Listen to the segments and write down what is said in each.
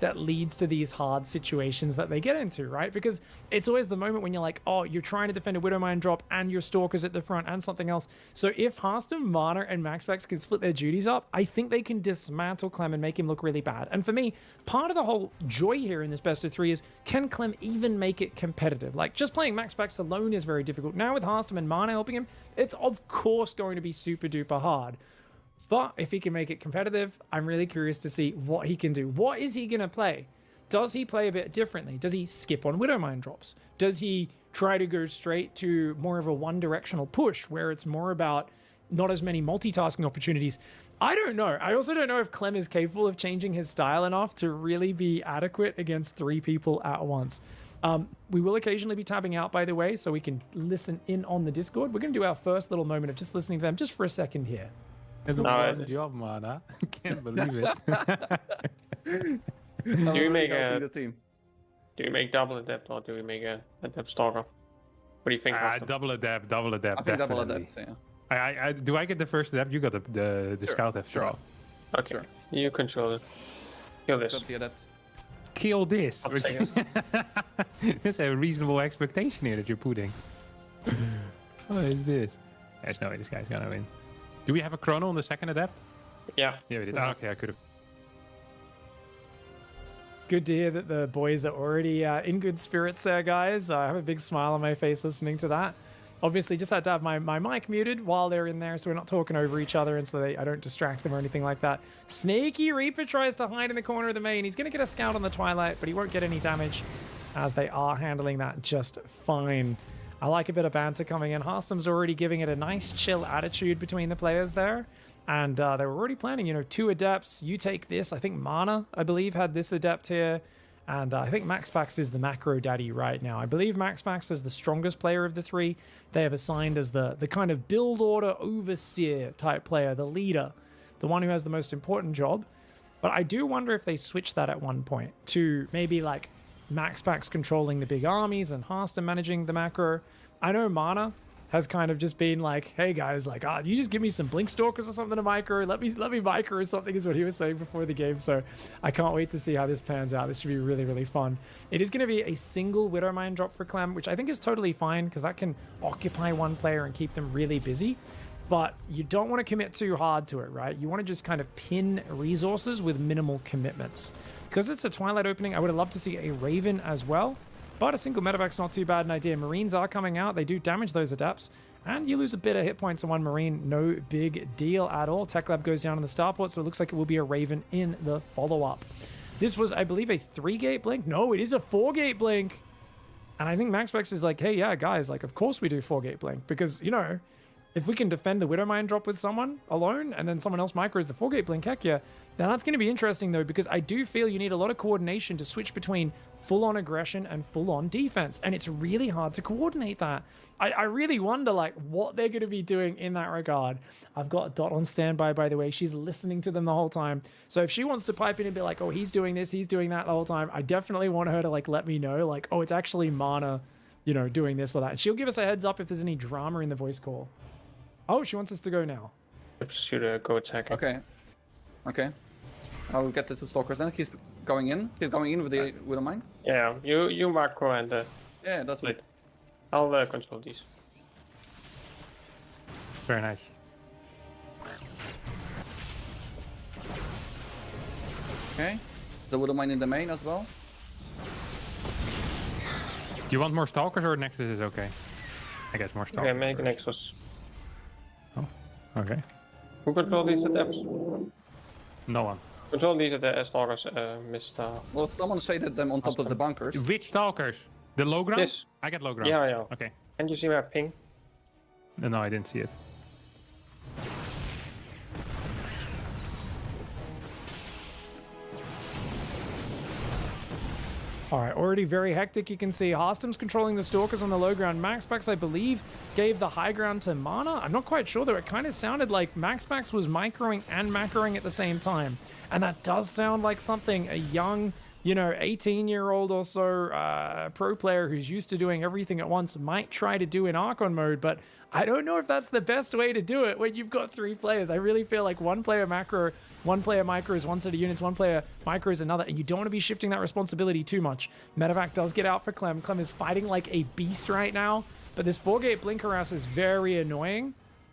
that leads to these hard situations that they get into, right? Because it's always the moment when you're like, oh, you're trying to defend a Widowmine drop and your Stalker's at the front and something else. So if Hearthstone, Mana, and MaxPax can split their duties up, I think they can dismantle Clem and make him look really bad. And for me, part of the whole joy here in this best of 3 is, can Clem even make it competitive? Like, just playing MaxPax alone is very difficult. Now with Hearthstone and Mana helping him, it's of course going to be super duper hard. But if he can make it competitive, I'm really curious to see what he can do. What is he going to play? Does he play a bit differently? Does he skip on Widowmine drops? Does he try to go straight to more of a one-directional push where it's more about not as many multitasking opportunities? I don't know. I also don't know if Clem is capable of changing his style enough to really be adequate against 3 people at once. We will occasionally be tabbing out, by the way, so we can listen in on the Discord. We're going to do our first little moment of just listening to them just for a second here. Good job, man. I can't believe it. Do you make the teum? Do you make double adept or do we make a adept stalker? What do you think? Double adept, double adept. I think double definitely. adept, yeah. Do I get the first adept? You got the Sure, scout after all. Okay, Sure. you control it. Kill this. Got the adept. Kill this. I'll take it. There's a reasonable expectation here that you're putting. What is this? There's no way this guy's gonna win. Do we have a chrono on the second adept? Yeah. Yeah, we did. Oh, okay, I could have. Good to hear that the boys are already in good spirits there, guys. I have a big smile on my face listening to that. Obviously, just had to have my mic muted while they're in there so we're not talking over each other and so I don't distract them or anything like that. Sneaky Reaper tries to hide in the corner of the main. He's going to get a scout on the Twilight, but he won't get any damage as they are handling that just fine. I like a bit of banter coming in. Hearthstone's already giving it a nice chill attitude between the players there. And they were already planning, 2 adepts. You take this. I think Mana, I believe, had this adept here. And I think MaxPax is the macro daddy right now. I believe MaxPax is the strongest player of the 3. They have assigned as the kind of build order overseer type player, the leader, the one who has the most important job. But I do wonder if they switch that at one point to maybe like MaxPax controlling the big armies and Hearthstone managing the macro. I know Mana has kind of just been like, hey guys, like, you just give me some Blink Stalkers or something to micro. Let me micro or something is what he was saying before the game. So I can't wait to see how this pans out. This should be really, really fun. It is going to be a single Widowmine drop for Clem, which I think is totally fine because that can occupy one player and keep them really busy. But you don't want to commit too hard to it, right? You want to just kind of pin resources with minimal commitments. Because it's a Twilight opening, I would have loved to see a Raven as well. But a single medevac's not too bad an idea. Marines are coming out. They do damage those adepts. And you lose a bit of hit points on one Marine. No big deal at all. Tech Lab goes down on the starport, so it looks like it will be a Raven in the follow-up. This was, I believe, a 3-gate blink. No, it is a 4-gate blink. And I think MaxPax is like, hey, yeah, guys, like, of course we do 4-gate blink. Because, if we can defend the Widowmine drop with someone alone and then someone else micros the 4-gate blink, heck yeah. Now that's going to be interesting though, because I do feel you need a lot of coordination to switch between full-on aggression and full-on defense. And it's really hard to coordinate that. I really wonder like what they're going to be doing in that regard. I've got Dot on standby, by the way. She's listening to them the whole time. So if she wants to pipe in and be like, oh, he's doing this, he's doing that the whole time, I definitely want her to like let me know like, oh, it's actually Mana, doing this or that. And she'll give us a heads up if there's any drama in the voice call. Oh, she wants us to go now. Should go attack. Okay. I'll get the 2 stalkers then. He's going in. He's going in with the Widowmine. Yeah, you macro and yeah, that's split. right. I'll control these. Very nice. Okay. So Widowmine in the main as well. Do you want more stalkers or Nexus is okay? I guess more stalkers. Okay, make Nexus. Oh, okay. Who control these adepts? No one. Control these stalkers, Mr. Well, someone shaded them on top of the bunkers. Which stalkers? The low ground? Yes. I get low ground. Yeah. Okay. And you see my ping? No, I didn't see it. All right, already very hectic. You can see Hearthstone's controlling the Stalkers on the low ground. MaxPax, I believe, gave the high ground to Mana. I'm not quite sure, though. It kind of sounded like MaxPax was microing and macroing at the same time. And that does sound like something a young, 18-year-old or so pro player who's used to doing everything at once might try to do in Archon mode, but I don't know if that's the best way to do it when you've got 3 players. I really feel like one player micro is one set of units, one player micro is another, and you don't want to be shifting that responsibility too much. Medevac does get out for Clem. Clem is fighting like a beast right now, but this 4-gate blink harass is very annoying.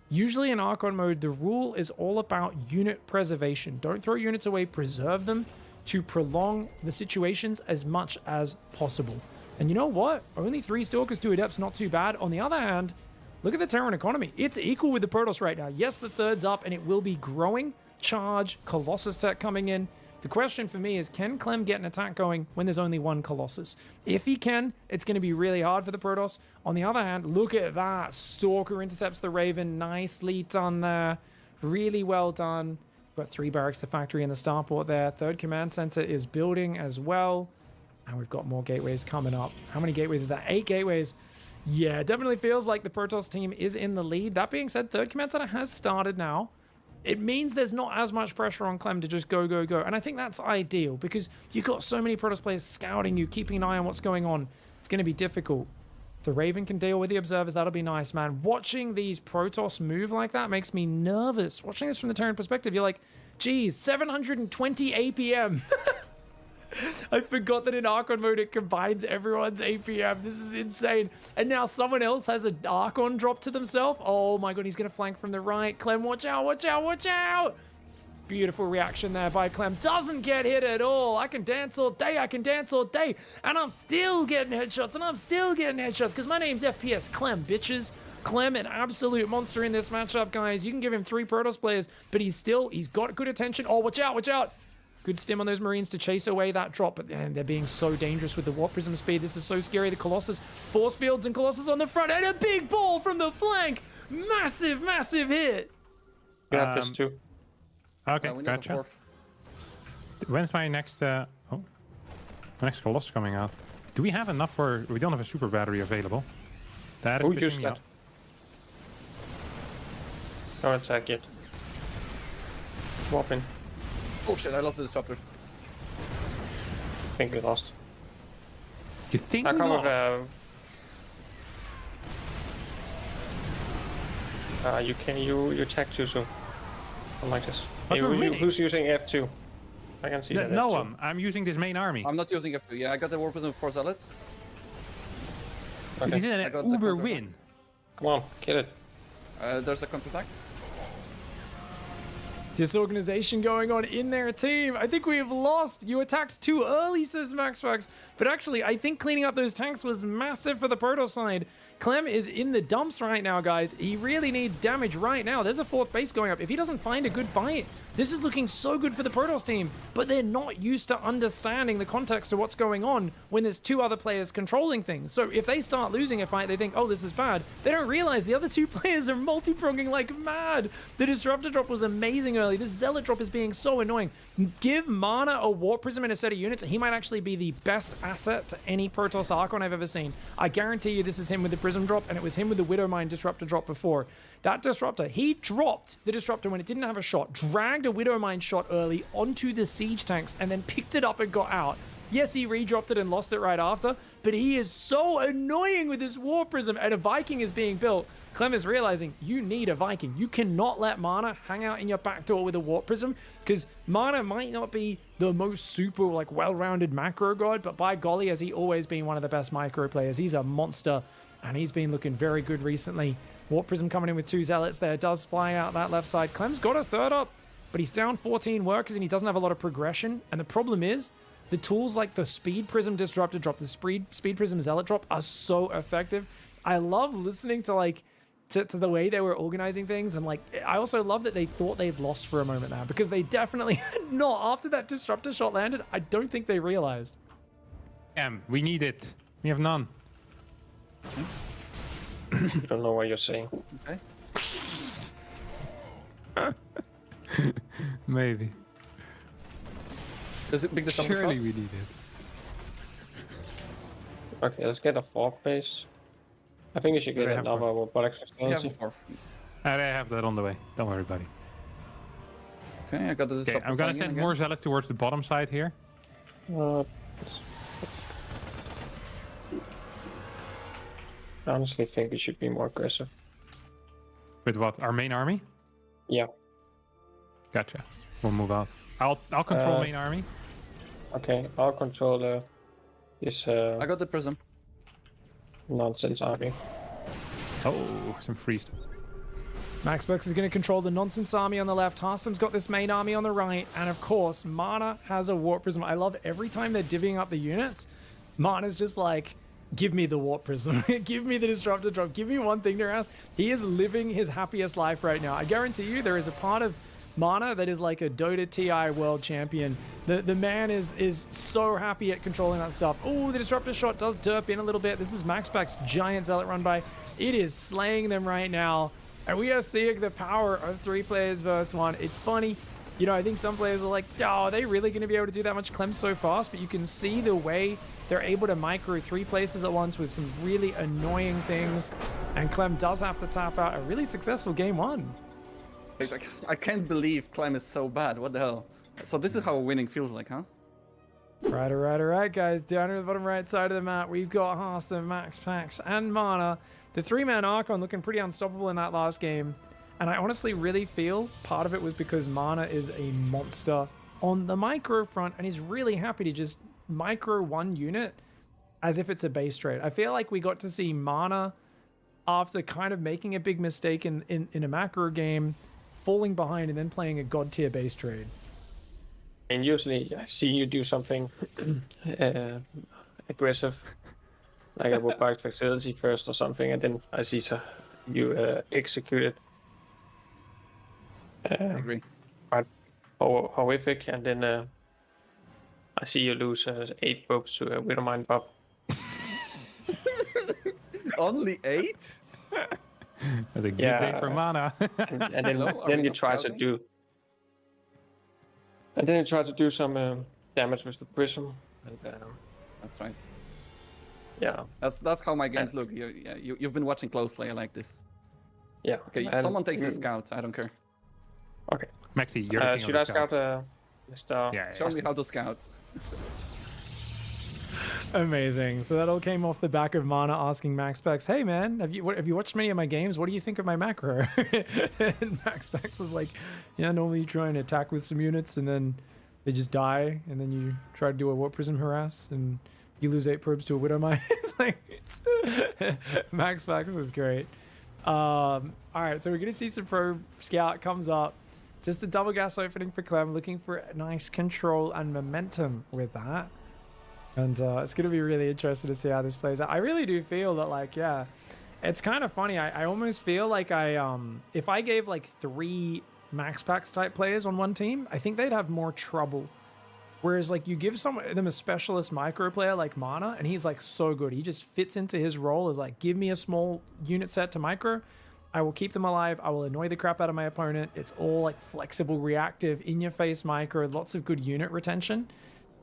Usually in Archon mode, the rule is all about unit preservation. Don't throw units away, preserve them to prolong the situations as much as possible. And you know what? Only 3 Stalkers, 2 Adepts, not too bad. On the other hand, look at the Terran economy. It's equal with the Protoss right now. Yes, the 3rd's up, and it will be growing. Charge, Colossus tech coming in. The question for me is, can Clem get an attack going when there's only 1 Colossus? If he can, it's going to be really hard for the Protoss. On the other hand, look at that. Stalker intercepts the Raven. Nicely done there. Really well done. We've got 3 barracks to factory in the starport there. 3rd command center is building as well. And we've got more gateways coming up. How many gateways is that? 8 gateways. Yeah, it definitely feels like the Protoss team is in the lead. That being said, 3rd command center has started now. It means there's not as much pressure on Clem to just go, go, go. And I think that's ideal because you've got so many Protoss players scouting you, keeping an eye on what's going on. It's going to be difficult. The Raven can deal with the observers. That'll be nice, man. Watching these Protoss move like that makes me nervous. Watching this from the Terran perspective, you're like, geez, 720 APM. I forgot that in Archon mode it combines everyone's APM. This is insane. And now someone else has an Archon drop to themselves. Oh my god, he's going to flank from the right. Clem, watch out, watch out, watch out. Beautiful reaction there by Clem. Doesn't get hit at all. I can dance all day, I can dance all day. And I'm still getting headshots, and I'm still getting headshots because my name's FPS Clem, bitches. Clem, an absolute monster in this matchup, guys. You can give him 3 Protoss players, but he's got good attention. Oh, watch out, watch out. Good stim on those Marines to chase away that drop, but they're being so dangerous with the Warp Prism speed. This is so scary. The Colossus, force fields and Colossus on the front, and a big ball from the flank. Massive, massive hit. You have this too. Okay, we need gotcha. a 4th. When's my next... my next Colossus coming out? Do we have enough for... We don't have a super battery available. That is Who pissing used me that? off. Don't attack it. Swap in. Oh shit, I lost the disruptor. I think we lost. You think I we come lost? with you attack too soon. I like this. But we're winning. Who's using F2? I can see that. No F2. one. I'm using this main army. I'm not using F2. Yeah, I got the Warp Prism 4 Zealots. Okay. This is I an got the uber counter win. Come on, kill it. There's a counterattack. Disorganization going on in their team. I think we have lost. You attacked too early, says MaxFax. But actually, I think cleaning up those tanks was massive for the Protoss side. Clem is in the dumps right now, guys. He really needs damage right now. There's a 4th base going up. If he doesn't find a good fight, this is looking so good for the Protoss team. But they're not used to understanding the context of what's going on when there's 2 other players controlling things. So if they start losing a fight, they think, oh, this is bad. They don't realize the other 2 players are multi-pronging like mad. The Disruptor drop was amazing early. This Zealot drop is being so annoying. Give Mana a Warp Prism and a set of units, and he might actually be the best asset to any Protoss Archon I've ever seen. I guarantee you this is him with the Prism drop, and it was him with the Widowmine Disruptor drop before. That Disruptor, he dropped the Disruptor when it didn't have a shot, dragged a Widowmine shot early onto the siege tanks, and then picked it up and got out. Yes, he redropped it and lost it right after, but he is so annoying with this Warp Prism, and a Viking is being built. Clem is realizing you need a Viking. You cannot let Mana hang out in your backdoor with a Warp Prism, because Mana might not be the most super well-rounded macro god, but by golly has he always been one of the best micro players. He's a monster, and he's been looking very good recently. Warp Prism coming in with 2 Zealots there, does fly out that left side. Clem's got a 3rd up, but he's down 14 workers and he doesn't have a lot of progression. And the problem is, the tools like the Speed Prism Disruptor drop, the Speed Prism Zealot drop are so effective. I love listening to to the way they were organizing things, and I also love that they thought they'd lost for a moment there, because they definitely had not. After that Disruptor shot landed, I don't think they realized. We need it. We have none. I don't know what you're saying. Okay. Maybe. There's a big disruptor Surely shot. we need it. Okay, let's get a 4th base. I think we should get I have another robotics We have a expansion. 4th. I have that on the way. Don't worry, buddy. Okay, I got the Okay, disruptor. I'm gonna flying in send again. more Zealots towards the bottom side here. I honestly think we should be more aggressive. With what? Our main army? Yeah. Gotcha. We'll move out. I'll control main army. Okay, I'll control this I got the prism. nonsense army. Oh, some freeze. MaxBux is going to control the nonsense army on the left. Harstem's got this main army on the right. And of course, Mana has a Warp Prism. I love every time they're divvying up the units, Mana's just like, give me the Warp Prism. Give me the Disruptor Drop. Give me one thing to ask. He is living his happiest life right now. I guarantee you there is a part of Mana that is like a Dota TI world champion. The man is so happy at controlling that stuff. Oh, the Disruptor Shot does derp in a little bit. This is MaxBuck's giant Zealot run by. It is slaying them right now. And we are seeing the power of 3 players versus 1. It's funny. You know, I think some players are like, oh, are they really going to be able to do that much Clem so fast? But you can see the way they're able to micro 3 places at once with some really annoying things. And Clem does have to tap out a really successful game 1. Like, I can't believe Clem is so bad. What the hell? So this is how winning feels like, huh? Right, guys. Down here at the bottom right side of the map, we've got Harstem, MaxPax, and Mana. The 3-man Archon looking pretty unstoppable in that last game. And I honestly really feel part of it was because Mana is a monster on the micro front and he's really happy to just micro one unit as if it's a base trade. I feel like we got to see Mana, after kind of making a big mistake in a macro game, falling behind and then playing a god tier base trade. And usually I see you do something aggressive, like I would buy facility first or something, and then I see you execute it. I agree. Quite horrific, and then I see you lose 8 probes to a Widowmine Pop. Only 8? That's a good day for Mana. and then, Hello, then you try to do. And then you try to do some damage with the prism. And, That's right. yeah. That's how my games look. You've been watching closely. I like this. Yeah. Okay, and, someone takes the scout. I don't care. Okay. Maxi, you're the king should of I the scout. scout Mr. Yeah, Show me how to scout. Amazing. So that all came off the back of Mana asking MaxPax, hey man, have you watched many of my games? What do you think of my macro? And MaxPax was like, yeah, normally you try and attack with some units and then they just die, and then you try to do a Warp Prism harass and you lose 8 probes to a Widowmine. It's like, MaxPax is great. All right, so we're gonna see some probe scout comes up. Just a double gas opening for Clem, looking for a nice control and momentum with that. And it's going to be really interesting to see how this plays out. I really do feel that, like, yeah, it's kind of funny. I almost feel like if I gave like 3 MaxPax type players on one team, I think they'd have more trouble. Whereas like you give them a specialist micro player like Mana, and he's like so good. He just fits into his role as like, give me a small unit set to micro. I will keep them alive. I will annoy the crap out of my opponent. It's all like flexible, reactive, in-your-face micro, lots of good unit retention.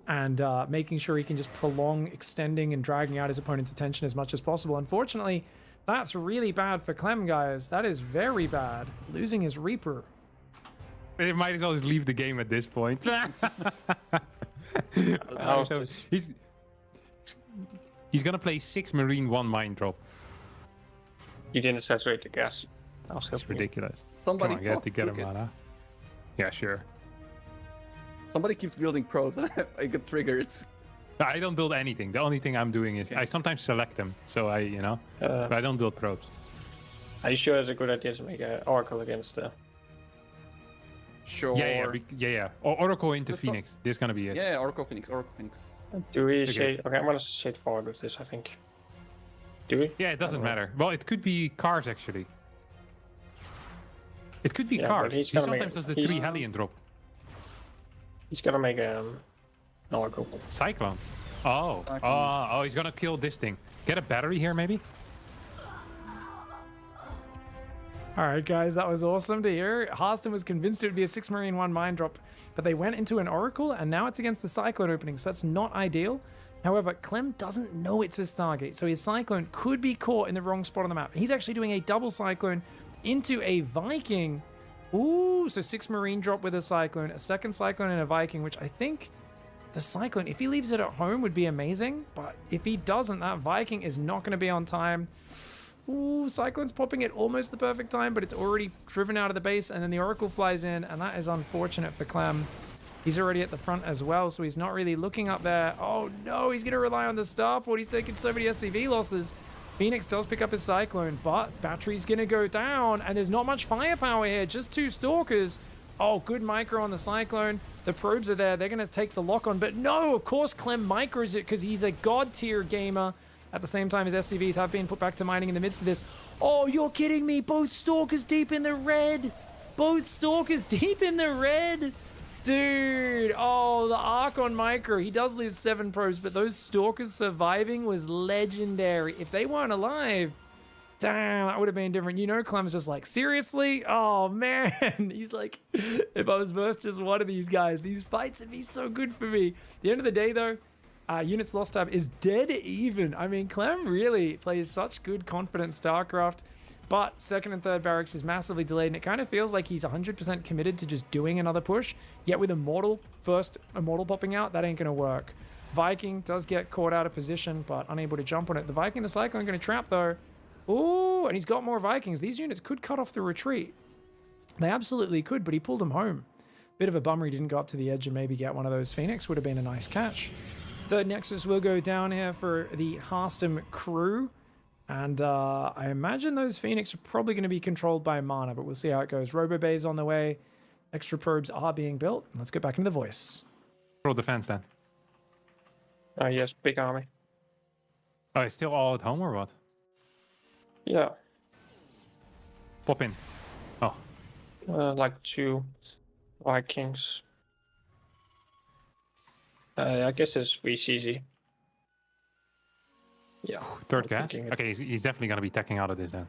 And making sure he can just prolong extending and dragging out his opponent's attention as much as possible. Unfortunately, that's really bad for Clem, guys. That is very bad. Losing his Reaper. They might as well just leave the game at this point. So he's gonna play 6 Marine, 1 Mind Drop. You didn't saturate the gas. That's ridiculous. Somebody Come on, get together, took it. Mana. Yeah, sure. Somebody keeps building probes and I get triggered. I don't build anything. The only thing I'm doing is I sometimes select them. So but I don't build probes. Are you sure it's a good idea to make an Oracle against Sure. Yeah. Oracle into There's Phoenix. This is gonna be it. Yeah, Oracle Phoenix. Do we Okay. shade? Okay, I'm gonna shade forward with this, I think. Do we? Yeah, it doesn't matter. Well, it could be cars actually. It could be Yeah, cars. but He he's gonna sometimes make- does the he's- 3 Hellion drop. He's gonna make an Oracle. Cyclone. Oh, he's gonna kill this thing. Get a battery here, maybe? All right, guys, that was awesome to hear. Harstem was convinced it would be a 6 Marine, 1 Mind Drop, but they went into an Oracle, and now it's against the Cyclone opening, so that's not ideal. However, Clem doesn't know it's his Stargate, so his Cyclone could be caught in the wrong spot on the map. He's actually doing a double Cyclone into a Viking. Ooh, so 6 Marine drop with a Cyclone, a second Cyclone and a Viking, which I think the Cyclone, if he leaves it at home, would be amazing. But if he doesn't, that Viking is not going to be on time. Ooh, Cyclone's popping it almost the perfect time, but it's already driven out of the base, and then the Oracle flies in, and that is unfortunate for Clem. He's already at the front as well, so he's not really looking up there. Oh no, he's going to rely on the starport. He's taking so many SCV losses. Phoenix does pick up his Cyclone, but battery's going to go down, and there's not much firepower here, just 2 Stalkers. Oh, good micro on the Cyclone. The probes are there. They're going to take the lock on, but no, of course Clem micros it because he's a god tier gamer. At the same time, his SCVs have been put back to mining in the midst of this. Oh, you're kidding me. Both Stalkers deep in the red. Both Stalkers deep in the red. Dude, oh, the arc on micro. He does lose 7 probes, but those Stalkers surviving was legendary. If they weren't alive, damn, that would have been different. You know, Clem's just like, seriously? Oh, man. He's like, if I was versus just one of these guys, these fights would be so good for me. At the end of the day, though, units lost tab is dead even. I mean, Clem really plays such good, confident StarCraft. But 2nd and 3rd barracks is massively delayed, and it kind of feels like he's 100% committed to just doing another push. Yet with first Immortal popping out, that ain't going to work. Viking does get caught out of position, but unable to jump on it. The Viking, the Cyclone, going to trap, though. Ooh, and he's got more Vikings. These units could cut off the retreat. They absolutely could, but he pulled them home. Bit of a bummer he didn't go up to the edge and maybe get one of those Phoenix. Would have been a nice catch. Third Nexus will go down here for the Harstem crew. And I imagine those Phoenix are probably going to be controlled by Mana, but we'll see how it goes. Robo Bay's on the way. Extra probes are being built. Let's get back into the voice. Roll defense then. Yes, big army. Oh, he's still all at home or what? Yeah. Pop in. Oh. Like 2 Vikings. I guess it's VCZ. Yeah. Third gas? Okay, he's definitely going to be teching out of this then.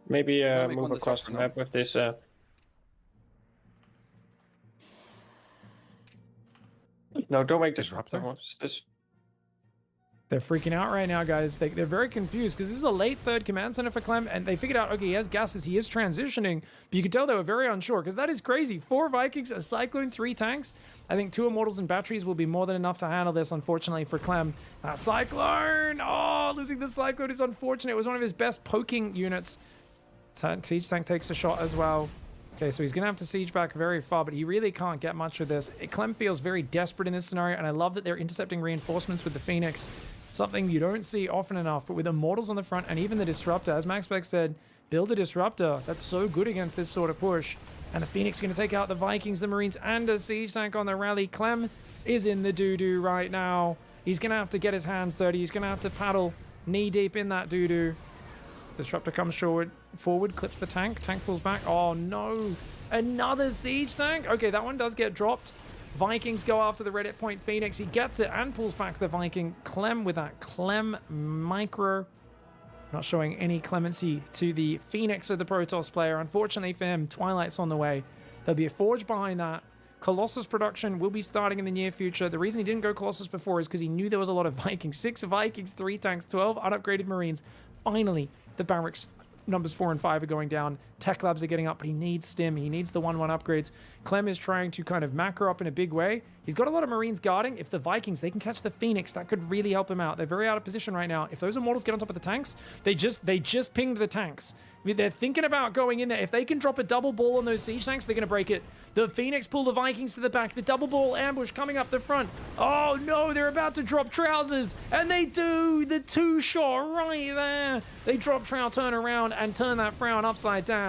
Maybe Let me move go this across up the for map with this. No, don't make Disruptor? This. They're freaking out right now, guys. They're very confused because this is a late 3rd command center for Clem, and they figured out, okay, he has gases, he is transitioning, but you can tell they were very unsure because that is crazy. 4 Vikings, a Cyclone, 3 tanks. I think 2 Immortals and batteries will be more than enough to handle this, unfortunately, for Clem. Cyclone! Oh, losing the Cyclone is unfortunate. It was one of his best poking units. Siege tank takes a shot as well. Okay, so he's going to have to siege back very far, but he really can't get much with this. Clem feels very desperate in this scenario, and I love that they're intercepting reinforcements with the Phoenix. Something you don't see often enough, but with Immortals on the front and even the Disruptor, as Max Beck said, build a Disruptor. That's so good against this sort of push. And the Phoenix is going to take out the Vikings, the Marines, and a siege tank on the rally. Clem is in the doo-doo right now. He's going to have to get his hands dirty. He's going to have to paddle knee-deep in that doo-doo. Disruptor comes forward, clips the tank. Tank pulls back. Oh, no. Another siege tank? Okay, that one does get dropped. Vikings go after the Reddit point Phoenix. He gets it and pulls back the Viking. Clem with that Clem micro. Not showing any clemency to the Phoenix of the Protoss player. Unfortunately for him, Twilight's on the way. There'll be a Forge behind that. Colossus production will be starting in the near future. The reason he didn't go Colossus before is because he knew there was a lot of Vikings. 6 Vikings, 3 tanks, 12 unupgraded Marines. Finally, the barracks numbers 4 and 5 are going down. Tech labs are getting up, but he needs stim. He needs the 1-1 upgrades. Clem is trying to kind of macro up in a big way. He's got a lot of Marines guarding. If the Vikings, they can catch the Phoenix, that could really help him out. They're very out of position right now. If those Immortals get on top of the tanks, they just pinged the tanks. I mean, they're thinking about going in there. If they can drop a double ball on those siege tanks, they're going to break it. The Phoenix pull the Vikings to the back. The double ball ambush coming up the front. Oh no, they're about to drop trousers. And they do the 2-shot right there. They drop trow, turn around, and turn that frown upside down.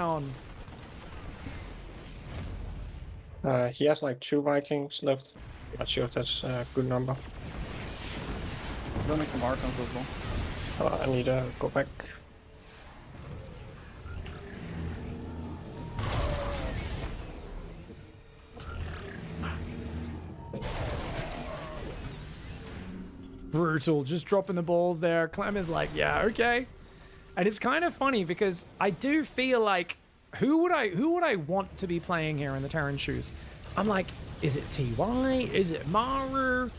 He has like 2 Vikings left. Not sure if that's a good number. Go make some Archons as well. I need to go back. Brutal, just dropping the balls there. Clem is like, yeah, okay. And it's kind of funny because I do feel like who would I want to be playing here in the Terran shoes? I'm like, is it TY? Is it Maru?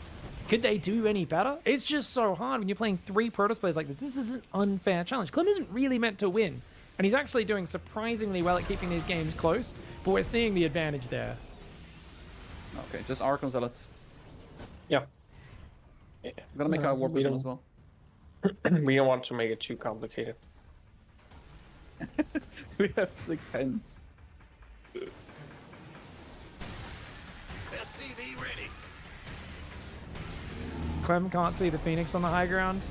Could they do any better? It's just so hard when you're playing 3 Protoss players like this. This is an unfair challenge. Clem isn't really meant to win, and he's actually doing surprisingly well at keeping these games close, but we're seeing the advantage there. Okay, just Archon Zealot. Yeah. I'm gonna make a Warp Prism as well. We don't want to make it too complicated. We have 6 hands. Clem can't see the Phoenix on the high ground,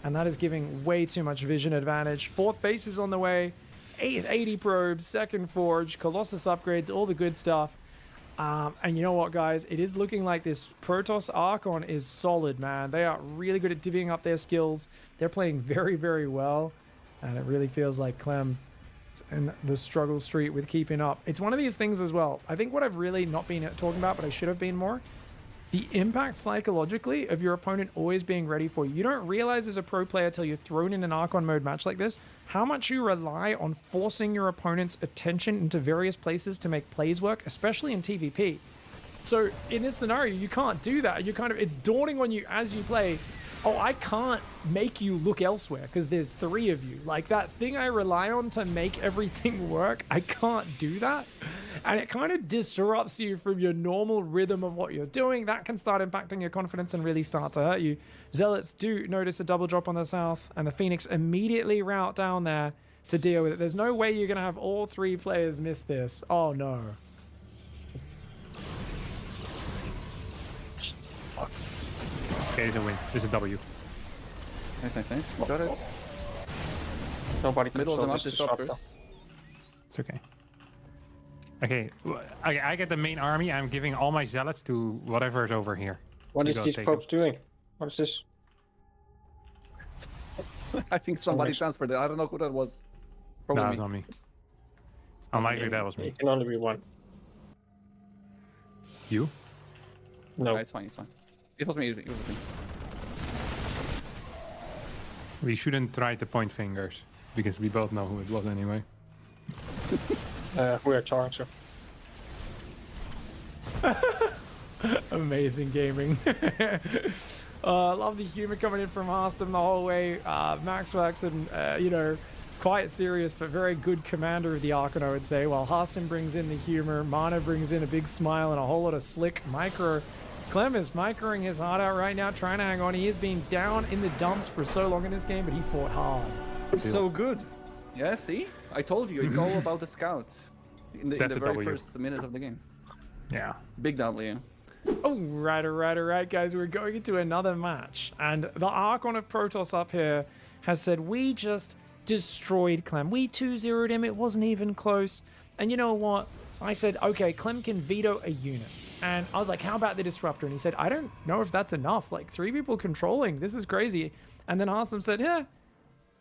and that is giving way too much vision advantage. Fourth base is on the way. 80 probes, second forge, Colossus upgrades, all the good stuff. And you know what, guys? It is looking like this Protoss Archon is solid, man. They are really good at divvying up their skills. They're playing very, very well. And it really feels like Clem is in the struggle street with keeping up. It's one of these things as well. I think what I've really not been talking about, but I should have been more, the impact psychologically of your opponent always being ready for you. You don't realize as a pro player till you're thrown in an Archon mode match like this, how much you rely on forcing your opponent's attention into various places to make plays work, especially in TVP. So in this scenario, you can't do that. You kind of, it's dawning on you as you play, oh, I can't make you look elsewhere because there's 3 of you. Like that thing I rely on to make everything work, I can't do that. And it kind of disrupts you from your normal rhythm of what you're doing. That can start impacting your confidence and really start to hurt you. Zealots do notice a double drop on the south, and the Phoenix immediately route down there to deal with it. There's no way you're going to have all 3 players miss this. Oh, no. Okay, it's a win. It's a W. Nice, nice, nice. Got it. Nobody can Middle of the solve map this disruptors. It's okay. Okay, I get the main army. I'm giving all my zealots to whatever is over here. What You is go these take probes doing? What is this? I think somebody transferred it. I don't know who that was. Probably No, me. it's not me. Unlikely that was me. It can only be one. You? No. It's fine, it's fine. It was me, it was me. We shouldn't try to point fingers because we both know who it was anyway. We're charged. Amazing gaming. Love the humor coming in from Harston the whole way. Max Waxon, you know, quite serious but very good commander of the Archon, I would say. While Harston brings in the humor, Mana brings in a big smile and a whole lot of slick micro. Clem is microing his heart out right now, trying to hang on. He has been down in the dumps for so long in this game, but he fought hard. So good. Yeah, see? I told you, it's all about the scouts. In the very W. first minutes of the game. Yeah. Big W. All right, guys. We're going into another match. And the Archon of Protoss up here has said, we just destroyed Clem. We 2-0'd him. It wasn't even close. And you know what? I said, okay, Clem can veto a unit. And I was like, how about the Disruptor? And he said, I don't know if that's enough. Like, 3 people controlling. This is crazy. And then Harstam said, yeah,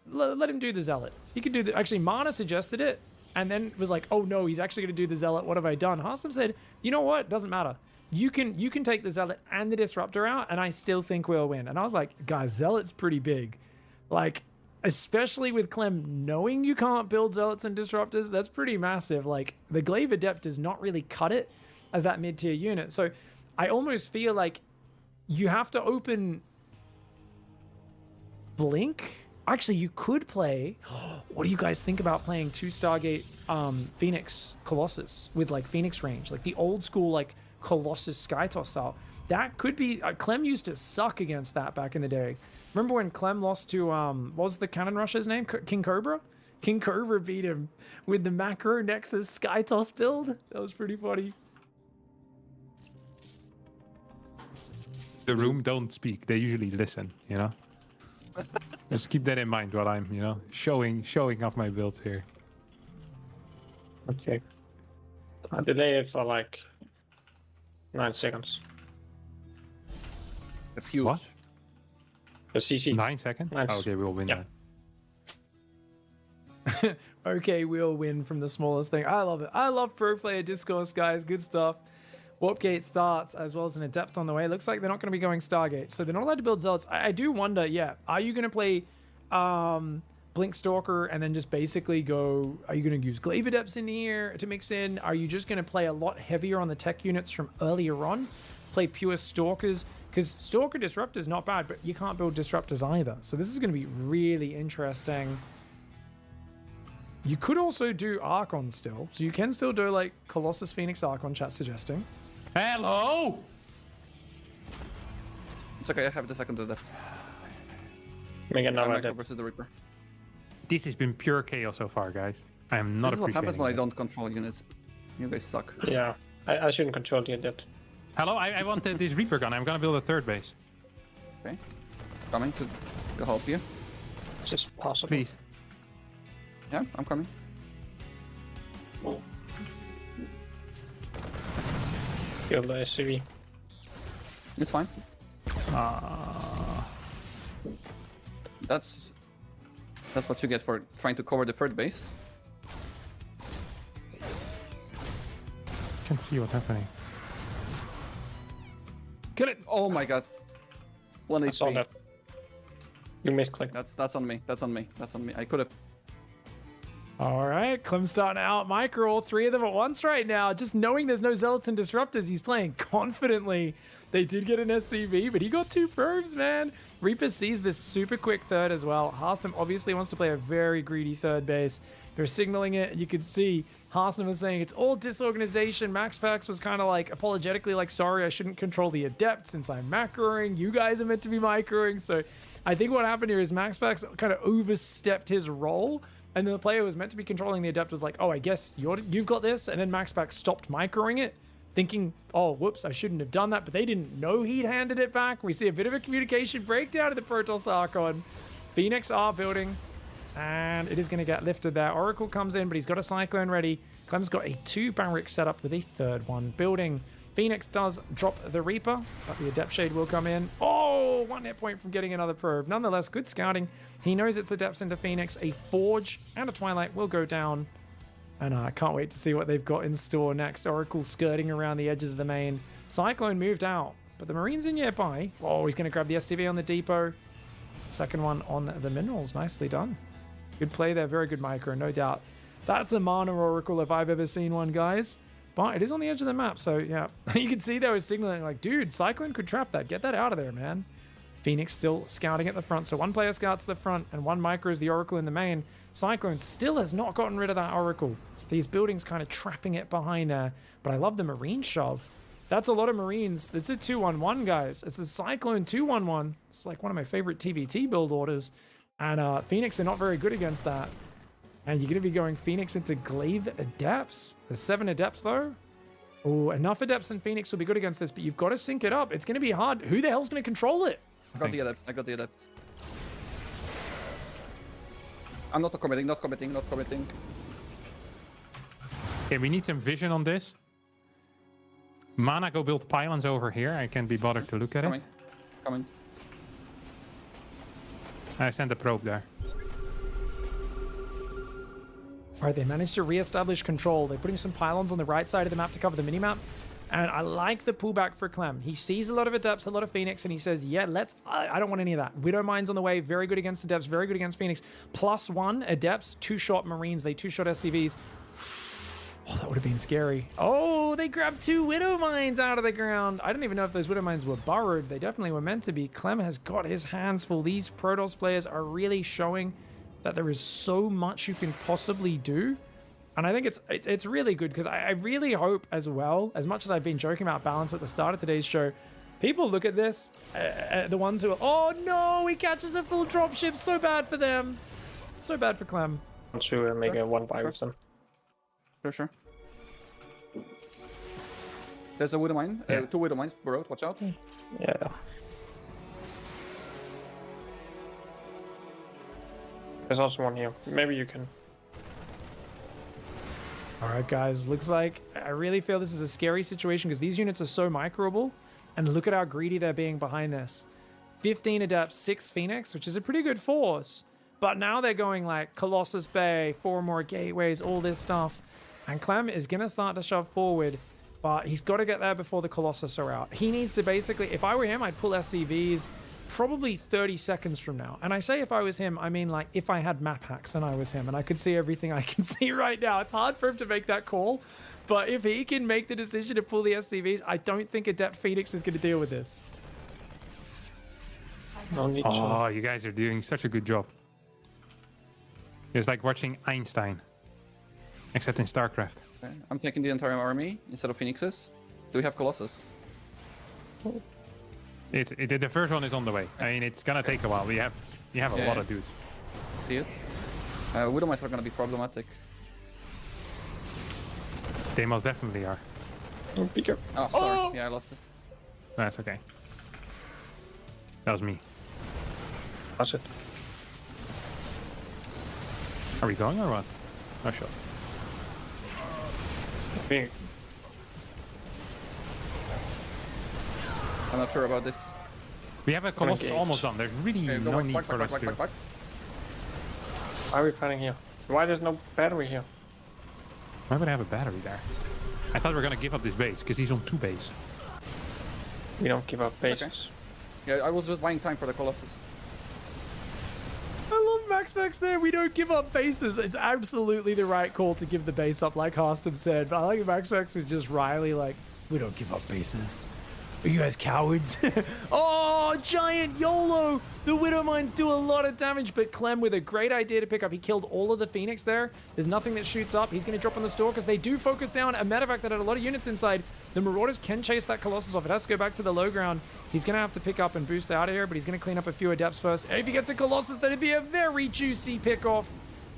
let him do the Zealot. He can do the... Actually, Mana suggested it. And then was like, oh no, he's actually going to do the Zealot. What have I done? Harstam said, you know what? Doesn't matter. You can take the Zealot and the Disruptor out, and I still think we'll win. And I was like, guys, Zealot's pretty big. Like, especially with Clem knowing you can't build Zealots and Disruptors, that's pretty massive. Like, the Glaive Adept does not really cut it as that mid-tier unit. So I almost feel like you have to open Blink. Actually, you could play... What do you guys think about playing 2 Stargate Phoenix Colossus with, like, Phoenix range? Like, the old school, like, Colossus Skytoss style. That could be... Clem used to suck against that back in the day. Remember when Clem lost to... what was the Cannon Rusher's name? King Cobra? King Cobra beat him with the Macro Nexus Skytoss build. That was pretty funny. The room don't speak. They usually listen, you know? Just keep that in mind while I'm, you know, showing off my builds here. Okay. I delay it for like 9 seconds. That's huge. What? The CC. 9 seconds? Nice. Oh, okay, we'll win Yeah. that. Okay, we'll win from the smallest thing. I love it. I love pro player discourse, guys. Good stuff. Warpgate starts as well as an Adept on the way. Looks like they're not going to be going Stargate, so they're not allowed to build Zealots. I do wonder, yeah, are you going to play Blink Stalker and then just basically go, are you going to use Glaive Adepts in here to mix in? Are you just going to play a lot heavier on the tech units from earlier on? Play pure Stalkers? Because Stalker Disruptor is not bad, but you can't build Disruptors either. So this is going to be really interesting. You could also do Archon still. So you can still do like Colossus Phoenix Archon, chat suggesting. Hello! It's okay, I have the second Adept. Make I'm another like Adept. versus the Reaper. This has been pure chaos so far, guys. I am not This is what happens appreciating when I this. don't control units. You guys suck. Yeah, I shouldn't control the yet. Hello, I want this Reaper gun. I'm gonna build a third base. Okay. Coming to help you. It's just possible. Please. Yeah, I'm coming. Kill the SCV. It's fine. That's what you get for trying to cover the third base. Can't see what's happening. Kill it! Oh my god. 1 I saw HP. that. You misclicked. That's on me. That's on me. That's on me. I could have. All right, Clem's starting to out micro all three of them at once right now. Just knowing there's no Zealots and Disruptors, he's playing confidently. They did get an SCV, but he got 2 probes, man. Reaper sees this super quick third as well. Harstam obviously wants to play a very greedy third base. They're signaling it, and you could see Harstam was saying it's all disorganization. MaxPax was kind of like apologetically like, sorry, I shouldn't control the Adept since I'm macroing. You guys are meant to be microing. So I think what happened here is MaxPax kind of overstepped his role. And then the player who was meant to be controlling the Adept was like, oh, I guess you've got this. And then MaxPax stopped microing it, thinking, oh, whoops, I shouldn't have done that. But they didn't know he'd handed it back. We see a bit of a communication breakdown in the Protoss Archon. Phoenix are building, and it is going to get lifted there. Oracle comes in, but he's got a Cyclone ready. Clem's got a 2 barrack set up with a 3rd one building. Phoenix does drop the Reaper, but the Adept Shade will come in. Oh, 1 hit point from getting another probe. Nonetheless, good scouting. He knows it's Adepts into Phoenix. A Forge and a Twilight will go down. And I can't wait to see what they've got in store next. Oracle skirting around the edges of the main. Cyclone moved out, but the Marines in nearby. Oh, he's going to grab the SCV on the depot. Second one on the minerals. Nicely done. Good play there. Very good micro, no doubt. That's a mana Oracle if I've ever seen one, guys. But it is on the edge of the map, so yeah. You can see they were signaling like, dude, Cyclone could trap that. Get that out of there, man. Phoenix still scouting at the front. So 1 player scouts the front and 1 micros the Oracle in the main. Cyclone still has not gotten rid of that Oracle. These buildings kind of trapping it behind there. But I love the Marine shove. That's a lot of Marines. It's a 2-1-1, guys. It's the Cyclone 2-1-1. It's like one of my favorite TVT build orders. And Phoenix are not very good against that. And you're going to be going Phoenix into Glaive Adepts. There's 7 Adepts, though. Oh, enough Adepts and Phoenix will be good against this, but you've got to sync it up. It's going to be hard. Who the hell's going to control it? I got the Adepts. I got the Adepts. I'm not committing, not committing, not committing. Okay, we need some vision on this. Mana, go build pylons over here. I can't be bothered to look at Coming. it. Coming. I sent a probe there. All right, they managed to reestablish control. They're putting some pylons on the right side of the map to cover the minimap. And I like the pullback for Clem. He sees a lot of Adepts, a lot of Phoenix, and he says, yeah, I don't want any of that. Widowmine's on the way. Very good against Adepts, very good against Phoenix. +1 Adepts, 2-shot Marines. They 2-shot SCVs. Oh, that would have been scary. Oh, they grabbed 2 Widowmines out of the ground. I don't even know if those Widowmines were burrowed. They definitely were meant to be. Clem has got his hands full. These Protoss players are really showing that there is so much you can possibly do. And I think it's really good because I really hope as well, as much as I've been joking about balance at the start of today's show, people look at this, the ones who are, oh no, he catches a full dropship, so bad for them. So bad for Clem. Want to make a 1-buy with them. Sure. There's a Widowmine. Yeah. 2 Widowmines burrowed, watch out. Yeah. There's also one here. Maybe you can. All right, guys, looks like I really feel this is a scary situation because these units are so microable. And look at how greedy they're being behind this. 15 Adepts, 6 Phoenix, which is a pretty good force. But now they're going like Colossus Bay, 4 more gateways, all this stuff. And Clem is going to start to shove forward. But he's got to get there before the Colossus are out. He needs to basically, if I were him, I'd pull SCVs probably 30 seconds from now. And I say if I was him, I mean like if I had map hacks and I was him and I could see everything I can see right now. It's hard for him to make that call. But if he can make the decision to pull the SCVs, I don't think Adept Phoenix is going to deal with this. No need to. Oh, you guys are doing such a good job. It's like watching Einstein. Except in StarCraft. Okay. I'm taking the entire army instead of Phoenixes. Do we have Colossus? The first one is on the way. I mean, it's gonna take a while. You have a lot of dudes. See it? Widow Mice are gonna be problematic. They most definitely are. Pick up. Oh, sorry. Yeah, I lost it. That's okay. That was me. That's it. Are we going or what? Oh, sure. Big. I'm not sure about this. We have a Colossus engage. almost done. There's really Okay, go no back, need back, for back, us back, to. back. Why are we fighting here? Why there's no battery here? Why would I have a battery there? I thought we were gonna give up this base because he's on 2 base. We don't give up bases. Okay. Yeah, I was just buying time for the Colossus. I love Max there. We don't give up bases. It's absolutely the right call to give the base up, like Harstum said. But I like Max is just Riley, like, we don't give up bases. Are you guys cowards? Oh, giant YOLO! The Widow Mines do a lot of damage, but Clem with a great idea to pick up. He killed all of the Phoenix there. There's nothing that shoots up. He's going to drop on the store because they do focus down a medevac that had a lot of units inside. The Marauders can chase that Colossus off. It has to go back to the low ground. He's going to have to pick up and boost out of here, but he's going to clean up a few Adepts first. And if he gets a Colossus, that'd be a very juicy pick-off.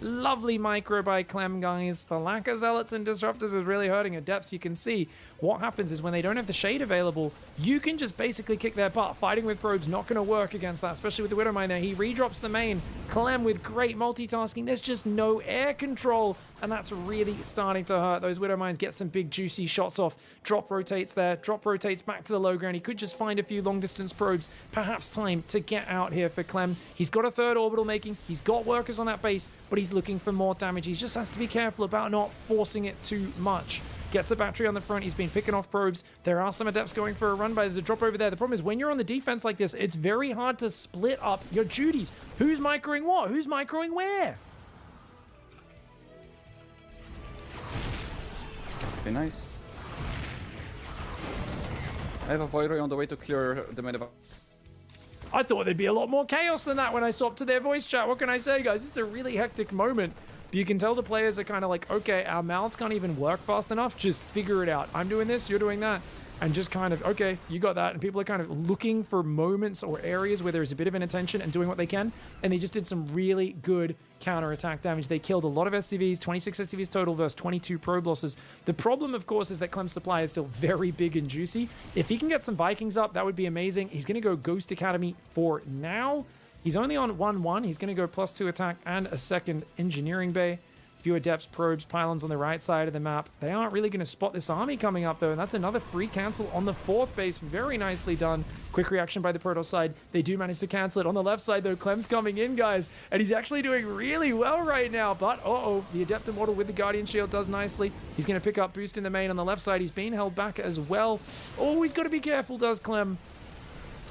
Lovely micro by Clem, guys. The lack of Zealots and Disruptors is really hurting Adepts. You can see what happens is when they don't have the Shade available, you can just basically kick their butt. Fighting with probes not going to work against that, especially with the Widowmine there. He redrops the main. Clem with great multitasking. There's just no air control, and that's really starting to hurt. Those Widowmines get some big juicy shots off. Drop rotates there. Drop rotates back to the low ground. He could just find a few long-distance probes. Perhaps time to get out here for Clem. He's got a 3rd orbital making. He's got workers on that base, but he's looking for more damage. He just has to be careful about not forcing it too much. Gets a battery on the front. He's been picking off probes. There are some Adepts going for a run, but there's a drop over there. The problem is when you're on the defense like this, it's very hard to split up your duties. Who's microing what? Who's microing where? Be nice. I have a Void Ray on the way to clear the medevac. I thought there'd be a lot more chaos than that when I swapped to their voice chat. What can I say, guys? This is a really hectic moment. But you can tell the players are kind of like, okay, our mouths can't even work fast enough. Just figure it out. I'm doing this, you're doing that. And just kind of, okay, you got that. And people are kind of looking for moments or areas where there's a bit of inattention and doing what they can. And they just did some really good counter-attack damage. They killed a lot of SCVs, 26 SCVs total versus 22 probe losses. The problem, of course, is that Clem's supply is still very big and juicy. If he can get some Vikings up, that would be amazing. He's going to go Ghost Academy for now. He's only on 1-1. He's going to go +2 attack and a 2nd engineering bay. Few Adepts, probes, pylons on the right side of the map. They aren't really going to spot this army coming up, though, and that's another free cancel on the 4th base. Very nicely done. Quick reaction by the Protoss side. They do manage to cancel it. On the left side, though, Clem's coming in, guys, and he's actually doing really well right now, but, uh-oh, the Adept Immortal with the Guardian Shield does nicely. He's going to pick up boost in the main on the left side. He's being held back as well. Oh, he's got to be careful, does Clem.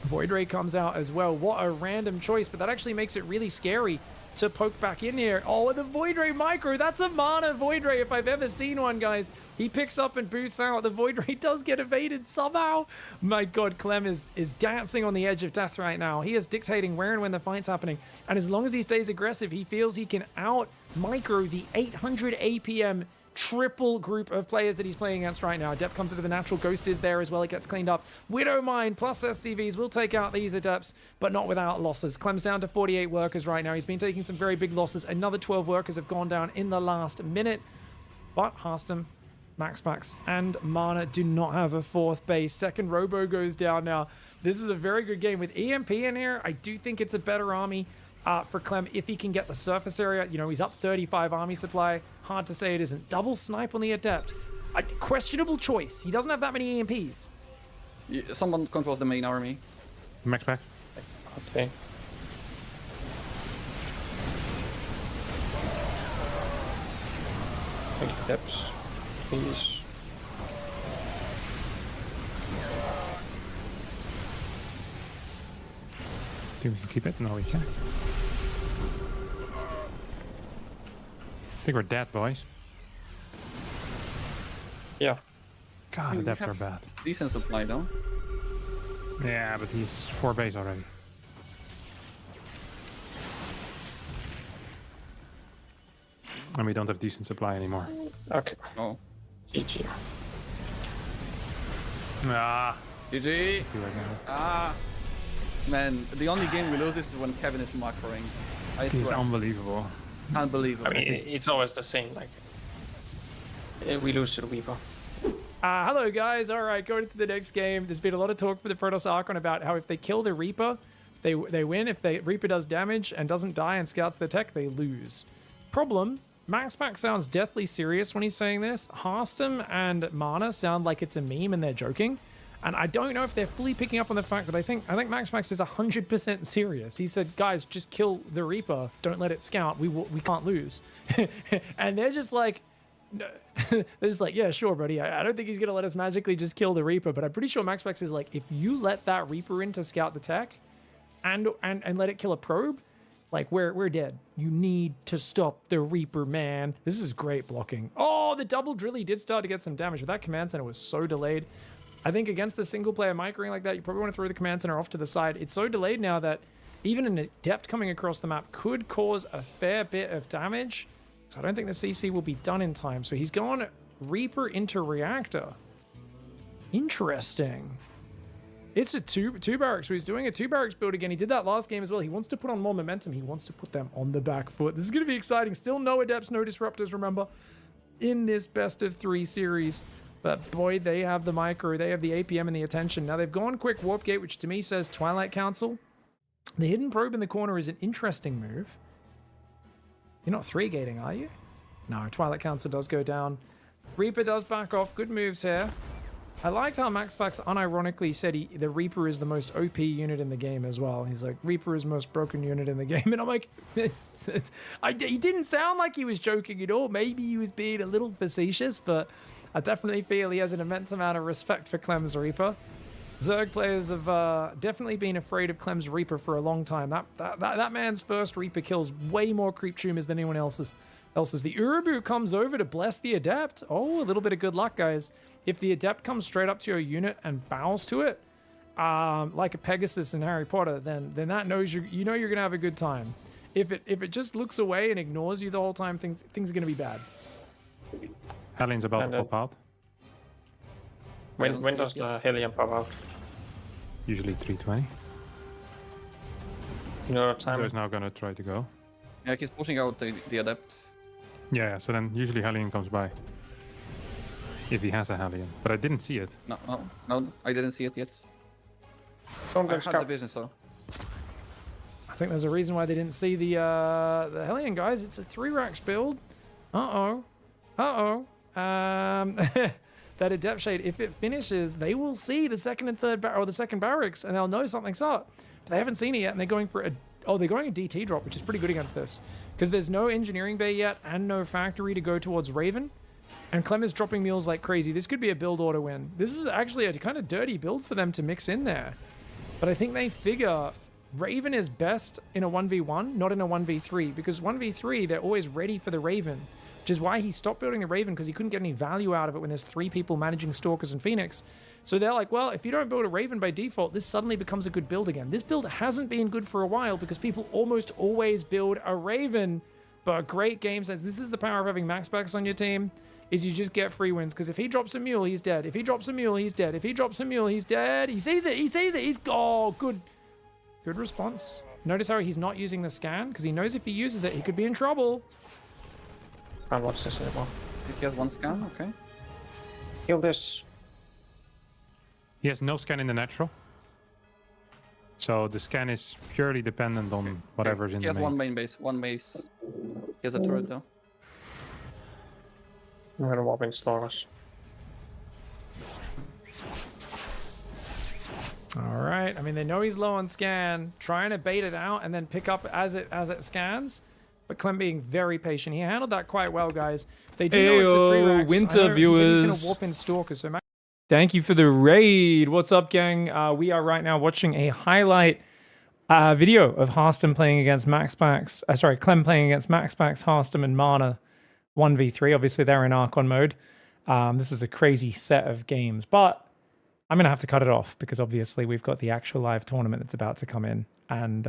Void Ray comes out as well. What a random choice, but that actually makes it really scary to poke back in here. Oh, and the Void Ray micro. That's a mana Void Ray if I've ever seen one, guys. He picks up and boosts out. The Void Ray does get evaded somehow. My God, Clem is dancing on the edge of death right now. He is dictating where and when the fight's happening. And as long as he stays aggressive, he feels he can out micro the 800 APM triple group of players that he's playing against right now. Adept comes into the natural. Ghost is there as well. It gets cleaned up. Widowmine plus SCVs will take out these Adepts, but not without losses. Clem's down to 48 workers right now. He's been taking some very big losses. Another 12 workers have gone down in the last minute. But Harstum, Maxpax, and Mana do not have a 4th base. 2nd Robo goes down now. This is a very good game. With EMP in here, I do think it's a better army for Clem if he can get the surface area. You know, he's up 35 army supply. Hard to say it isn't. Double snipe on the Adept. A questionable choice. He doesn't have that many EMPs. Yeah, someone controls the main army. Max back. Okay. Take steps, please. Think we can keep it? No, we can't. I think we're dead, boys. Yeah. God, We Adepts have are bad. Decent supply though. Yeah, but he's 4 base already. And we don't have decent supply anymore. Okay. Oh. GG. Ah. GG! I feel like that. Ah! Man, the only game we lose is when Kevin is macroing. I This is swear. unbelievable. Unbelievable. I mean, it's always the same. Like, we lose to the Weaver. Hello, guys. All right, going into the next game. There's been a lot of talk for the Protoss Archon about how if they kill the Reaper, they win. If the Reaper does damage and doesn't die and scouts the tech, they lose. Problem, MaxPax sounds deathly serious when he's saying this. Harstem and Mana sound like it's a meme and they're joking. And I don't know if they're fully picking up on the fact that I think MaxPax is 100% serious. He said, guys, just kill the Reaper. Don't let it scout. We can't lose. And they're just like, no. They're just like, yeah, sure, buddy. I don't think he's going to let us magically just kill the Reaper. But I'm pretty sure MaxPax is like, if you let that Reaper in to scout the tech and let it kill a probe, like, we're dead. You need to stop the Reaper, man. This is great blocking. Oh, the double drilly did start to get some damage, but that command center was so delayed. I think against a single-player microing like that, you probably want to throw the command center off to the side. It's so delayed now that even an Adept coming across the map could cause a fair bit of damage. So I don't think the CC will be done in time. So he's going Reaper into Reactor. Interesting. It's a two barracks. So he's doing a 2 barracks build again. He did that last game as well. He wants to put on more momentum. He wants to put them on the back foot. This is going to be exciting. Still no Adepts, no Disruptors, remember, in this best of 3 series. But boy, they have the micro, they have the APM and the attention. Now they've gone quick Warp Gate, which to me says Twilight Council. The hidden probe in the corner is an interesting move. You're not 3-gating, are you? No, Twilight Council does go down. Reaper does back off. Good moves here. I liked how MaxPax unironically said the Reaper is the most OP unit in the game as well. He's like, Reaper is most broken unit in the game. And I'm like, he didn't sound like he was joking at all. Maybe he was being a little facetious, but I definitely feel he has an immense amount of respect for Clem's Reaper. Zerg players have definitely been afraid of Clem's Reaper for a long time. That man's first Reaper kills way more creep tumors than anyone else's. The Urubu comes over to bless the Adept. Oh, a little bit of good luck, guys. If the Adept comes straight up to your unit and bows to it, like a Pegasus in Harry Potter, then that knows you know you're gonna have a good time. If it just looks away and ignores you the whole time, things are gonna be bad. Hellion's about to pop out. When does the Hellion pop out? Usually 320. You know what time? So he's now gonna try to go. Yeah, he's pushing out the Adept. Yeah, so then usually Hellion comes by. If he has a Hellion. But I didn't see it. No, I didn't see it yet. Don't I get had the scout. vision, so. I think there's a reason why they didn't see the Hellion, guys. It's a 3 racks build. That Adept Shade, if it finishes, they will see the second and third or the second barracks, and they'll know something's up. But they haven't seen it yet, and they're going for they're going a DT drop, which is pretty good against this, because there's no engineering bay yet and no factory to go towards Raven, and Clem is dropping mules like crazy. This could be a build order win. This is actually a kind of dirty build for them to mix in there, but I think they figure Raven is best in a 1v1, not in a 1v3, because 1v3 they're always ready for the Raven. Which is why he stopped building the Raven, because he couldn't get any value out of it when there's 3 people managing Stalkers and Phoenix. So they're like, well, if you don't build a Raven by default, this suddenly becomes a good build again. This build hasn't been good for a while because people almost always build a Raven. But a great game sense. This is the power of having MaxPax on your team, is you just get free wins. Because if he drops a mule, he's dead. If he drops a mule, he's dead. If he drops a mule, he's dead. He sees it. Oh, good response. Notice how he's not using the scan, because he knows if he uses it, he could be in trouble. Can't watch this anymore. He has 1 scan, okay. Kill this. He has no scan in the natural. So the scan is purely dependent on whatever's in He the has main. 1 main base. He has a turret though. I'm gonna warp in Stalkers. All right. I mean, they know he's low on scan, trying to bait it out and then pick up as it scans. But Clem being very patient. He handled that quite well, guys. They do know it's a 3 racks. winter I know viewers. He's going to warp in Stalkers. So thank you for the raid. What's up, gang? We are right now watching a highlight video of Harstem playing against Clem playing against MaxPax, Harstem, and Mana 1v3. Obviously, they're in Archon mode. This is a crazy set of games. But I'm going to have to cut it off because obviously we've got the actual live tournament that's about to come in. And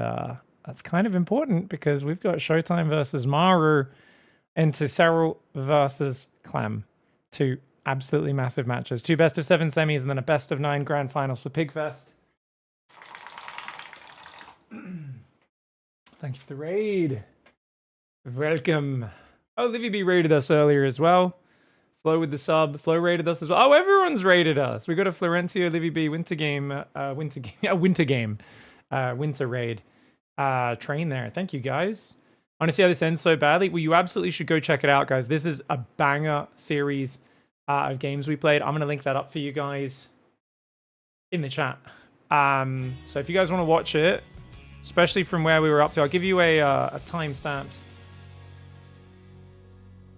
that's kind of important because we've got Showtime versus Maru into Serral versus Clem. 2 absolutely massive matches. 2 best of 7 semis and then a best of 9 grand finals for PiGFest. Thank you for the raid. Welcome. Oh, Livy B rated us earlier as well. Flo with the sub. Flo rated us as well. Oh, everyone's rated us. We got a Florencio Livy B winter game. Winter raid. Train there. Thank you, guys. I want to see how this ends so badly. Well, you absolutely should go check it out, guys. This is a banger series of games we played. I'm going to link that up for you guys in the chat. So if you guys want to watch it, especially from where we were up to, I'll give you a time-stamped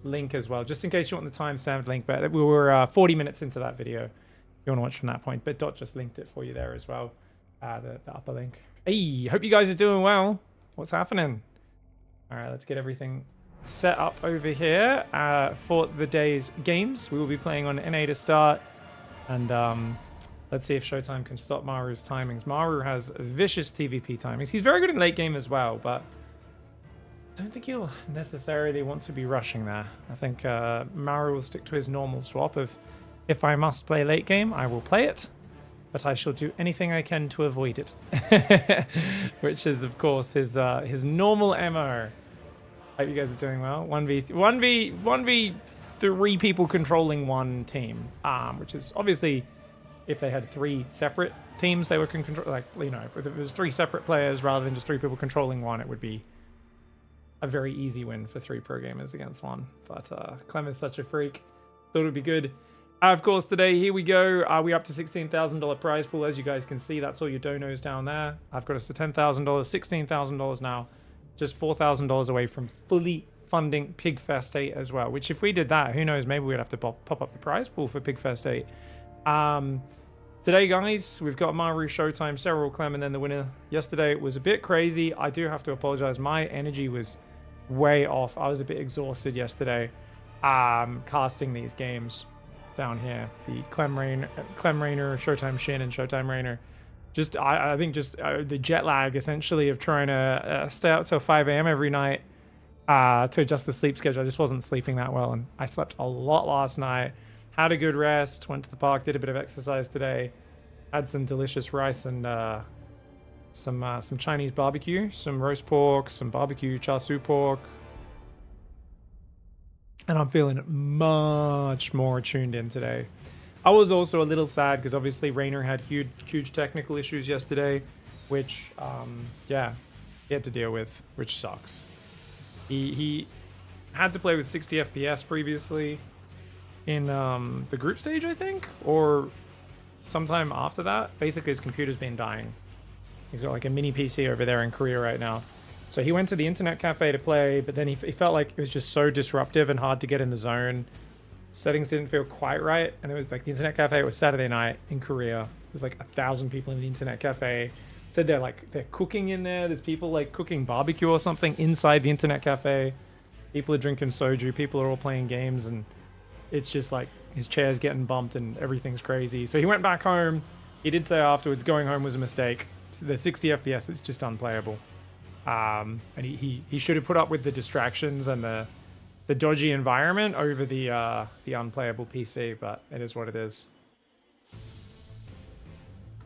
link as well, just in case you want the time-stamped link. But we were 40 minutes into that video. You want to watch from that point. But Dot just linked it for you there as well, the upper link. Hey, hope you guys are doing well. What's happening? All right, let's get everything set up over here for the day's games. We will be playing on NA to start. And let's see if Showtime can stop Maru's timings. Maru has vicious TVP timings. He's very good in late game as well, but I don't think he'll necessarily want to be rushing there. I think Maru will stick to his normal swap of, if I must play late game, I will play it, but I shall do anything I can to avoid it. Which is, of course, his normal MO. Hope you guys are doing well. 1v3 people controlling one team, which is obviously, if they had 3 separate teams they were control, like, you know, if it was 3 separate players rather than just 3 people controlling one, it would be a very easy win for 3 pro gamers against 1. But Clem is such a freak. Thought it would be good. Of course, today, here we go. We're up to $16,000 prize pool. As you guys can see, that's all your donos down there. I've got us to $10,000, $16,000 now. Just $4,000 away from fully funding PiGFest 8 as well. Which, if we did that, who knows, maybe we'd have to pop up the prize pool for PiGFest 8. Today, guys, we've got MARU SHOWTIME SERRAL CLEM, and then the winner yesterday was a bit crazy. I do have to apologize. My energy was way off. I was a bit exhausted yesterday casting these games down here. The Clem Rainer, Showtime Shin, and Showtime Rainer. Just, I think just the jet lag, essentially, of trying to stay out till 5 a.m. every night to adjust the sleep schedule. I just wasn't sleeping that well, and I slept a lot last night. Had a good rest, went to the park, did a bit of exercise today, had some delicious rice and some Chinese barbecue, some roast pork, some barbecue char siu pork. And I'm feeling much more tuned in today. I was also a little sad because obviously Rainer had huge technical issues yesterday, which, yeah, he had to deal with, which sucks. He had to play with 60 FPS previously in the group stage, I think, or sometime after that. Basically, his computer's been dying. He's got like a mini PC over there in Korea right now. So he went to the internet cafe to play, but then he felt like it was just so disruptive and hard to get in the zone. Settings didn't feel quite right, and it was like the internet cafe. It was Saturday night in Korea. There's like 1,000 people in the internet cafe. Said they're cooking in there. There's people like cooking barbecue or something inside the internet cafe. People are drinking soju. People are all playing games, and it's just like his chair's getting bumped and everything's crazy. So he went back home. He did say afterwards going home was a mistake. The 60 FPS is just unplayable. And he should have put up with the distractions and the dodgy environment over the unplayable PC, but it is what it is.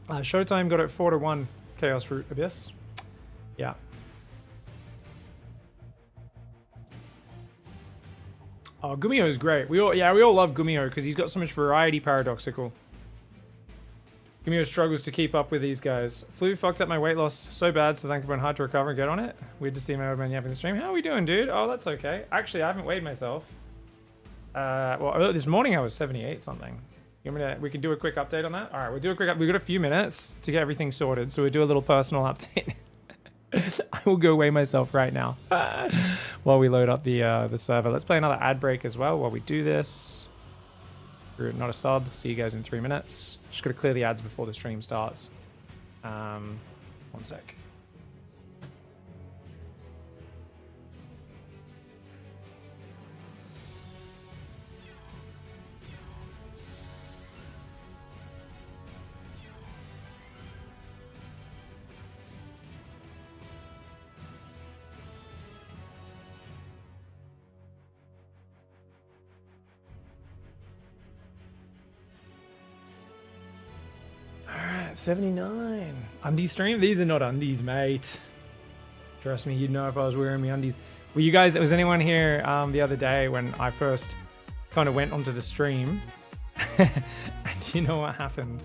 Showtime got it 4-1 Chaos Root Abyss. Yeah. Oh, Gumio is great. We all love Gumio because he's got so much variety. Paradoxical. Gumio struggles to keep up with these guys. Flu fucked up my weight loss so bad, so Zanka been hard to recover and get on it. Weird to see my old man yapping the stream. How are we doing, dude? Oh, that's okay. Actually, I haven't weighed myself. Well, this morning I was 78 something. We can do a quick update on that. All right, we'll do a quick. We've got a few minutes to get everything sorted, so we'll do a little personal update. I will go weigh myself right now while we load up the server. Let's play another ad break as well while we do this. You're not a sub. See you guys in 3 minutes. Just got to clear the ads before the stream starts. 1 sec. Alright, 79. Undie stream? These are not undies, mate. Trust me, you'd know if I was wearing my undies. Were you guys, was anyone here the other day when I first kind of went onto the stream? And you know what happened?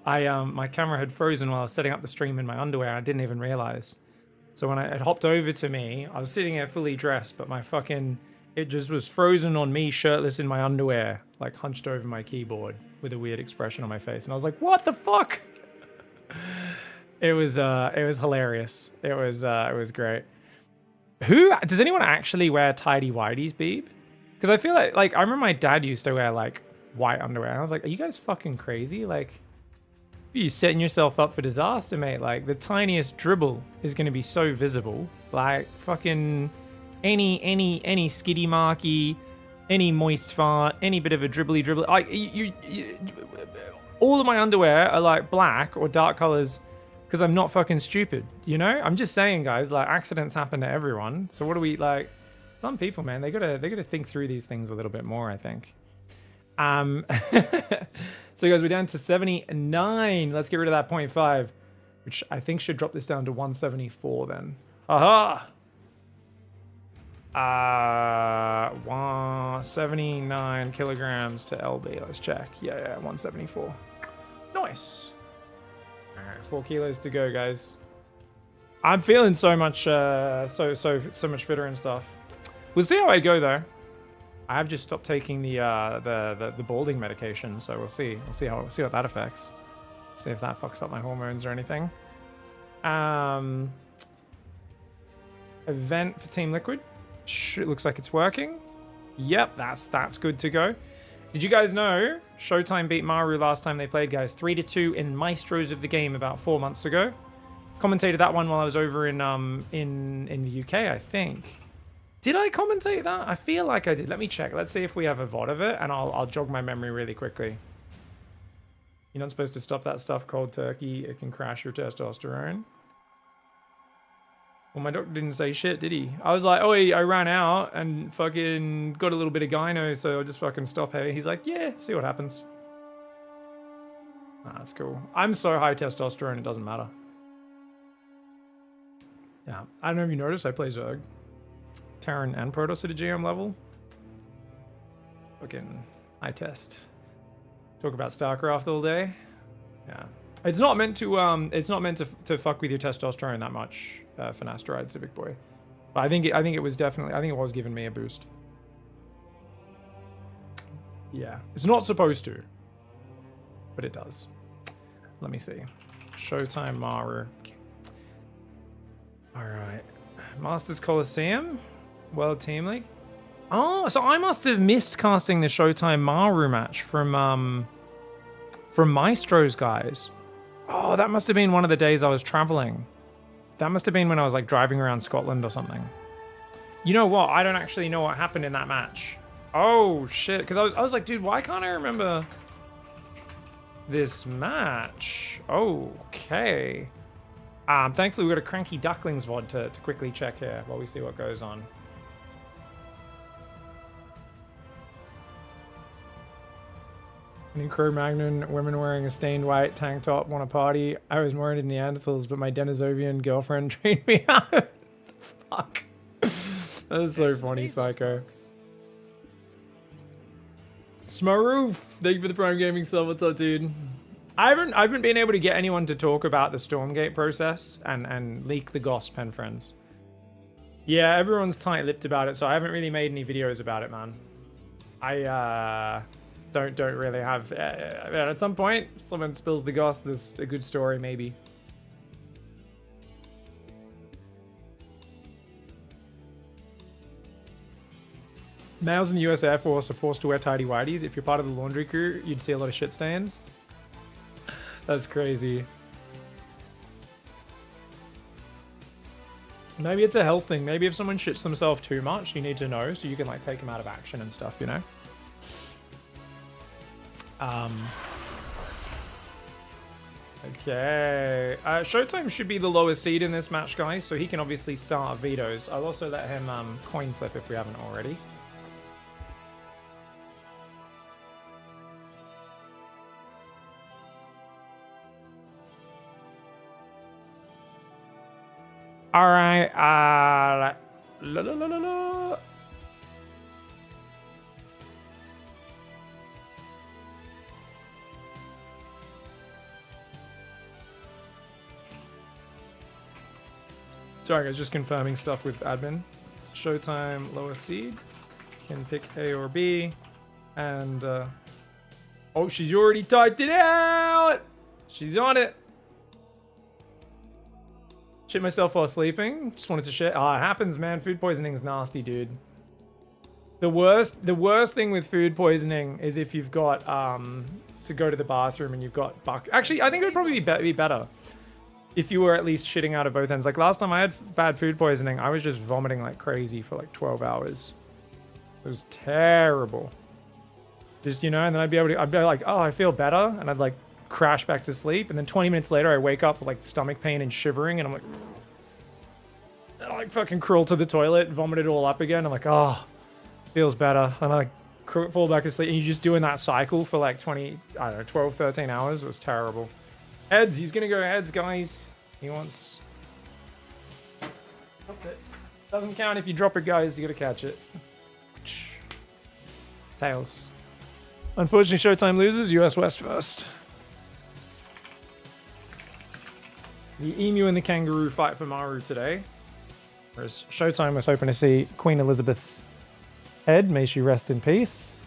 My camera had frozen while I was setting up the stream in my underwear. I didn't even realize. So when it hopped over to me, I was sitting there fully dressed, but it just was frozen on me, shirtless in my underwear, like hunched over my keyboard with a weird expression on my face. And I was like, what the fuck? It was hilarious. It was great. Does anyone actually wear tidy whities, Beeb? Because I feel like I remember my dad used to wear like white underwear. And I was like, are you guys fucking crazy? Like, you setting yourself up for disaster, mate. Like, the tiniest dribble is going to be so visible. Like, fucking any skiddy marky, any moist fart, any bit of a dribble. Like, all of my underwear are like black or dark colors because I'm not fucking stupid, you know? I'm just saying, guys, like, accidents happen to everyone. So what do we, like, some people, man, they gotta think through these things a little bit more, I think. So guys, we're down to 79. Let's get rid of that 0.5, which I think should drop this down to 174 then. Aha! 179 kilograms to LB. Let's check. Yeah, 174. Nice. All right, 4 kilos to go, guys. I'm feeling so much, so much fitter and stuff. We'll see how I go though. I have just stopped taking the balding medication, so we'll see. We'll see what that affects. See if that fucks up my hormones or anything. Event for Team Liquid. It looks like it's working. Yep, that's good to go. Did you guys know Showtime beat Maru last time they played, guys? 3-2 in Maestros of the Game about 4 months ago. Commentated that one while I was over in the UK, I think. Did I commentate that? I feel like I did. Let me check. Let's see if we have a VOD of it, and I'll jog my memory really quickly. You're not supposed to stop that stuff cold turkey. It can crash your testosterone. Well, my doctor didn't say shit, did he? I was like, oh, I ran out and fucking got a little bit of gyno, so I'll just fucking stop here. He's like, yeah, see what happens. Ah, that's cool. I'm so high testosterone, it doesn't matter. Yeah, I don't know if you noticed, I play Zerg. Terran and Protoss at a GM level. Fucking high test. Talk about StarCraft all day. Yeah. It's not meant to fuck with your testosterone that much, Finasteride Civic Boy. But I think it was giving me a boost. Yeah. It's not supposed to. But it does. Let me see. Showtime Maru. Alright. Masters Coliseum? World Team League? Oh, so I must have missed casting the Showtime Maru match from Maestros, guys. Oh, that must have been one of the days I was traveling. That must have been when I was like driving around Scotland or something. You know what? I don't actually know what happened in that match. Oh shit! Because I was like, dude, why can't I remember this match? Okay. Thankfully we got a Cranky Ducklings VOD to quickly check here while we see what goes on. In Cro-Magnon, women wearing a stained white tank top want a party. I was more into Neanderthals, but my Denisovian girlfriend trained me out. Fuck. That is so funny, Psycho. Smaroof, thank you for the Prime Gaming sub. What's up, dude? I haven't been able to get anyone to talk about the Stormgate process and leak the goss, pen friends. Yeah, everyone's tight-lipped about it, so I haven't really made any videos about it, man. I don't really have. At some point, someone spills the goss. There's a good story, maybe. Males in the US Air Force are forced to wear tidy whities. If you're part of the laundry crew, you'd see a lot of shit stains. That's crazy. Maybe it's a health thing. Maybe if someone shits themselves too much, you need to know so you can like take them out of action and stuff, you know? Okay. Showtime should be the lowest seed in this match, guys, so he can obviously start vetoes. I'll also let him coin flip if we haven't already. All right. La, la, la, la, la. Sorry, guys, just confirming stuff with admin. Showtime, lower seed. Can pick A or B. And, oh, she's already typed it out! She's on it. Shit myself while sleeping. Just wanted to share. Oh, it happens, man. Food poisoning is nasty, dude. The worst thing with food poisoning is if you've got, to go to the bathroom and you've got Actually, I think it would probably be better if you were at least shitting out of both ends. Like last time I had bad food poisoning, I was just vomiting like crazy for like 12 hours. It was terrible. Just, you know, and then I'd be like, oh, I feel better. And I'd like crash back to sleep. And then 20 minutes later, I wake up with like stomach pain and shivering. And I'm like, and I like fucking crawl to the toilet, vomit it all up again. I'm like, oh, feels better. And I like fall back asleep. And you're just doing that cycle for like 20, I don't know, 12, 13 hours. It was terrible. Heads, he's gonna go heads, guys. He wants... Doesn't count if you drop it, guys. You gotta catch it. Tails. Unfortunately, Showtime loses. US West first. The emu and the kangaroo fight for Maru today. Whereas Showtime was hoping to see Queen Elizabeth's head. May she rest in peace.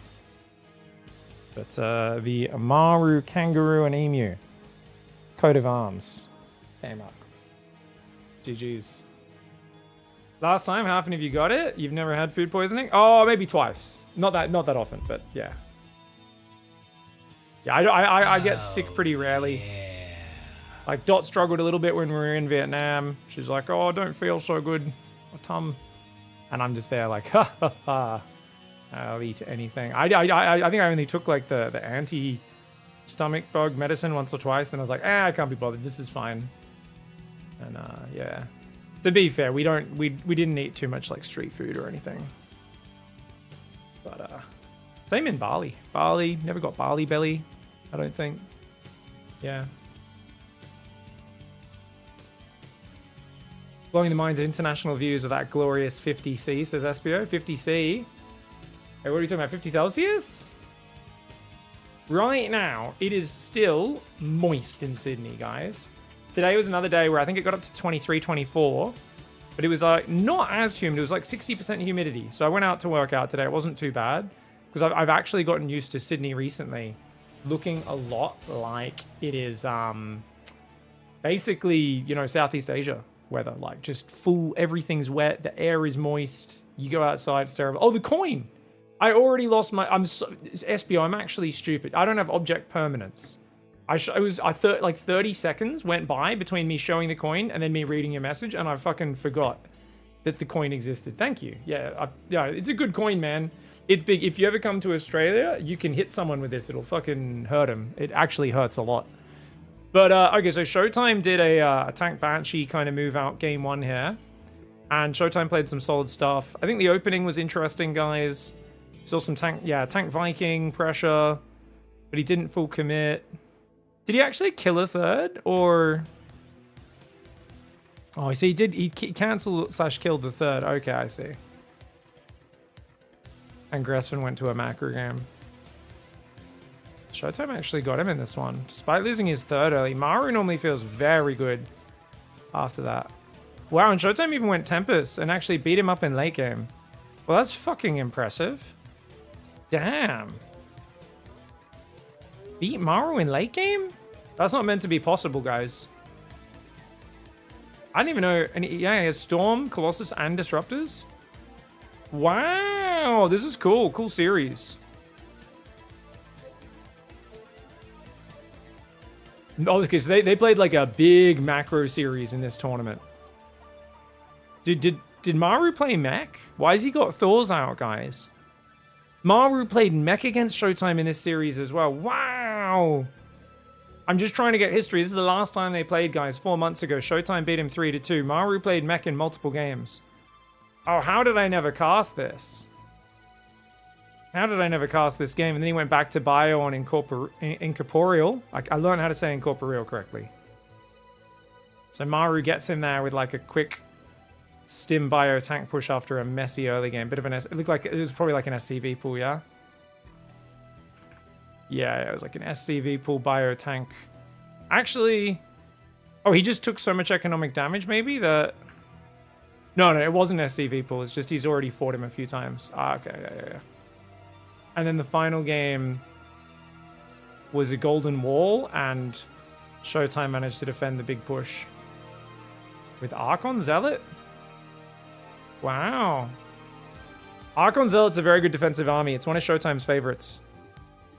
But the Maru, kangaroo, and emu coat of arms came up. GG's. Last time, how often have you got it? You've never had food poisoning? Oh, maybe twice. Not that often, but yeah. Yeah, I get sick pretty rarely. Yeah. Like Dot struggled a little bit when we were in Vietnam. She's like, "Oh, I don't feel so good, my tum," and I'm just there like, "Ha ha ha! I'll eat anything." I think I only took like the anti stomach bug medicine once or twice. Then I was like, I can't be bothered. This is fine. And yeah. To be fair, we didn't eat too much like street food or anything. But same in Bali. Bali, never got Bali belly, I don't think. Yeah. Blowing the minds of international views of that glorious 50C, says SBO. 50C? Hey, what are we talking about? 50 Celsius? Right now, it is still moist in Sydney, guys. Today was another day where I think it got up to 23, 24, but it was like not as humid. It was like 60% humidity. So I went out to work out today. It wasn't too bad because I've actually gotten used to Sydney recently looking a lot like it is basically, you know, Southeast Asia weather. Like just full, everything's wet. The air is moist. You go outside, it's terrible. Oh, the coin. I already lost my... SBO, I'm actually stupid. I don't have object permanence. Like 30 seconds went by between me showing the coin and then me reading your message, and I fucking forgot that the coin existed. Thank you. Yeah, yeah, it's a good coin, man. It's big. If you ever come to Australia, you can hit someone with this. It'll fucking hurt them. It actually hurts a lot. But, okay, so Showtime did a Tank Banshee kind of move out game one here. And Showtime played some solid stuff. I think the opening was interesting, guys. Saw some tank Viking pressure, but he didn't full commit. Did he actually kill a third, or? Oh, so he did. He cancelled / killed the third. Okay, I see. And Gressman went to a macro game. Showtime actually got him in this one, despite losing his third early. Maru normally feels very good after that. Wow, and Showtime even went Tempest and actually beat him up in late game. Well, that's fucking impressive. Damn. Beat Maru in late game? That's not meant to be possible, guys. I didn't even know. Yeah, he has Storm, Colossus, and Disruptors. Wow, this is cool. Cool series. Oh, because they played like a big macro series in this tournament. Did Maru play mech? Why has he got Thors out, guys? Maru played mech against Showtime in this series as well. Wow. I'm just trying to get history. This is the last time they played, guys. 4 months ago. Showtime beat him 3-2. Maru played mech in multiple games. Oh, how did I never cast this? How did I never cast this game? And then he went back to Bio on Incorporeal. I learned how to say Incorporeal correctly. So Maru gets him there with like a quick Stim bio tank push after a messy early game. Bit of it looked like it was probably like an SCV pool, yeah? Yeah, it was like an SCV pool bio tank. Actually, oh, he just took so much economic damage maybe that... No, it wasn't SCV pool. It's just he's already fought him a few times. Ah, okay, yeah. And then the final game was a golden wall, and Showtime managed to defend the big push with Archon Zealot. Wow. Archon Zealot's a very good defensive army. It's one of Showtime's favorites.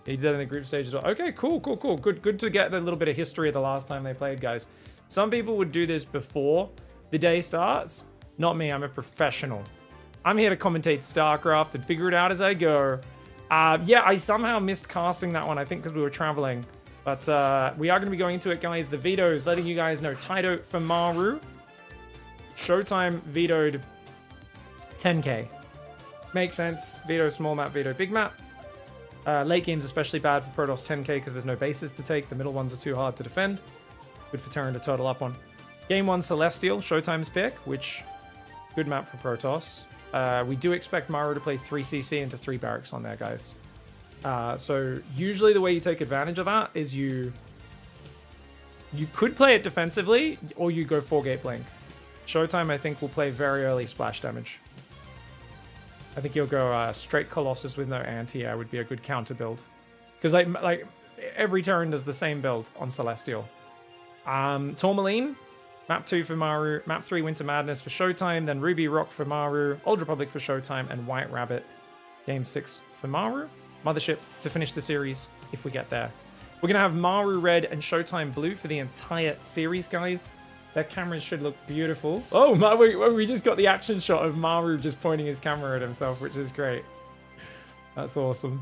He did that in the group stage as well. Okay, cool. Good to get a little bit of history of the last time they played, guys. Some people would do this before the day starts. Not me, I'm a professional. I'm here to commentate StarCraft and figure it out as I go. Yeah, I somehow missed casting that one, I think because we were traveling. But we are going to be going into it, guys. The veto is letting you guys know. Taito for Maru. Showtime vetoed 10k. Makes sense. Veto small map, veto big map. Late game's especially bad for Protoss 10k because there's no bases to take. The middle ones are too hard to defend. Good for Terran to total up on. Game 1 Celestial, Showtime's pick, which good map for Protoss. We do expect Maru to play 3 CC into 3 barracks on there, guys. So usually the way you take advantage of that is you could play it defensively or you go 4-gate blink. Showtime, I think, will play very early splash damage. I think you'll go straight Colossus with no anti-air would be a good counter build. Because like every turn does the same build on Celestial. Tourmaline, map 2 for Maru, map 3 Winter Madness for Showtime, then Ruby Rock for Maru, Old Republic for Showtime, and White Rabbit, game 6 for Maru. Mothership to finish the series if we get there. We're going to have Maru Red and Showtime Blue for the entire series, guys. Their cameras should look beautiful. Oh, we just got the action shot of Maru just pointing his camera at himself, which is great. That's awesome.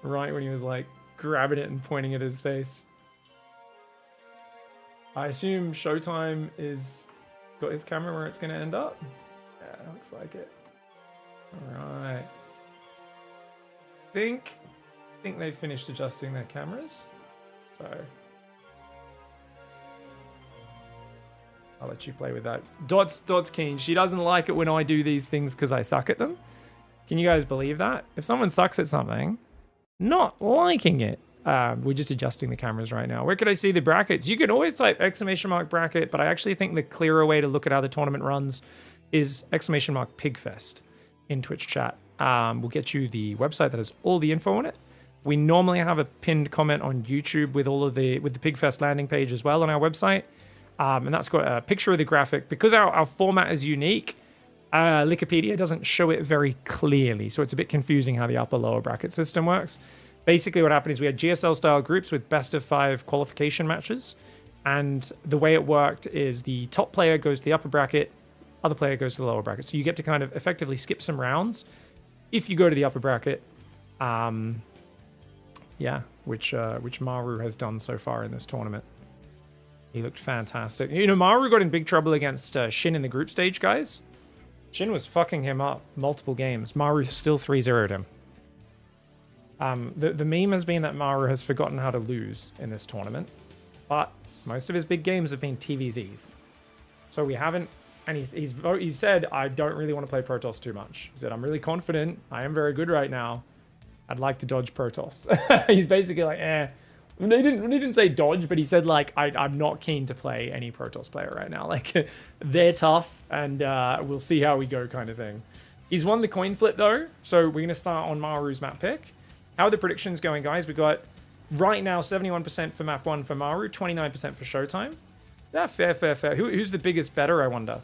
Right when he was like grabbing it and pointing it at his face. I assume Showtime is got his camera where it's going to end up. Yeah, it looks like it. All right. I think they've finished adjusting their cameras. So I'll let you play with that. Dot's keen. She doesn't like it when I do these things because I suck at them. Can you guys believe that? If someone sucks at something, not liking it. We're just adjusting the cameras right now. Where could I see the brackets? You can always type ! bracket, but I actually think the clearer way to look at how the tournament runs is ! PiGFest in Twitch chat. We'll get you the website that has all the info on it. We normally have a pinned comment on YouTube with all of with the PiGFest landing page as well on our website. And that's got a picture of the graphic. Because our format is unique, Wikipedia doesn't show it very clearly. So it's a bit confusing how the upper-lower bracket system works. Basically what happened is we had GSL-style groups with best-of-5 qualification matches. And the way it worked is the top player goes to the upper bracket, other player goes to the lower bracket. So you get to kind of effectively skip some rounds if you go to the upper bracket. Yeah, which Maru has done so far in this tournament. He looked fantastic. You know, Maru got in big trouble against Shin in the group stage, guys. Shin was fucking him up multiple games. Maru still 3-0'd him. The meme has been that Maru has forgotten how to lose in this tournament, but most of his big games have been TVZs. So we haven't, and he said, I don't really want to play Protoss too much. He said, I'm really confident. I am very good right now. I'd like to dodge Protoss. He's basically like, He didn't say dodge, but he said, like, I'm not keen to play any Protoss player right now. Like, they're tough, and we'll see how we go kind of thing. He's won the coin flip, though, so we're going to start on Maru's map pick. How are the predictions going, guys? We got, right now, 71% for map 1 for Maru, 29% for Showtime. Yeah, fair. Who's the biggest better, I wonder?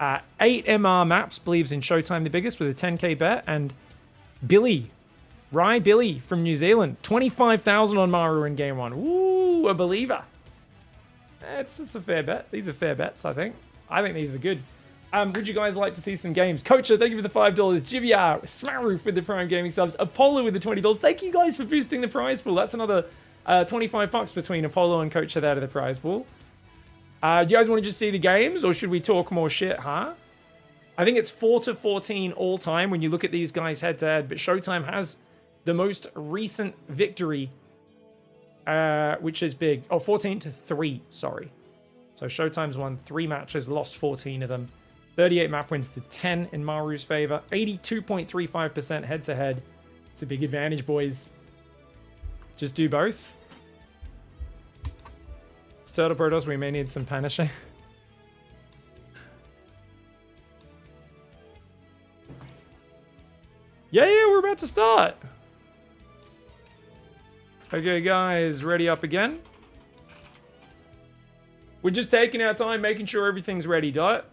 8 MR Maps believes in Showtime the biggest with a 10k bet, and Billy from New Zealand, 25,000 on Maru in game 1. Ooh, a believer. It's a fair bet. These are fair bets, I think. I think these are good. Would you guys like to see some games? Coacher, thank you for the $5. Jivia, Smaru with the Prime Gaming subs. Apollo with the $20. Thank you guys for boosting the prize pool. That's another $25 between Apollo and Coacher there to the prize pool. Do you guys want to just see the games, or should we talk more shit, huh? I think it's 4-14 all time when you look at these guys head-to-head, but Showtime has the most recent victory, which is big. Oh, 14-3, sorry. So Showtime's won 3 matches, lost 14 of them. 38 map wins to 10 in Maru's favor. 82.35% head-to-head. It's a big advantage, boys. Just do both. It's Turtle Protoss, we may need some punishing. Yeah, we're about to start. Okay, guys, ready up again? We're just taking our time, making sure everything's ready, Dot.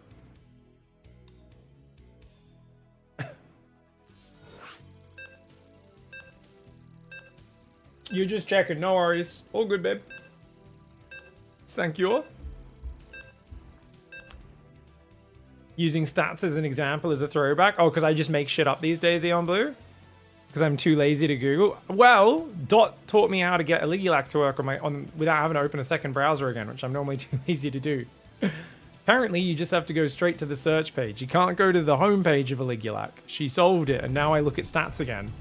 You're just checking, no worries. All good, babe. Thank you. Using stats as an example as a throwback. Oh, because I just make shit up these days, Eon Blue? Because I'm too lazy to Google. Well, Dot taught me how to get Eligulac to work without having to open a second browser again, which I'm normally too lazy to do. Apparently, you just have to go straight to the search page. You can't go to the home page of Eligulac. She solved it, and now I look at stats again.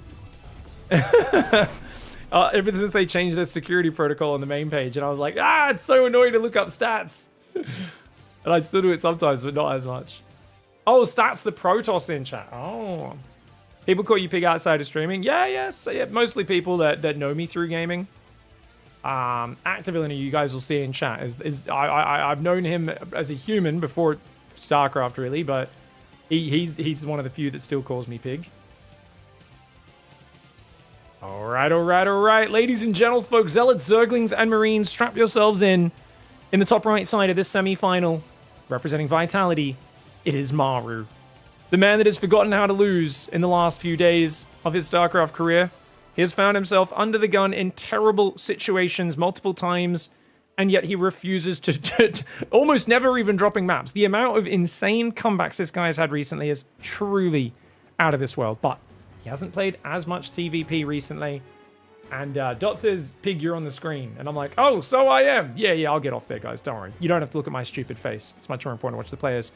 Ever since they changed their security protocol on the main page, and I was like, it's so annoying to look up stats. And I still do it sometimes, but not as much. Oh, stats the Protoss in chat. Oh. People call you Pig outside of streaming? Yeah, mostly people that know me through gaming. Activillain, you guys will see in chat. I've known him as a human before StarCraft, really, but he's one of the few that still calls me Pig. All right. Ladies and gentlemen, folks, Zealots, Zerglings, and Marines, strap yourselves in. In the top right side of this semi-final, representing Vitality, it is Maru. The man that has forgotten how to lose in the last few days of his StarCraft career. He has found himself under the gun in terrible situations multiple times, and yet he refuses to almost never even dropping maps. The amount of insane comebacks this guy has had recently is truly out of this world, but he hasn't played as much TVP recently. And Dot says, Pig, you're on the screen. And I'm like, oh, so I am. Yeah, I'll get off there, guys. Don't worry. You don't have to look at my stupid face. It's much more important to watch the players.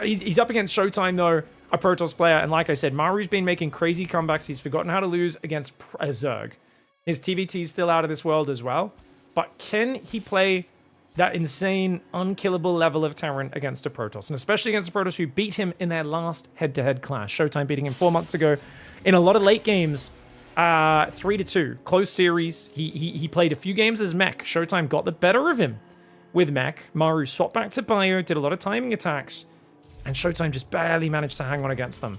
He's up against Showtime, though, a Protoss player. And like I said, Maru's been making crazy comebacks. He's forgotten how to lose against Zerg. His TVT is still out of this world as well. But can he play that insane, unkillable level of Terran against a Protoss? And especially against a Protoss who beat him in their last head-to-head clash. Showtime beating him 4 months ago in a lot of late games. 3-2, close series. He played a few games as Mech. Showtime got the better of him with Mech. Maru swapped back to Bio, did a lot of timing attacks, and Showtime just barely managed to hang on against them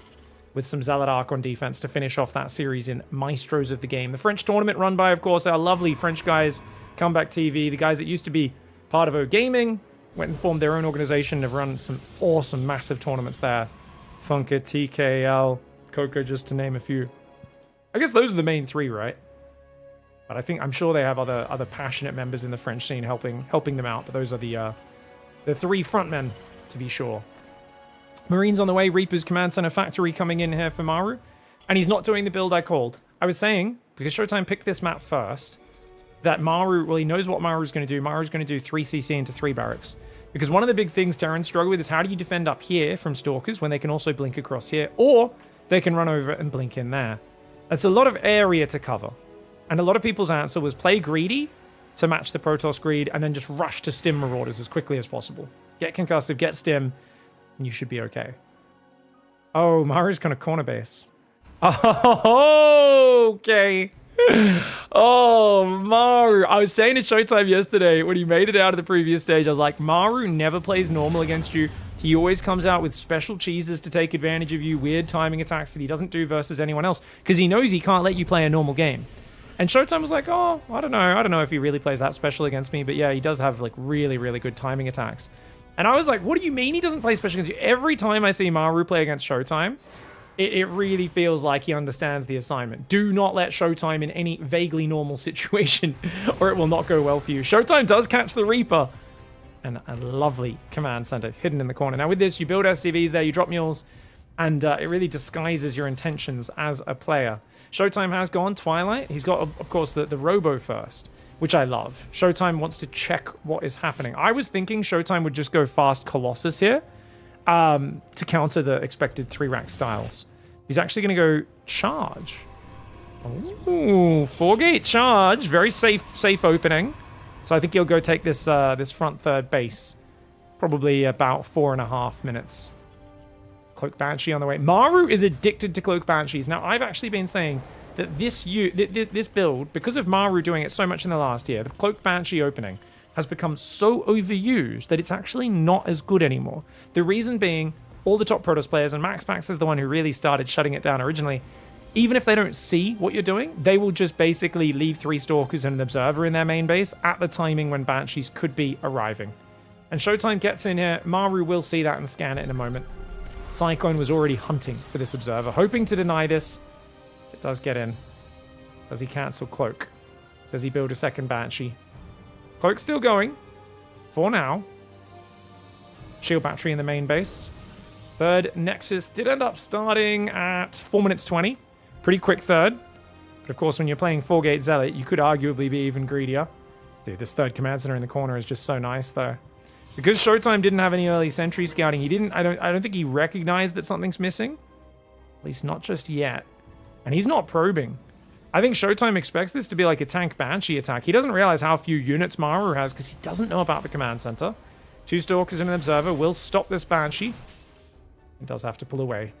with some Zealot Arc on defense to finish off that series in Maestros of the game. The French tournament run by, of course, our lovely French guys, Comeback TV, the guys that used to be part of O Gaming, went and formed their own organization, have run some awesome, massive tournaments there. Funka, TKL, Coco, just to name a few. I guess those are the main 3, right? But I'm sure they have other passionate members in the French scene helping them out. But those are the 3 frontmen, to be sure. Marines on the way. Reaper's Command Center Factory coming in here for Maru. And he's not doing the build I called. I was saying, because Showtime picked this map first, that Maru, well, he knows what Maru's going to do. Maru's going to do 3 CC into 3 barracks. Because one of the big things Terrans struggle with is how do you defend up here from Stalkers when they can also blink across here, or they can run over and blink in there. That's a lot of area to cover. And a lot of people's answer was play greedy to match the Protoss greed and then just rush to stim Marauders as quickly as possible. Get concussive, get stim, and you should be okay. Oh, Maru's going to corner base. Oh, okay. Oh, Maru. I was saying to Showtime yesterday when he made it out of the previous stage, I was like, Maru never plays normal against you. He always comes out with special cheeses to take advantage of you, weird timing attacks that he doesn't do versus anyone else, because he knows he can't let you play a normal game. And Showtime was like, oh, I don't know if he really plays that special against me, but yeah, he does have like really, really good timing attacks. And I was like, what do you mean he doesn't play special against you? Every time I see Maru play against Showtime, it really feels like he understands the assignment. Do not let Showtime in any vaguely normal situation, or it will not go well for you. Showtime does catch the Reaper. And a lovely command center hidden in the corner. Now with this, you build SCVs there, you drop mules, and it really disguises your intentions as a player. Showtime has gone Twilight. He's got, of course, the Robo first, which I love. Showtime wants to check what is happening. I was thinking Showtime would just go fast Colossus here to counter the expected 3-rack styles. He's actually going to go charge. Ooh, 4-gate charge. Very safe opening. So I think he'll go take this this front third base. Probably about 4.5 minutes. Cloak Banshee on the way. Maru is addicted to Cloak Banshees. Now, I've actually been saying that this build, because of Maru doing it so much in the last year, the Cloak Banshee opening has become so overused that it's actually not as good anymore. The reason being, all the top Protoss players, and MaxPax is the one who really started shutting it down originally, even if they don't see what you're doing, they will just basically leave 3 Stalkers and an Observer in their main base at the timing when Banshees could be arriving. And Showtime gets in here. Maru will see that and scan it in a moment. Cyclone was already hunting for this Observer, hoping to deny this. It does get in. Does he cancel Cloak? Does he build a second Banshee? Cloak's still going. For now. Shield Battery in the main base. Third Nexus did end up starting at 4 minutes 20. Pretty quick third. But of course, when you're playing 4-gate Zealot, you could arguably be even greedier. Dude, this third command center in the corner is just so nice, though. Because Showtime didn't have any early sentry scouting, he didn't. I don't think he recognized that something's missing. At least not just yet. And he's not probing. I think Showtime expects this to be like a tank Banshee attack. He doesn't realize how few units Maru has because he doesn't know about the command center. 2 Stalkers and an Observer will stop this Banshee. He does have to pull away.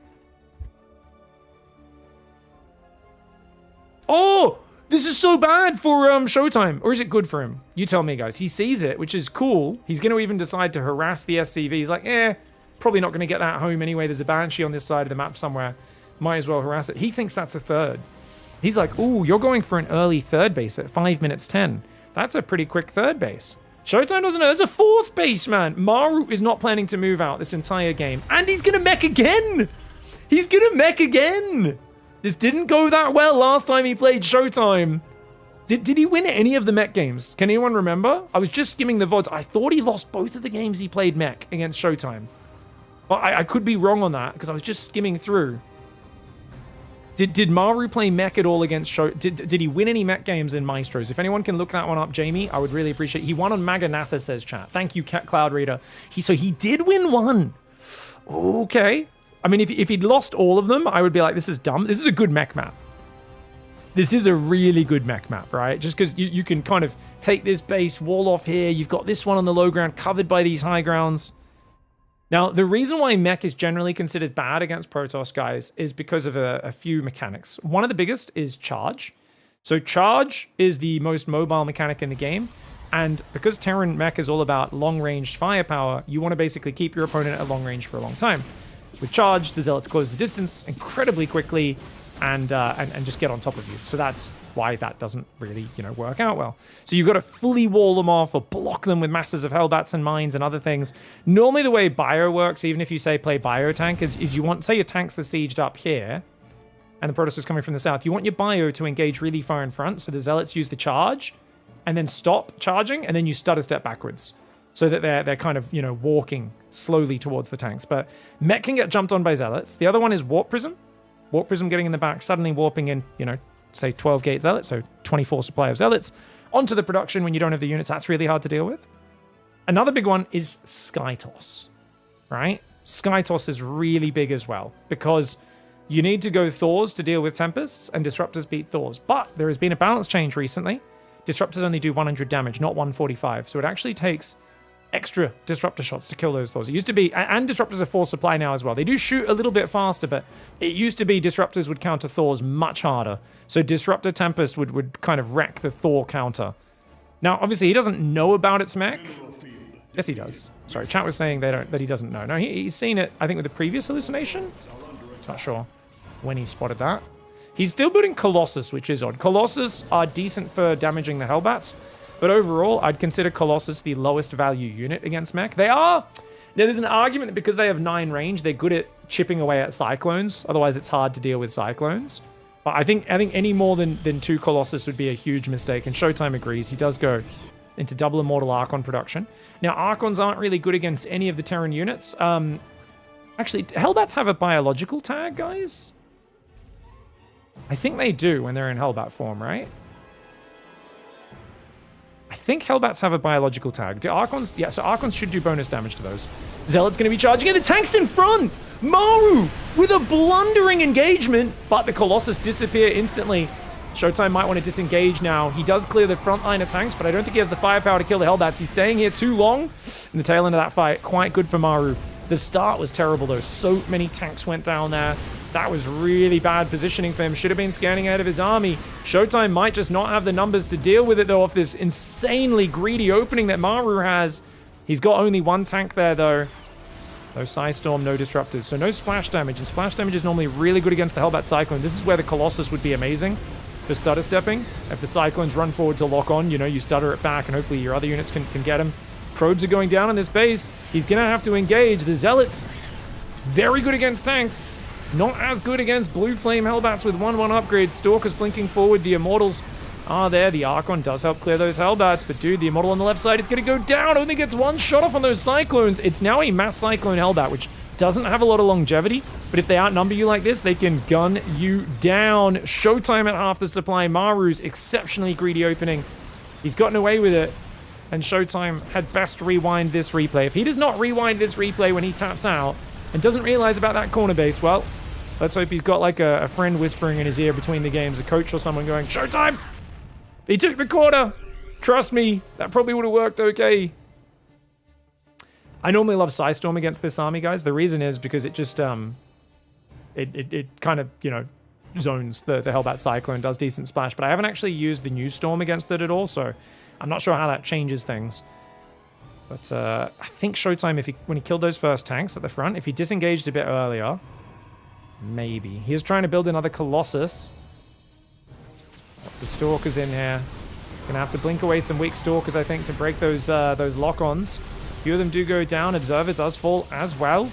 Oh! This is so bad for Showtime. Or is it good for him? You tell me, guys. He sees it, which is cool. He's going to even decide to harass the SCV. He's like, probably not going to get that home anyway. There's a Banshee on this side of the map somewhere. Might as well harass it. He thinks that's a third. He's like, ooh, you're going for an early third base at 5 minutes 10. That's a pretty quick third base. Showtime doesn't know. There's a 4th base, man. Maru is not planning to move out this entire game. And he's going to mech again. He's going to mech again. This didn't go that well last time he played Showtime. Did he win any of the mech games? Can anyone remember? I was just skimming the VODs. I thought he lost both of the games he played mech against Showtime. But I could be wrong on that because I was just skimming through. Did Maru play mech at all against Did he win any mech games in Maestros? If anyone can look that one up, Jamie, I would really appreciate it. He won on Maganatha, says chat. Thank you, Cloud Reader. So he did win one. Okay. I mean, if he'd lost all of them, I would be like, this is dumb. This is a good mech map. This is a really good mech map, right? Just because you can kind of take this base, wall off here. You've got this one on the low ground covered by these high grounds. Now, the reason why mech is generally considered bad against Protoss, guys, is because of a few mechanics. One of the biggest is charge. So charge is the most mobile mechanic in the game. And because Terran mech is all about long-range firepower, you want to basically keep your opponent at long range for a long time. With charge, the Zealots close the distance incredibly quickly and just get on top of you. So that's why that doesn't really, work out well. So you've got to fully wall them off or block them with masses of Hellbats and mines and other things. Normally the way bio works, even if you say play bio tank, is you want, say your tanks are sieged up here and the Protoss is coming from the south. You want your bio to engage really far in front so the Zealots use the charge and then stop charging and then you stutter step backwards. So that they're kind of, walking slowly towards the tanks. But mech can get jumped on by Zealots. The other one is Warp Prism. Warp Prism getting in the back, suddenly warping in, say 12-gate Zealots, so 24 supply of Zealots, onto the production when you don't have the units. That's really hard to deal with. Another big one is Sky Toss, right? Sky Toss is really big as well, because you need to go Thors to deal with Tempests, and Disruptors beat Thors. But there has been a balance change recently. Disruptors only do 100 damage, not 145. So it actually takes extra disruptor shots to kill those Thors. It used to be, and disruptors are full supply now as well. They do shoot a little bit faster, but it used to be disruptors would counter Thors much harder. So Disruptor Tempest would kind of wreck the Thor counter. Now, obviously, he doesn't know about its mech. Yes, he does. Sorry, chat was saying that he doesn't know. No, he's seen it, I think, with the previous hallucination. Not sure when he spotted that. He's still building Colossus, which is odd. Colossus are decent for damaging the Hellbats. But overall, I'd consider Colossus the lowest value unit against mech. They are... There's an argument that because they have 9 range, they're good at chipping away at Cyclones. Otherwise, it's hard to deal with Cyclones. But I think any more than 2 Colossus would be a huge mistake. And Showtime agrees. He does go into double Immortal Archon production. Now, Archons aren't really good against any of the Terran units. Actually, Hellbats have a biological tag, guys? I think they do when they're in Hellbat form, right? I think Hellbats have a biological tag. Do Archons? Yeah, so Archons should do bonus damage to those. Zealot's going to be charging in. The tank's in front! Maru with a blundering engagement, but the Colossus disappear instantly. Showtime might want to disengage now. He does clear the front line of tanks, but I don't think he has the firepower to kill the Hellbats. He's staying here too long in the tail end of that fight. Quite good for Maru. The start was terrible, though. So many tanks went down there. That was really bad positioning for him. Should have been scanning ahead of his army. Showtime might just not have the numbers to deal with it, though, off this insanely greedy opening that Maru has. He's got only one tank there, though. No Psystorm, no Disruptors. So no splash damage. And splash damage is normally really good against the Hellbat Cyclone. This is where the Colossus would be amazing for stutter stepping. If the Cyclones run forward to lock on, you know, you stutter it back and hopefully your other units can get him. Probes are going down on this base. He's going to have to engage. The Zealots, very good against tanks. Not as good against Blue Flame Hellbats with 1-1 upgrades. Stalkers blinking forward. The Immortals are there. The Archon does help clear those Hellbats. But dude, the Immortal on the left side is going to go down. Only gets one shot off on those Cyclones. It's now a mass Cyclone Hellbat, which doesn't have a lot of longevity. But if they outnumber you like this, they can gun you down. Showtime at half the supply. Maru's exceptionally greedy opening. He's gotten away with it. And Showtime had best rewind this replay. If he does not rewind this replay when he taps out and doesn't realize about that corner base, well, let's hope he's got like a friend whispering in his ear between the games, a coach or someone going, Showtime! He took the corner! Trust me, that probably would have worked okay. I normally love Psystorm against this army, guys. The reason is because it just, it kind of, you know, zones the Hellbat Cyclone, does decent splash, but I haven't actually used the new Storm against it at all, so I'm not sure how that changes things. But I think Showtime, when he killed those first tanks at the front, if he disengaged a bit earlier, maybe. He is trying to build another Colossus. Lots of Stalkers in here. Gonna have to blink away some weak Stalkers, I think, to break those lock-ons. A few of them do go down. Observer does fall as well. You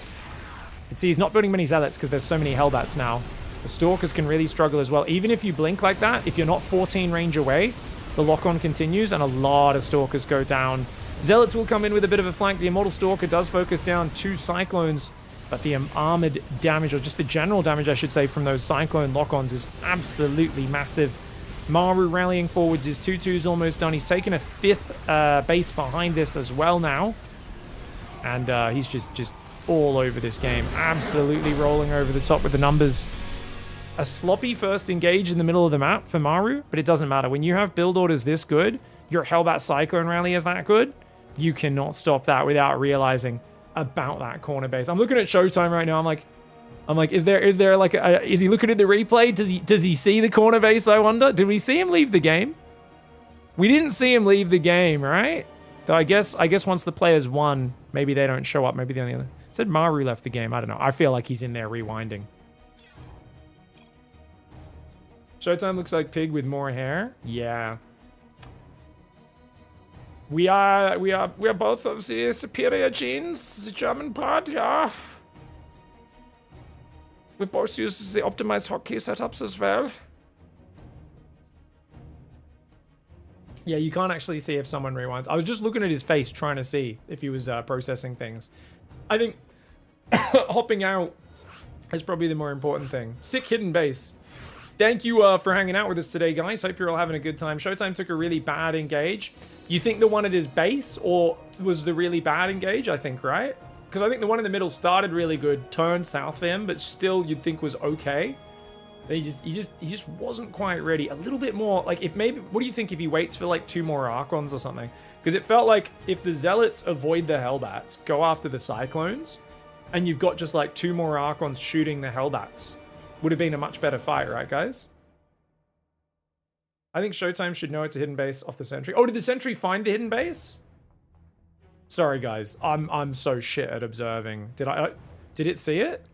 can see he's not building many Zealots because there's so many Hellbats now. The Stalkers can really struggle as well. Even if you blink like that, if you're not 14 range away, the lock-on continues and a lot of Stalkers go down. Zealots will come in with a bit of a flank. The Immortal Stalker does focus down 2 Cyclones, but the armored damage, or just the general damage, I should say, from those Cyclone lock-ons is absolutely massive. Maru rallying forwards. His 2-2's almost done. He's taken a 5th base behind this as well now. And he's just all over this game. Absolutely rolling over the top with the numbers. A sloppy first engage in the middle of the map for Maru, but it doesn't matter. When you have build orders this good, your Hellbat Cyclone rally is that good, you cannot stop that without realizing about that corner base. I'm looking at Showtime right now. I'm like, is there like is he looking at the replay? Does he see the corner base, I wonder? Did we see him leave the game? We didn't see him leave the game, right? Though I guess once the players won, maybe they don't show up. Maybe the only other. It said Maru left the game. I don't know. I feel like he's in there rewinding. Showtime looks like Pig with more hair. Yeah. We are both of the superior genes, the German blood, yeah. We both use the optimized hotkey setups as well. Yeah, you can't actually see if someone rewinds. I was just looking at his face trying to see if he was processing things. I think hopping out is probably the more important thing. Sick hidden base. Thank you for hanging out with us today, guys. Hope you're all having a good time. Showtime took a really bad engage. You think the one at his base or was the really bad engage, I think, right? Because I think the one in the middle started really good, turned south for him, but still you'd think was okay. He just wasn't quite ready. A little bit more, like if maybe, what do you think if he waits for like 2 more Archons or something? Because it felt like if the Zealots avoid the Hellbats, go after the Cyclones, and you've got just like 2 more Archons shooting the Hellbats, would have been a much better fight, right, guys? I think Showtime should know it's a hidden base off the sentry. Oh, did the sentry find the hidden base? Sorry, guys. I'm so shit at observing. Did it see it?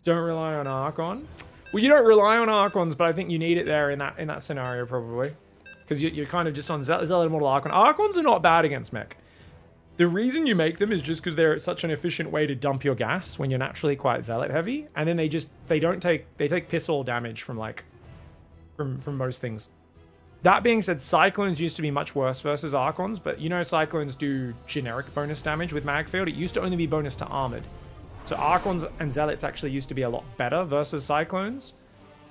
Don't rely on Archon. Well, you don't rely on Archons, but I think you need it there in that scenario probably, because you're kind of just on Zealot Immortal Archon. Archons are not bad against mech. The reason you make them is just because they're such an efficient way to dump your gas when you're naturally quite Zealot heavy, and then they take piss all damage from like from most things. That being said, Cyclones used to be much worse versus Archons, but you know Cyclones do generic bonus damage with Magfield. It used to only be bonus to Armored. So Archons and Zealots actually used to be a lot better versus Cyclones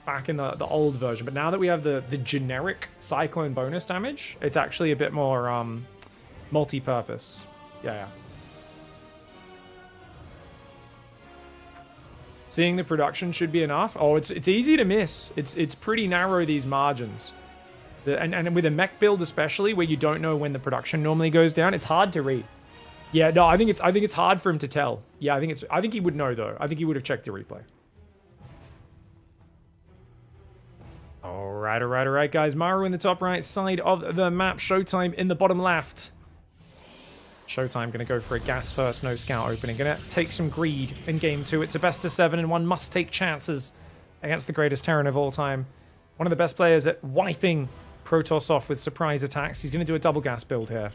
back in the old version. But now that we have the generic Cyclone bonus damage, it's actually a bit more multi-purpose. Yeah. Seeing the production should be enough. Oh, it's easy to miss. It's pretty narrow, these margins. And with a mech build especially, where you don't know when the production normally goes down, it's hard to read. Yeah, no, I think it's hard for him to tell. Yeah, I think he would know though. I think he would have checked the replay. All right, guys. Maru in the top right side of the map. Showtime in the bottom left. Showtime going to go for a gas first, no scout opening. Going to take some greed in game 2. It's a best of 7 and one must take chances against the greatest Terran of all time. One of the best players at wiping Protoss off with surprise attacks. He's going to do a double gas build here.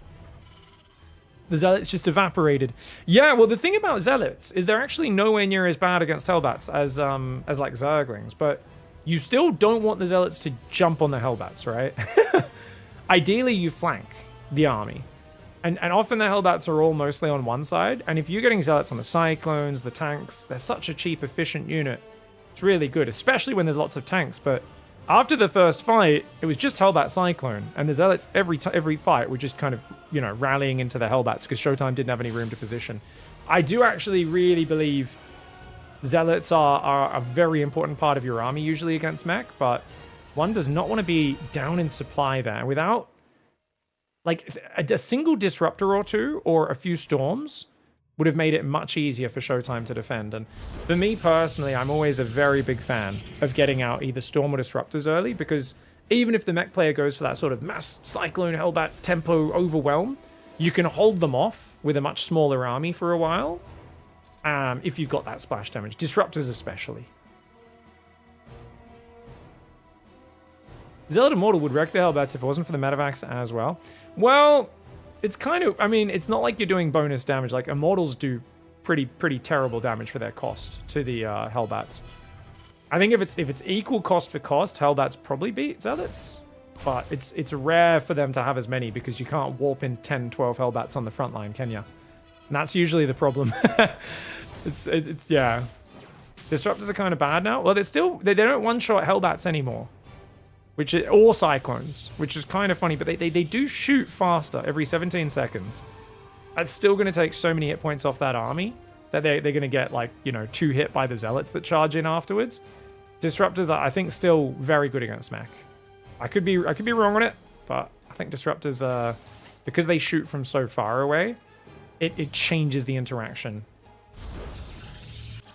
The Zealots just evaporated. Yeah, well, the thing about Zealots is they're actually nowhere near as bad against Hellbats as like Zerglings, but you still don't want the Zealots to jump on the Hellbats, right? Ideally, you flank the army. And often the Hellbats are all mostly on one side, and if you're getting Zealots on the Cyclones, the tanks, they're such a cheap, efficient unit. It's really good, especially when there's lots of tanks, but after the first fight, it was just Hellbat Cyclone, and the Zealots every fight were just kind of, you know, rallying into the Hellbats because Showtime didn't have any room to position. I do actually really believe Zealots are a very important part of your army usually against mech, but one does not want to be down in supply there. Without, like, a single disruptor or two or a few storms would have made it much easier for Showtime to defend. And for me personally, I'm always a very big fan of getting out either Storm or Disruptors early, because even if the mech player goes for that sort of mass Cyclone, Hellbat, tempo, overwhelm, you can hold them off with a much smaller army for a while, if you've got that splash damage. Disruptors especially. Zealot Immortal would wreck the Hellbats if it wasn't for the Medivacs as well. Well, it's kind of, I mean, it's not like you're doing bonus damage. Like, Immortals do pretty terrible damage for their cost to the Hellbats. I think if it's equal cost for cost, Hellbats probably beat Zealots. But it's rare for them to have as many because you can't warp in 10, 12 Hellbats on the front line, can you? And that's usually the problem. it's yeah. Disruptors are kind of bad now. Well, they don't one-shot Hellbats anymore. Or Cyclones, which is kind of funny, but they do shoot faster every 17 seconds. That's still going to take so many hit points off that army that they're going to get, like, you know, 2 hit by the Zealots that charge in afterwards. Disruptors are, I think, still very good against mech. I could be wrong on it, but I think Disruptors, because they shoot from so far away, it changes the interaction.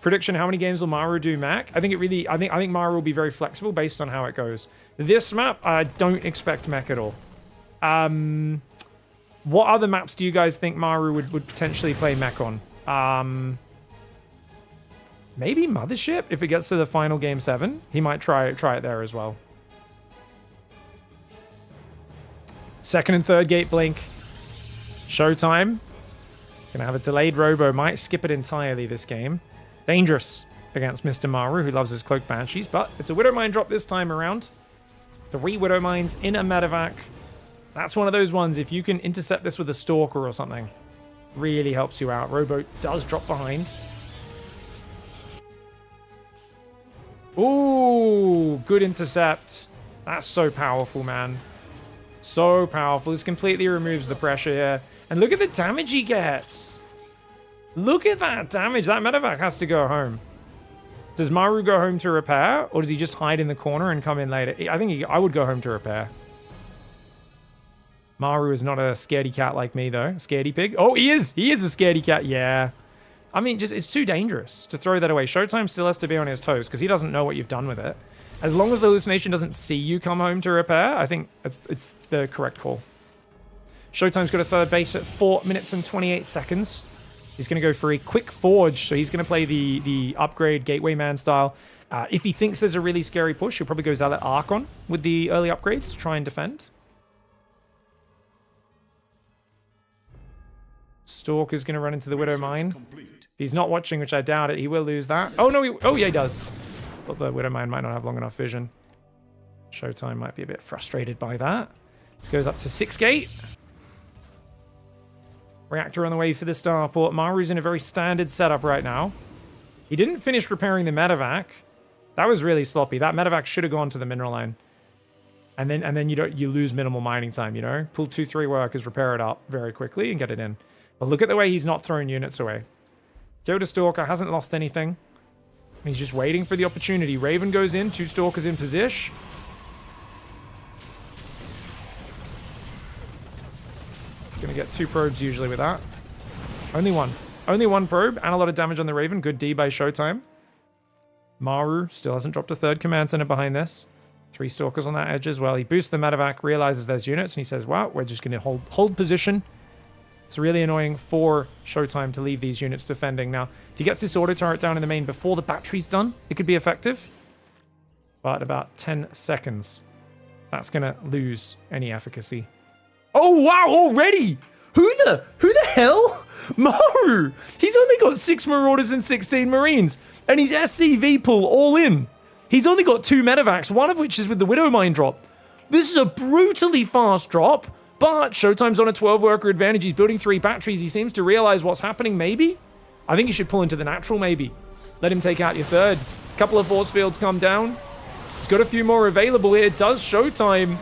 Prediction: how many games will Maru do mech? I think Maru will be very flexible based on how it goes. This map, I don't expect mech at all. What other maps do you guys think Maru would potentially play mech on? Maybe Mothership if it gets to the final game 7. He might try it there as well. Second and third gate blink. Showtime. Gonna have a delayed robo. Might skip it entirely this game. Dangerous against Mr. Maru, who loves his Cloak Banshees, but it's a Widow Mine drop this time around. 3 Widow Mines in a Medevac. That's one of those ones, if you can intercept this with a Stalker or something, really helps you out. Robo does drop behind. Ooh, good intercept. That's so powerful, man. So powerful. This completely removes the pressure here. And look at the damage he gets. Look at that damage. That Medevac has to go home. Does Maru go home to repair? Or does he just hide in the corner and come in later? I think I would go home to repair. Maru is not a scaredy cat like me, though. Scaredy pig. Oh, he is. He is a scaredy cat. Yeah. I mean, it's too dangerous to throw that away. Showtime still has to be on his toes because he doesn't know what you've done with it. As long as the hallucination doesn't see you come home to repair, I think it's the correct call. Showtime's got a third base at 4 minutes and 28 seconds. He's going to go for a quick forge, so he's going to play the upgrade Gateway Man style. If he thinks there's a really scary push, he'll probably go Zealot Archon with the early upgrades to try and defend. Stalker's going to run into the Widow Mine. If he's not watching, which I doubt it, he will lose that. Oh, no, oh yeah, he does. But the Widow Mine might not have long enough vision. Showtime might be a bit frustrated by that. This goes up to 6 gate. Reactor on the way for the starport. Maru's in a very standard setup right now. He didn't finish repairing the Medevac. That was really sloppy. That Medevac should have gone to the mineral line. And then you lose minimal mining time, you know? Pull 2-3 workers, repair it up very quickly and get it in. But look at the way he's not throwing units away. Yoda Stalker hasn't lost anything. He's just waiting for the opportunity. Raven goes in, 2 Stalkers in position. Gonna get 2 probes usually with that. Only one. Only 1 probe and a lot of damage on the Raven. Good D by Showtime. Maru still hasn't dropped a 3rd command center behind this. 3 Stalkers on that edge as well. He boosts the medevac, realizes there's units, and he says, wow, we're just gonna hold position. It's really annoying for Showtime to leave these units defending. Now, if he gets this auto turret down in the main before the battery's done, it could be effective. But about 10 seconds, that's gonna lose any efficacy. Oh, wow, already! Who the hell? Maru! He's only got 6 Marauders and 16 Marines, and he's SCV pull all in. He's only got 2 medevacs, one of which is with the Widow Mine drop. This is a brutally fast drop, but Showtime's on a 12 worker advantage. He's building 3 batteries. He seems to realize what's happening, maybe? I think you should pull into the natural, maybe. Let him take out your 3rd. Couple of force fields come down. He's got a few more available here. Does Showtime...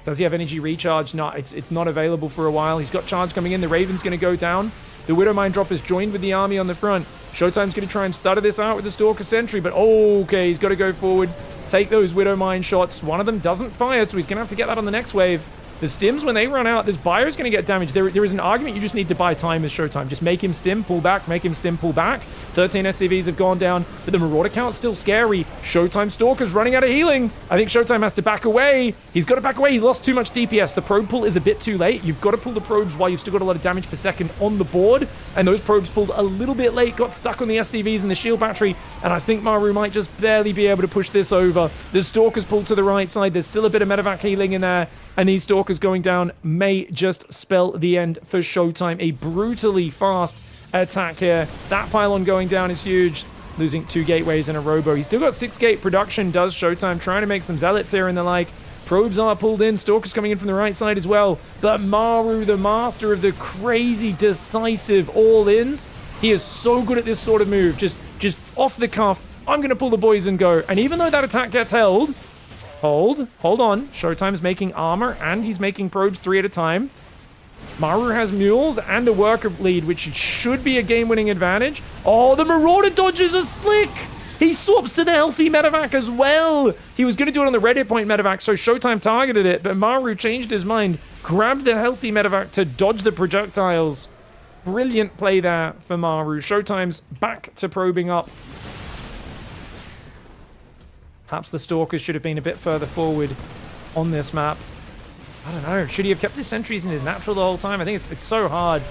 Does he have energy recharge? No, it's not available for a while. He's got charge coming in. The Raven's going to go down. The Widow Mine drop is joined with the army on the front. Showtime's going to try and stutter this out with the Stalker Sentry, but okay, he's got to go forward. Take those Widow Mine shots. One of them doesn't fire, so he's going to have to get that on the next wave. The stims, when they run out, this buyer's going to get damaged. There is an argument you just need to buy time as Showtime. Just make him stim, pull back, make him stim, pull back. 13 SCVs have gone down, but the Marauder count's still scary. Showtime Stalker's running out of healing. I think Showtime has to back away. He's got to back away. He's lost too much DPS. The probe pull is a bit too late. You've got to pull the probes while you've still got a lot of damage per second on the board, and those probes pulled a little bit late, got stuck on the SCVs and the shield battery, and I think Maru might just barely be able to push this over. The Stalker's pulled to the right side. There's still a bit of medevac healing in there, and these Stalkers going down may just spell the end for Showtime. A brutally fast attack here. That pylon going down is huge. Losing 2 gateways in a robo. He's still got 6 gate production, does Showtime. Trying to make some zealots here and the like. Probes are pulled in. Stalkers coming in from the right side as well. But Maru, the master of the crazy, decisive all-ins, he is so good at this sort of move. Just off the cuff. I'm going to pull the boys and go. And even though that attack gets held... Hold on. Showtime's making armor, and he's making probes 3 at a time. Maru has mules and a worker lead, which should be a game-winning advantage. Oh, the Marauder dodges are slick! He swaps to the healthy medevac as well! He was going to do it on the red hit point medevac, so Showtime targeted it, but Maru changed his mind, grabbed the healthy medevac to dodge the projectiles. Brilliant play there for Maru. Showtime's back to probing up. Perhaps the Stalkers should have been a bit further forward on this map. I don't know. Should he have kept his sentries in his natural the whole time? I think it's so hard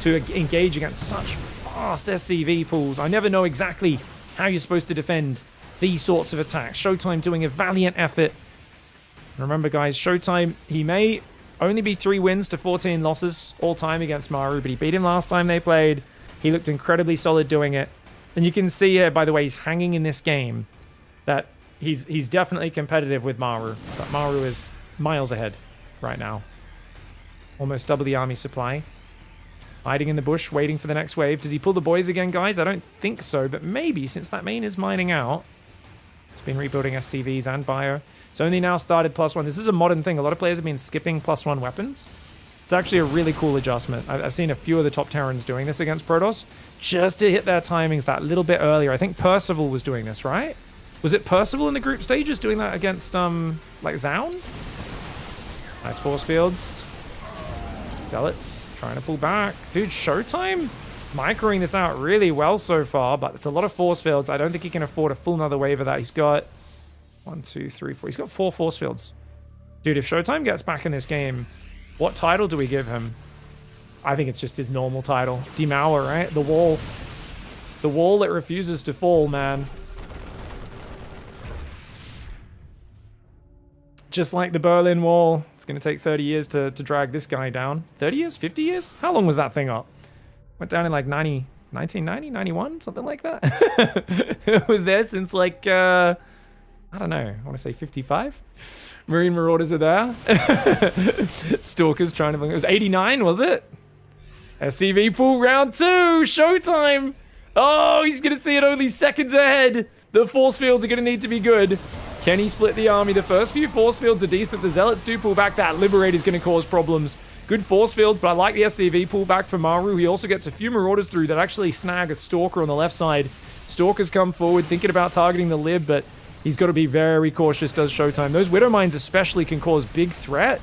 to engage against such fast SCV pools. I never know exactly how you're supposed to defend these sorts of attacks. Showtime doing a valiant effort. Remember, guys, Showtime, he may only be 3 wins to 14 losses all time against Maru, but he beat him last time they played. He looked incredibly solid doing it. And you can see here, by the way, he's hanging in this game, that he's definitely competitive with Maru, but Maru is miles ahead right now. Almost double the army supply. Hiding in the bush, waiting for the next wave. Does he pull the boys again, guys? I don't think so, but maybe, since that main is mining out. It's been rebuilding SCVs and bio. It's only now started +1. This is a modern thing. A lot of players have been skipping +1 weapons. It's actually a really cool adjustment. I've seen a few of the top Terrans doing this against Protoss, just to hit their timings that little bit earlier. I think Percival was doing this, right? Was it Percival in the group stages doing that against, like, Zaun? Nice force fields. Zealots trying to pull back. Dude, Showtime microing this out really well so far, but it's a lot of force fields. I don't think he can afford a full another wave of that. He's got 1, 2, 3, 4. He's got 4 force fields. Dude, if Showtime gets back in this game, what title do we give him? I think it's just his normal title. Demower, right? The wall. The wall that refuses to fall, man. Just like the Berlin Wall, it's going to take 30 years to drag this guy down. 30 years? 50 years? How long was that thing up? Went down in like 1990, 91? Something like that? It was there since like, I don't know, I want to say 55? Marine Marauders are there. Stalkers trying to... It was 89, was it? SCV pool round 2! Showtime! Oh, he's going to see it only seconds ahead. The force fields are going to need to be good. Can he split the army? The first few force fields are decent. The Zealots do pull back. That Liberator's going to cause problems. Good force fields, but I like the SCV pullback for Maru. He also gets a few Marauders through that actually snag a Stalker on the left side. Stalkers come forward, thinking about targeting the lib, but he's got to be very cautious, does Showtime. Those Widow Mines especially can cause big threat.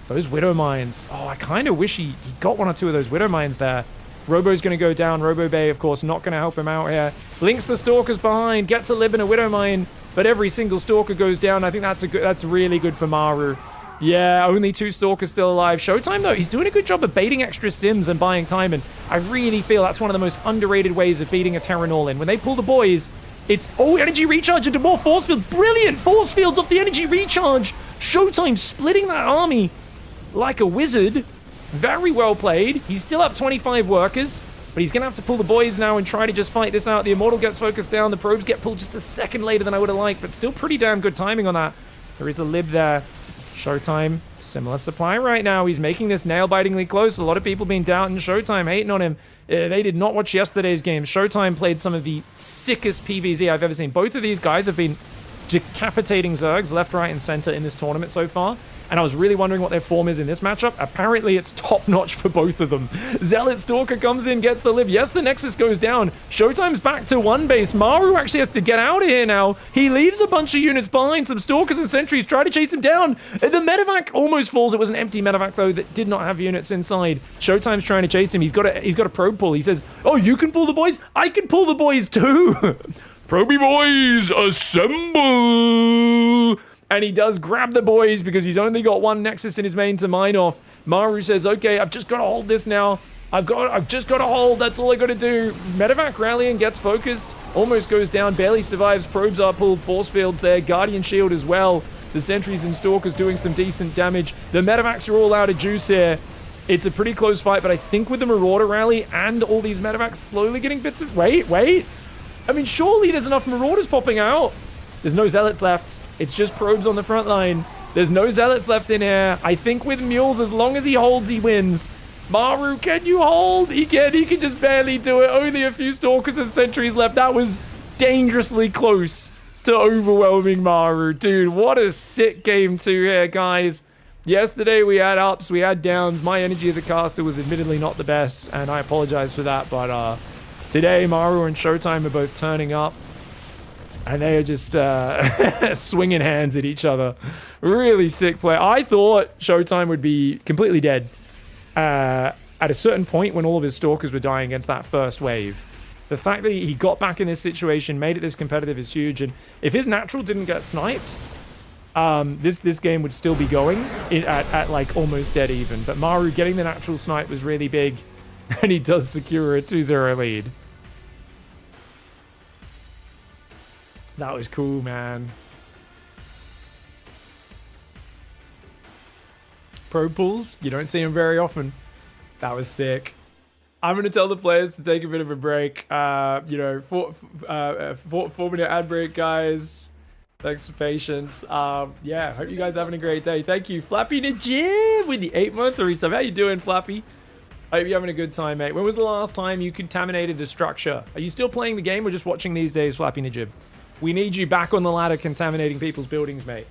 Those Widow Mines. Oh, I kind of wish he got one or two of those Widow Mines there. Robo's going to go down. Robo Bay, of course, not going to help him out here. Links the Stalkers behind, gets a lib and a Widow Mine, but every single Stalker goes down. I think that's really good for Maru. Yeah, only 2 Stalkers still alive. Showtime, though, he's doing a good job of baiting extra stims and buying time, and I really feel that's one of the most underrated ways of beating a Terran all-in. When they pull the boys, it's, oh, energy recharge into more force fields. Brilliant force fields off the energy recharge. Showtime splitting that army like a wizard. Very well played. He's still up 25 workers, but he's going to have to pull the boys now and try to just fight this out. The Immortal gets focused down. The probes get pulled just a second later than I would have liked, but still pretty damn good timing on that. There is a lib there. Showtime, similar supply right now. He's making this nail-bitingly close. A lot of people been doubting Showtime, hating on him. They did not watch yesterday's game. Showtime played some of the sickest PvZ I've ever seen. Both of these guys have been decapitating Zergs left, right, and center in this tournament so far. And I was really wondering what their form is in this matchup. Apparently, it's top-notch for both of them. Zealot Stalker comes in, gets the lib. Yes, the Nexus goes down. Showtime's back to 1 base. Maru actually has to get out of here now. He leaves a bunch of units behind. Some Stalkers and Sentries try to chase him down. The medevac almost falls. It was an empty medevac, though, that did not have units inside. Showtime's trying to chase him. He's got a probe pull. He says, oh, you can pull the boys? I can pull the boys, too. Probey boys, assemble! And he does grab the boys because he's only got 1 Nexus in his main to mine off. Maru says, okay, I've just got to hold this now. I've just got to hold. That's all I got to do. Medevac rallying, gets focused, almost goes down, barely survives. Probes are pulled, force fields there, Guardian Shield as well. The Sentries and Stalkers doing some decent damage. The Medevacs are all out of juice here. It's a pretty close fight, but I think with the Marauder rally and all these Medevacs slowly getting bits of... Wait. I mean, surely there's enough Marauders popping out. There's no Zealots left. It's just probes on the front line. There's no Zealots left in here. I think with Mules, as long as he holds, he wins. Maru, can you hold? He can just barely do it. Only a few Stalkers and Sentries left. That was dangerously close to overwhelming Maru. Dude, what a sick game 2 here, guys. Yesterday we had ups, we had downs. My energy as a caster was admittedly not the best, and I apologize for that. But today, Maru and Showtime are both turning up. And they are just swinging hands at each other. Really sick play. I thought Showtime would be completely dead at a certain point when all of his Stalkers were dying against that first wave. The fact that he got back in this situation, made it this competitive is huge. And if his natural didn't get sniped, this game would still be going at like almost dead even. But Maru getting the natural snipe was really big. And he does secure a 2-0 lead. That was cool, man. Pro pulls, you don't see them very often. That was sick. I'm going to tell the players to take a bit of a break. 4-minute ad break, guys. Thanks for patience. Yeah, hope you guys are having a great day. Thank you, Flappy Najib with the 8-month resub. How you doing, Flappy? I hope you're having a good time, mate. When was the last time you contaminated a structure? Are you still playing the game or just watching these days, Flappy Najib? We need you back on the ladder contaminating people's buildings, mate.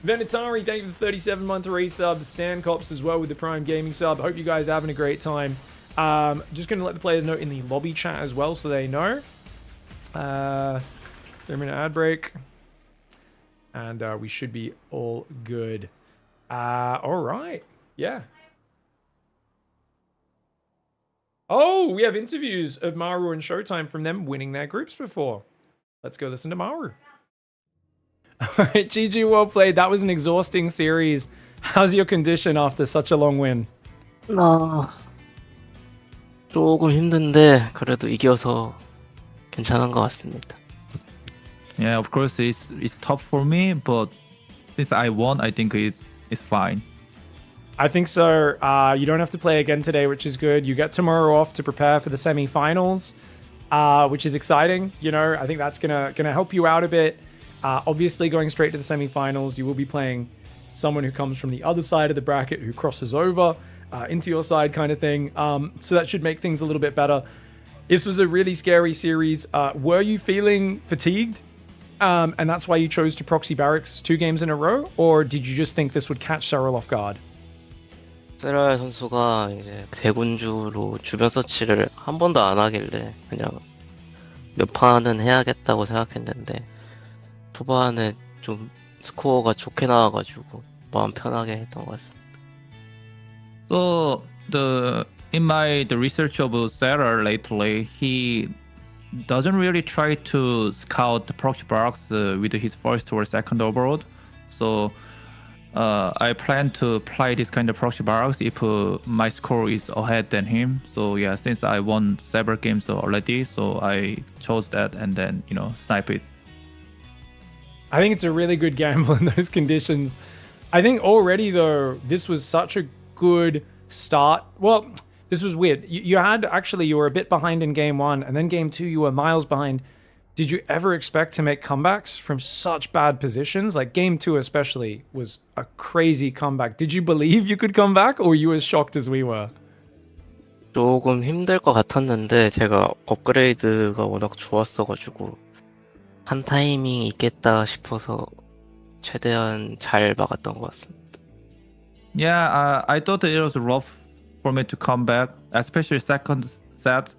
Venatari, thank you for the 37-month resub. Stan Cops as well with the Prime Gaming sub. Hope you guys are having a great time. Just going to let the players know in the lobby chat as well so they know. 3-minute ad break. And we should be all good. All right. Yeah. Oh, we have interviews of Maru and Showtime from them winning their groups before. Let's go listen to Maru. Alright, GG, well played. That was an exhausting series. How's your condition after such a long win? 조금 힘든데 그래도 이겨서 괜찮은 것 같습니다. Yeah, of course it's tough for me, but since I won, I think it's fine. I think so. You don't have to play again today, which is good. You get tomorrow off to prepare for the semi-finals. Which is exciting. You know, I think that's gonna help you out a bit. Obviously, going straight to the semifinals, you will be playing someone who comes from the other side of the bracket, who crosses over into your side, kind of thing. So that should make things a little bit better. This was a really scary series. Were you feeling fatigued, and that's why you chose to proxy barracks 2 games in a row, or did you just think this would catch Serral off guard? 세랄 선수가 이제 대군주로 주변 서치를 한 번도 안 하길래 그냥 몇 판은 해야겠다고 생각했는데 초반에 좀 스코어가 좋게 나와가지고 마음 편하게 했던 것 같습니다. So in my the research of Serral lately, he doesn't really try to scout the proxy box with his first or second overload. So I plan to play this kind of proxy box if my score is ahead than him. So yeah, since I won several games already, so I chose that and then snipe it. I think it's a really good gamble in those conditions. I think already though, this was such a good start. Well, this was weird. You were a bit behind in game 1, and then game 2 you were miles behind. Did you ever expect to make comebacks from such bad positions? Like game 2 especially was a crazy comeback. Did you believe you could come back, or were you as shocked as we were? 조금 힘들 것 같았는데 제가 업그레이드가 워낙 좋았어가지고 한 타이밍 있겠다 싶어서 최대한 잘 막았던 것 같습니다. Yeah, I thought it was rough for me to come back, especially second set.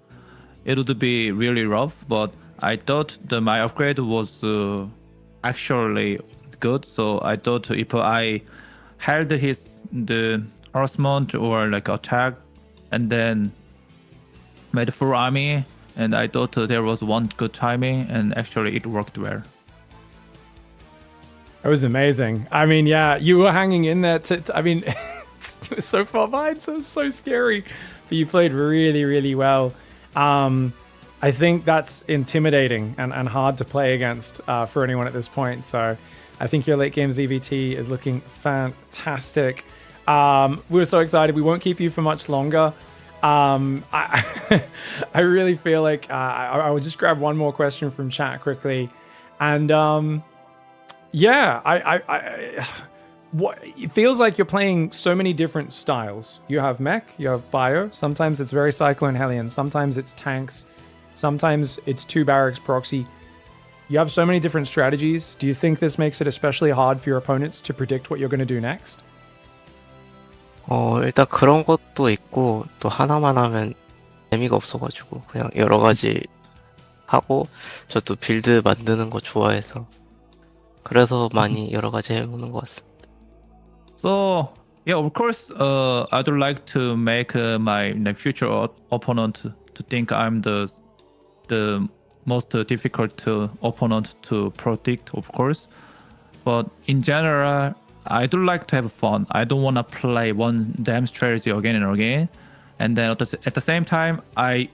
It would be really rough, but I thought my upgrade was actually good. So I thought if I held the harassment or like attack, and then made full army, and I thought there was one good timing, and actually it worked well. It was amazing. I mean, yeah, you were hanging in there. I mean, you were so far behind, so it was so scary. But you played really, really well. I think that's intimidating and hard to play against for anyone at this point. So I think your late game ZVT is looking fantastic. We're so excited. We won't keep you for much longer. I really feel like I will just grab one more question from chat quickly. And yeah, it feels like you're playing so many different styles. You have mech, you have bio. Sometimes it's very Cyclone Hellion. Sometimes it's tanks. Sometimes it's 2 barracks proxy. You have so many different strategies. Do you think this makes it especially hard for your opponents to predict what you're going to do next? 일단 그런 것도 있고 또 하나만 하면 재미가 없어가지고 그냥 여러 가지 하고 저도 빌드 만드는 거 좋아해서 그래서 많이 여러 가지 해보는 것 같습니다. So yeah, of course, I'd like to make my future opponent to think I'm the most difficult opponent to predict, of course. But in general, I do like to have fun. I don't want to play one damn strategy again and again. And then at the same time, I'm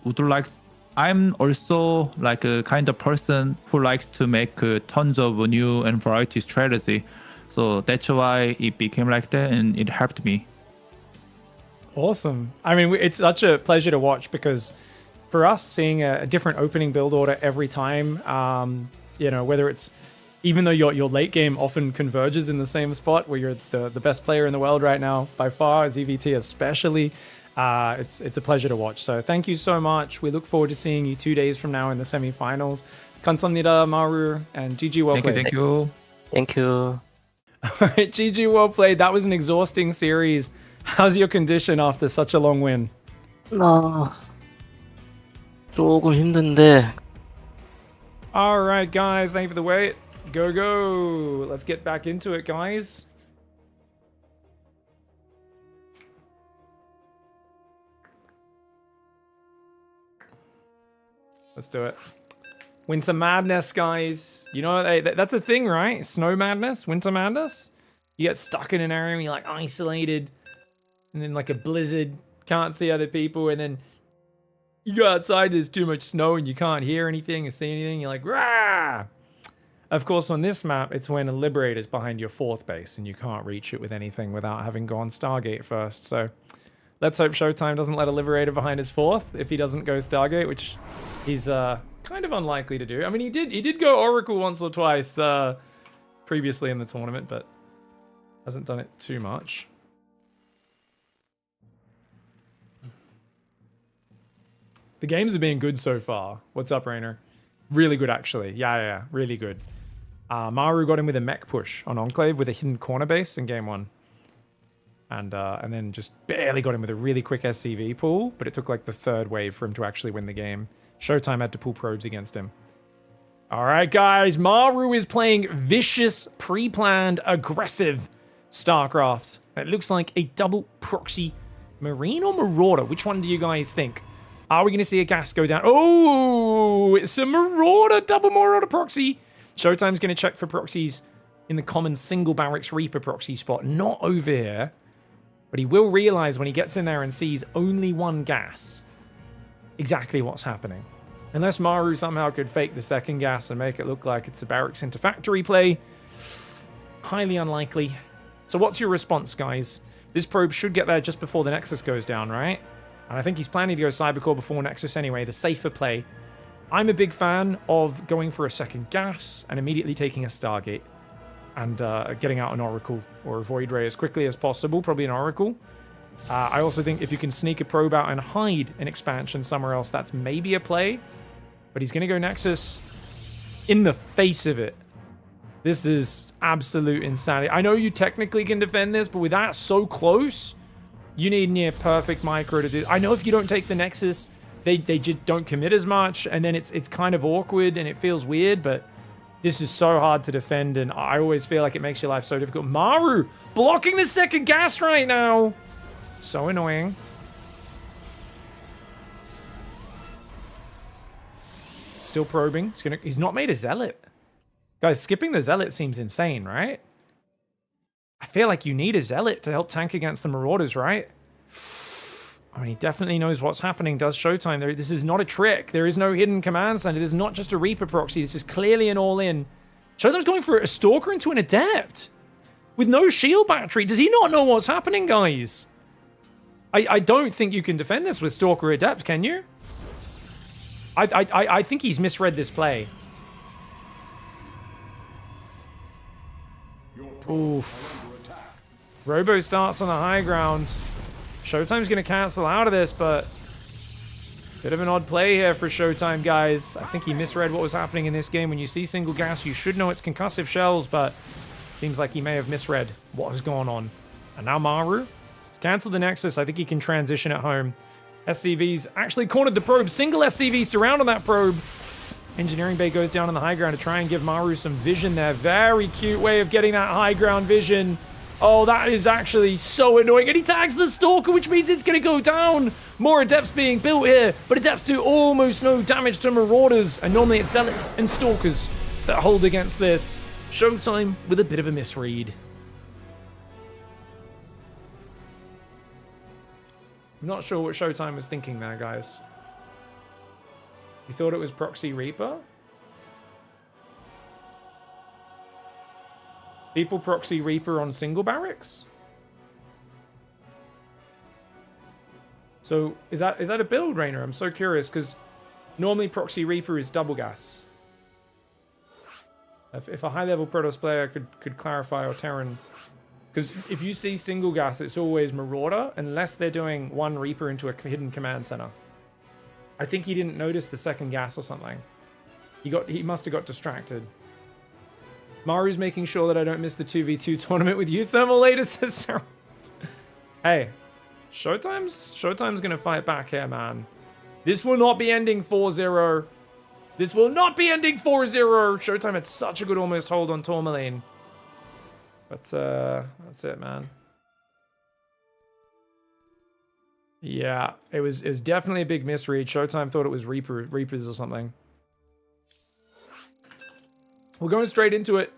also like a kind of person who likes to make tons of new and variety strategy. So that's why it became like that, and it helped me. Awesome. I mean, it's such a pleasure to watch because for us, seeing a different opening build order every time, whether it's even though your late game often converges in the same spot where you're the best player in the world right now by far, ZVT especially, it's a pleasure to watch. So thank you so much. We look forward to seeing you 2 days from now in the semifinals. 감사합니다, Maru, and GG well played. Thank you. Thank you. All right, GG well played. That was an exhausting series. How's your condition after such a long win? 조금 힘든데 All right, guys. Thank you for the wait. Go. Let's get back into it, guys. Let's do it. Winter Madness, guys. You know, that's a thing, right? Snow Madness, Winter Madness. You get stuck in an area and you're like isolated. And then like a blizzard, can't see other people. And then you go outside, there's too much snow and you can't hear anything or see anything. You're like, rah! Of course, on this map, it's when a Liberator's behind your 4th base and you can't reach it with anything without having gone Stargate first. So let's hope Showtime doesn't let a Liberator behind his 4th if he doesn't go Stargate, which he's kind of unlikely to do. I mean, he did go Oracle once or twice previously in the tournament, but hasn't done it too much. The games have been good so far. What's up, Rainer? Really good, actually. Yeah, really good. Maru got him with a mech push on Enclave with a hidden corner base in game 1. And then just barely got him with a really quick SCV pull, but it took like the 3rd wave for him to actually win the game. Showtime had to pull probes against him. All right, guys. Maru is playing vicious, pre-planned, aggressive StarCraft. It looks like a double proxy Marine or Marauder. Which one do you guys think? Are we going to see a gas go down? Oh, it's a Marauder, double Marauder proxy. Showtime's going to check for proxies in the common single barracks Reaper proxy spot, not over here. But he will realize when he gets in there and sees only one gas exactly what's happening. Unless Maru somehow could fake the second gas and make it look like it's a barracks into factory play. Highly unlikely. So what's your response, guys? This probe should get there just before the Nexus goes down, right? And I think he's planning to go Cybercore before Nexus anyway, the safer play. I'm a big fan of going for a second gas and immediately taking a Stargate and getting out an Oracle or a Void Ray as quickly as possible, probably an Oracle. I also think if you can sneak a probe out and hide an expansion somewhere else, that's maybe a play. But he's going to go Nexus in the face of it. This is absolute insanity. I know you technically can defend this, but with that so close, you need near perfect micro to do. I know if you don't take the Nexus, they just don't commit as much, and then it's kind of awkward and it feels weird, but this is so hard to defend, and I always feel like it makes your life so difficult. Maru blocking the second gas right now. So annoying. Still probing. He's not made a Zealot. Guys, skipping the Zealot seems insane, right? I feel like you need a Zealot to help tank against the Marauders, right? I mean, he definitely knows what's happening, does Showtime. This is not a trick. There is no hidden command center. This is not just a Reaper proxy. This is clearly an all-in. Showtime's going for a Stalker into an Adept with no shield battery. Does he not know what's happening, guys? I don't think you can defend this with Stalker Adept, can you? I think he's misread this play. Oof. Robo starts on the high ground. Showtime's going to cancel out of this, but bit of an odd play here for Showtime, guys. I think he misread what was happening in this game. When you see single gas, you should know it's concussive shells, but seems like he may have misread what was going on. And now Maru has canceled the Nexus. I think he can transition at home. SCV's actually cornered the probe. Single SCV surround on that probe. Engineering Bay goes down on the high ground to try and give Maru some vision there. Very cute way of getting that high ground vision. Oh, that is actually so annoying. And he tags the Stalker, which means it's going to go down. More Adepts being built here, but Adepts do almost no damage to Marauders. And normally it's Zealots and Stalkers that hold against this. Showtime with a bit of a misread. I'm not sure what Showtime was thinking there, guys. You thought it was Proxy Reaper? People Proxy Reaper on single barracks? So is that a build, Rainer? I'm so curious, because normally Proxy Reaper is double gas. If a high-level Protoss player could clarify, or Terran, because if you see single gas, it's always Marauder, unless they're doing one Reaper into a hidden command center. I think he didn't notice the second gas or something. He must have got distracted. Maru's making sure that I don't miss the 2v2 tournament with you, Thermal later, says Serral. Hey, Showtime's gonna fight back here, man. This will not be ending 4-0. This will not be ending 4-0. Showtime had such a good almost hold on Tourmaline. But that's it, man. Yeah, it was definitely a big misread. Showtime thought it was Reapers or something. We're going straight into it.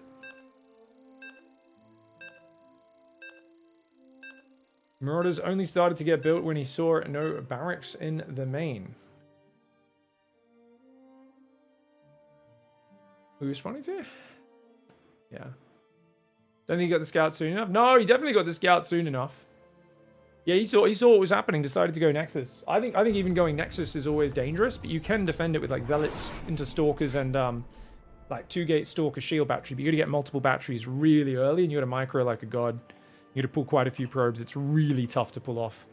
Marauders only started to get built when he saw no barracks in the main. Who are you responding to? Yeah. Don't think he got the scout soon enough. No, he definitely got the scout soon enough. Yeah, he saw what was happening, decided to go Nexus. I think even going Nexus is always dangerous, but you can defend it with like Zealots into Stalkers and like 2-gate Stalker shield battery. But you got to get multiple batteries really early, and you got to micro like a god. You got to pull quite a few probes. It's really tough to pull off.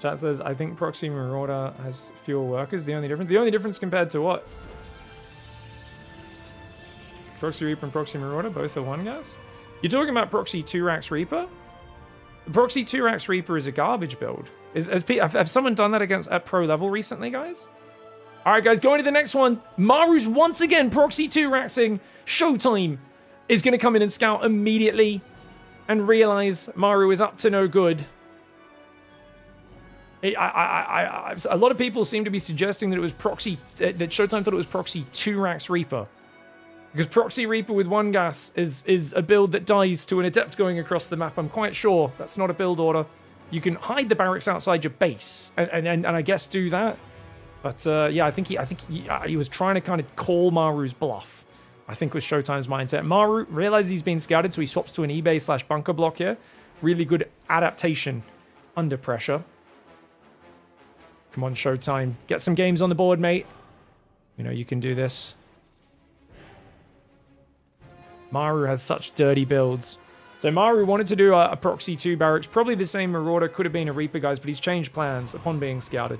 Chat says, I think Proxy Marauder has fewer workers. The only difference compared to what? Proxy Reaper and Proxy Marauder, both are one gas? You're talking about Proxy 2-Rax Reaper? The Proxy 2-Rax Reaper is a garbage build. Have someone done that at pro level recently, guys? All right, guys, going to the next one. Maru's once again Proxy 2-Raxing. Showtime is going to come in and scout immediately and realize Maru is up to no good. A lot of people seem to be suggesting that it was Proxy, that Showtime thought it was Proxy 2-Rax Reaper. Because Proxy Reaper with 1 gas is a build that dies to an Adept going across the map. I'm quite sure that's not a build order. You can hide the barracks outside your base and I guess do that. But yeah, I think he was trying to kind of call Maru's bluff. I think was Showtime's mindset. Maru realizes he's being scouted, so he swaps to an eBay / bunker block here. Really good adaptation under pressure. Come on, Showtime. Get some games on the board, mate. You know you can do this. Maru has such dirty builds. So Maru wanted to do a Proxy 2 barracks. Probably the same Marauder. Could have been a Reaper, guys, but he's changed plans upon being scouted.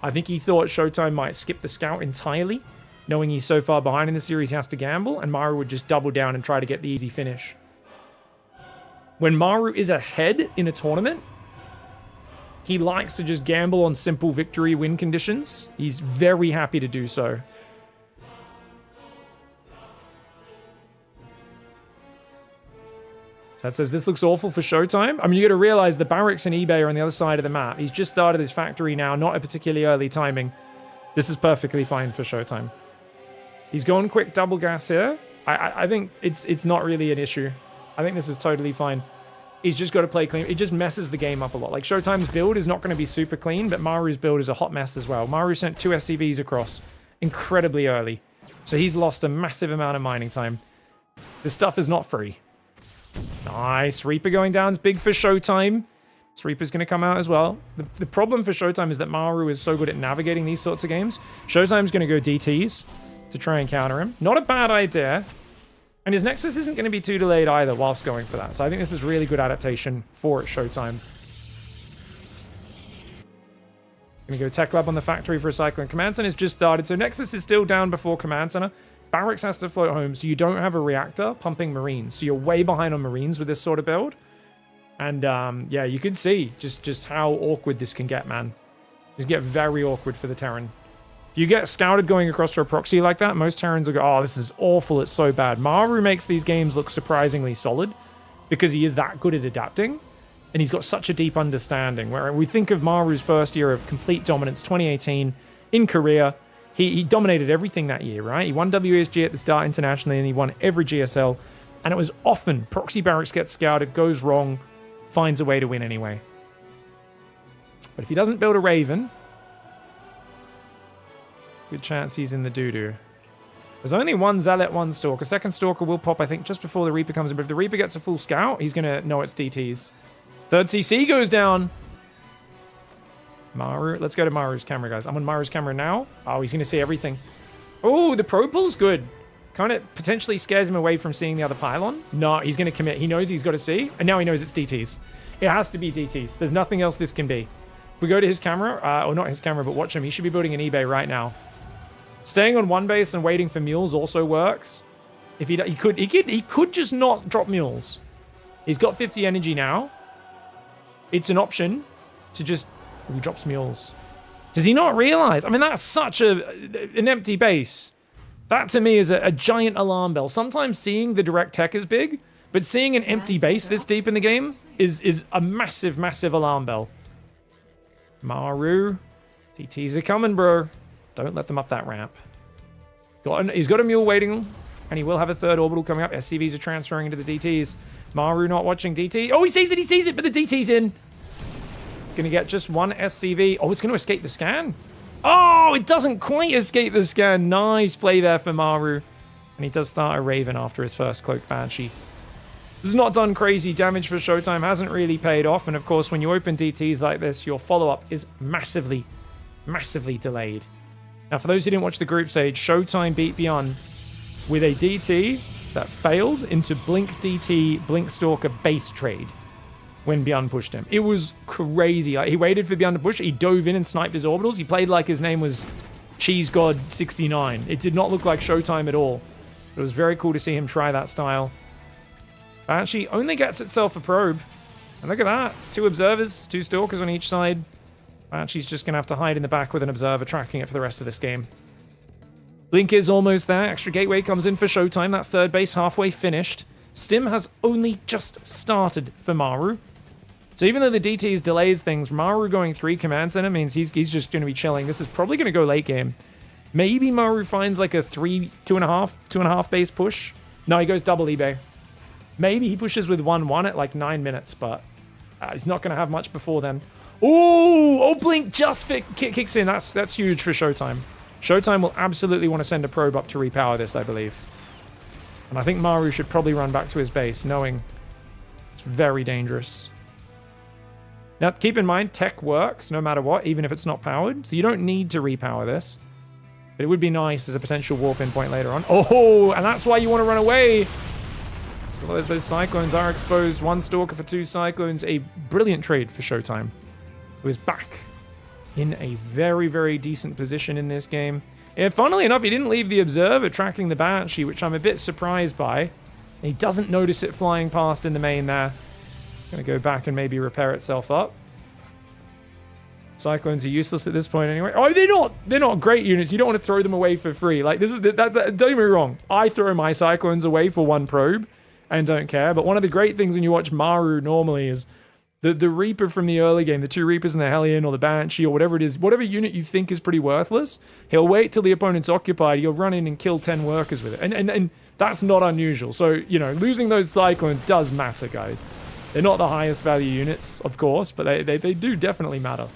I think he thought Showtime might skip the scout entirely. Knowing he's so far behind in the series, he has to gamble. And Maru would just double down and try to get the easy finish. When Maru is ahead in a tournament, he likes to just gamble on simple victory win conditions. He's very happy to do so. That says, this looks awful for Showtime. I mean, you got to realize the barracks and eBay are on the other side of the map. He's just started his factory now, not a particularly early timing. This is perfectly fine for Showtime. He's gone quick double gas here. I think it's not really an issue. I think this is totally fine. He's just got to play clean. It just messes the game up a lot. Like, Showtime's build is not going to be super clean, but Maru's build is a hot mess as well. Maru sent 2 SCVs across incredibly early. So he's lost a massive amount of mining time. This stuff is not free. Nice. Reaper going down is big for Showtime. This Reaper's going to come out as well. The problem for Showtime is that Maru is so good at navigating these sorts of games. Showtime's going to go DTs to try and counter him. Not a bad idea. And his Nexus isn't going to be too delayed either whilst going for that. So I think this is really good adaptation for Showtime. Going to go Tech Lab on the factory for a cycle. And Command Center has just started. So Nexus is still down before Command Center. Barracks has to float home, so you don't have a reactor pumping Marines. So you're way behind on Marines with this sort of build. And yeah, you can see just how awkward this can get, man. Just get very awkward for the Terran. If you get scouted going across for a proxy like that, most Terrans will go, oh, this is awful, it's so bad. Maru makes these games look surprisingly solid because he is that good at adapting. And he's got such a deep understanding. Where we think of Maru's first year of complete dominance, 2018, in Korea. He dominated everything that year, right? He won WSG at the start internationally, and he won every GSL. And it was often proxy barracks gets scouted, goes wrong, finds a way to win anyway. But if he doesn't build a Raven, good chance he's in the doo-doo. There's only one Zealot, one Stalker. Second Stalker will pop, I think, just before the Reaper comes in. But if the Reaper gets a full scout, he's going to know it's DTs. Third CC goes down. Maru. Let's go to Maru's camera, guys. I'm on Maru's camera now. Oh, he's going to see everything. Oh, the Pro Pull's good. Kind of potentially scares him away from seeing the other pylon. No, he's going to commit. He knows he's got to see. And now he knows it's DTs. It has to be DTs. There's nothing else this can be. If we go to his camera, or not his camera, but watch him. He should be building an eBay right now. Staying on one base and waiting for mules also works. If he could just not drop mules. He's got 50 energy now. It's an option to just... He drops mules. Does he not realize? I mean, that's such an empty base. That to me is a giant alarm bell. Sometimes seeing the direct tech is big, but seeing an empty base this deep in the game is a massive, massive alarm bell. Maru. TTs are coming, bro. Don't let them up that ramp. He's got a mule waiting, and he will have a third orbital coming up. SCVs are transferring into the DTs. Maru not watching DT. Oh, he sees it, but the DT's in. It's going to get just one SCV. Oh, it's going to escape the scan. Oh, it doesn't quite escape the scan. Nice play there for Maru. And he does start a Raven after his first Cloaked Banshee. This has not done crazy damage for Showtime. Hasn't really paid off. And of course, when you open DTs like this, your follow-up is massively, massively delayed. Now, for those who didn't watch the group stage, Showtime beat Beyond with a DT that failed into Blink DT, Blink Stalker base trade when Beyond pushed him. It was crazy. Like, he waited for Beyond to push. He dove in and sniped his orbitals. He played like his name was Cheese God 69. It did not look like Showtime at all. It was very cool to see him try that style. Banshee only gets itself a probe. And look at that. 2 observers, 2 stalkers on each side. She's just going to have to hide in the back with an observer tracking it for the rest of this game. Blink is almost there. Extra gateway comes in for Showtime. That third base halfway finished. Stim has only just started for Maru. So even though the DTs delays things, Maru going 3 command center means he's just going to be chilling. This is probably going to go late game. Maybe Maru finds like a 2.5 base push. No, he goes double eBay. Maybe he pushes with 1-1 at like 9 minutes, but he's not going to have much before then. Oh, Blink just kicks in. That's huge for Showtime. Showtime will absolutely want to send a probe up to repower this, I believe. And I think Maru should probably run back to his base, knowing it's very dangerous. Now, keep in mind, tech works no matter what, even if it's not powered. So you don't need to repower this. But it would be nice as a potential warp-in point later on. Oh, and that's why you want to run away. So those Cyclones are exposed. 1 Stalker for 2 Cyclones. A brilliant trade for Showtime, who is back in a very, very decent position in this game. And funnily enough, he didn't leave the Observer tracking the Banshee, which I'm a bit surprised by. He doesn't notice it flying past in the main there. Gonna go back and maybe repair itself up. Cyclones are useless at this point anyway. Oh, they're not great units. You don't want to throw them away for free. Like, don't get me wrong. I throw my Cyclones away for 1 probe and don't care. But one of the great things when you watch Maru normally is the Reaper from the early game, the 2 Reapers and the Hellion or the Banshee or whatever it is, whatever unit you think is pretty worthless, he'll wait till the opponent's occupied, he'll run in and kill 10 workers with it. And that's not unusual. So, you know, losing those Cyclones does matter, guys. They're not the highest value units, of course, but they do definitely matter.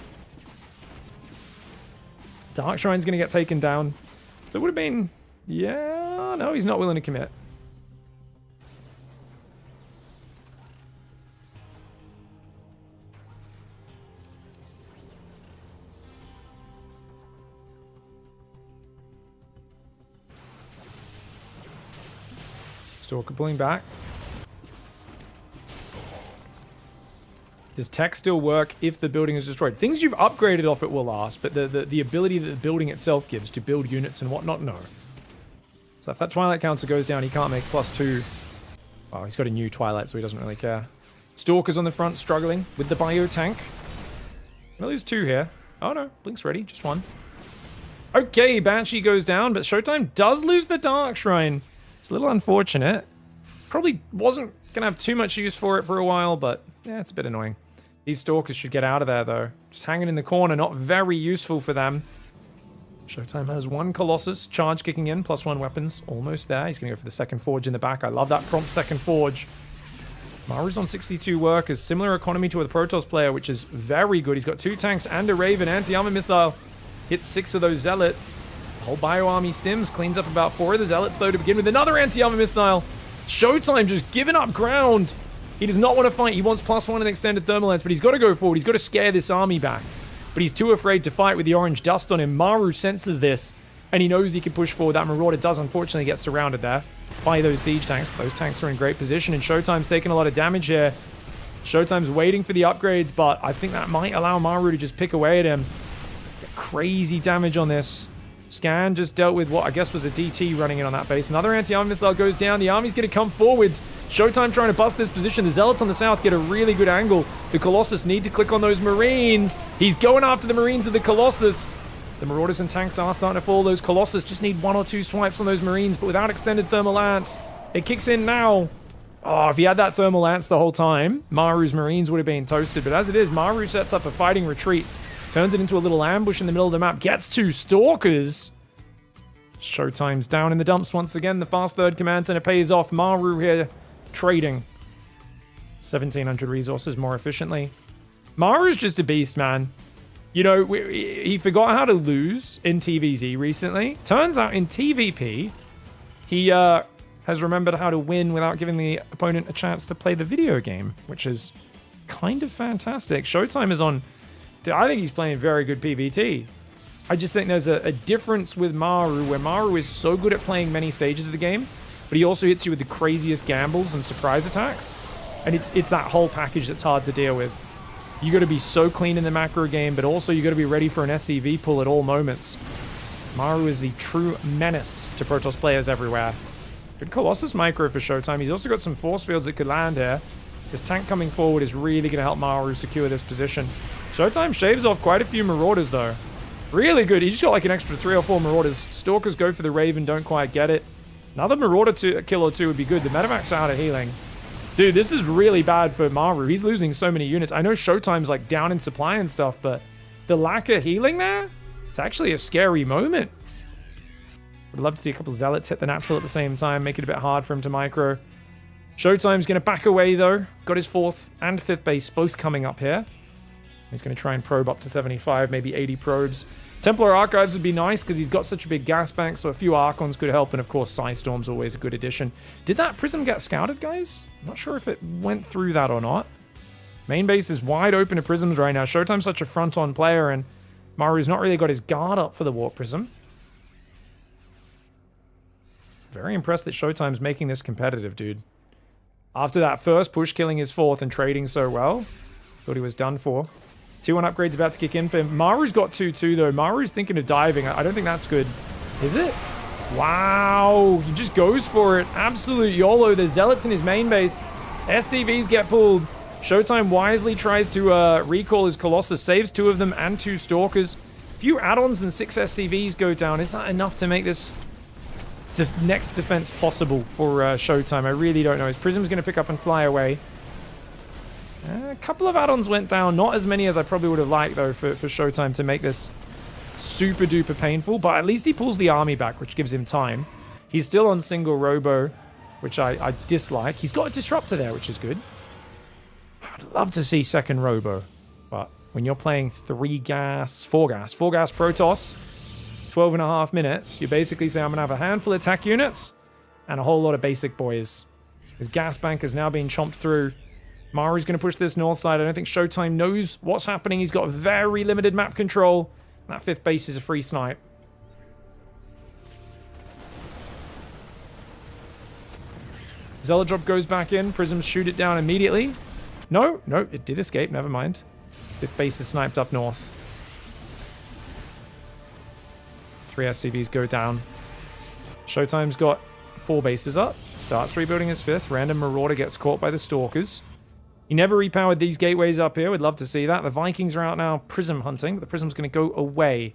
Dark Shrine's going to get taken down. So it would have been... Yeah... No, he's not willing to commit. Stalker pulling back. Does tech still work if the building is destroyed? Things you've upgraded off it will last, but the ability that the building itself gives to build units and whatnot, no. So if that Twilight Counter goes down, he can't make +2. Oh, he's got a new Twilight, so he doesn't really care. Stalker's on the front, struggling with the bio tank. Gonna lose 2 here. Oh no, Blink's ready, just 1. Okay, Banshee goes down, but Showtime does lose the Dark Shrine. It's a little unfortunate. Probably wasn't gonna have too much use for it for a while, but yeah, it's a bit annoying. These Stalkers should get out of there, though. Just hanging in the corner, not very useful for them. Showtime has 1 Colossus, charge kicking in, +1 weapons, almost there. He's going to go for the second Forge in the back. I love that prompt second Forge. Maru's on 62 workers, similar economy to a Protoss player, which is very good. He's got 2 tanks and a Raven, anti-armor missile. Hits 6 of those Zealots. The whole bio army stims, cleans up about 4 of the Zealots, though, to begin with. Another anti-armor missile. Showtime just giving up ground. He does not want to fight. He wants +1 in extended thermal lance, but he's got to go forward. He's got to scare this army back. But he's too afraid to fight with the orange dust on him. Maru senses this, and he knows he can push forward. That Marauder does unfortunately get surrounded there by those siege tanks. Those tanks are in great position, and Showtime's taking a lot of damage here. Showtime's waiting for the upgrades, but I think that might allow Maru to just pick away at him. Get crazy damage on this. Scan just dealt with what I guess was a DT running in on that base. Another anti-armor missile goes down. The army's going to come forwards. Showtime trying to bust this position. The Zealots on the south get a really good angle. The Colossus need to click on those Marines. He's going after the Marines with the Colossus. The Marauders and tanks are starting to fall. Those Colossus just need 1 or 2 swipes on those Marines, but without extended thermal lance. It kicks in now. Oh, if he had that thermal lance the whole time, Maru's Marines would have been toasted. But as it is, Maru sets up a fighting retreat. Turns it into a little ambush in the middle of the map. Gets 2 Stalkers. Showtime's down in the dumps once again. The fast third command center pays off. Maru here trading 1,700 resources more efficiently. Maru's just a beast, man. You know, he forgot how to lose in TVZ recently. Turns out in TVP, he has remembered how to win without giving the opponent a chance to play the video game, which is kind of fantastic. Showtime is on... I think he's playing very good PvT. I just think there's a difference with Maru, where Maru is so good at playing many stages of the game, but he also hits you with the craziest gambles and surprise attacks. And it's that whole package that's hard to deal with. You got to be so clean in the macro game, but also you got to be ready for an SCV pull at all moments. Maru is the true menace to Protoss players everywhere. Good Colossus micro for Showtime. He's also got some force fields that could land here. This tank coming forward is really going to help Maru secure this position. Showtime shaves off quite a few Marauders, though. Really good. He just got like an extra 3 or 4 Marauders. Stalkers go for the Raven, don't quite get it. Another Marauder kill or 2 would be good. The Medivacs are out of healing. Dude, this is really bad for Maru. He's losing so many units. I know Showtime's like down in supply and stuff, but the lack of healing there, it's actually a scary moment. Would love to see a couple Zealots hit the natural at the same time, make it a bit hard for him to micro. Showtime's going to back away, though. Got his 4th and 5th base both coming up here. He's going to try and probe up to 75, maybe 80 probes. Templar Archives would be nice because he's got such a big gas bank, so a few Archons could help, and of course Psystorm's always a good addition. Did that Prism get scouted, guys? I'm not sure if it went through that or not. Main base is wide open to Prisms right now. Showtime's such a front-on player, and Maru's not really got his guard up for the Warp Prism. Very impressed that Showtime's making this competitive, dude. After that first push, killing his 4th and trading so well, thought he was done for. 2-1 upgrades about to kick in for him. Maru's got 2-2 though. Maru's thinking of diving. I don't think that's good. Is it? Wow. He just goes for it. Absolute YOLO. There's Zealots in his main base. SCVs get pulled. Showtime wisely tries to recall his Colossus. Saves 2 of them and 2 Stalkers. Few add-ons and 6 SCVs go down. Is that enough to make this next defense possible for Showtime? I really don't know. His Prism's going to pick up and fly away. A couple of add-ons went down. Not as many as I probably would have liked, though, for Showtime to make this super duper painful. But at least he pulls the army back, which gives him time. He's still on single Robo, which I dislike. He's got a Disruptor there, which is good. I'd love to see second Robo. But when you're playing 4 gas Protoss, 12.5 minutes, you basically say, I'm going to have a handful of attack units and a whole lot of basic boys. His gas bank has now been chomped through. Maru's going to push this north side. I don't think Showtime knows what's happening. He's got very limited map control. That 5th base is a free snipe. Zealot drop goes back in. Prisms shoot it down immediately. No, it did escape. Never mind. 5th base is sniped up north. 3 SCVs go down. Showtime's got 4 bases up. Starts rebuilding his 5th. Random Marauder gets caught by the Stalkers. He never repowered these gateways up here. We'd love to see that. The Vikings are out now Prism hunting, but the Prism's going to go away.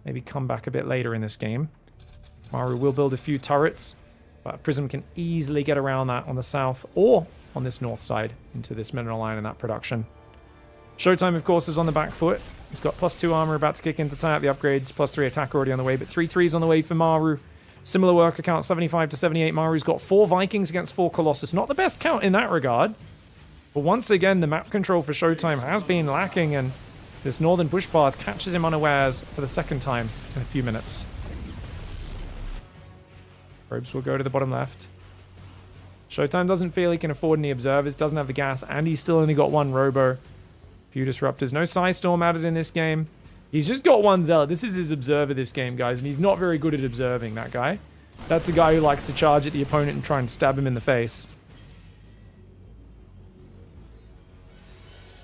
Maybe come back a bit later in this game. Maru will build a few turrets, but Prism can easily get around that on the south or on this north side into this mineral line and that production. Showtime, of course, is on the back foot. He's got +2 armor about to kick in to tie up the upgrades, +3 attack already on the way, but 3 3s on the way for Maru. Similar worker count, 75 to 78. Maru's got 4 Vikings against 4 Colossus. Not the best count in that regard. But once again, the map control for Showtime has been lacking, and this northern bush path catches him unawares for the 2nd time in a few minutes. Probes will go to the bottom left. Showtime doesn't feel he can afford any observers, doesn't have the gas, and he's still only got 1 Robo. Few disruptors. No Psystorm added in this game. He's just got 1 Zealot. This is his observer this game, guys, and he's not very good at observing, that guy. That's a guy who likes to charge at the opponent and try and stab him in the face.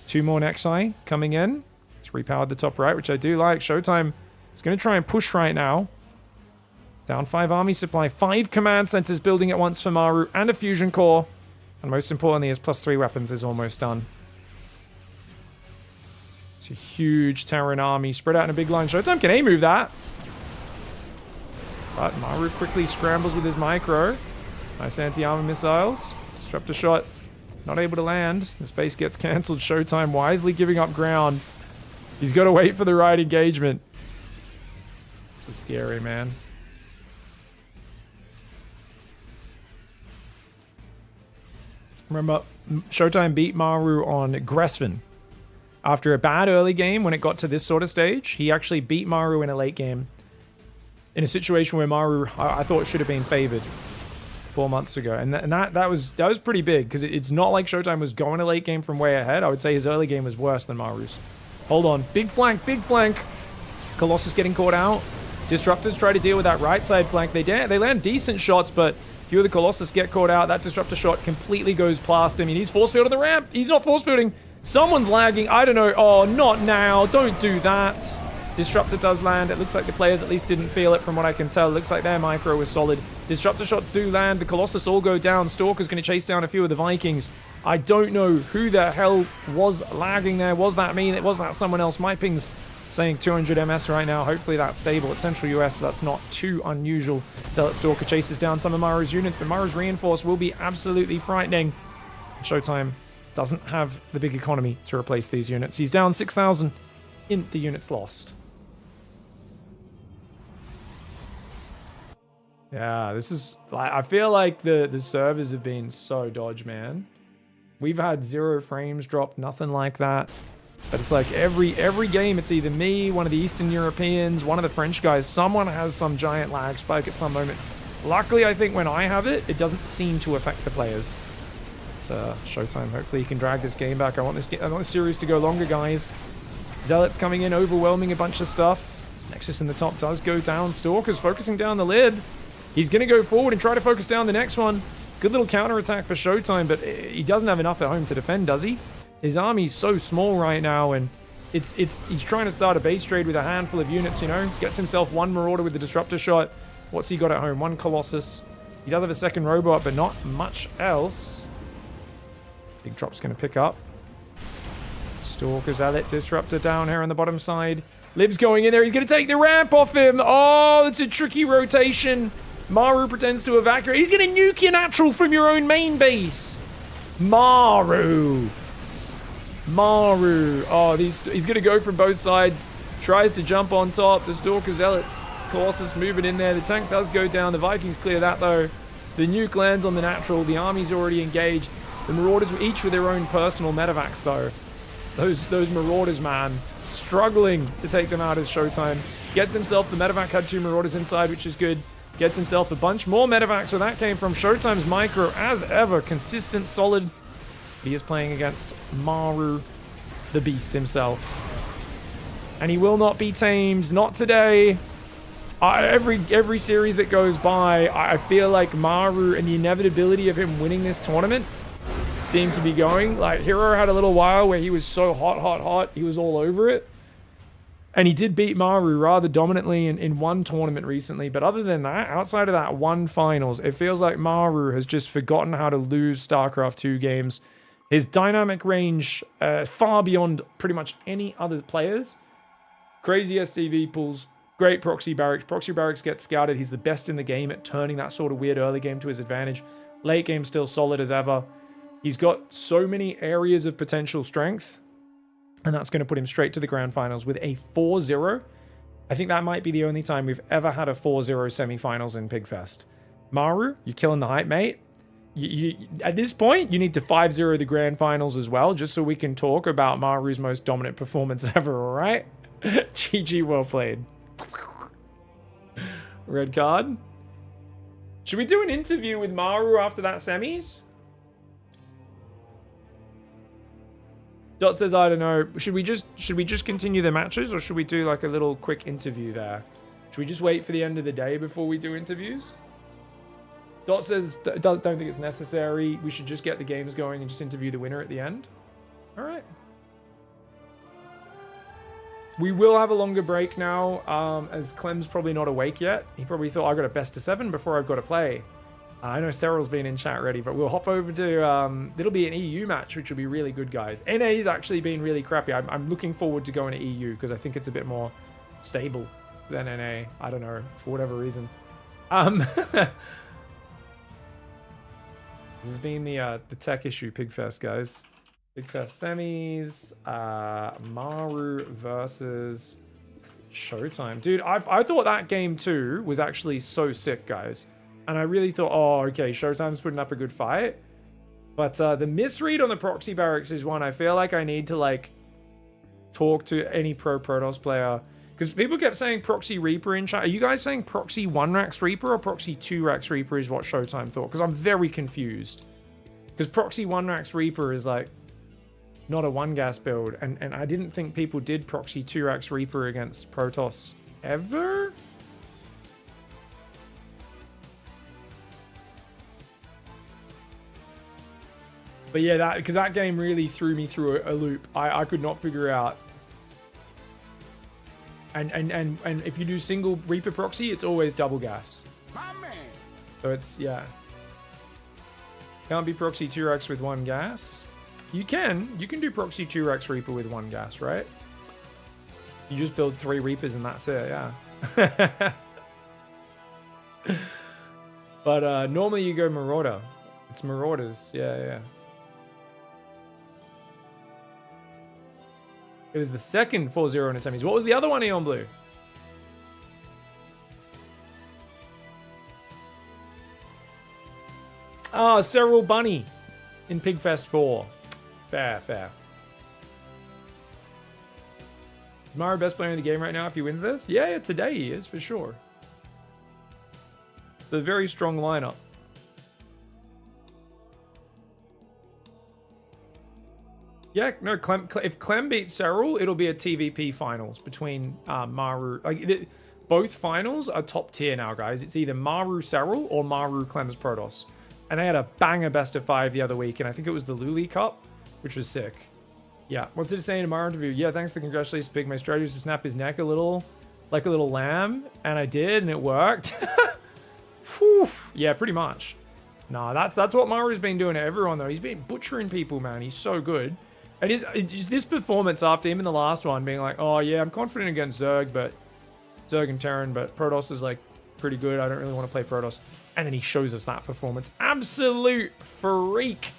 2 more Nexi coming in. It's repowered the top right, which I do like. Showtime is going to try and push right now. Down 5 army supply, 5 command centers building at once for Maru, and a fusion core. And most importantly, his +3 weapons is almost done. It's a huge Terran army spread out in a big line. Showtime can A-move that. But Maru quickly scrambles with his micro. Nice anti-armor missiles. Disruptor shot. Not able to land. The space gets cancelled. Showtime wisely giving up ground. He's got to wait for the right engagement. It's scary, man. Remember, Showtime beat Maru on Gresvin. After a bad early game, when it got to this sort of stage, he actually beat Maru in a late game. In a situation where Maru, I thought, should have been favored 4 months ago. And that was pretty big, because it's not like Showtime was going a late game from way ahead. I would say his early game was worse than Maru's. Hold on. Big flank, big flank. Colossus getting caught out. Disruptors try to deal with that right side flank. They land decent shots, but few of the Colossus get caught out. That Disruptor shot completely goes past him. He's force fielding the ramp. He's not force fielding. Someone's lagging. I don't know. Oh, not now. Don't do that. Disruptor does land. It looks like the players at least didn't feel it from what I can tell. It looks like their micro was solid. Disruptor shots do land. The Colossus all go down. Stalker's going to chase down a few of the Vikings. I don't know who the hell was lagging there. Was that me? Was that someone else? My ping's saying 200 ms right now. Hopefully that's stable. It's Central US, so that's not too unusual. Zealot Stalker chases down some of Maru's units, but Maru's reinforce will be absolutely frightening. Showtime doesn't have the big economy to replace these units. He's down 6,000 in the units lost. Yeah, this is like, I feel like the servers have been so dodge, man. We've had 0 frames dropped, nothing like that. But it's like every game, it's either me, one of the Eastern Europeans, one of the French guys. Someone has some giant lag spike at some moment. Luckily, I think when I have it, it doesn't seem to affect the players. It's Showtime. Hopefully, he can drag this game back. I want this series to go longer, guys. Zealots coming in, overwhelming a bunch of stuff. Nexus in the top does go down. Stalker's focusing down the lid. He's going to go forward and try to focus down the next one. Good little counterattack for Showtime, but he doesn't have enough at home to defend, does he? His army's so small right now, and he's trying to start a base trade with a handful of units, you know? Gets himself one Marauder with the Disruptor shot. What's he got at home? One Colossus. He does have a second robot, but not much else. Big Drop's going to pick up. Stalker, Zealot, Disruptor down here on the bottom side. Lib's going in there. He's going to take the ramp off him. Oh, that's a tricky rotation. Maru pretends to evacuate. He's going to nuke your natural from your own main base. Maru. Oh, he's going to go from both sides. Tries to jump on top. The Stalker, Zealot, Colossus moving in there. The tank does go down. The Vikings clear that, though. The nuke lands on the natural. The army's already engaged. The Marauders were each with their own personal medevacs, though. Those Marauders, man, struggling to take them out as Showtime. Gets himself, the medevac had 2 Marauders inside, which is good. Gets himself a bunch more medevacs, where that came from. Showtime's micro, as ever, consistent, solid. He is playing against Maru, the beast himself. And he will not be tamed, not today. Every series that goes by, I feel like Maru and the inevitability of him winning this tournament seem to be going. Like, Hero had a little while where he was so hot. He was all over it. And he did beat Maru rather dominantly in one tournament recently. But other than that, outside of that one finals, it feels like Maru has just forgotten how to lose StarCraft 2 games. His dynamic range, far beyond pretty much any other players. Crazy STV pulls, great proxy barracks. Proxy barracks gets scouted. He's the best in the game at turning that sort of weird early game to his advantage. Late game still solid as ever. He's got so many areas of potential strength. And that's going to put him straight to the grand finals with a 4-0. I think that might be the only time we've ever had a 4-0 semifinals in PiGFest. Maru, you're killing the hype, mate. At this point, you need to 5-0 the grand finals as well, just so we can talk about Maru's most dominant performance ever, all right? GG, well played. Red card. Should we do an interview with Maru after that semis? Dot says, I don't know. Should we just continue the matches, or should we do like a little quick interview there? Should we just wait for the end of the day before we do interviews? Dot says, don't think it's necessary. We should just get the games going and just interview the winner at the end. All right. We will have a longer break now, as Clem's probably not awake yet. He probably thought I got a best of 7 before I've got to play. I know Serral's been in chat already, but we'll hop over to, it'll be an EU match, which will be really good, guys. NA's actually been really crappy. I'm looking forward to going to EU because I think it's a bit more stable than NA. I don't know, for whatever reason. This has been the tech issue PiGFest, guys. PiGFest semis, Maru versus Showtime. Dude, I thought that game too was actually so sick, guys. And I really thought, oh, okay, Showtime's putting up a good fight. But the misread on the proxy barracks is one I feel like I need to, like, talk to any pro Protoss player. Because people kept saying proxy Reaper in chat. Are you guys saying proxy 1-Rax Reaper or proxy 2-Rax Reaper is what Showtime thought? Because I'm very confused. Because proxy 1-Rax Reaper is, like, not a 1-gas build. And I didn't think people did proxy 2-Rax Reaper against Protoss ever? But yeah, because that game really threw me through a loop. I could not figure out. And if you do single Reaper proxy, it's always double gas. So it's, yeah. Can't be proxy 2-Rex with 1 gas. You can do proxy 2-Rex Reaper with 1 gas, right? You just build 3 Reapers and that's it, yeah. But normally you go Marauder. It's Marauders, yeah. It was the second 4-0 in its semis. What was the other one, Eon Blue? Ah, Serral Bunny in PiGFest 4. Fair. Maru best player in the game right now if he wins this? Yeah, today he is, for sure. The very strong lineup. Yeah, no, if Clem beats Serral, it'll be a TVP finals between Maru. Both finals are top tier now, guys. It's either Maru Serral or Maru Clem's Protoss. And they had a banger best of 5 the other week, and I think it was the Luli Cup, which was sick. Yeah, what's it saying in Maru interview? Yeah, thanks for the congratulations, Big. My strategy was to snap his neck a little, like a little lamb, and I did, and it worked. Whew. Yeah, pretty much. Nah, that's what Maru's been doing to everyone, though. He's been butchering people, man. He's so good. And it's this performance after him in the last one being like, oh, yeah, I'm confident against Zerg and Terran, but Protoss is, like, pretty good. I don't really want to play Protoss. And then he shows us that performance. Absolute freak.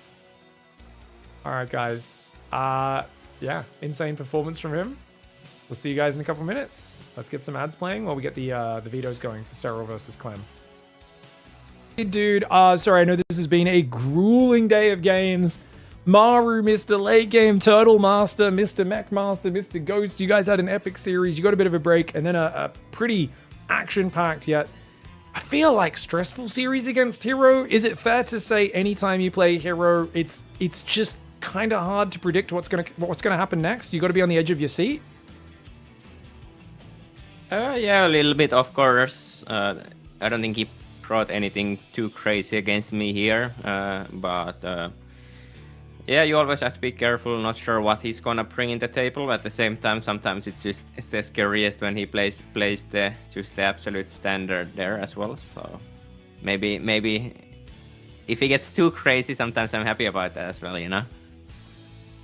All right, guys. Yeah, insane performance from him. We'll see you guys in a couple minutes. Let's get some ads playing while we get the vetoes going for Serral versus Clem. Hey, dude. Sorry, I know this has been a grueling day of games. Maru, Mr. Late Game, Turtle Master, Mr. Mech Master, Mr. Ghost. You guys had an epic series. You got a bit of a break, and then a pretty action-packed yet, I feel like, stressful series against Hero. Is it fair to say anytime you play Hero, it's just kind of hard to predict what's gonna happen next? You got to be on the edge of your seat. Yeah, a little bit, of course. I don't think he brought anything too crazy against me here, but. Yeah, you always have to be careful, not sure what he's gonna bring in the table, but at the same time, sometimes it's the scariest when he plays the absolute standard there as well. So maybe if he gets too crazy, sometimes I'm happy about that as well, you know.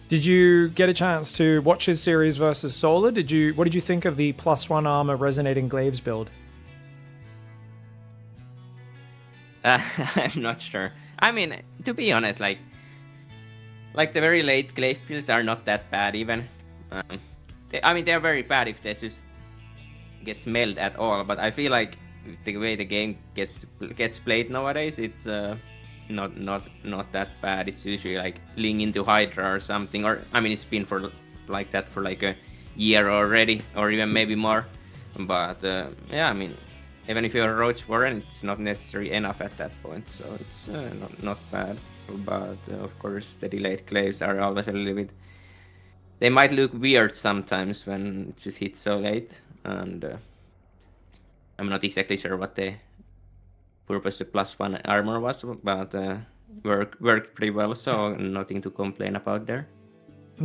Did you get a chance to watch his series versus Solar? What did you think of the +1 armor resonating glaives build? I'm not sure. I mean, to be honest, like the very late glaive builds are not that bad even. They're very bad if they just gets milled at all. But I feel like the way the game gets played nowadays, it's not that bad. It's usually like Ling into Hydra or something. Or I mean, it's been like that for like a year already, or even maybe more. But yeah, I mean, even if you're Roach Warren, it's not necessarily enough at that point. So it's not bad. But of course the delayed glaives are always a little bit, they might look weird sometimes when it just hits so late, and I'm not exactly sure what the purpose of +1 armor was, but worked pretty well, so nothing to complain about there.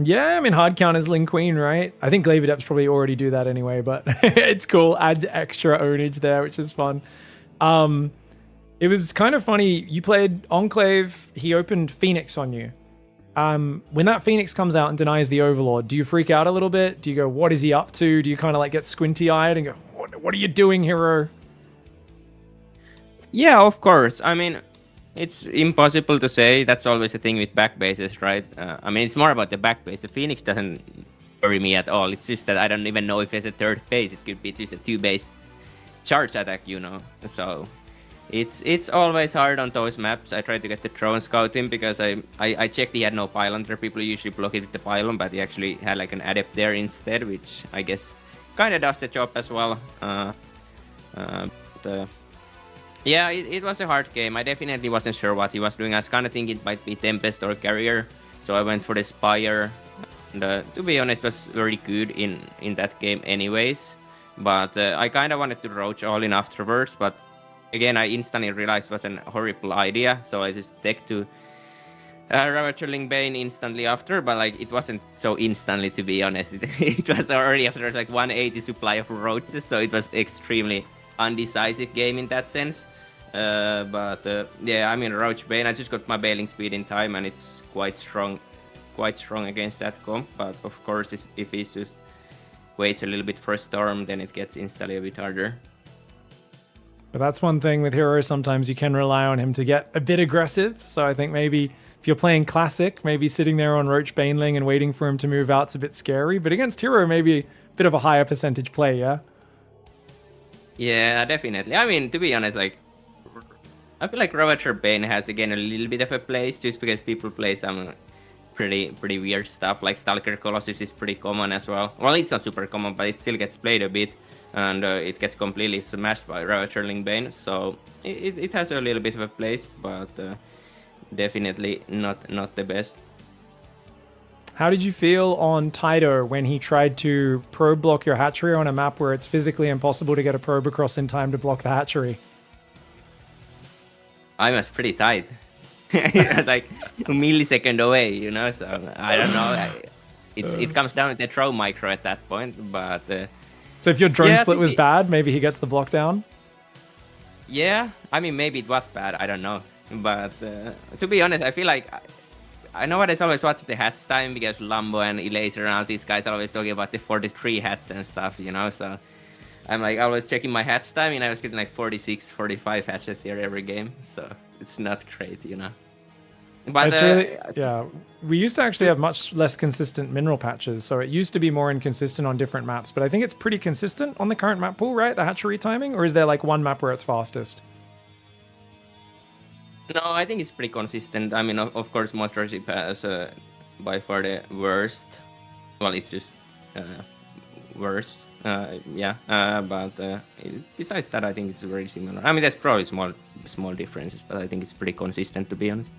Yeah, I mean, hard count is Ling Queen, right? I think Glaive Adepts probably already do that anyway, but it's cool. Adds extra ownage there, which is fun. It was kind of funny. You played Enclave. He opened Phoenix on you. When that Phoenix comes out and denies the Overlord, do you freak out a little bit? Do you go, what is he up to? Do you kind of like get squinty-eyed and go, what are you doing, Hero? Yeah, of course. I mean, it's impossible to say. That's always the thing with backbases, right? I mean, it's more about the backbase. The Phoenix doesn't worry me at all. It's just that I don't even know if there's a third base. It could be just a 2-based charge attack, you know. So it's always hard on those maps. I tried to get the drone scouting because I checked he had no pylon there. People usually block it with the pylon, but he actually had like an adept there instead, which I guess kind of does the job as well. Yeah, it was a hard game. I definitely wasn't sure what he was doing. I was kind of thinking it might be Tempest or Carrier, so I went for the Spire. And, to be honest, it was very good in that game anyways. But I kind of wanted to roach all in afterwards, but again, I instantly realized it was a horrible idea, so I just teched to Ravagerling Bane instantly after, but like it wasn't so instantly, to be honest. It was already after like 180 supply of roaches, so it was extremely undecisive game in that sense. Yeah, I mean Roach Bane. I just got my bailing speed in time, and it's quite strong against that comp. But of course, if he just waits a little bit for a storm, then it gets instantly a bit harder. But that's one thing with Hero. Sometimes you can rely on him to get a bit aggressive. So I think maybe if you're playing Classic, maybe sitting there on Roach Baneling and waiting for him to move out's a bit scary. But against Hero, maybe a bit of a higher percentage play, yeah? Yeah, definitely. I mean, to be honest, like, I feel like Ravager Bane has, again, a little bit of a place just because people play some pretty weird stuff. Like Stalker Colossus is pretty common as well. Well, it's not super common, but it still gets played a bit. And it gets completely smashed by Ravager Bane, so it has a little bit of a place, but definitely not the best. How did you feel on Taito when he tried to probe block your hatchery on a map where it's physically impossible to get a probe across in time to block the hatchery? I was pretty tight. It was like a millisecond away, you know, so I don't know. It comes down to the throw micro at that point, but... So if your drone split was bad, maybe he gets the block down? Yeah, I mean, maybe it was bad, I don't know. But to be honest, I feel like I nowadays always watch the hats time because Lambo and Elaser and all these guys are always talking about the 43 hats and stuff, you know, so I'm like always checking my hatch time, and I was getting like 46, 45 hatches here every game, so it's not great, you know. But yeah, we used to actually have much less consistent mineral patches, so it used to be more inconsistent on different maps, but I think it's pretty consistent on the current map pool, right? The hatchery timing, or is there like one map where it's fastest? No, I think it's pretty consistent. I mean, of course, Motorship has by far the worst. Well, it's just worst. Besides that, I think it's very similar. I mean, there's probably small differences, but I think it's pretty consistent, to be honest.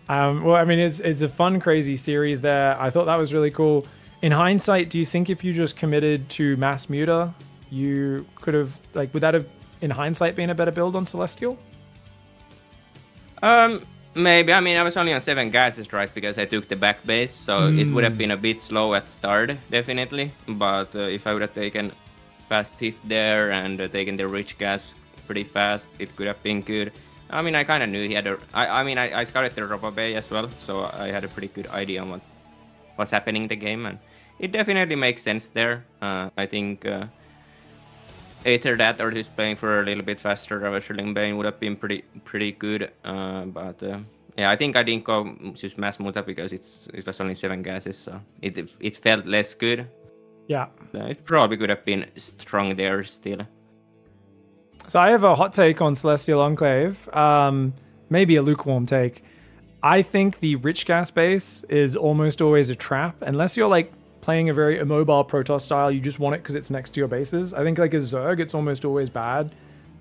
Well, I mean, it's a fun, crazy series there. I thought that was really cool. In hindsight, do you think if you just committed to Mass Muta, you could have, like, would that have, in hindsight, been a better build on Celestial? Maybe. I mean, I was only on 7 gases, right, because I took the back base, so it would have been a bit slow at start, definitely. But if I would have taken fast pick there and taken the rich gas pretty fast, it could have been good. I mean, I kind of knew he had I scouted the Robo Bay as well, so I had a pretty good idea on what's happening in the game, and it definitely makes sense there. I think either that or just playing for a little bit faster Ravager Bane would have been pretty good. Yeah, I think I didn't go just Mass Muta because it was only 7 gases, so it felt less good. Yeah. It probably could have been strong there still. So I have a hot take on Celestial Enclave, maybe a lukewarm take. I think the rich gas base is almost always a trap, unless you're like playing a very immobile Protoss style, you just want it because it's next to your bases. I think like a Zerg, it's almost always bad,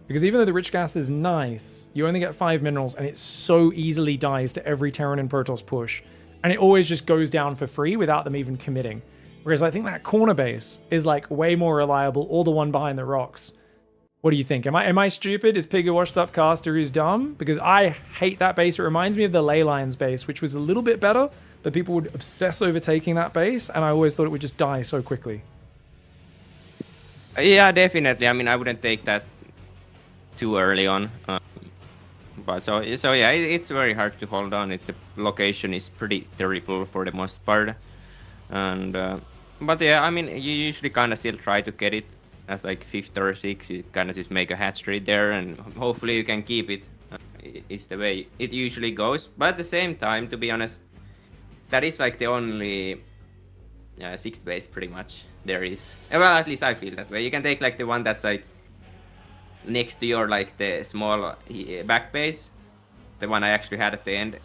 because even though the rich gas is nice, you only get 5 minerals, and it so easily dies to every Terran and Protoss push, and it always just goes down for free without them even committing. Whereas I think that corner base is like way more reliable, or the one behind the rocks. What do you think? Am I stupid? Is Pig a washed up caster who's dumb? Because I hate that base. It reminds me of the Ley Lines base, which was a little bit better, but people would obsess over taking that base, and I always thought it would just die so quickly. Yeah, definitely. I mean, I wouldn't take that too early on. But so yeah, it's very hard to hold on. The location is pretty terrible for the most part. And but yeah, I mean, you usually kind of still try to get it as like 5th or 6th. You kind of just make a hatchery there, and hopefully you can keep it. Is the way it usually goes. But at the same time, to be honest, that is like the only 6th base pretty much there is. Well, at least I feel that way. You can take like the one that's like next to your like the small back base, the one I actually had at the end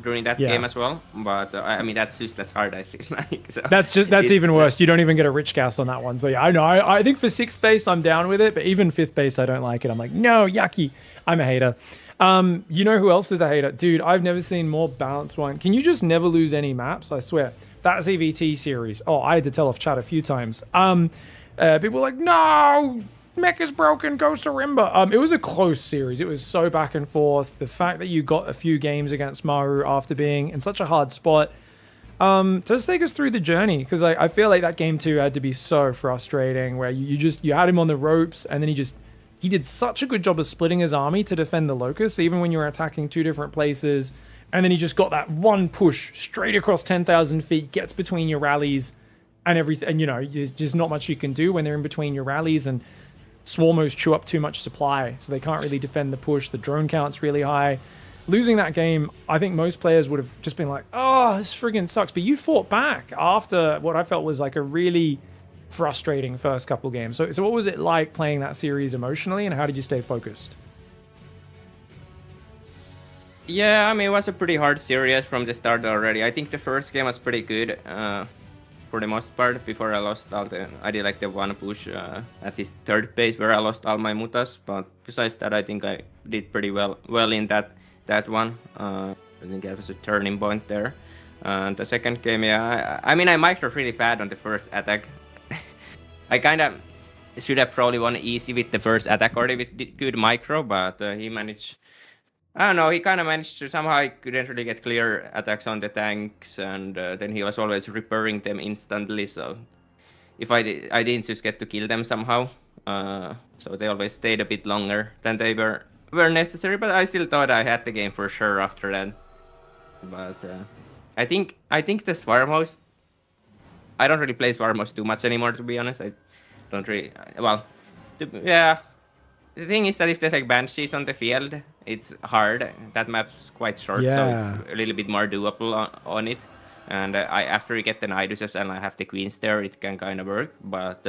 during that game as well. But I mean, that's just as hard, I feel like. So that's even worse. You don't even get a rich gas on that one. So yeah, I know. I think for 6th base I'm down with it, but even 5th base I don't like it. I'm like, no, yucky. I'm a hater. You know who else is a hater? Dude, I've never seen more balanced one. Can you just never lose any maps? I swear. That ZVT series. Oh, I had to tell off chat a few times. People were like, no, mech is broken, go Sarimba. It was a close series. It was so back and forth. The fact that you got a few games against Maru after being in such a hard spot. Just take us through the journey, because I feel like that game 2 had to be so frustrating, where you had him on the ropes and then he just he did such a good job of splitting his army to defend the Locust, even when you were attacking 2 different places. And then he just got that one push straight across 10,000 feet, gets between your rallies and everything. And, you know, there's just not much you can do when they're in between your rallies. And Swarmos chew up too much supply, so they can't really defend the push. The drone count's really high. Losing that game, I think most players would have just been like, oh, this friggin' sucks. But you fought back after what I felt was like a really frustrating first couple games. So what was it like playing that series emotionally, and how did you stay focused? Yeah, I mean, it was a pretty hard series from the start already. I think the first game was pretty good for the most part. Before I lost I did like the one push at this third base where I lost all my mutas. But besides that, I think I did pretty well in that one. I think it was a turning point there. And the second game, yeah, I mean, I micro really bad on the first attack. I kind of should have probably won easy with the first attack already with good micro, but he managed. I don't know, he kind of managed to somehow. I couldn't really get clear attacks on the tanks, and then he was always repairing them instantly. So if I didn't just get to kill them somehow. So they always stayed a bit longer than they were necessary. But I still thought I had the game for sure after that. But I think the Swarm host. I don't really play Swarm host too much anymore, to be honest. I don't really. Well, yeah. The thing is that if there's like Banshees on the field, it's hard. That map's quite short, so it's a little bit more doable on it. And after you get the Niduses and I have the Queens there, it can kind of work. But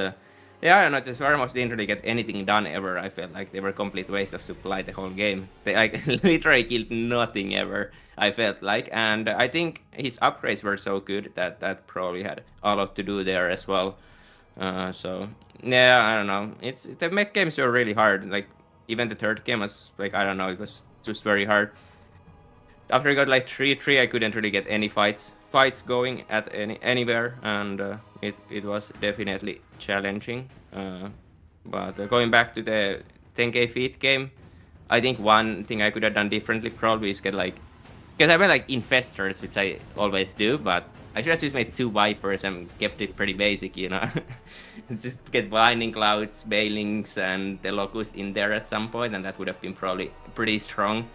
yeah, I don't know, the Swarmos didn't really get anything done ever. I felt like they were a complete waste of supply the whole game. They like literally killed nothing ever, I felt like. And I think his upgrades were so good that probably had a lot to do there as well. So yeah, I don't know. The mech games were really hard. Like even the third game was like, I don't know, it was just very hard. After I got like 3-3, I couldn't really get any fights going at anywhere, and it was definitely challenging. But going back to the 10k feet game, I think one thing I could have done differently probably is get like, because I went like infestors, which I always do, but I should have just made 2 Vipers and kept it pretty basic, you know. Just get Blinding Clouds, Bailings, and the Locust in there at some point, and that would have been probably pretty strong.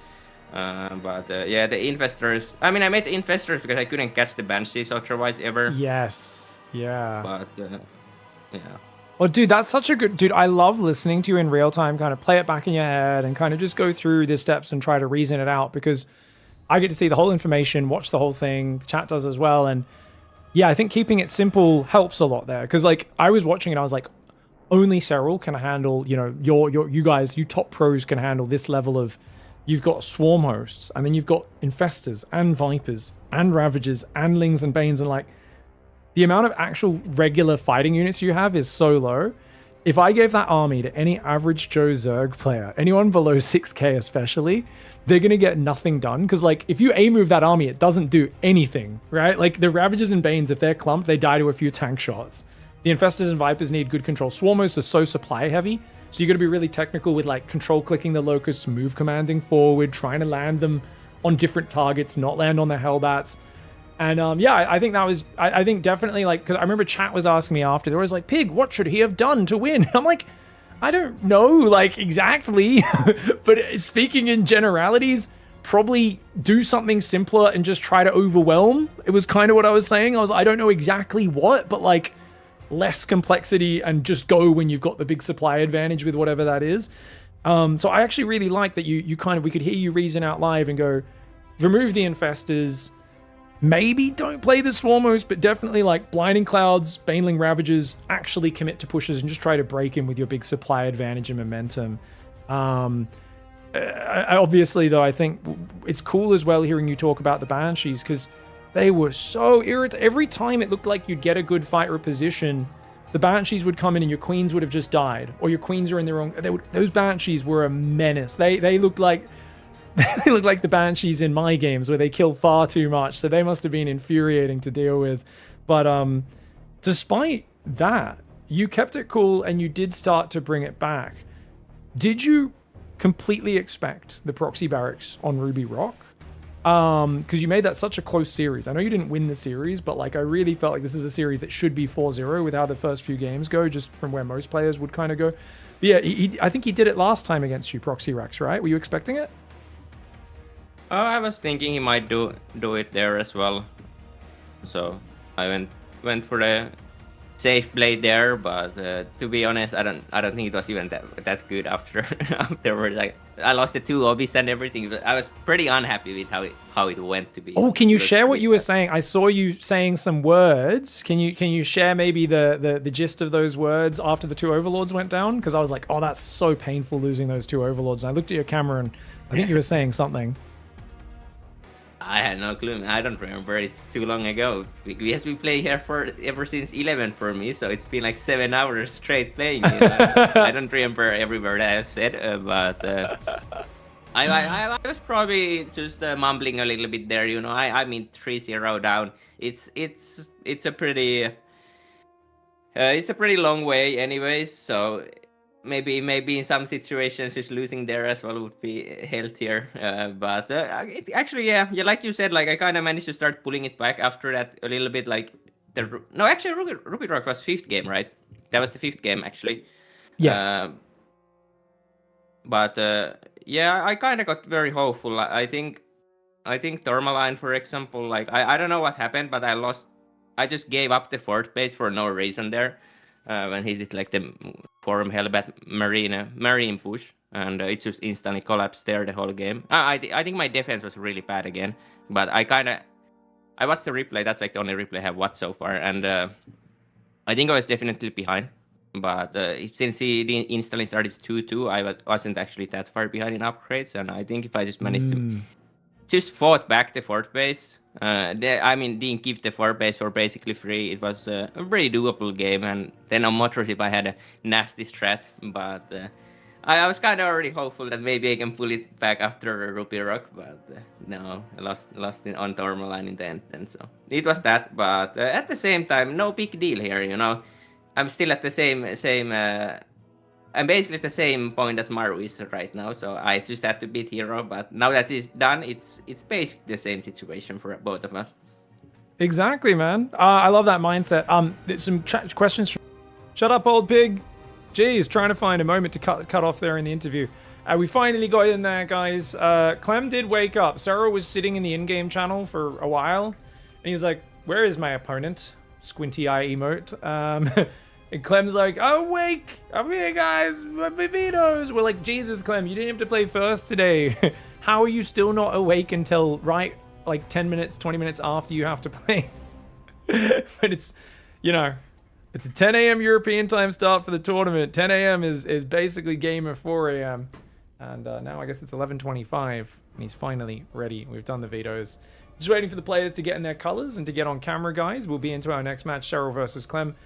But yeah, the Infestors. I mean, I made the Infestors because I couldn't catch the Banshees otherwise ever. Yes. Yeah. But yeah. Well, dude, that's such a good... Dude, I love listening to you in real time, kind of play it back in your head and kind of just go through the steps and try to reason it out, because I get to see the whole information, watch the whole thing, the chat does as well. And yeah, I think keeping it simple helps a lot there. Because like I was watching it, I was like, only Serral can handle, you know, you guys, you top pros can handle this level of, you've got Swarm hosts, and then you've got Infestors and Vipers and Ravagers and Lings and Banes, and like the amount of actual regular fighting units you have is so low. If I gave that army to any average Joe Zerg player, anyone below 6k especially, they're going to get nothing done. Because, like, if you A-move that army, it doesn't do anything, right? Like, the Ravagers and Banes, if they're clumped, they die to a few tank shots. The Infestors and Vipers need good control. Swarmos are so supply heavy, so you got to be really technical with, like, control-clicking the Locusts, move commanding forward, trying to land them on different targets, not land on their Hellbats. And yeah, I think that was, I think definitely, like, because I remember chat was asking me after, they was like, Pig, what should he have done to win? I'm like, I don't know, like, exactly. But speaking in generalities, probably do something simpler and just try to overwhelm. It was kind of what I was saying. I don't know exactly what, but like less complexity and just go when you've got the big supply advantage with whatever that is. So I actually really like that you kind of, we could hear you reason out live and go, remove the Infestors. Maybe don't play the Swarmos, but definitely like Blinding Clouds, Baneling Ravagers, actually commit to pushes and just try to break in with your big supply advantage and momentum. Obviously, though, I think it's cool as well hearing you talk about the Banshees, because they were so irritating. Every time it looked like you'd get a good fight or position, the Banshees would come in and your Queens would have just died, or your Queens are in the wrong... Those Banshees were a menace. They looked like... They look like the Banshees in my games where they kill far too much, so they must have been infuriating to deal with. But despite that, you kept it cool and you did start to bring it back. Did you completely expect the proxy barracks on Ruby Rock? Because you made that such a close series. I know you didn't win the series, but like I really felt like this is a series that should be 4-0 with how the first few games go, just from where most players would kind of go. Yeah, I think he did it last time against you, Proxy Rex, right? Were you expecting it? I was thinking he might do it there as well. So I went for the safe play there, but to be honest, I don't think it was even that good afterwards. I lost the 2 obbies and everything, but I was pretty unhappy with how it went, to be. Oh, can you share what you were bad. saying? I saw you saying some words. Can you share maybe the gist of those words after the 2 overlords went down? Because I was like, oh, that's so painful losing those 2 overlords. And I looked at your camera and I think you were saying something. I had no clue. I don't remember. It's too long ago. We play here ever since 11 for me, so it's been like 7 hours straight playing. You know? I don't remember every word I have said, but I was probably just mumbling a little bit there. You know, I mean 3-0 down. It's a pretty long way, anyways. So. Maybe in some situations just losing there as well would be healthier, but actually yeah, like you said, like I kind of managed to start pulling it back after that a little bit. Like actually Ruby Rock was 5th game, right? That was the 5th game actually. Yes. But yeah, I kind of got very hopeful. I think Tourmaline, for example, like I don't know what happened, but I just gave up the 4th base for no reason there. When he did like the Forum Hellbat Marine push, and it just instantly collapsed there the whole game. I think my defense was really bad again, but I watched the replay. That's like the only replay I have watched so far, and I think I was definitely behind. But since he instantly started 2-2, I wasn't actually that far behind in upgrades, and I think if I just managed to just fought back the 4th base. Didn't give the 4th base for basically free. It was a very doable game, and then on Motorship I had a nasty strat, but I was kind of already hopeful that maybe I can pull it back after Ruby Rock, but no, I lost it on Tourmaline in the end, and so it was that. But at the same time, no big deal here, you know. I'm still at the same I'm basically at the same point as Maru is right now, so I just had to beat Hero, but now that it's done, it's basically the same situation for both of us. Exactly, man. I love that mindset. Some questions from Shut Up Old Pig. Geez, trying to find a moment to cut off there in the interview. We finally got in there, guys. Clem did wake up. Serral was sitting in the in-game channel for a while, and he was like, where is my opponent? Squinty eye emote. And Clem's like, awake! I'm here, guys! My vetoes! We're like, Jesus, Clem, you didn't have to play first today. How are you still not awake until, right, like 10 minutes, 20 minutes after you have to play? But it's, you know, it's a 10 a.m. European time start for the tournament. 10 a.m. is basically game at 4 a.m. And now I guess it's 11:25, and he's finally ready. We've done the vetoes. Just waiting for the players to get in their colors and to get on camera, guys. We'll be into our next match, Serral versus Clem.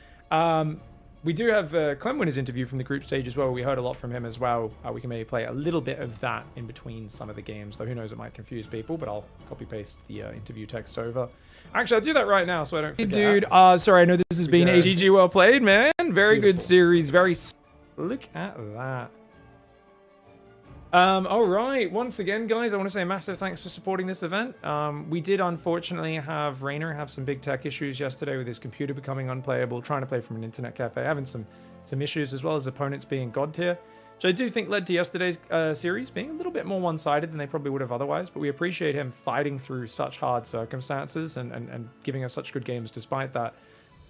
We do have Clem Winner's interview from the group stage as well. We heard a lot from him as well. We can maybe play a little bit of that in between some of the games, though who knows, it might confuse people, but I'll copy paste the interview text over. Actually, I'll do that right now so I don't forget. Hey, dude, sorry, I know this has been a GG well played, man. Very Beautiful. Good series. Very... Look at that. All right. Once again, guys, I want to say a massive thanks for supporting this event. We did unfortunately have Rainer have some big tech issues yesterday with his computer becoming unplayable, trying to play from an internet cafe, having some issues, as well as opponents being god tier, which I do think led to yesterday's series being a little bit more one-sided than they probably would have otherwise. But we appreciate him fighting through such hard circumstances and giving us such good games despite that.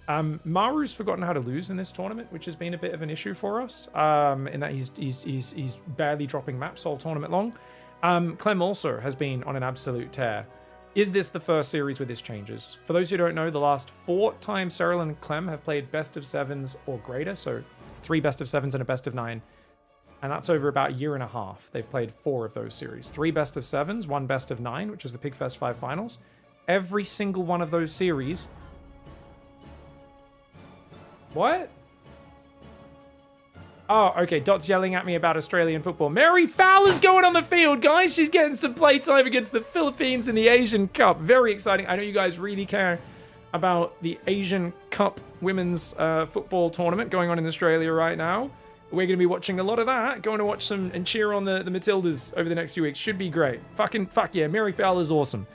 Maru's forgotten how to lose in this tournament, which has been a bit of an issue for us, in that he's barely dropping maps all tournament long. Clem also has been on an absolute tear. Is this the first series with his changes? For those who don't know, the last 4 times Serral and Clem have played best of 7s or greater, so it's 3 best of 7s and a best of 9. And that's over about a year and a half. They've played 4 of those series. 3 best of 7s, 1 best of 9, which is the PiGFest 5 finals. Every single one of those series... What? Oh, okay. Dot's yelling at me about Australian football. Mary Fowler's going on the field, guys. She's getting some playtime against the Philippines in the Asian Cup. Very exciting. I know you guys really care about the Asian Cup women's football tournament going on in Australia right now. We're going to be watching a lot of that. Going to watch some and cheer on the Matildas over the next few weeks. Should be great. Fuck yeah. Mary Fowler's awesome.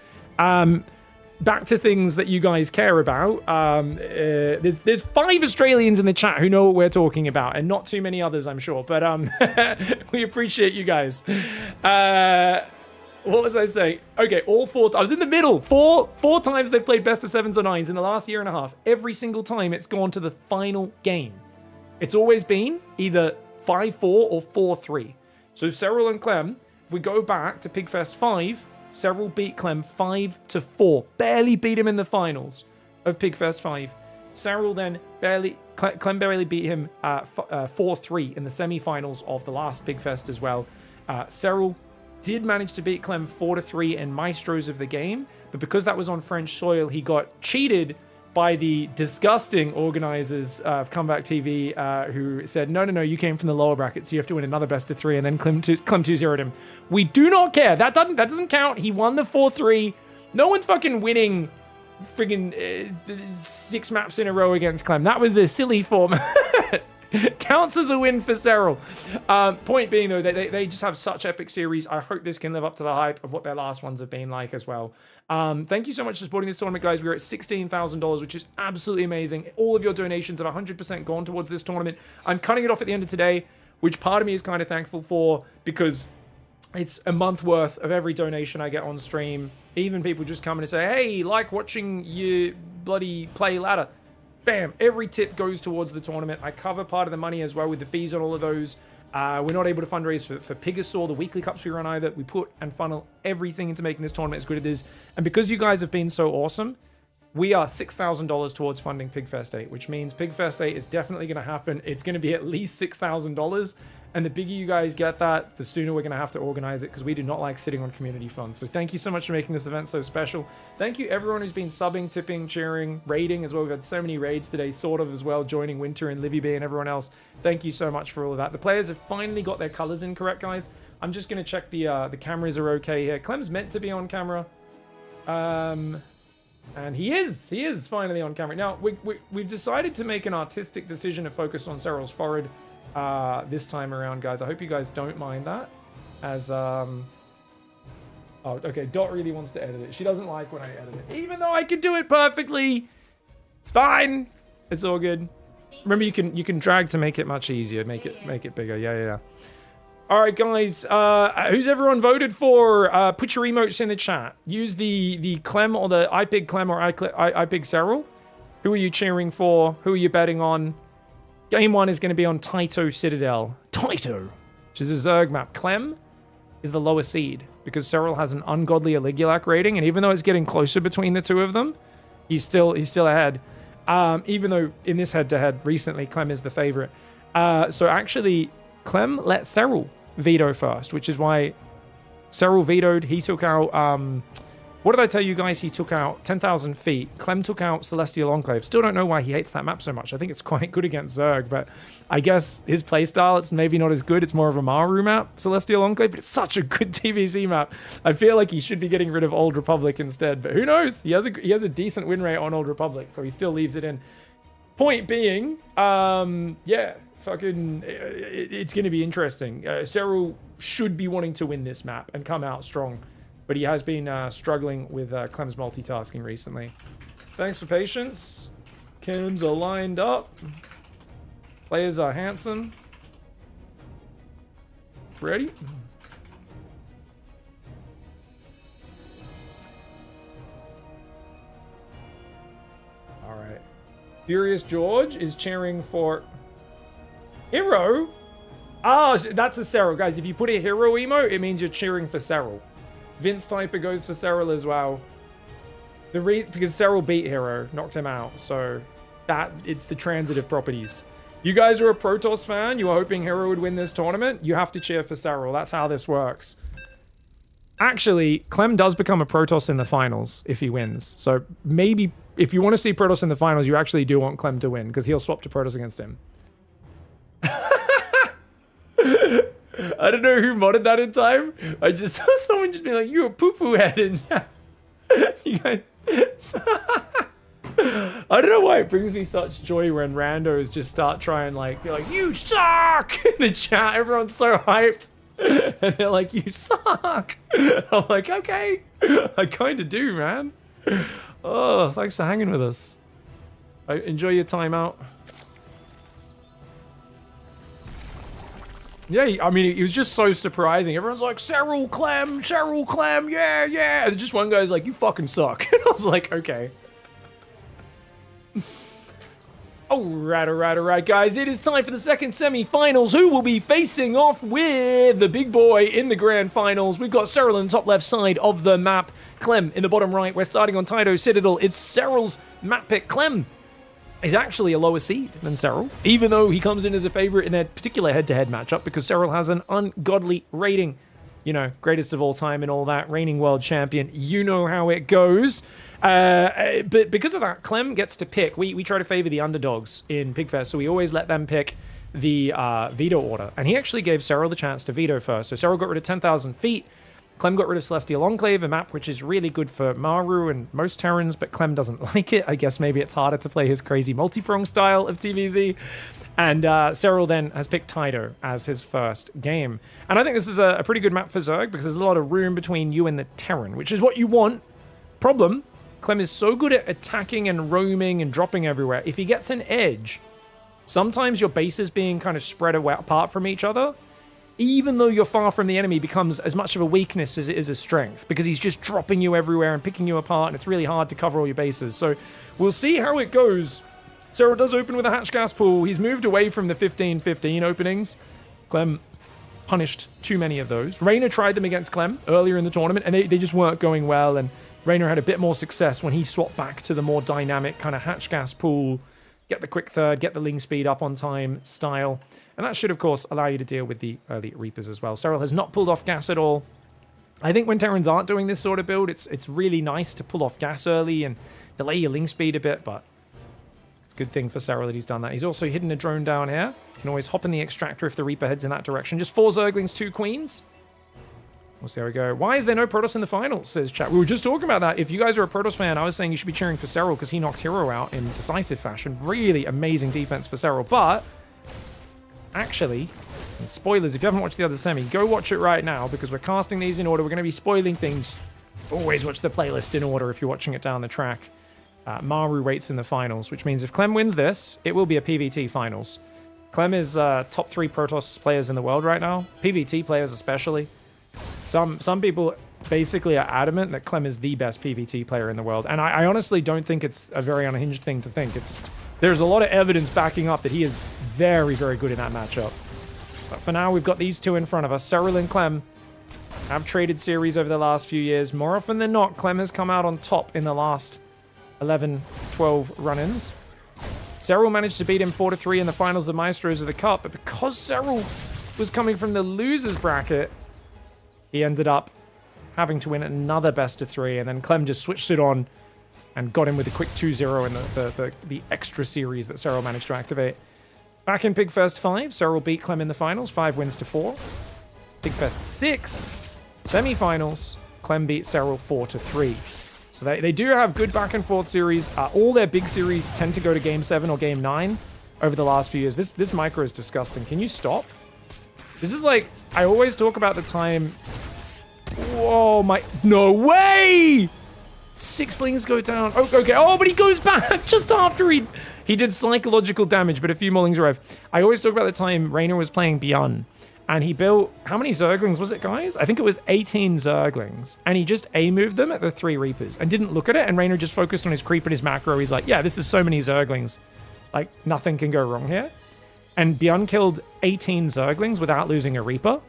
back to things that you guys care about. There's 5 Australians in the chat who know what we're talking about, and not too many others, I'm sure. But we appreciate you guys. What was I saying? Okay, all 4. I was in the middle. Four times they've played best of 7s or 9s in the last year and a half. Every single time it's gone to the final game. It's always been either 5-4 or 4-3. So Serral and Clem, if we go back to PiGFest 5, Serral beat Clem 5-4. Barely beat him in the finals of PiGFest 5. Serral then Clem barely beat him 4-3 in the semi-finals of the last PiGFest as well. Serral did manage to beat Clem 4-3 in Maestros of the game, but because that was on French soil, he got cheated by the disgusting organizers of Comeback TV, who said, no, you came from the lower brackets, so you have to win another best of 3, and then Clem 2-0'd him. We do not care. That doesn't count. He won the 4-3. No one's fucking winning friggin' 6 maps in a row against Clem. That was a silly format. Counts as a win for Serral. Point being, though, they just have such epic series. I hope this can live up to the hype of what their last ones have been like as well. Thank you so much for supporting this tournament, guys. We're at $16,000, which is absolutely amazing. All of your donations have 100% gone towards this tournament. I'm cutting it off at the end of today, which part of me is kind of thankful for, because it's a month worth of every donation I get on stream. Even people just come in and say, hey, like watching you bloody play ladder. Bam, every tip goes towards the tournament. I cover part of the money as well with the fees on all of those. We're not able to fundraise for Pigasaur, the weekly cups we run either. We put and funnel everything into making this tournament as good as it is. And because you guys have been so awesome, we are $6,000 towards funding PiGFest 8, which means PiGFest 8 is definitely going to happen. It's going to be at least $6,000. And the bigger you guys get that, the sooner we're going to have to organize it, because we do not like sitting on community funds. So thank you so much for making this event so special. Thank you everyone who's been subbing, tipping, cheering, raiding as well. We've had so many raids today, sort of as well, joining Winter and Livy B and everyone else. Thank you so much for all of that. The players have finally got their colors in correct, guys. I'm just going to check the cameras are okay here. Clem's meant to be on camera. And he is finally on camera. Now, we've decided to make an artistic decision to focus on Serral's forehead this time around, guys. I hope you guys don't mind that. As, oh, okay, Dot really wants to edit it. She doesn't like when I edit it. Even though I can do it perfectly. It's fine. It's all good. Remember, you can drag to make it much easier. Make it bigger. Yeah. All right, guys. Who's everyone voted for? Put your emotes in the chat. Use the Clem or the iPig Clem or iPig Serral. Who are you cheering for? Who are you betting on? Game 1 is going to be on Taito Citadel. Taito, which is a Zerg map. Clem is the lower seed because Serral has an ungodly Aligulac rating, and even though it's getting closer between the two of them, he's still ahead. Even though in this head-to-head recently, Clem is the favorite. So actually, Clem let Serral veto first, which is why Serral vetoed. He took out, what did I tell you guys? He took out 10,000 feet. Clem took out Celestial Enclave. Still don't know why he hates that map so much. I think it's quite good against Zerg, but I guess his playstyle, it's maybe not as good. It's more of a Maru map, Celestial Enclave, but it's such a good TVC map. I feel like he should be getting rid of Old Republic instead, but who knows? He has a decent win rate on Old Republic, so he still leaves it in. Point being, yeah, fucking, it's going to be interesting. Serral should be wanting to win this map and come out strong, but he has been struggling with Clem's multitasking recently. Thanks for patience. Chems are lined up. Players are handsome. Ready? All right. Furious George is cheering for Hero. Oh, that's a Serral. Guys, if you put a hero emote, it means you're cheering for Serral. Vince Typer goes for Serral as well. Because Serral beat Hero, knocked him out. So it's the transitive properties. You guys are a Protoss fan. You were hoping Hero would win this tournament. You have to cheer for Serral. That's how this works. Actually, Clem does become a Protoss in the finals if he wins. So maybe if you want to see Protoss in the finals, you actually do want Clem to win because he'll swap to Protoss against him. I don't know who modded that in time. I just saw someone just be like, "You a poo-poo head," and you guys. I don't know why it brings me such joy when randos just start trying be like, "You suck!" in the chat. Everyone's so hyped, and they're like, "You suck." I'm like, "Okay, I kind of do, man." Oh, thanks for hanging with us. Enjoy your time out. Yeah, I mean, it was just so surprising. Everyone's like, Serral Clem, yeah, yeah. And just one guy's like, you fucking suck. And I was like, okay. All right, guys. It is time for the second semi-finals. Who will be facing off with the big boy in the grand finals? We've got Serral in the top left side of the map. Clem in the bottom right. We're starting on Taito Citadel. It's Serral's map pick. Clem is actually a lower seed than Serral, even though he comes in as a favorite in their particular head-to-head matchup because Serral has an ungodly rating. You know, greatest of all time and all that, reigning world champion. You know how it goes. But because of that, Clem gets to pick. We try to favor the underdogs in PiGFest, so we always let them pick the veto order. And he actually gave Serral the chance to veto first. So Serral got rid of 10,000 feet. Clem got rid of Celestial Enclave, a map which is really good for Maru and most Terrans, but Clem doesn't like it. I guess maybe it's harder to play his crazy multi-prong style of TVZ. And Serral then has picked Taito as his first game. And I think this is a pretty good map for Zerg because there's a lot of room between you and the Terran, which is what you want. Problem, Clem is so good at attacking and roaming and dropping everywhere. If he gets an edge, sometimes your bases being kind of spread apart from each other, even though you're far from the enemy, becomes as much of a weakness as it is a strength because he's just dropping you everywhere and picking you apart, and it's really hard to cover all your bases. So we'll see how it goes. Serral does open with a hatch gas pool. He's moved away from the 15-15 openings. Clem punished too many of those. Reynor tried them against Clem earlier in the tournament, and they just weren't going well, and Reynor had a bit more success when he swapped back to the more dynamic kind of hatch gas pool, get the quick third, get the ling speed up on time style. And that should, of course, allow you to deal with the early Reapers as well. Serral has not pulled off gas at all. I think when Terrans aren't doing this sort of build, it's really nice to pull off gas early and delay your ling speed a bit, but it's a good thing for Serral that he's done that. He's also hidden a drone down here. You can always hop in the extractor if the Reaper heads in that direction. Just 4 Zerglings, 2 Queens. We'll see how we go. Why is there no Protoss in the finals, says chat. We were just talking about that. If you guys are a Protoss fan, I was saying you should be cheering for Serral because he knocked Hero out in decisive fashion. Really amazing defense for Serral, but actually, and spoilers, if you haven't watched the other semi, go watch it right now because we're casting these in order. We're going to be spoiling things. Always watch the playlist in order if you're watching it down the track. Maru waits in the finals, which means if Clem wins this, it will be a PVT finals. Clem is top 3 Protoss players in the world right now, PVT players especially. Some people basically are adamant that Clem is the best PVT player in the world, and I honestly don't think it's a very unhinged thing to think. There's a lot of evidence backing up that he is very, very good in that matchup. But for now, we've got these two in front of us. Serral and Clem have traded series over the last few years. More often than not, Clem has come out on top in the last 11, 12 run-ins. Serral managed to beat him 4-3 in the finals of Maestros of the Cup, but because Serral was coming from the losers bracket, he ended up having to win another best of 3, and then Clem just switched it on and got him with a quick 2-0 in the extra series that Serral managed to activate. Back in PiGFest 5, Serral beat Clem in the finals, 5 wins to 4. PiGFest 6, semi-finals, Clem beat Serral 4-3. So they do have good back and forth series. All their big series tend to go to Game 7 or Game 9 over the last few years. This micro is disgusting. Can you stop? This is like, I always talk about the time. Whoa, no way! 6 lings go down. Oh, okay. Oh, but he goes back just after he did psychological damage, but a few more lings arrive. I always talk about the time Reynor was playing Beyond, and he built, how many Zerglings was it, guys? I think it was 18 Zerglings, and he just A-moved them at the 3 Reapers and didn't look at it, and Reynor just focused on his creep and his macro. He's like, yeah, this is so many Zerglings. Like, nothing can go wrong here. And Beyond killed 18 Zerglings without losing a Reaper.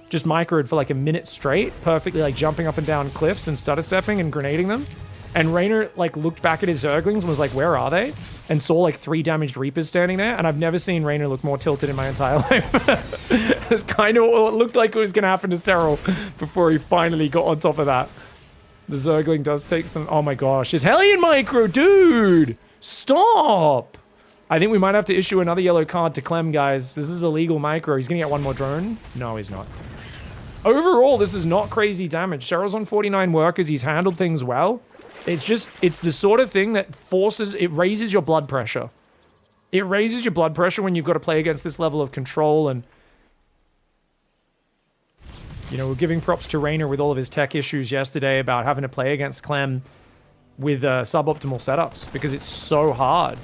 Just microed for like a minute straight, perfectly like jumping up and down cliffs and stutter stepping and grenading them. And Reynor like looked back at his Zerglings and was like, where are they? And saw like 3 damaged Reapers standing there. And I've never seen Reynor look more tilted in my entire life. It's kind of what it looked like it was going to happen to Serral before he finally got on top of that. The Zergling does take some, oh my gosh, his Hellion micro, dude! Stop! I think we might have to issue another yellow card to Clem, guys. This is a legal micro. He's going to get 1 more drone. No, he's not. Overall, this is not crazy damage. Serral's on 49 workers. He's handled things well. It's the sort of thing that it raises your blood pressure. It raises your blood pressure when you've got to play against this level of control. And, you know, we're giving props to Reynor with all of his tech issues yesterday about having to play against Clem. with suboptimal setups because it's so hard.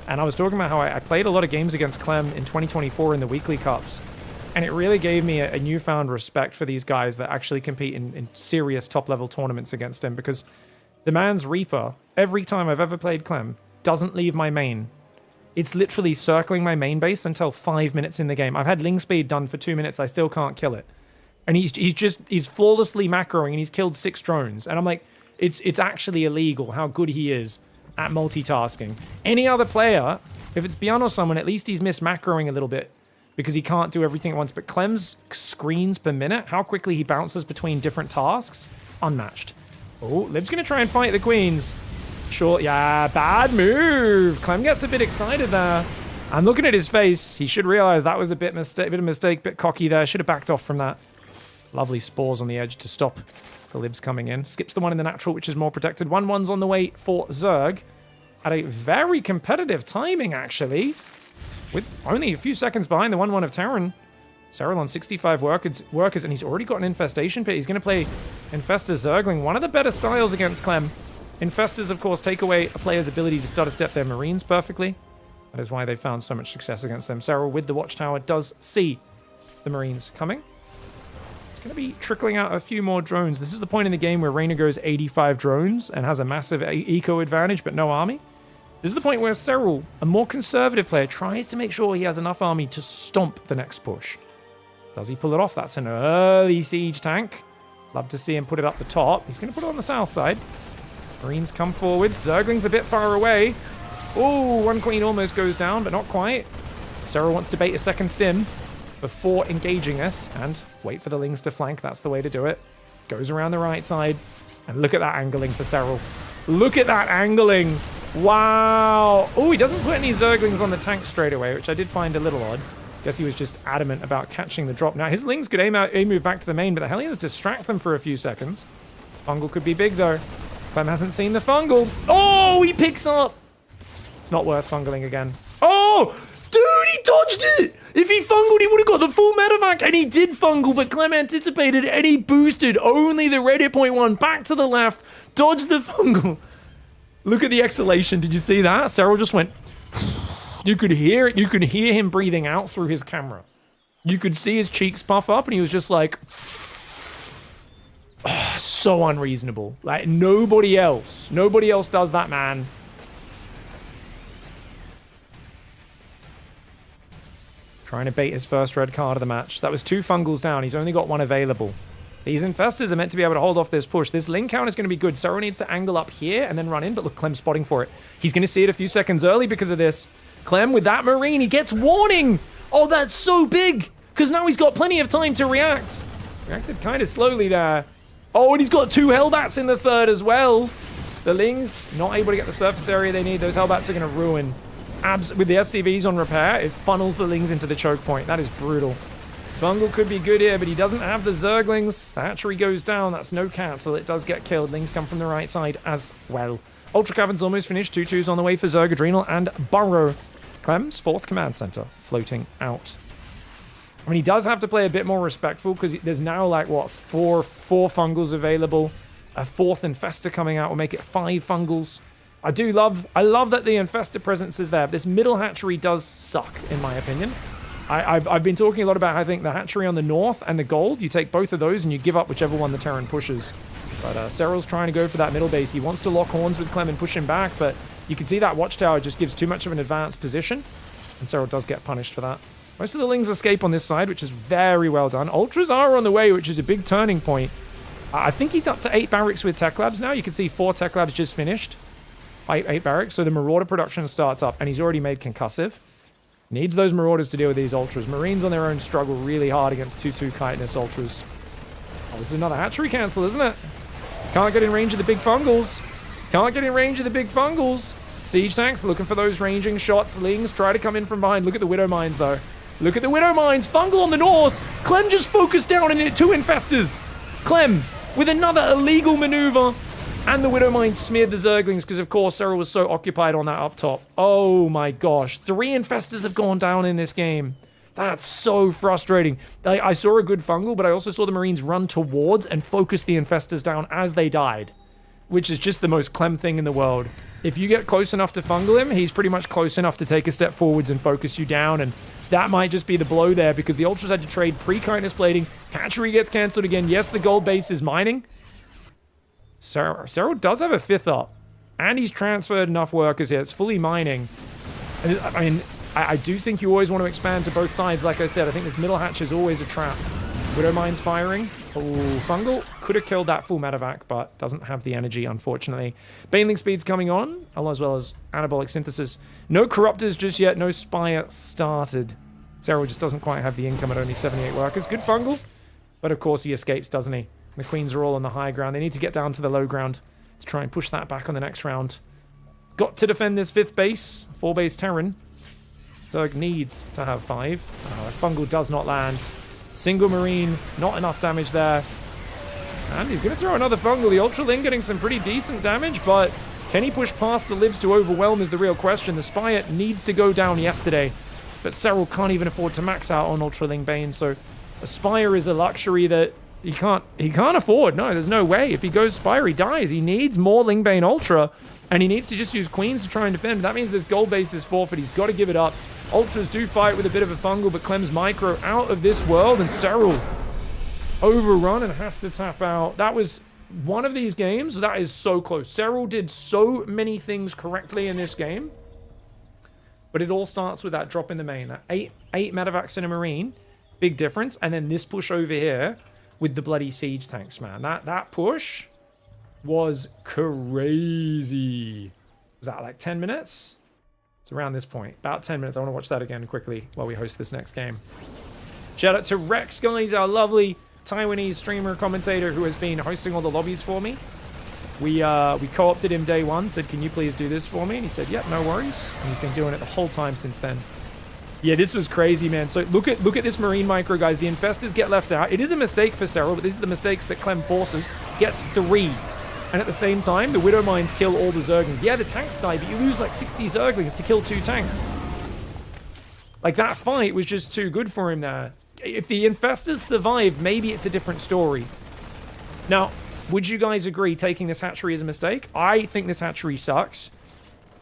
And I was talking about how I played a lot of games against Clem in 2024 in the weekly cups, and it really gave me a newfound respect for these guys that actually compete in serious top-level tournaments against him, because the man's Reaper, every time I've ever played Clem, doesn't leave my main. It's literally circling my main base until 5 minutes in the game. I've had Ling Speed done for 2 minutes, I still can't kill it. And he's flawlessly macroing, and he's killed 6 drones. And I'm like, it's actually illegal how good he is at multitasking. Any other player, if it's Beyond or someone, at least he's missed macroing a little bit because he can't do everything at once. But Clem's screens per minute, how quickly he bounces between different tasks, unmatched. Oh, Liv's going to try and fight the queens. Sure, yeah, bad move. Clem gets a bit excited there. I'm looking at his face. He should realize that was a bit of a mistake, bit cocky there. Should have backed off from that. Lovely spores on the edge to stop the Libs coming in. Skips the one in the natural, which is more protected. 1-1's on the way for Zerg. At a very competitive timing, actually. With only a few seconds behind the 1-1 of Terran. Serral on 65 workers, and he's already got an Infestation Pit. He's going to play Infestor Zergling, one of the better styles against Clem. Infestors, of course, take away a player's ability to stutter step their Marines perfectly. That is why they found so much success against them. Serral, with the Watchtower, does see the Marines coming. It's going to be trickling out a few more drones. This is the point in the game where Reyna goes 85 drones and has a massive eco advantage, but no army. This is the point where Serral, a more conservative player, tries to make sure he has enough army to stomp the next push. Does he pull it off? That's an early siege tank. Love to see him put it up the top. He's going to put it on the south side. Marines come forward. Zergling's a bit far away. Oh, one queen almost goes down, but not quite. Serral wants to bait a second stim before engaging us and wait for the Lings to flank. That's the way to do it. Goes around the right side. And look at that angling for Serral. Look at that angling. Wow. Oh, he doesn't put any Zerglings on the tank straight away, which I did find a little odd. Guess he was just adamant about catching the drop. Now, his Lings could aim move back to the main, but the Hellions distract them for a few seconds. Fungal could be big, though. Clem hasn't seen the Fungal. Oh, he picks up. It's not worth Fungling again. Oh, dude, he dodged it. If he Fungled, he would have got the full medevac, and he did Fungal, but Clem anticipated, and he boosted only the red hit point one back to the left, dodged the Fungal. Look at the exhalation. Did you see that? Serral just went... You could hear it. You could hear him breathing out through his camera. You could see his cheeks puff up, and he was just like... so unreasonable. Like, nobody else does that, man. Trying to bait his first red card of the match. That was 2 Fungals down. He's only got 1 available. These Infestors are meant to be able to hold off this push. This Ling count is going to be good. Serral needs to angle up here and then run in, but look, Clem's spotting for it. He's going to see it a few seconds early because of this. Clem with that Marine, he gets warning! Oh, that's so big! Because now he's got plenty of time to react. Reacted kind of slowly there. Oh, and he's got 2 Hellbats in the third as well. The Lings not able to get the surface area they need. Those Hellbats are going to ruin. With the SCVs on repair, it funnels the Lings into the choke point. That is brutal. Fungal could be good here, but he doesn't have the Zerglings. The hatchery goes down. That's no cancel. It does get killed. Lings come from the right side as well. Ultra Cavern's almost finished. 2-2s on the way for Zerg, Adrenal, and Burrow. Clem's 4th command center floating out. I mean, he does have to play a bit more respectful because there's now like, what, four Fungals available. A 4th Infestor coming out will make it 5 Fungals. I love that the Infestor presence is there. But this middle hatchery does suck, in my opinion. I've been talking a lot about, I think, the hatchery on the north and the gold. You take both of those and you give up whichever one the Terran pushes. But Serral's trying to go for that middle base. He wants to lock horns with Clem and push him back, but you can see that Watchtower just gives too much of an advanced position. And Serral does get punished for that. Most of the Lings escape on this side, which is very well done. Ultras are on the way, which is a big turning point. I think he's up to 8 barracks with Tech Labs now. You can see 4 Tech Labs just finished. 8 barracks, so the Marauder production starts up, and he's already made Concussive. Needs those Marauders to deal with these Ultras. Marines on their own struggle really hard against 2-2 Chitinous Ultras. Oh, this is another hatchery cancel, isn't it? Can't get in range of the big Fungals. Can't get in range of the big Fungals. Siege tanks looking for those ranging shots. Lings try to come in from behind. Look at the Widow Mines, though. Look at the Widow Mines. Fungal on the north. Clem just focused down in it. 2 Infestors. Clem with another illegal maneuver. And the Widow Mine smeared the Zerglings because, of course, Serral was so occupied on that up top. Oh, my gosh. 3 Infestors have gone down in this game. That's so frustrating. I saw a good Fungal, but I also saw the Marines run towards and focus the Infestors down as they died. which is just the most Clem thing in the world. If you get close enough to fungal him, he's pretty much close enough to take a step forwards and focus you down, and that might just be the blow there because the Ultras had to trade pre-Kindness Plating. Hatchery gets cancelled again. Yes, the gold base is mining. Serral does have a 5th up, and he's transferred enough workers here. It's fully mining. And I mean, I do think you always want to expand to both sides. Like I said, I think this middle hatch is always a trap. Widow Mine's firing. Oh, Fungal could have killed that full medevac, but doesn't have the energy, unfortunately. Baneling Speed's coming on, as well as Anabolic Synthesis. No Corruptors just yet, no Spire started. Serral just doesn't quite have the income at only 78 workers. Good Fungal, but of course he escapes, doesn't he? The Queens are all on the high ground. They need to get down to the low ground to try and push that back on the next round. Got to defend this 5th base, 4-base Terran. Zerg needs to have 5. Fungal does not land. Single Marine, not enough damage there. And he's going to throw another Fungal. The Ultraling getting some pretty decent damage, but can he push past the Libs to overwhelm is the real question. The Spire needs to go down yesterday, but Serral can't even afford to max out on Ultraling Bane, so a Spire is a luxury that he can't afford. No, there's no way. If he goes Spire, he dies. He needs more Lingbane Ultra, and he needs to just use Queens to try and defend. That means this gold base is forfeit. He's got to give it up. Ultras do fight with a bit of a Fungal, but Clem's micro out of this world, and Serral overrun and has to tap out. That was one of these games that is so close. Serral did so many things correctly in this game, but it all starts with that drop in the main. That 8 medevacs in a Marine, big difference, and then this push over here with the bloody siege tanks, man. That push was crazy. Was that like 10 minutes? It's around this point. About 10 minutes. I want to watch that again quickly while we host this next game. Shout out to Rex, guys, our lovely Taiwanese streamer commentator who has been hosting all the lobbies for me. We co-opted him day one, said, can you please do this for me? And he said, yep, no worries. And he's been doing it the whole time since then. Yeah, this was crazy, man. So look at this Marine micro, guys. The Infestors get left out. It is a mistake for Serral, but these are the mistakes that Clem forces. Gets 3. And at the same time, the Widow Mines kill all the Zerglings. Yeah, the tanks die, but you lose like 60 Zerglings to kill 2 tanks. Like, that fight was just too good for him there. If the Infestors survive, maybe it's a different story. Now, would you guys agree taking this hatchery is a mistake? I think this hatchery sucks.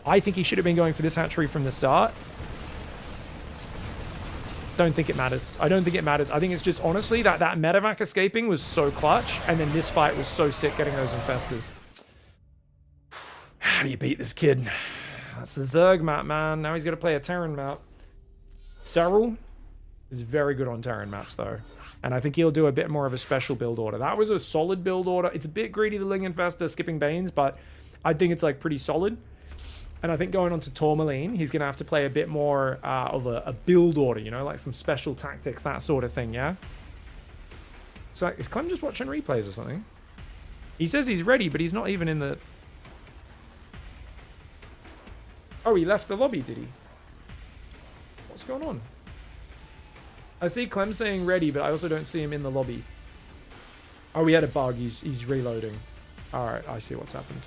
I think he should have been going for this hatchery from the start. Don't think it matters. I don't think it matters. I think it's just, honestly, that medevac escaping was so clutch, and then this fight was so sick getting those Infestors. How do you beat this kid? That's the Zerg map, man. Now he's got to play a Terran map. Serral is very good on Terran maps, though. And I think he'll do a bit more of a special build order. That was a solid build order. It's a bit greedy, the Ling Infestor skipping Banes, but I think it's, like, pretty solid. And I think going on to Tourmaline, he's going to have to play a bit more of a build order, you know, like some special tactics, that sort of thing, yeah? So is Clem just watching replays or something? He says he's ready, but he's not even in the... Oh, he left the lobby, did he? What's going on? I see Clem saying ready, but I also don't see him in the lobby. Oh, he had a bug. He's reloading. All right, I see what's happened.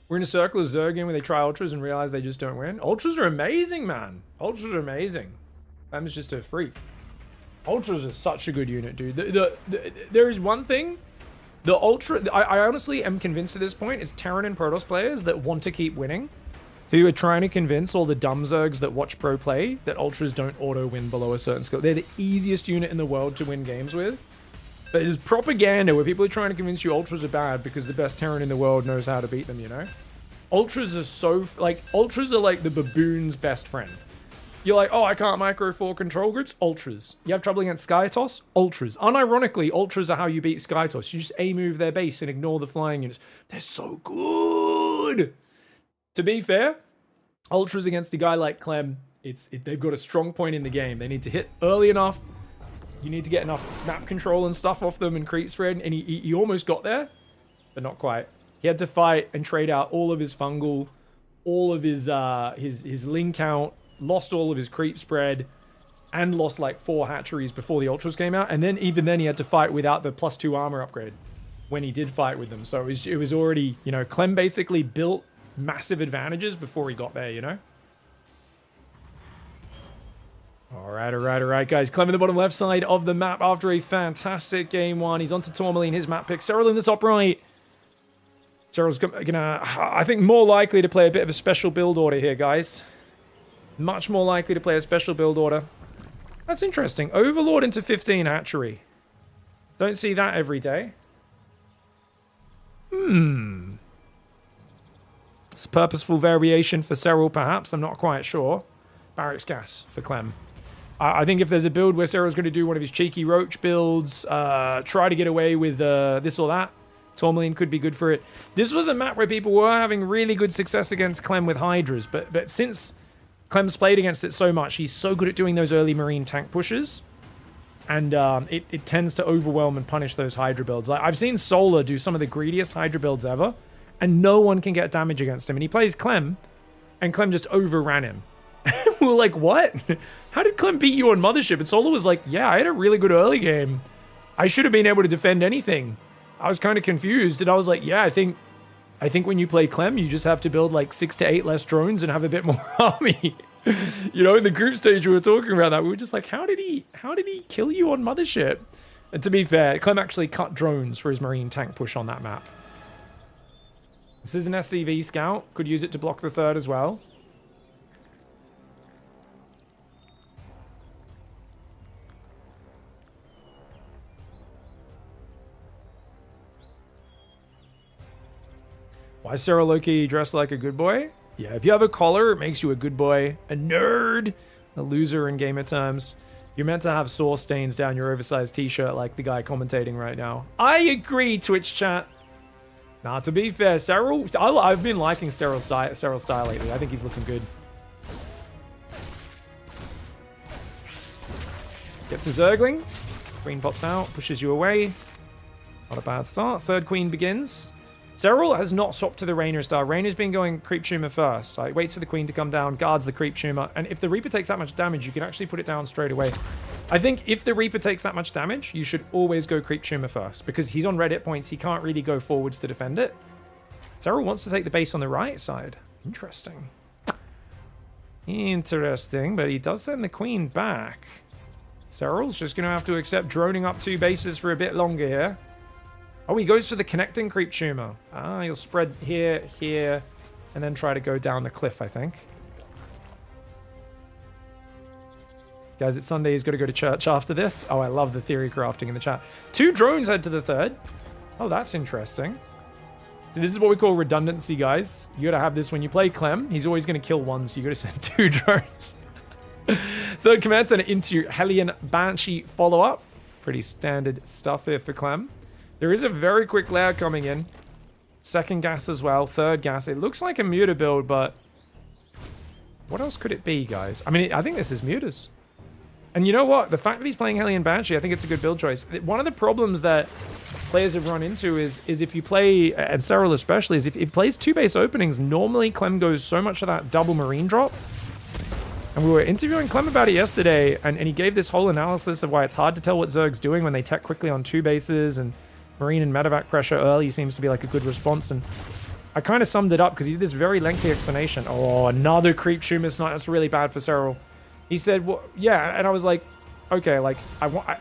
We're in a circle of Zerg game where they try Ultras and realize they just don't win. Ultras are amazing, man. Ultras are amazing. Clem's just a freak. Ultras are such a good unit, dude. There is one thing. The Ultra... I honestly am convinced at this point it's Terran and Protoss players that want to keep winning, who are trying to convince all the dumb Zergs that watch pro play that Ultras don't auto-win below a certain skill. They're the easiest unit in the world to win games with. But there's propaganda where people are trying to convince you Ultras are bad because the best Terran in the world knows how to beat them, you know? Ultras are so... Like, Ultras are like the baboon's best friend. You're like, oh, I can't micro 4 control groups? Ultras. You have trouble against Skytoss? Ultras. Unironically, Ultras are how you beat Skytoss. You just A-move their base and ignore the flying units. They're so good! To be fair, Ultras against a guy like Clem, they've got a strong point in the game. They need to hit early enough. You need to get enough map control and stuff off them and creep spread, and he almost got there, but not quite. He had to fight and trade out all of his fungal, all of his ling count, lost all of his creep spread, and lost like 4 hatcheries before the Ultras came out, and then even then he had to fight without the +2 armor upgrade when he did fight with them. So it was already, you know, Clem basically built massive advantages before he got there, you know? All right, guys. Clem in the bottom left side of the map after a fantastic game one. He's on to Tourmaline, his map pick. Serral in the top right. Serral's gonna, I think, more likely to play a bit of a special build order here, guys. Much more likely to play a special build order. That's interesting. Overlord into 15 hatchery. Don't see that every day. It's a purposeful variation for Serral, perhaps. I'm not quite sure. Barracks gas for Clem. I think if there's a build where Serral's going to do one of his cheeky roach builds, try to get away with this or that, Tourmaline could be good for it. This was a map where people were having really good success against Clem with Hydras, but since Clem's played against it so much, he's so good at doing those early Marine tank pushes, and it tends to overwhelm and punish those Hydra builds. Like, I've seen Solar do some of the greediest Hydra builds ever, and no one can get damage against him, and he plays Clem, and Clem just overran him. We were like, what? How did Clem beat you on Mothership? And Solar was like, yeah, I had a really good early game. I should have been able to defend anything. I was kind of confused, and I was like, yeah, I think when you play Clem, you just have to build like 6 to 8 less drones and have a bit more army. You know, in the group stage we were talking about that. We were just like, how did he kill you on Mothership? And to be fair, Clem actually cut drones for his Marine tank push on that map. This is an SCV scout. Could use it to block the third as well. Why is Serral Loki dressed like a good boy? Yeah, if you have a collar, it makes you a good boy. A nerd. A loser in gamer terms. You're meant to have sore stains down your oversized t-shirt like the guy commentating right now. I agree, Twitch chat. Nah, to be fair, Serral... I've been liking Serral's style lately. I think he's looking good. Gets a Zergling. Queen pops out, pushes you away. Not a bad start. Third queen begins. Serral has not swapped to the Rainer style. Rainer's been going Creep Tumor first. Like, waits for the queen to come down, guards the Creep Tumor, and if the Reaper takes that much damage, you can actually put it down straight away. I think if the Reaper takes that much damage, you should always go Creep Tumor first, because he's on red hit points, he can't really go forwards to defend it. Serral wants to take the base on the right side. Interesting. Interesting, but he does send the queen back. Serral's just going to have to accept droning up 2 bases for a bit longer here. Oh, he goes for the connecting Creep Tumor. Ah, he'll spread here, here, and then try to go down the cliff, I think. Guys, it's Sunday. He's got to go to church after this. Oh, I love the theory crafting in the chat. 2 drones head to the third. Oh, that's interesting. So this is what we call redundancy, guys. You got to have this when you play Clem. He's always going to kill 1, so you got to send 2 drones. Third command center into Hellion Banshee follow-up. Pretty standard stuff here for Clem. There is a very quick layer coming in. Second gas as well. Third gas. It looks like a Muta build, but what else could it be, guys? I mean, I think this is Mutas. And you know what? The fact that he's playing Hellion Banshee, I think it's a good build choice. One of the problems that players have run into is if you play, and Serral especially, is if he plays 2 base openings, normally Clem goes so much of that double Marine drop. And we were interviewing Clem about it yesterday, and he gave this whole analysis of why it's hard to tell what Zerg's doing when they tech quickly on 2 bases, and Marine and medevac pressure early seems to be like a good response. And I kind of summed it up because he did this very lengthy explanation. Oh, another Creep Tumor Snipe. That's really bad for Serral. He said, well, yeah, and I was like, okay, like,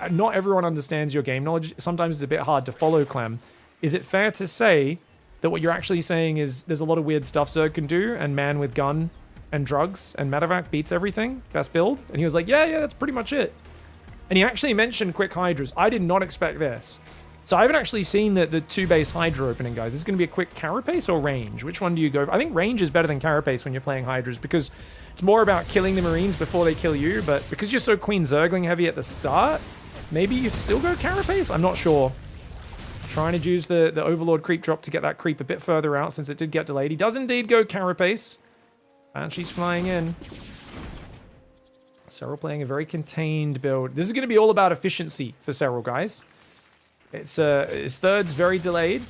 not everyone understands your game knowledge. Sometimes it's a bit hard to follow Clem. Is it fair to say that what you're actually saying is there's a lot of weird stuff Zerg can do, and man with gun and drugs and medevac beats everything? Best build? And he was like, yeah, that's pretty much it. And he actually mentioned quick Hydras. I did not expect this. So I haven't actually seen the 2 base Hydra opening, guys. Is it going to be a quick Carapace or range? Which one do you go for? I think range is better than Carapace when you're playing Hydras, because it's more about killing the Marines before they kill you. But because you're so Queen Zergling heavy at the start, maybe you still go Carapace? I'm not sure. Trying to use the Overlord creep drop to get that creep a bit further out since it did get delayed. He does indeed go Carapace. Banshee's flying in. Serral playing a very contained build. This is going to be all about efficiency for Serral, guys. It's his third's very delayed.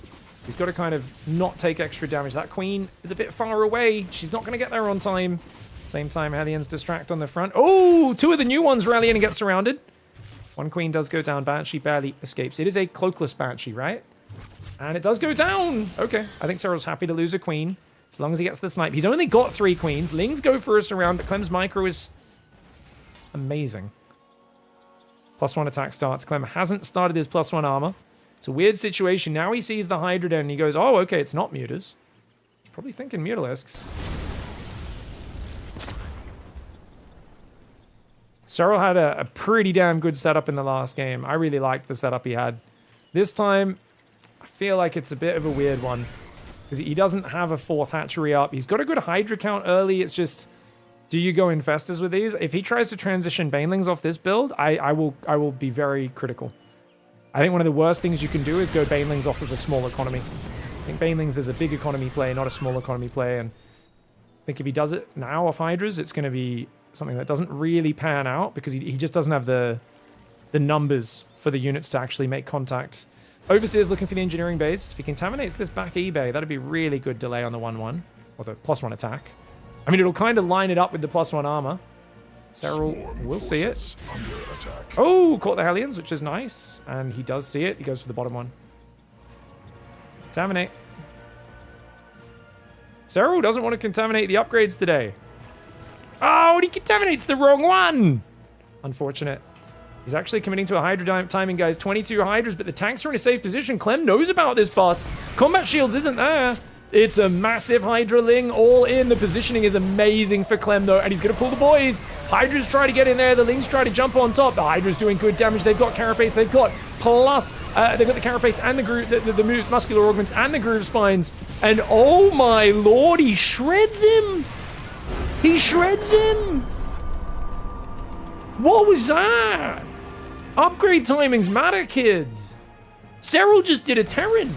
He's got to kind of not take extra damage. That queen is a bit far away. She's not going to get there on time. Same time, Hellions distract on the front. Oh, 2 of the new ones rally in and get surrounded. 1 queen does go down. Banshee barely escapes. It is a cloakless Banshee, right? And it does go down. Okay, I think Serral's happy to lose a queen as long as he gets the snipe. He's only got 3 queens. Lings go for a surround, but Clem's micro is Amazing. +1 attack starts. Clem hasn't started his +1 armor. It's a weird situation. Now he sees the Hydra Den and he goes, oh, okay, it's not Mutas. He's probably thinking Mutalisks. Serral had a pretty damn good setup in the last game. I really liked the setup he had. This time, I feel like it's a bit of a weird one. Because he doesn't have a 4th hatchery up. He's got a good Hydra count early. It's just, do you go Infestors with these? If he tries to transition Banelings off this build, I will be very critical. I think one of the worst things you can do is go Banelings off of a small economy. I think Banelings is a big economy play, not a small economy play. And I think if he does it now off Hydras, it's going to be something that doesn't really pan out because he just doesn't have the numbers for the units to actually make contact. Overseer's looking for the engineering base. If he contaminates this back eBay, that'd be really good delay on the 1-1. Or the +1 attack. I mean, it'll kind of line it up with the +1 armor. Serral will see it. Oh, caught the Hellions, which is nice. And he does see it. He goes for the bottom one. Contaminate. Serral doesn't want to contaminate the upgrades today. Oh, and he contaminates the wrong one. Unfortunate. He's actually committing to a Hydra timing, guys. 22 Hydras, but the tanks are in a safe position. Clem knows about this pass. Combat shields isn't there. It's a massive Hydra Ling all in. The positioning is amazing for Clem, though, and he's going to pull the boys. Hydras try to get in there. The Lings try to jump on top. The Hydra's doing good damage. They've got Carapace. They've got plus. They've got the Carapace and the muscular augments and the groove spines. And oh my lord, he shreds him. He shreds him. What was that? Upgrade timings matter, kids. Serral just did a Terran.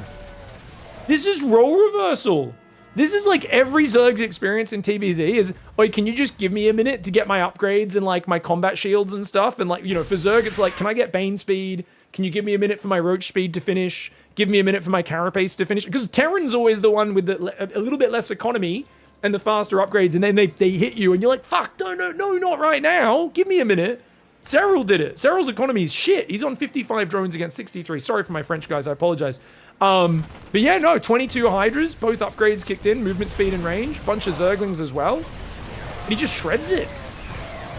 This is role reversal. This is like every Zerg's experience in TBZ is, oh, can you just give me a minute to get my upgrades and like my combat shields and stuff? And like, you know, for Zerg, it's like, can I get Bane speed? Can you give me a minute for my Roach speed to finish? Give me a minute for my Carapace to finish? Because Terran's always the one with a little bit less economy and the faster upgrades, and then they hit you and you're like, fuck, no, not right now. Give me a minute. Serral did it. Serral's economy is shit. He's on 55 drones against 63. Sorry for my French, guys. I apologize. But yeah, no, 22 Hydras. Both upgrades kicked in. Movement speed and range. Bunch of Zerglings as well. And he just shreds it.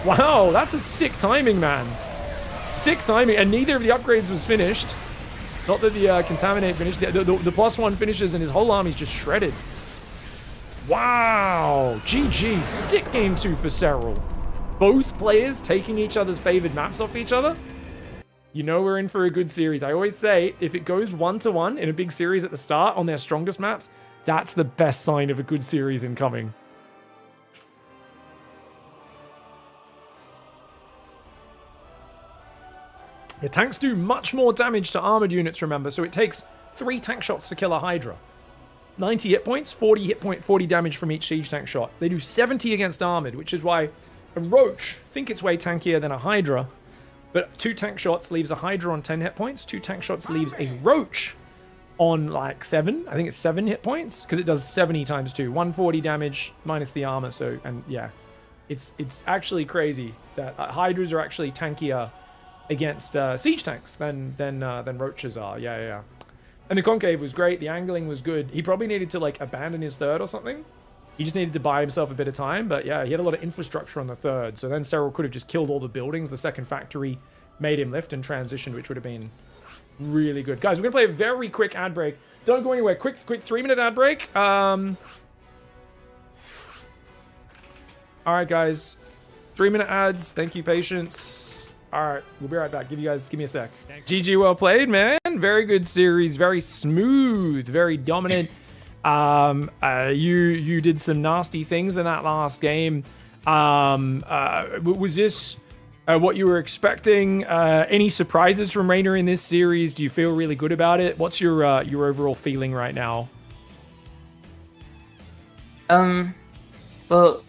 Wow, that's a sick timing, man. Sick timing. And neither of the upgrades was finished. Not that the Contaminate finished. The +1 finishes and his whole army's just shredded. Wow. GG. Sick game 2 for Serral. Both players taking each other's favored maps off each other. You know we're in for a good series. I always say, if it goes 1-1 in a big series at the start on their strongest maps, that's the best sign of a good series incoming. The tanks do much more damage to armored units, remember, so it takes 3 tank shots to kill a Hydra. 90 hit points, 40 damage from each siege tank shot. They do 70 against armored, which is why a Roach, think it's way tankier than a Hydra, but 2 tank shots leaves a Hydra on 10 hit points, 2 tank shots leaves a Roach on like 7, I think it's 7 hit points, because it does 70 times 2, 140 damage minus the armor, so, and yeah, it's actually crazy that Hydras are actually tankier against siege tanks than Roaches are, yeah. And the concave was great, the angling was good, he probably needed to like abandon his third or something. He just needed to buy himself a bit of time, but yeah, he had a lot of infrastructure on the third, so then Serral could have just killed all the buildings. The second factory made him lift and transitioned, which would have been really good. Guys, we're going to play a very quick ad break. Don't go anywhere. Quick 3-minute ad break. All right, guys. 3-minute ads. Thank you, patience. All right, we'll be right back. Give me a sec. Thanks. GG, well played, man. Very good series. Very smooth. Very dominant. You did some nasty things in that last game. Was this what you were expecting? Any surprises from Raynor in this series? Do you feel really good about it? What's your overall feeling right now? Well,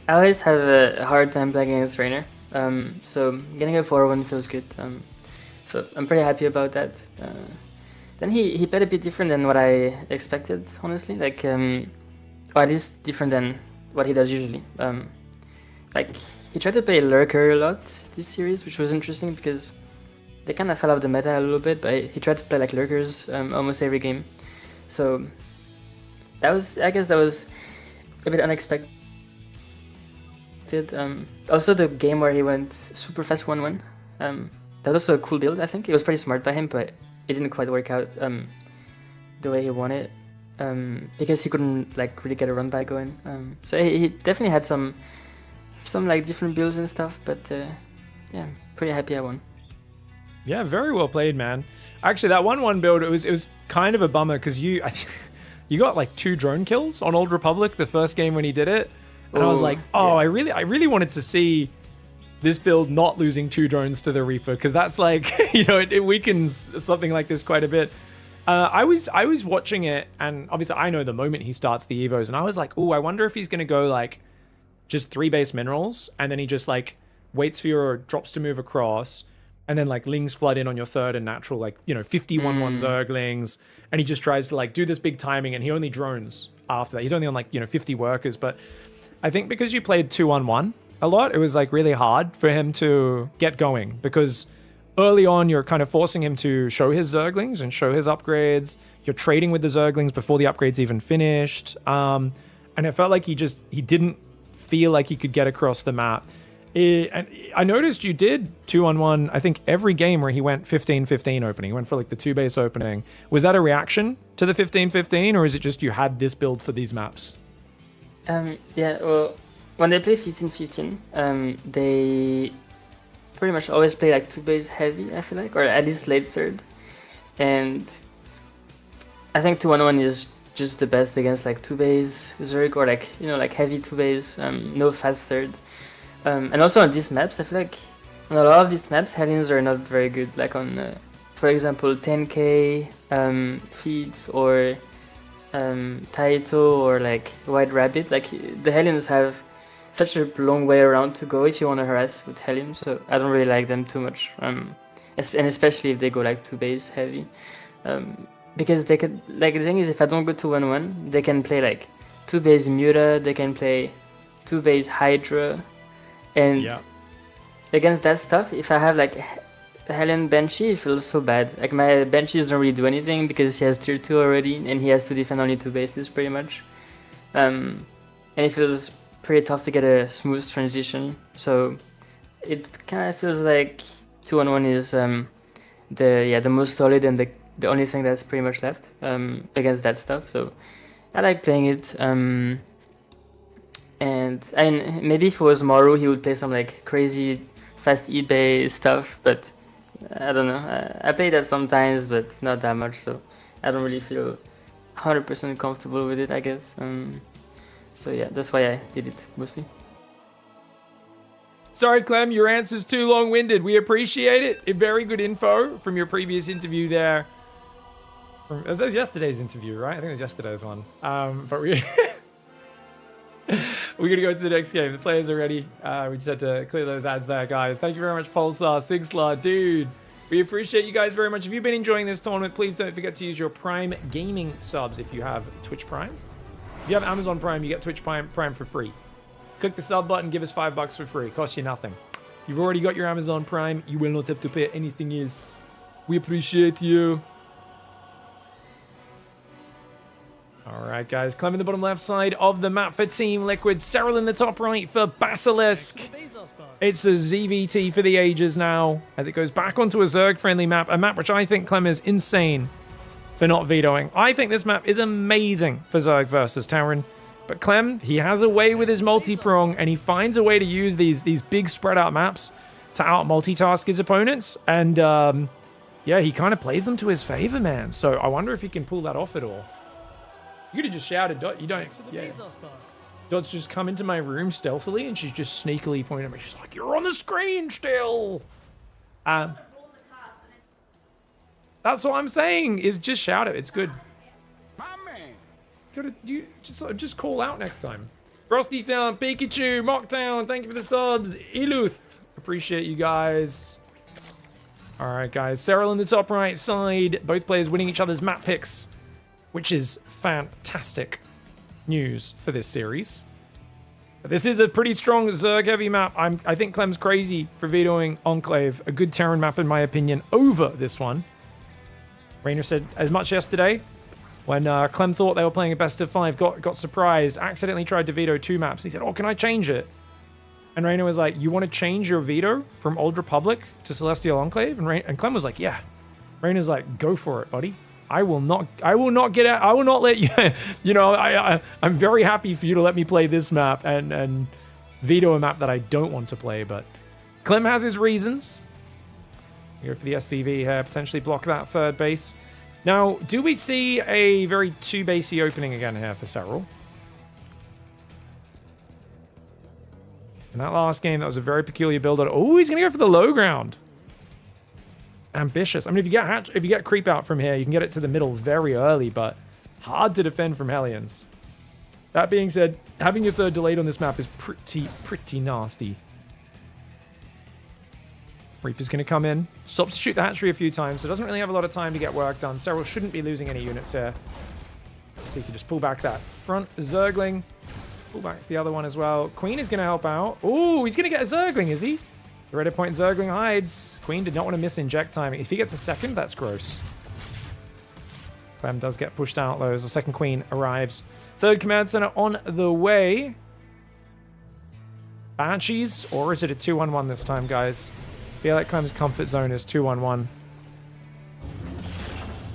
I always have a hard time playing against Raynor. So getting a 4-1 feels good. So I'm pretty happy about that. Then he played a bit different than what I expected, honestly. Like, or at least different than what he does usually. Like, he tried to play Lurker a lot this series, which was interesting because they kind of fell off the meta a little bit, but he tried to play like Lurkers almost every game. So I guess that was a bit unexpected expected. Also, the game where he went super fast 1-1. That was also a cool build, I think. It was pretty smart by him, but it didn't quite work out the way he wanted. Because he couldn't like really get a run back going. So he definitely had some like different builds and stuff, but yeah, pretty happy I won. Yeah, very well played, man. Actually, that 1-1 build, it was kind of a bummer because you got like 2 drone kills on Old Republic the first game when he did it, and I was like, oh, yeah. I really wanted to see this build not losing 2 drones to the Reaper, because that's like, you know, it weakens something like this quite a bit. I was watching it, and obviously I know the moment he starts the Evos, and I was like, oh, I wonder if he's gonna go like just 3 base minerals, and then he just like waits for your drops to move across, and then like Lings flood in on your 3rd and natural, like, you know, 51-1 Zerglings, and he just tries to like do this big timing, and he only drones after that. He's only on like, you know, 50 workers, but I think because you played 2-on-1 a lot, it was like really hard for him to get going, because early on, you're kind of forcing him to show his Zerglings and show his upgrades. You're trading with the Zerglings before the upgrade's even finished. And it felt like he didn't feel like he could get across the map. And I noticed you did 2-on-1, I think, every game where he went 15-15 opening. He went for like the 2-base opening. Was that a reaction to the 15-15, or is it just you had this build for these maps? Yeah, well, when they play 15-15, they pretty much always play like 2-base heavy, I feel like, or at least late 3rd. And I think 2-on-1 is just the best against like 2-base Zerg, or like, you know, like heavy 2-base, no fast 3rd. And also on these maps, I feel like on a lot of these maps, Hellions are not very good. Like on, for example, 10k feeds, or Taito, or like White Rabbit. Like the Hellions have such a long way around to go if you want to harass with Hellions, so I don't really like them too much. And especially if they go like 2-base heavy. Because they could, like, the thing is, if I don't go 2-1-1, they can play like 2-base Muta, they can play 2-base Hydra, and against that stuff, if I have like a Hellion Banshee, it feels so bad. Like my Banshee doesn't really do anything because he has tier 2 already, and he has to defend only 2 bases pretty much. And it feels pretty tough to get a smooth transition, so it kind of feels like 2-on-1 is the most solid and the only thing that's pretty much left against that stuff. So I like playing it. And I mean, maybe if it was Maru, he would play some like crazy fast eBay stuff, but I don't know. I play that sometimes, but not that much, so I don't really feel 100% comfortable with it, I guess. So yeah, that's why I did it mostly. Sorry, Clem, your answer's too long-winded. We appreciate it. Very good info from your previous interview there. It was yesterday's interview, right? I think it was yesterday's one. But we're going to go to the next game. The players are ready. We just had to clear those ads there, guys. Thank you very much, Pulsar, Sigslar, dude. We appreciate you guys very much. If you've been enjoying this tournament, please don't forget to use your Prime Gaming subs if you have Twitch Prime. If you have Amazon Prime, you get Twitch Prime for free. Click the sub button, give us $5 for free. It costs you nothing. If you've already got your Amazon Prime, you will not have to pay anything else. We appreciate you. All right, guys. Clem in the bottom left side of the map for Team Liquid. Serral in the top right for Basilisk. It's a ZVT for the ages now, as it goes back onto a Zerg-friendly map. A map which I think Clem is insane for not vetoing. I think this map is amazing for Zerg versus Terran. But Clem, he has a way with his multi-prong, and he finds a way to use these big spread-out maps to out-multitask his opponents. And, yeah, he kind of plays them to his favor, man. So I wonder if he can pull that off at all. You could have just shouted, Dot. You don't. Yeah. Dot's just come into my room stealthily, and she's just sneakily pointing at me. She's like, "You're on the screen still." That's what I'm saying. Is just shout it. It's good. You just call out next time. Frosty Town, Pikachu, Mocktown, thank you for the subs. Iluth, appreciate you guys. All right, guys. Serral in the top right side. Both players winning each other's map picks, which is fantastic news for this series. But this is a pretty strong Zerg-heavy map. I think Clem's crazy for vetoing Enclave, a good Terran map in my opinion, over this one. Rainer said as much yesterday when Clem thought they were playing a best of 5, got surprised, accidentally tried to veto 2 maps. He said, "Oh, can I change it?" And Reina was like, you want to change your veto from Old Republic to Celestial Enclave? And Clem was like, yeah. Reina's like, go for it, buddy. I will not get out. I will not let you, you know, I'm very happy for you to let me play this map and veto a map that I don't want to play, but Clem has his reasons. Go for the SCV here, potentially block that third base. Now, do we see a very two-basey opening again here for Serral? In that last game, that was a very peculiar build. Oh, he's going to go for the low ground. Ambitious. I mean, if you get creep out from here, you can get it to the middle very early, but hard to defend from Hellions. That being said, having your third delayed on this map is pretty nasty. Reaper's going to come in, substitute the hatchery a few times, so doesn't really have a lot of time to get work done. Serral shouldn't be losing any units here. So you can just pull back that front Zergling. Pull back to the other one as well. Queen is going to help out. Oh, he's going to get a Zergling, is he? The red point Zergling hides. Queen did not want to miss inject timing. If he gets a second, that's gross. Clem does get pushed out though as the second Queen arrives. Third command center on the way. Banshees, or is it a 2-1-1 this time, guys? I feel like Clem's comfort zone is 2-1-1.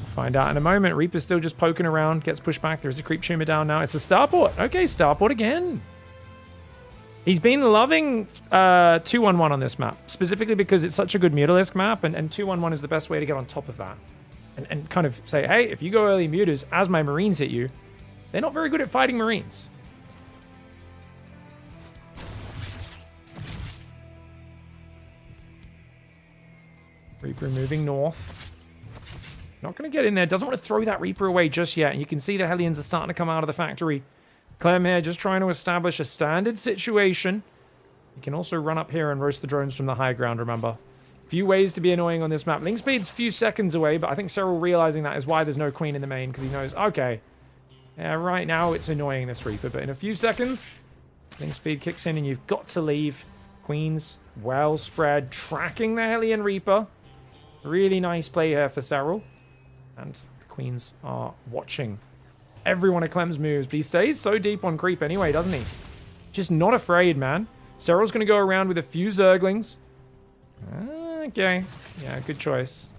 Find out in a moment. Reaper's still just poking around, gets pushed back. There's a creep tumor down now. It's the starport. Okay, starport again. He's been loving 2-1-1 on this map, specifically because it's such a good Mutalisk map, and 2-1-1 is the best way to get on top of that. And kind of say, hey, if you go early Mutas, as my Marines hit you, they're not very good at fighting Marines. Reaper moving north. Not going to get in there. Doesn't want to throw that Reaper away just yet. And you can see the Hellions are starting to come out of the factory. Clem here just trying to establish a standard situation. You can also run up here and roast the drones from the high ground, remember. Few ways to be annoying on this map. Link speed's a few seconds away, but I think Serral realizing that is why there's no Queen in the main, because he knows, okay, yeah, right now it's annoying this Reaper, but in a few seconds, link speed kicks in and you've got to leave. Queens well spread, tracking the Hellion Reaper. Really nice play here for Serral. And the Queens are watching every one of Clem's moves, but he stays so deep on creep anyway, doesn't he? Just not afraid, man. Serral's going to go around with a few Zerglings. Okay. Yeah, good choice.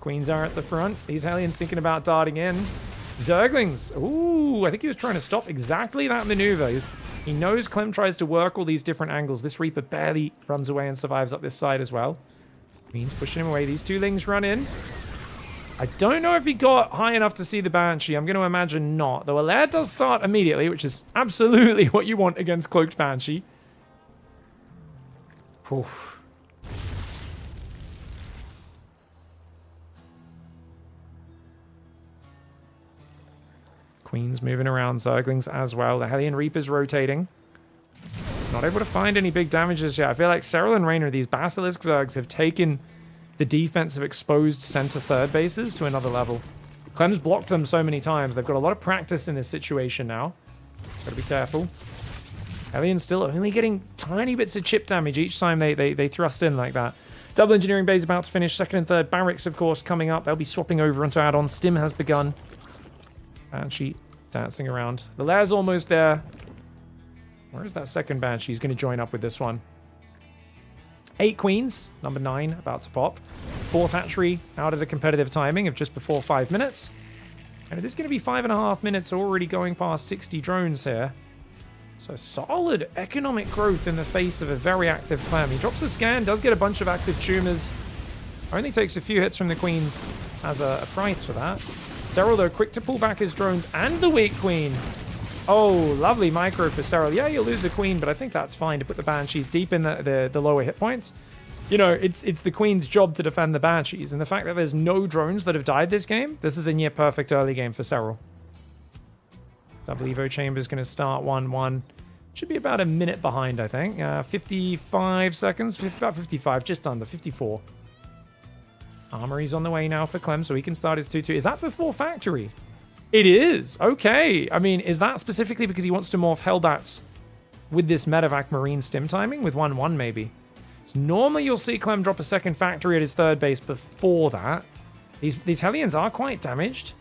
Queens are at the front. These Hellions thinking about darting in. Zerglings. Ooh, I think he was trying to stop exactly that maneuver. He knows Clem tries to work all these different angles. This Reaper barely runs away and survives up this side as well. Queen's pushing him away. These two Lings run in. I don't know if he got high enough to see the Banshee. I'm going to imagine not. Though Alair does start immediately, which is absolutely what you want against Cloaked Banshee. Oof. Queen's moving around, Zerglings as well. The Hellion Reaper's rotating. It's not able to find any big damages yet. I feel like Serral and Raynor, these Basilisk Zergs, have taken the defense of exposed center third bases to another level. Clem's blocked them so many times. They've got a lot of practice in this situation now. Gotta be careful. Hellions still only getting tiny bits of chip damage each time they thrust in like that. Double engineering bay is about to finish. Second and third barracks, of course, coming up. They'll be swapping over onto add-ons. Stim has begun. Banshee dancing around. The Lair's almost there. Where is that second Banshee? He's going to join up with this one. 8 Queens, number 9, about to pop. 4th hatchery out at a competitive timing of just before 5 minutes. And it is going to be 5.5 minutes, already going past 60 drones here. So solid economic growth in the face of a very active Clem. He drops a scan, does get a bunch of active tumors. Only takes a few hits from the Queens as a price for that. Serral, though, quick to pull back his drones and the weak Queen. Oh, lovely micro for Serral. Yeah, you'll lose a Queen, but I think that's fine to put the Banshees deep in the lower hit points. You know, it's the Queen's job to defend the Banshees, and the fact that there's no drones that have died this game, this is a near perfect early game for Serral. Double Evo Chamber's going to start 1-1. Should be about a minute behind, I think. 55 seconds, about 55, just under, 54. Armory's on the way now for Clem, so he can start his 2-2. Is that before factory? It is. Okay. I mean, is that specifically because he wants to morph Hellbats with this Medevac Marine stim timing? With 1-1, maybe. So normally you'll see Clem drop a second factory at his third base before that. These Hellions are quite damaged.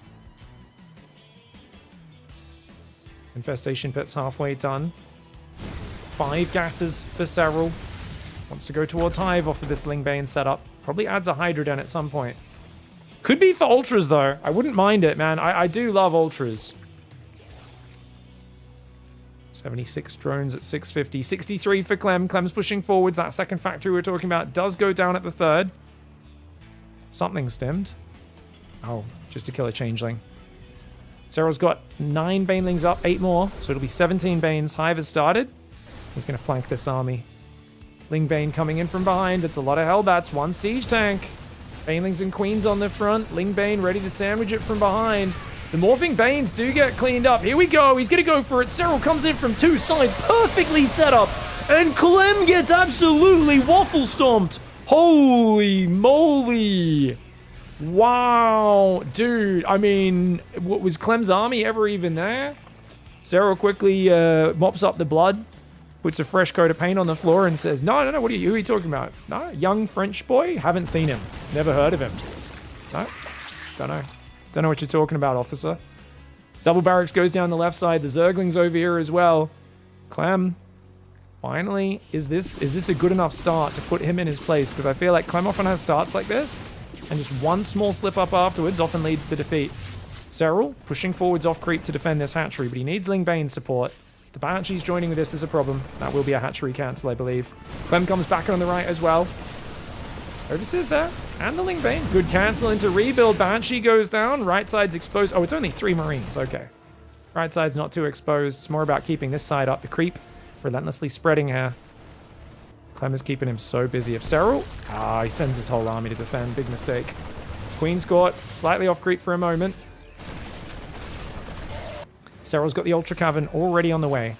Infestation pit's halfway done. 5 gases for Serral. Wants to go towards Hive off of this Lingbane setup. Probably adds a Hydra Den at some point. Could be for Ultras, though. I wouldn't mind it, man. I do love Ultras. 76 drones at 650. 63 for Clem. Clem's pushing forwards. That second factory we were talking about does go down at the third. Something stemmed. Oh, just to kill a changeling. Serral's got 9 Banelings up, 8 more. So it'll be 17 Banes. Hive has started. He's going to flank this army. Lingbane coming in from behind. It's a lot of Hellbats. 1 siege tank. Banelings and Queens on the front. Lingbane ready to sandwich it from behind. The Morphing Banes do get cleaned up. Here we go. He's going to go for it. Serral comes in from 2 sides. Perfectly set up. And Clem gets absolutely waffle stomped. Holy moly. Wow. Dude, I mean, what was Clem's army ever even there? Serral quickly mops up the blood. Puts a fresh coat of paint on the floor and says, no, who are you talking about? No, young French boy? Haven't seen him. Never heard of him. No, don't know. Don't know what you're talking about, officer. Double barracks goes down the left side. The Zergling's over here as well. Clem, finally, is this a good enough start to put him in his place? Because I feel like Clem often has starts like this, and just one small slip up afterwards often leads to defeat. Serral pushing forwards off creep to defend this hatchery, but he needs Lingbane support. The Banshee's joining with this is a problem. That will be a hatchery cancel, I believe. Clem comes back on the right as well. Overseer's there. And the Lingbane. Good cancel into rebuild. Banshee goes down. Right side's exposed. Oh, it's only 3 Marines. Okay. Right side's not too exposed. It's more about keeping this side up. The creep relentlessly spreading here. Clem is keeping him so busy. If Serral... he sends his whole army to defend. Big mistake. Queen's Court. Slightly off creep for a moment. Serral's got the Ultra Cavern already on the way.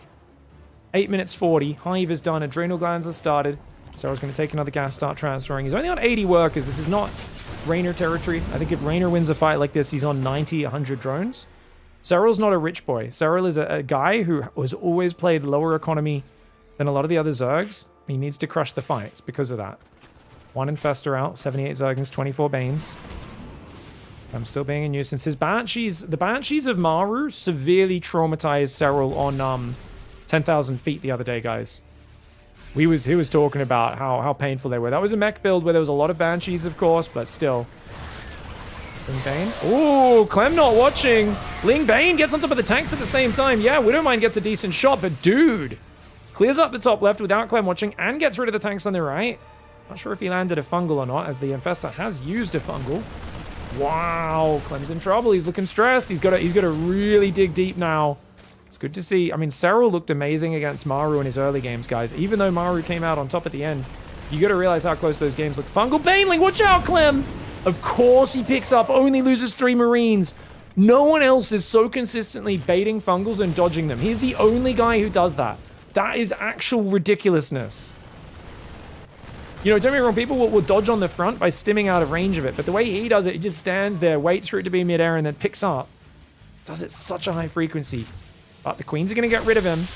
8 minutes 40. Hive is done. Adrenal glands have started. Serral's going to take another gas, start transferring. He's only on 80 workers. This is not Raynor territory. I think if Raynor wins a fight like this, he's on 90, 100 drones. Serral's not a rich boy. Serral is a guy who has always played lower economy than a lot of the other Zergs. He needs to crush the fights because of that. 1 Infestor out. 78 Zergans, 24 Banes. I'm still being a nuisance. The Banshees of Maru severely traumatized Serral on 10,000 feet the other day, guys. He was talking about how painful they were. That was a mech build where there was a lot of Banshees, of course, but still. Lingbane. Oh, Clem not watching. Lingbane gets on top of the tanks at the same time. Yeah, Widowmine gets a decent shot, but dude, clears up the top left without Clem watching and gets rid of the tanks on the right. Not sure if he landed a fungal or not, as the Infestor has used a fungal. Wow, Clem's in trouble. He's looking stressed. He's got to really dig deep now. It's good to see. I mean, Serral looked amazing against Maru in his early games, guys. Even though Maru came out on top at the end, you got to realize how close those games look. Fungal Baneling, watch out, Clem! Of course he picks up, only loses 3 Marines. No one else is so consistently baiting fungals and dodging them. He's the only guy who does that. That is actual ridiculousness. You know, don't get me wrong, people will dodge on the front by stimming out of range of it, but the way he does it, he just stands there, waits for it to be midair, and then picks up. Does it such a high frequency. But the Queens are going to get rid of him.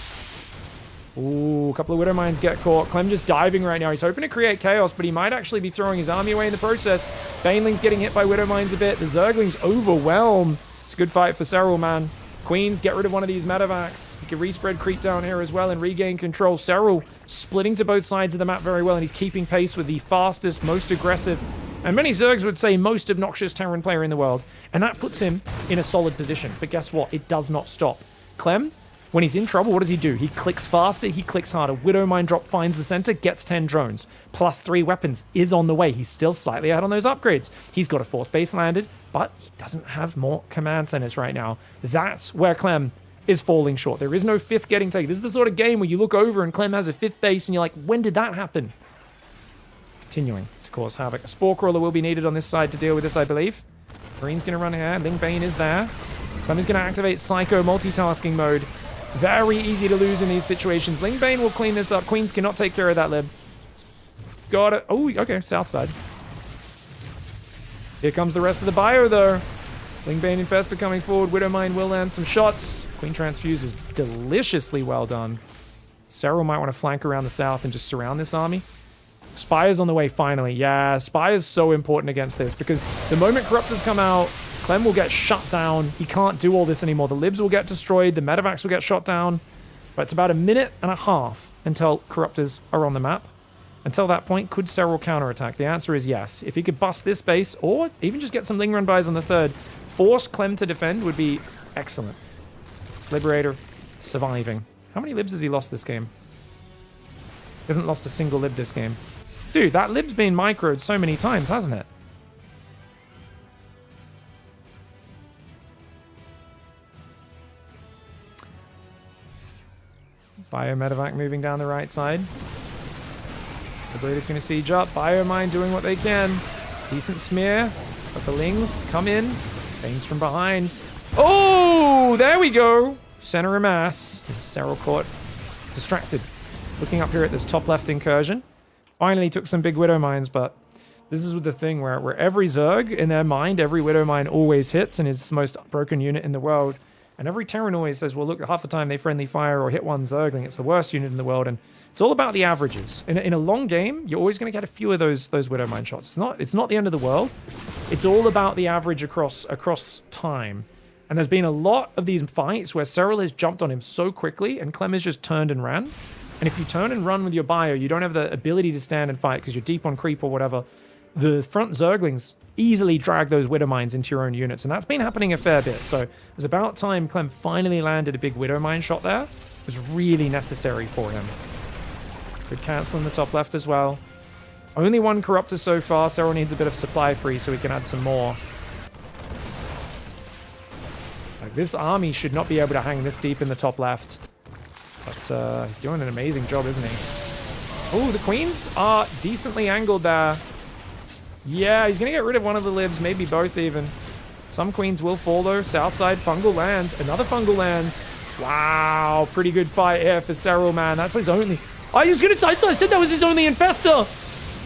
Ooh, a couple of Widow Mines get caught. Clem just diving right now. He's hoping to create chaos, but he might actually be throwing his army away in the process. Baneling's getting hit by Widow Mines a bit. The Zergling's overwhelmed. It's a good fight for Serral, man. Queens, get rid of one of these medevacs. He can respread creep down here as well and regain control. Serral splitting to both sides of the map very well, and he's keeping pace with the fastest, most aggressive, and many Zergs would say most obnoxious Terran player in the world. And that puts him in a solid position. But guess what? It does not stop. Clem, when he's in trouble, what does he do? He clicks faster, he clicks harder. Widow Mine drop finds the center, gets 10 drones. Plus 3 weapons is on the way. He's still slightly ahead on those upgrades. He's got a 4th base landed, but he doesn't have more command centers right now. That's where Clem is falling short. There is no 5th getting taken. This is the sort of game where you look over and Clem has a 5th base and you're like, when did that happen? Continuing to cause havoc. A Spore Crawler will be needed on this side to deal with this, I believe. Marine's going to run here. Lingbane is there. Clem is going to activate Psycho multitasking mode. Very easy to lose in these situations. Lingbane will clean this up. Queens cannot take care of that lib. Got it. Oh, okay. South side. Here comes the rest of the bio, though. Lingbane Infestor coming forward. Widowmine will land some shots. Queen Transfuse is deliciously well done. Serral might want to flank around the south and just surround this army. Spire's on the way finally. Yeah, Spire's so important against this because the moment Corruptors come out, Clem will get shut down. He can't do all this anymore. The libs will get destroyed. The medevacs will get shot down. But it's about a minute and a half until Corruptors are on the map. Until that point, could Serral counterattack? The answer is yes. If he could bust this base, or even just get some Ling Run buys on the third, force Clem to defend would be excellent. It's Liberator surviving. How many libs has he lost this game? He hasn't lost a single lib this game. Dude, that lib's been microed so many times, hasn't it? Biomedevac moving down the right side. The Liberator's going to siege up. Biomine doing what they can. Decent smear. But the Lings come in. Banes from behind. Oh, there we go. Center of mass. This is Serral caught distracted. Looking up here at this top left incursion. Finally took some big Widow Mines, but this is the thing where every Zerg in their mind, every Widow Mine always hits and is the most broken unit in the world. And every Terran always says, well, look, half the time they friendly fire or hit one Zergling. It's the worst unit in the world. And it's all about the averages. In a long game, you're always going to get a few of those Widow Mine shots. It's not the end of the world. It's all about the average across time. And there's been a lot of these fights where Serral has jumped on him so quickly and Clem has just turned and ran. And if you turn and run with your bio, you don't have the ability to stand and fight because you're deep on creep or whatever. The front Zerglings easily drag those Widow Mines into your own units, and that's been happening a fair bit. So it was about time Clem finally landed a big Widow Mine shot there. It was really necessary for him. Good cancel in the top left as well. Only one Corruptor so far. Serral needs a bit of supply free so we can add some more. Like, this army should not be able to hang this deep in the top left. But he's doing an amazing job, isn't he? Oh, the Queens are decently angled there. Yeah, he's going to get rid of one of the libs, maybe both even. Some Queens will fall, though. South side, Fungal lands. Another Fungal lands. Wow, pretty good fight here for Serral, man. That's his only... I said that was his only Infestor.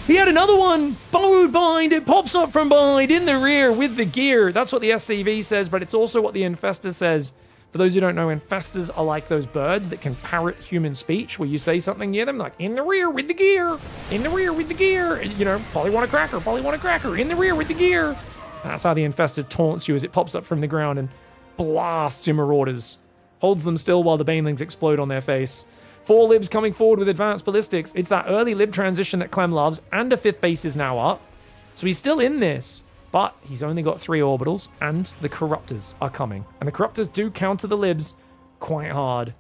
He had another one borrowed behind it, pops up from behind in the rear with the gear. That's what the SCV says, but it's also what the Infestor says. For those who don't know, Infestors are like those birds that can parrot human speech, where you say something near them, like, in the rear with the gear, in the rear with the gear. You know, Polly want a cracker, in the rear with the gear. That's how the Infestor taunts you as it pops up from the ground and blasts your Marauders. Holds them still while the Banelings explode on their face. 4 libs coming forward with advanced ballistics. It's that early lib transition that Clem loves, and a 5th base is now up. So he's still in this. But he's only got 3 orbitals, and the Corruptors are coming. And the Corruptors do counter the libs quite hard.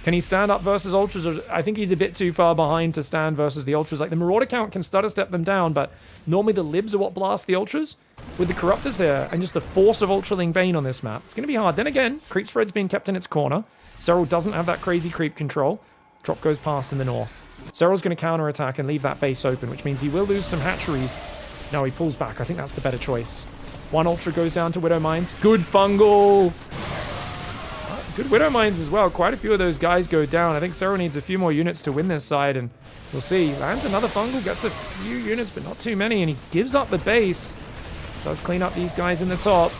Can he stand up versus Ultras? Or I think he's a bit too far behind to stand versus the Ultras. Like, the Marauder count can stutter step them down, but normally the libs are what blast the Ultras. With the Corruptors here, and just the force of Ultraling Bane on this map, it's going to be hard. Then again, creep spread's being kept in its corner. Serral doesn't have that crazy creep control. Drop goes past in the north. Serral's going to counterattack and leave that base open, which means he will lose some hatcheries. No, he pulls back. I think that's the better choice. One Ultra goes down to Widow Mines. Good Fungal! Good Widow Mines as well. Quite a few of those guys go down. I think Serral needs a few more units to win this side, and we'll see. Lands another Fungal, gets a few units, but not too many, and he gives up the base. Does clean up these guys in the top.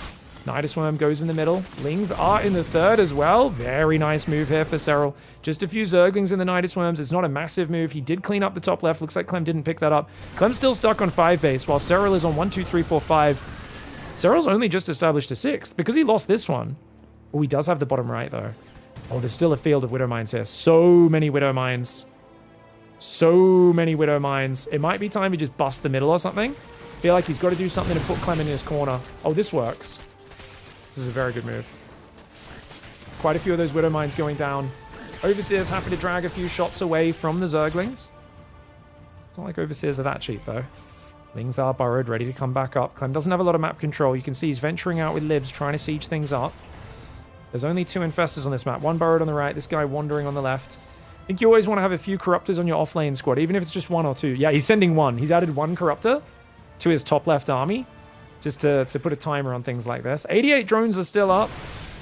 Nidus Worm goes in the middle. Lings are in the third as well. Very nice move here for Serral. Just a few Zerglings in the Nidus Worms. It's not a massive move. He did clean up the top left. Looks like Clem didn't pick that up. Clem's still stuck on 5 base, while Serral is on 1, 2, 3, 4, 5. Serral's only just established a 6th because he lost this one. Oh, he does have the bottom right, though. Oh, there's still a field of Widow Mines here. So many Widow Mines. So many Widow Mines. It might be time to just bust the middle or something. Feel like he's got to do something to put Clem in his corner. Oh, this works. This is a very good move. Quite a few of those Widow Mines going down. Overseer's happy to drag a few shots away from the Zerglings. It's not like Overseers are that cheap, though. Lings are burrowed, ready to come back up. Clem doesn't have a lot of map control. You can see he's venturing out with libs, trying to siege things up. There's only 2 Infestors on this map. 1 burrowed on the right, this guy wandering on the left. I think you always want to have a few Corruptors on your off-lane squad, even if it's just 1 or 2. Yeah, he's sending 1. He's added 1 Corruptor to his top left army, just to put a timer on things like this. 88 drones are still up.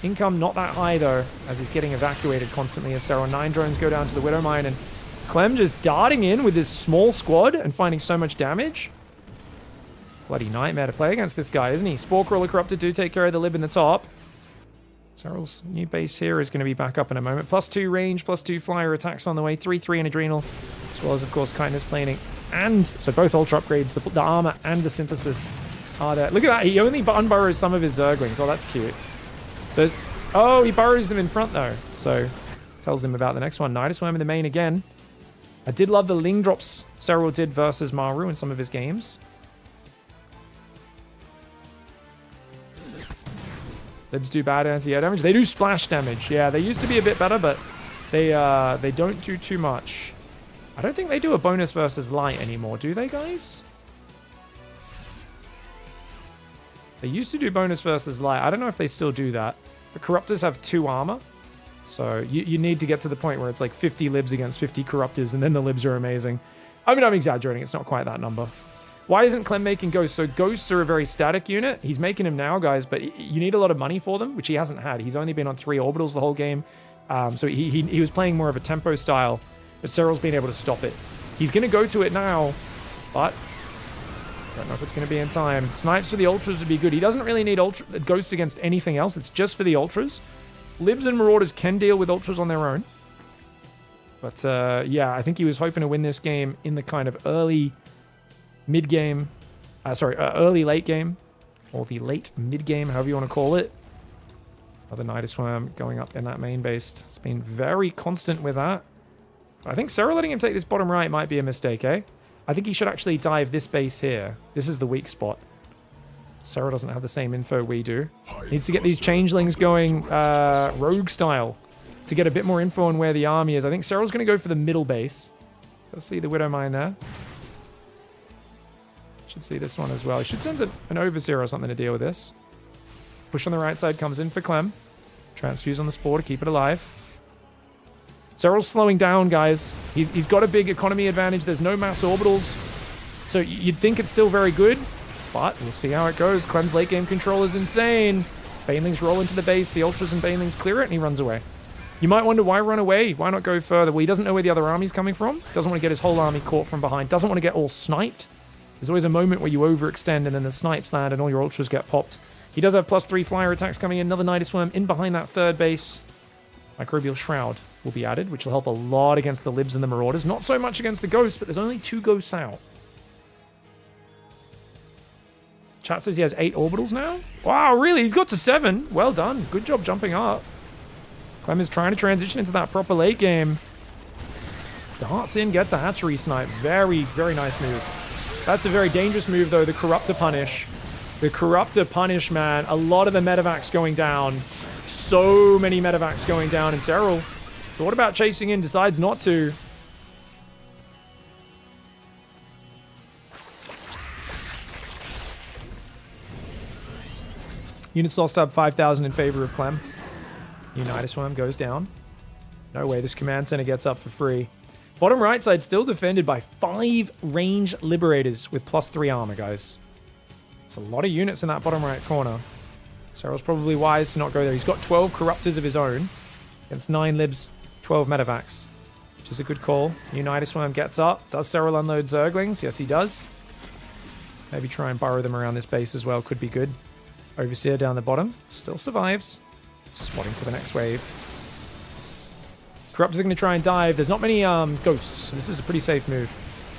Income not that high, though, as he's getting evacuated constantly as Serral. 9 drones go down to the Widow Mine, and Clem just darting in with his small squad and finding so much damage. Bloody nightmare to play against this guy, isn't he? Spore Crawler Corruptor do take care of the lib in the top. Serral's new base here is going to be back up in a moment. +2 range, +2 flyer attacks on the way. 3/3 in Adrenal, as well as, of course, Kindness Planing. And so both Ultra upgrades, the armor and the Synthesis are there. Look at that. He only unburrows some of his Zerglings. Oh, that's cute. So, oh, he burrows them in front, though. So tells him about the next one. Nidus Worm in the main again. I did love the Ling drops Serral did versus Maru in some of his games. Libs do bad anti-air damage. They do splash damage. Yeah, they used to be a bit better, but they don't do too much. I don't think they do a bonus versus light anymore, do they, guys? They used to do bonus versus light. I don't know if they still do that. The Corruptors have 2 armor. So you need to get to the point where it's like 50 Libs against 50 Corruptors, and then the Libs are amazing. I mean, I'm exaggerating. It's not quite that number. Why isn't Clem making Ghosts? So Ghosts are a very static unit. He's making them now, guys, but you need a lot of money for them, which he hasn't had. He's only been on 3 orbitals the whole game. So he was playing more of a tempo style, but Serral's been able to stop it. He's going to go to it now, but I don't know if it's going to be in time. Snipes for the Ultras would be good. He doesn't really need Ghosts against anything else. It's just for the Ultras. Libs and Marauders can deal with Ultras on their own. But yeah, I think he was hoping to win this game in the kind of early mid-game. Early late game. Or the late mid-game, however you want to call it. Another Nidus Worm going up in that main base. It's been very constant with that. I think Serral letting him take this bottom right might be a mistake, eh? I think he should actually dive this base here. This is the weak spot. Serral doesn't have the same info we do. Needs to get these changelings going rogue style to get a bit more info on where the army is. I think Serral's going to go for the middle base. Let's see the Widow Mine there. Should see this one as well. He should send an Overseer or something to deal with this. Push on the right side comes in for Clem. Transfuse on the Spore to keep it alive. Serral's slowing down, guys. He's got a big economy advantage. There's no mass orbitals. So you'd think it's still very good. But we'll see how it goes. Clem's late game control is insane. Banelings roll into the base. The Ultras and Banelings clear it, and he runs away. You might wonder why run away? Why not go further? Well, he doesn't know where the other army's coming from. Doesn't want to get his whole army caught from behind. Doesn't want to get all sniped. There's always a moment where you overextend and then the snipes land and all your Ultras get popped. He does have +3 flyer attacks coming in. Another Nidus Worm in behind that third base. Microbial Shroud will be added, which will help a lot against the Libs and the Marauders. Not so much against the Ghosts, but there's only 2 Ghosts out. Chat says he has 8 orbitals now. Wow, really? He's got to 7. Well done. Good job jumping up. Clem is trying to transition into that proper late game. Darts in, gets a hatchery snipe. Very, very nice move. That's a very dangerous move, though. The Corruptor Punish. The Corruptor Punish, man. A lot of the medevacs going down. So many medevacs going down in Serral. Thought about chasing in, decides not to. Units lost up 5,000 in favor of Clem. Nidus Worm goes down. No way this command center gets up for free. Bottom right side still defended by 5 range Liberators with +3 armor, guys. It's a lot of units in that bottom right corner. Serral's probably wise to not go there. He's got 12 Corruptors of his own against 9 Libs, 12 Medevacs, which is a good call. Nidus Worm gets up. Does Serral unload Zerglings? Yes, he does. Maybe try and burrow them around this base as well. Could be good. Overseer down the bottom. Still survives. Spotting for the next wave. Corruptors are going to try and dive. There's not many Ghosts. This is a pretty safe move.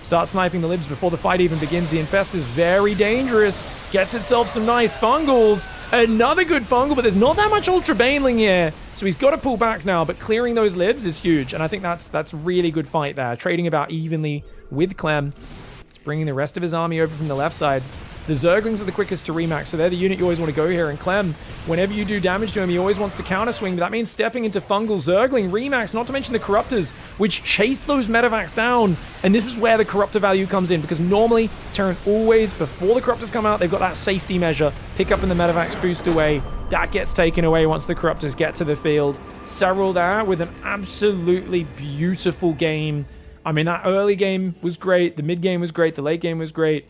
Start sniping the Libs before the fight even begins. The Infest is very dangerous. Gets itself some nice Fungals. Another good Fungal, but there's not that much Ultra Baneling here. So he's got to pull back now, but clearing those Libs is huge. And I think that's really good fight there. Trading about evenly with Clem. He's bringing the rest of his army over from the left side. The Zerglings are the quickest to remax, so they're the unit you always want to go here. And Clem, whenever you do damage to him, he always wants to counter swing, but that means stepping into Fungal Zergling remax, not to mention the Corruptors, which chase those Medevacs down. And this is where the Corruptor value comes in, because normally, Terran always, before the Corruptors come out, they've got that safety measure. Pick up in the Medevacs boost away. That gets taken away once the Corruptors get to the field. Serral there with an absolutely beautiful game. I mean, that early game was great. The mid game was great. The late game was great.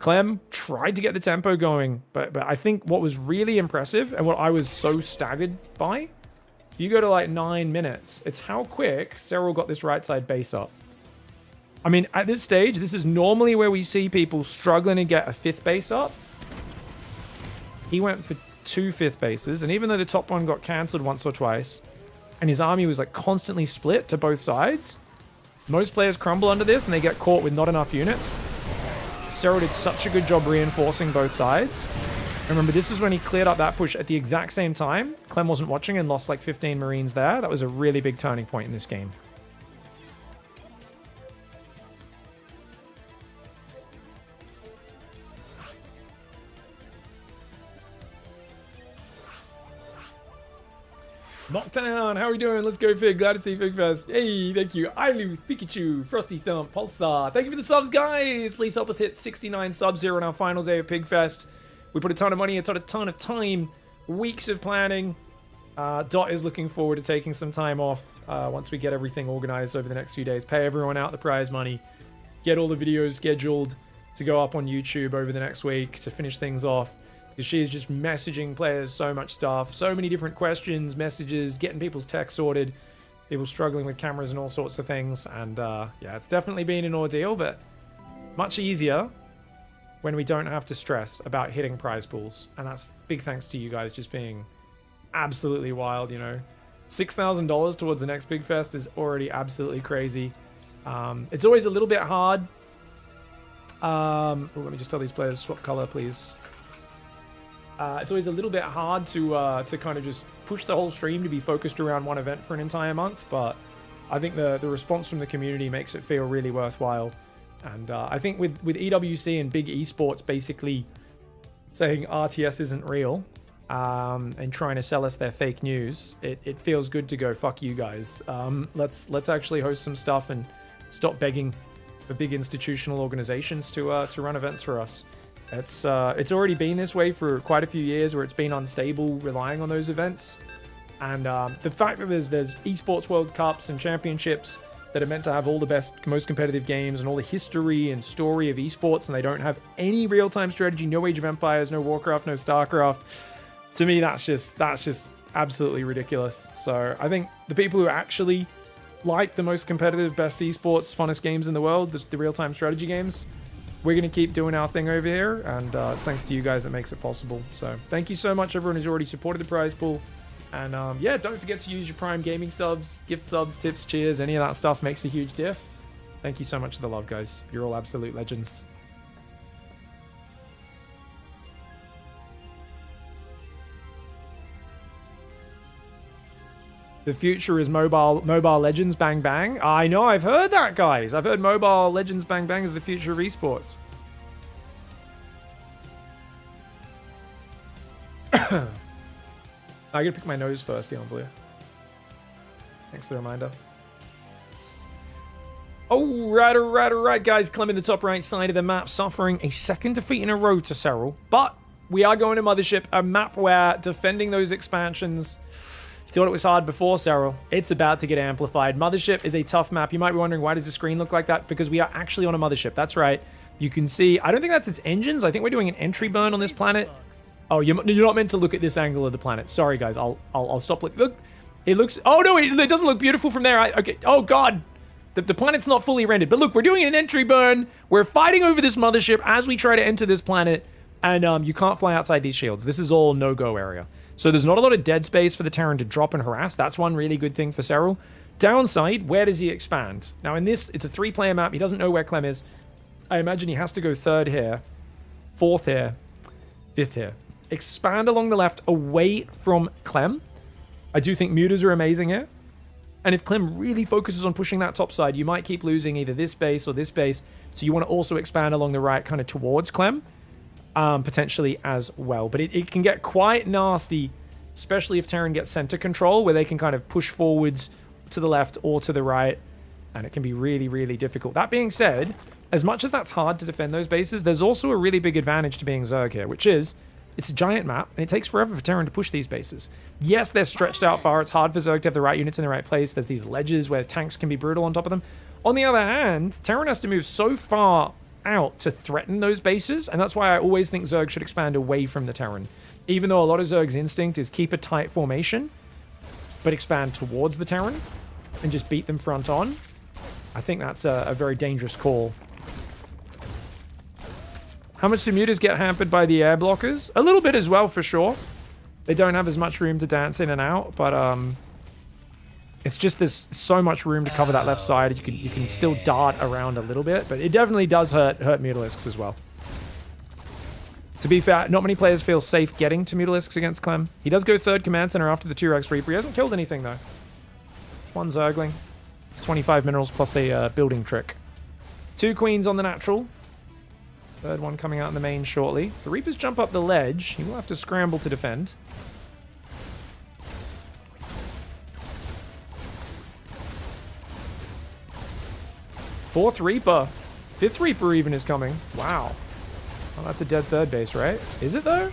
Clem tried to get the tempo going, but I think what was really impressive and what I was so staggered by, if you go to like 9 minutes, it's how quick Serral got this right side base up. I mean, at this stage, this is normally where we see people struggling to get a 5th base up. He went for 2 5th bases, and even though the top one got cancelled once or twice, and his army was like constantly split to both sides, most players crumble under this and they get caught with not enough units. Serral did such a good job reinforcing both sides. Remember, this was when he cleared up that push at the exact same time. Clem wasn't watching and lost like 15 Marines there. That was a really big turning point in this game. Knockdown, how are we doing? Let's go, Fig. Glad to see PiGFest. Hey, thank you. Ilu, Pikachu, Frosty Thump, Pulsar. Thank you for the subs, guys. Please help us hit 69 subs here on our final day of PiGFest. We put a ton of money, a ton of time, weeks of planning. Dot is looking forward to taking some time off once we get everything organized over the next few days. Pay everyone out the prize money. Get all the videos scheduled to go up on YouTube over the next week to finish things off. Because she is just messaging players so much stuff, so many different questions, messages, getting people's tech sorted, people struggling with cameras and all sorts of things. And yeah, it's definitely been an ordeal, but much easier when we don't have to stress about hitting prize pools. And that's big thanks to you guys just being absolutely wild, you know. $6,000 towards the next PiGFest is already absolutely crazy. It's always a little bit hard. Let me just tell these players, swap color, please. It's always a little bit hard to kind of just push the whole stream to be focused around one event for an entire month, but I think the response from the community makes it feel really worthwhile. And I think with EWC and big esports basically saying RTS isn't real and trying to sell us their fake news, it feels good to go, fuck you guys. Let's actually host some stuff and stop begging for big institutional organizations to run events for us. It's already been this way for quite a few years where it's been unstable relying on those events. And the fact that there's esports World Cups and championships that are meant to have all the best, most competitive games and all the history and story of esports, and they don't have any real-time strategy, no Age of Empires, no Warcraft, no Starcraft. To me, that's just absolutely ridiculous. So I think the people who actually like the most competitive, best esports, funnest games in the world, the real-time strategy games, we're going to keep doing our thing over here, and it's thanks to you guys that makes it possible. So thank you so much, everyone who's already supported the prize pool. And yeah, don't forget to use your Prime Gaming subs, gift subs, tips, cheers, any of that stuff makes a huge diff. Thank you so much for the love, guys. You're all absolute legends. The future is mobile Legends Bang Bang. I know, I've heard that, guys. I've heard Mobile Legends Bang Bang is the future of esports. I gotta pick my nose first, Dion Blue. Thanks for the reminder. Oh, right, guys. Clem in the top right side of the map, suffering a second defeat in a row to Serral. But we are going to Mothership, a map where defending those expansions... Thought it was hard before, Serral. It's about to get amplified. Mothership is a tough map. You might be wondering, why does the screen look like that? Because we are actually on a mothership. That's right. You can see, I don't think that's its engines. I think we're doing an entry burn on this planet. Oh, you're not meant to look at this angle of the planet. Sorry, guys. I'll stop. Look, it looks, oh no, it doesn't look beautiful from there. Okay. Oh God. The planet's not fully rendered. But look, we're doing an entry burn. We're fighting over this mothership as we try to enter this planet. And you can't fly outside these shields. This is all no-go area. So there's not a lot of dead space for the Terran to drop and harass. That's one really good thing for Serral. Downside, where does he expand? Now in this, it's a 3-player map. He doesn't know where Clem is. I imagine he has to go 3rd here, 4th here, 5th here. Expand along the left away from Clem. I do think mutas are amazing here. And if Clem really focuses on pushing that top side, you might keep losing either this base or this base. So you want to also expand along the right kind of towards Clem. Potentially as well. But it can get quite nasty, especially if Terran gets center control, where they can kind of push forwards to the left or to the right, and it can be really, really difficult. That being said, as much as that's hard to defend those bases, there's also a really big advantage to being Zerg here, which is, it's a giant map, and it takes forever for Terran to push these bases. Yes, they're stretched out far. It's hard for Zerg to have the right units in the right place. There's these ledges where tanks can be brutal on top of them. On the other hand, Terran has to move so far out to threaten those bases, and that's why I always think Zerg should expand away from the Terran. Even though a lot of Zerg's instinct is keep a tight formation, but expand towards the Terran and just beat them front on. I think that's a very dangerous call. How much do mutas get hampered by the air blockers? A little bit as well, for sure. They don't have as much room to dance in and out, but it's just there's so much room to cover that left side. You can still dart around a little bit, but it definitely does hurt Mutalisks as well. To be fair, not many players feel safe getting to Mutalisks against Clem. He does go third command center after the 2-Rex Reaper. He hasn't killed anything, though. It's one Zergling. It's 25 minerals plus a building trick. 2 queens on the natural. Third one coming out in the main shortly. If the Reapers jump up the ledge, he will have to scramble to defend. Fourth Reaper. Fifth Reaper even is coming. Wow. Well, that's a dead third base, right? Is it, though?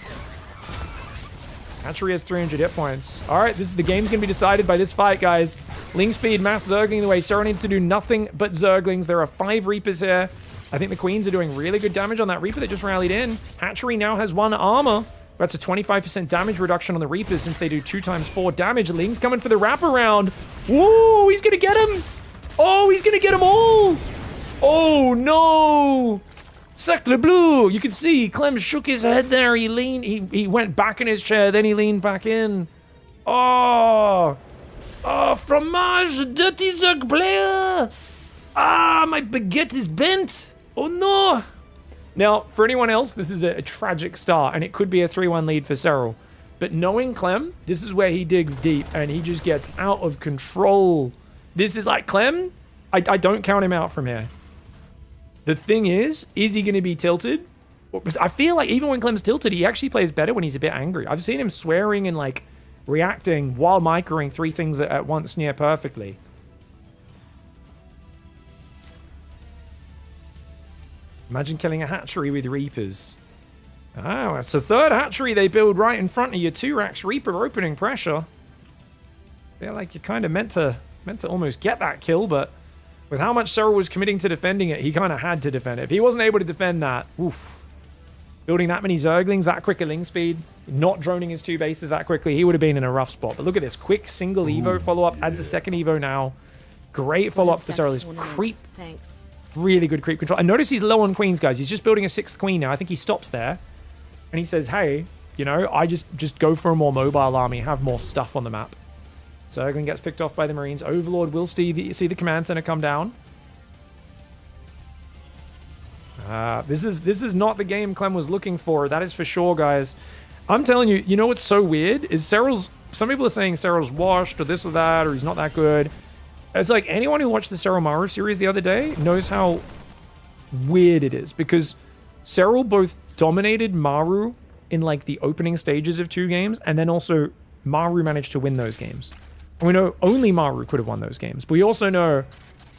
Hatchery has 300 hit points. All right, the game's going to be decided by this fight, guys. Ling speed, mass Zergling the way. Serral needs to do nothing but Zerglings. There are 5 Reapers here. I think the Queens are doing really good damage on that Reaper that just rallied in. Hatchery now has 1 armor. That's a 25% damage reduction on the Reapers since they do 2 times 4 damage. Ling's coming for the wraparound. Woo, he's going to get him. Oh, he's going to get them all. Oh, no. Sacre bleu! You can see Clem shook his head there. He leaned, he went back in his chair, then he leaned back in. Oh! Oh, fromage! Dirty Zerg player! Ah, my baguette is bent! Oh no! Now, for anyone else, this is a tragic start, and it could be a 3-1 lead for Serral. But knowing Clem, this is where he digs deep, and he just gets out of control. This is like Clem, I don't count him out from here. The thing is he going to be tilted? I feel like even when Clem's tilted, he actually plays better when he's a bit angry. I've seen him swearing and like reacting while microing 3 things at once near perfectly. Imagine killing a hatchery with Reapers. Oh, it's the 3rd hatchery they build right in front of you. 2-Rex Reaper opening pressure. Feel like you're kind of meant to almost get that kill, but with how much Serral was committing to defending it, he kind of had to defend it. If he wasn't able to defend that, oof. Building that many Zerglings, that quick a Ling speed, not droning his 2 bases that quickly, he would have been in a rough spot. But look at this. Quick single Evo follow-up. Adds a second Evo now. Great follow-up for Serral. His creep. Thanks. Really good creep control. And notice he's low on queens, guys. He's just building a 6th queen now. I think he stops there. And he says, hey, you know, I just go for a more mobile army, have more stuff on the map. Zergling gets picked off by the Marines. Overlord will see the command center come down. This is not the game Clem was looking for. That is for sure, guys. I'm telling you, you know what's so weird? Is some people are saying Serral's washed or this or that, or he's not that good. It's like anyone who watched the Serral MARU series the other day knows how weird it is. Because Serral both dominated MARU in like the opening stages of 2 games, and then also MARU managed to win those games. And we know only MARU could have won those games. But we also know,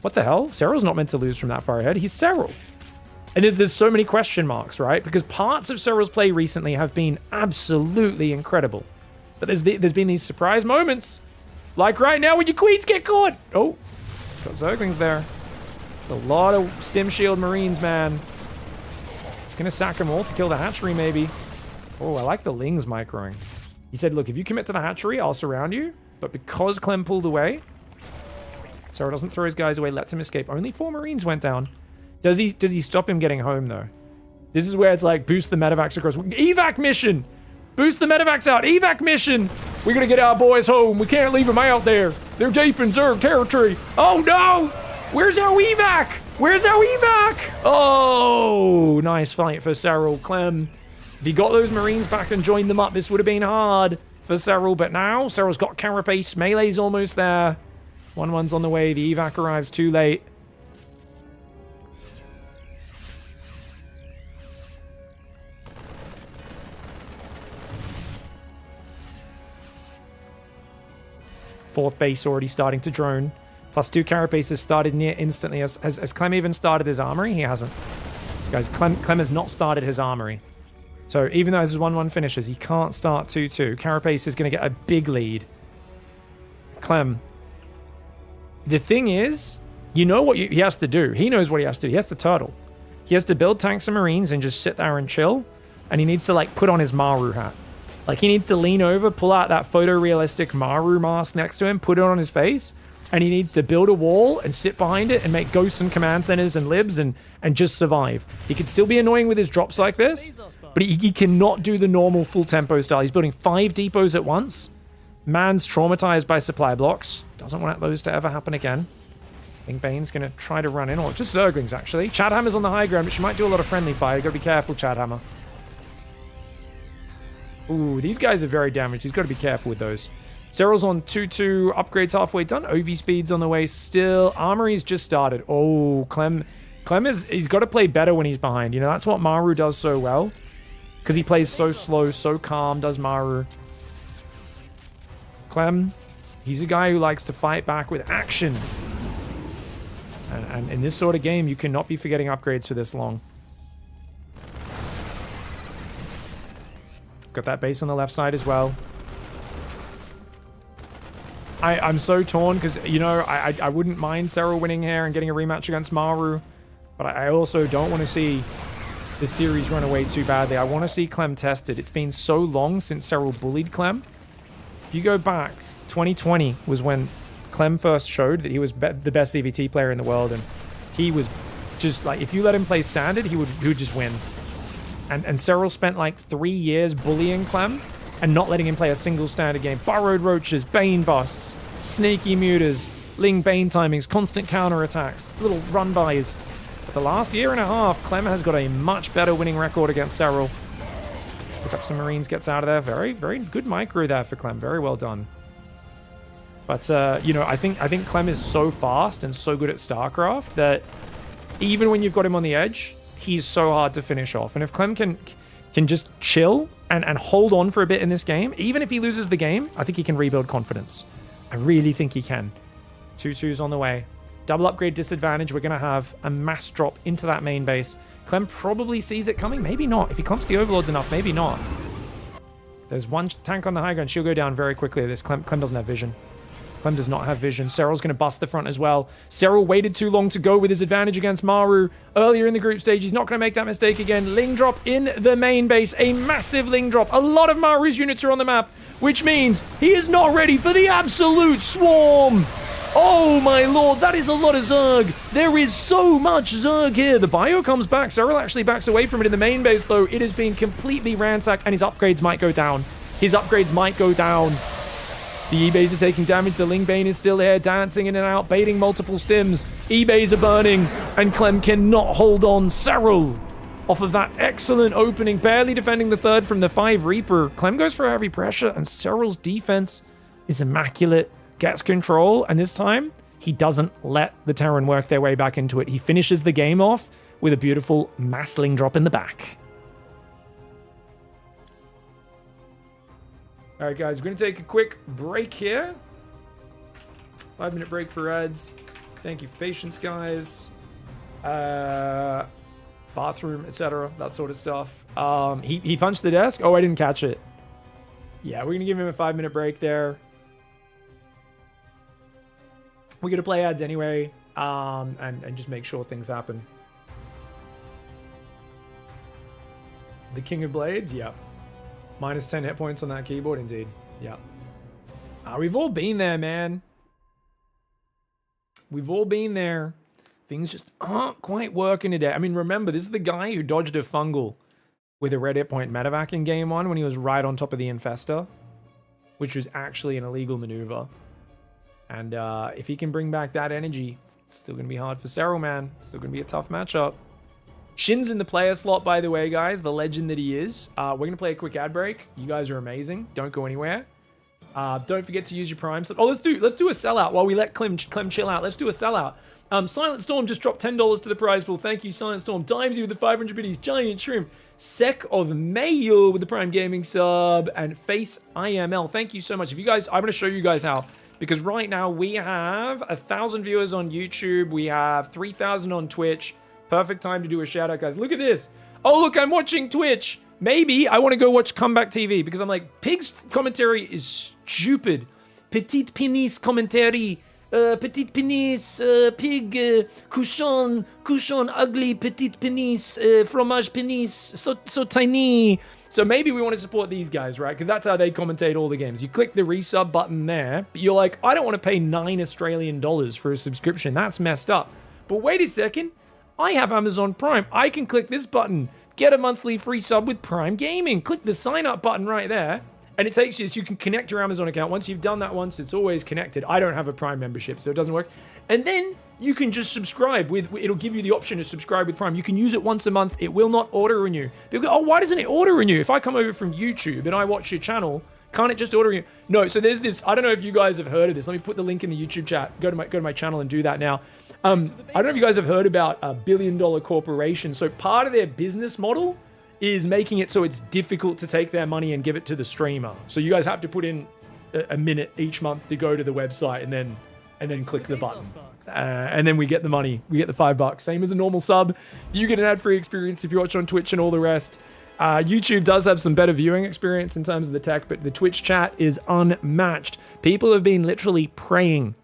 what the hell? Serral's not meant to lose from that far ahead. He's Serral. And there's so many question marks, right? Because parts of Serral's play recently have been absolutely incredible. But there's been these surprise moments. Like right now when your queens get caught. Oh, got Zerglings there. There's a lot of stim shield Marines, man. He's going to sack them all to kill the hatchery, maybe. Oh, I like the Lings microing. He said, look, if you commit to the hatchery, I'll surround you. But because Clem pulled away, Serral doesn't throw his guys away, lets him escape. Only 4 Marines went down. Does he stop him getting home, though? This is where it's like, boost the medevacs across. Evac mission! Boost the medevacs out! Evac mission! We're gonna get our boys home. We can't leave them out there. They're deep in Zerg territory. Oh, no! Where's our evac? Where's our evac? Oh, nice fight for Serral. Clem, if he got those Marines back and joined them up, this would have been hard for Serral. But now, Serral's got Carapace. Melee's almost there. 1-1's on the way. The evac arrives too late. Fourth base already starting to drone. Plus 2 carapaces started near instantly. Has Clem even started his armory? He hasn't. Guys, Clem has not started his armory. So even though this is 1-1 finishes, he can't start 2-2. Carapace is going to get a big lead. Clem. The thing is, you know what he has to do. He knows what he has to do. He has to turtle. He has to build tanks and Marines and just sit there and chill. And he needs to like put on his MARU hat. Like, he needs to lean over, pull out that photorealistic MARU mask next to him, put it on his face, and he needs to build a wall and sit behind it and make ghosts and command centers and libs and just survive. He can still be annoying with his drops like this, but he cannot do the normal full tempo style. He's building 5 depots at once. Man's traumatized by supply blocks. Doesn't want those to ever happen again. I think Bane's going to try to run in, or just Zerglings, actually. Chadhammer's on the high ground, but she might do a lot of friendly fire. You got to be careful, Chadhammer. Ooh, these guys are very damaged. He's got to be careful with those. Serral's on 2-2. Upgrades halfway done. OV speed's on the way still. Armory's just started. Oh, Clem he's got to play better when he's behind. You know, that's what Maru does so well. Because he plays so slow, so calm, does Maru. Clem, he's a guy who likes to fight back with action. And in this sort of game, you cannot be forgetting upgrades for this long. Got that base on the left side as well. I'm so torn because, you know, I wouldn't mind Serral winning here and getting a rematch against Maru. But I also don't want to see the series run away too badly. I want to see Clem tested. It's been so long since Serral bullied Clem. If you go back, 2020 was when Clem first showed that he was the best CVT player in the world. And he was just like, if you let him play standard, he would just win. And Serral spent like 3 years bullying Clem and not letting him play a single standard game. Burrowed Roaches, Bane busts, sneaky muters, Ling Bane timings, constant counterattacks, little run-bys. But the last year and a half, Clem has got a much better winning record against Serral. Let's pick up some Marines, gets out of there. Very, very good micro there for Clem. Very well done. But, you know, I think Clem is so fast and so good at StarCraft that even when you've got him on the edge, he's so hard to finish off. And if Clem can just chill and hold on for a bit in this game, even if he loses the game, I think he can rebuild confidence. I really think he can. 2-2's on the way. Double upgrade disadvantage. We're going to have a mass drop into that main base. Clem probably sees it coming. Maybe not. If he clumps the overlords enough, maybe not. There's one tank on the high ground. She'll go down very quickly. This Clem doesn't have vision. Clem does not have vision. Serral's going to bust the front as well. Serral waited too long to go with his advantage against Maru earlier in the group stage. He's not going to make that mistake again. Ling drop in the main base. A massive Ling drop. A lot of Maru's units are on the map, which means he is not ready for the absolute swarm. Oh my lord, that is a lot of Zerg. There is so much Zerg here. The bio comes back. Serral actually backs away from it in the main base, though. It has been completely ransacked, and his upgrades might go down. His upgrades might go down. The E-bays are taking damage. The Ling Bane is still here, dancing in and out, baiting multiple stims. E-bays are burning, and Clem cannot hold on. Serral, off of that excellent opening, barely defending the third from the 5 Reaper. Clem goes for heavy pressure, and Serral's defense is immaculate. Gets control, and this time, he doesn't let the Terran work their way back into it. He finishes the game off with a beautiful mass Ling drop in the back. All right, guys, we're going to take a quick break here. 5-minute break for ads. Thank you for patience, guys. Bathroom, etc., that sort of stuff. He punched the desk. Oh, I didn't catch it. Yeah, we're going to give him a 5-minute break there. We're going to play ads anyway, and just make sure things happen. The King of Blades? Yeah. Minus 10 hit points on that keyboard, indeed. Yeah. We've all been there, man. We've all been there. Things just aren't quite working today. I mean, remember, this is the guy who dodged a fungal with a red hit point medevac in game 1 when he was right on top of the Infestor, which was actually an illegal maneuver. And if he can bring back that energy, it's still going to be hard for Serral, man. It's still going to be a tough matchup. Shin's in the player slot, by the way, guys. The legend that he is. We're going to play a quick ad break. You guys are amazing. Don't go anywhere. Don't forget to use your Prime. Oh, let's do a sellout while we let Clem chill out. Let's do a sellout. Silent Storm just dropped $10 to the prize pool. Thank you, Silent Storm. Dimesy with the 500 biddies. Giant Shrimp. Sec of Mayo with the Prime Gaming sub. And Face IML. Thank you so much. If you guys, I'm going to show you guys how. Because right now we have 1,000 viewers on YouTube. We have 3,000 on Twitch. Perfect time to do a shout out, guys. Look at this. Oh, look, I'm watching Twitch. Maybe I want to go watch Comeback TV because I'm like, Pig's commentary is stupid. Petite penis commentary. Petite penis, pig, couchon, ugly, petite penis, fromage penis, so tiny. So maybe we want to support these guys, right? Because that's how they commentate all the games. You click the resub button there, but you're like, I don't want to pay $9 Australian for a subscription. That's messed up. But wait a second. I have Amazon Prime. I can click this button. Get a monthly free sub with Prime Gaming. Click the sign up button right there. And it takes you so you can connect your Amazon account. Once you've done that once, it's always connected. I don't have a Prime membership, so it doesn't work. And then you can just subscribe with, it'll give you the option to subscribe with Prime. You can use it once a month. It will not auto renew. People go, oh, why doesn't it auto renew? If I come over from YouTube and I watch your channel, can't it just auto renew? No, so there's this, I don't know if you guys have heard of this. Let me put the link in the YouTube chat. Go to my channel and do that now. I don't know if you guys have heard about a billion-dollar corporation. So part of their business model is making it so it's difficult to take their money and give it to the streamer. So you guys have to put in a minute each month to go to the website and then click the button. And then we get the money. We get the $5. Same as a normal sub. You get an ad-free experience if you watch on Twitch and all the rest. YouTube does have some better viewing experience in terms of the tech, but the Twitch chat is unmatched. People have been literally praying.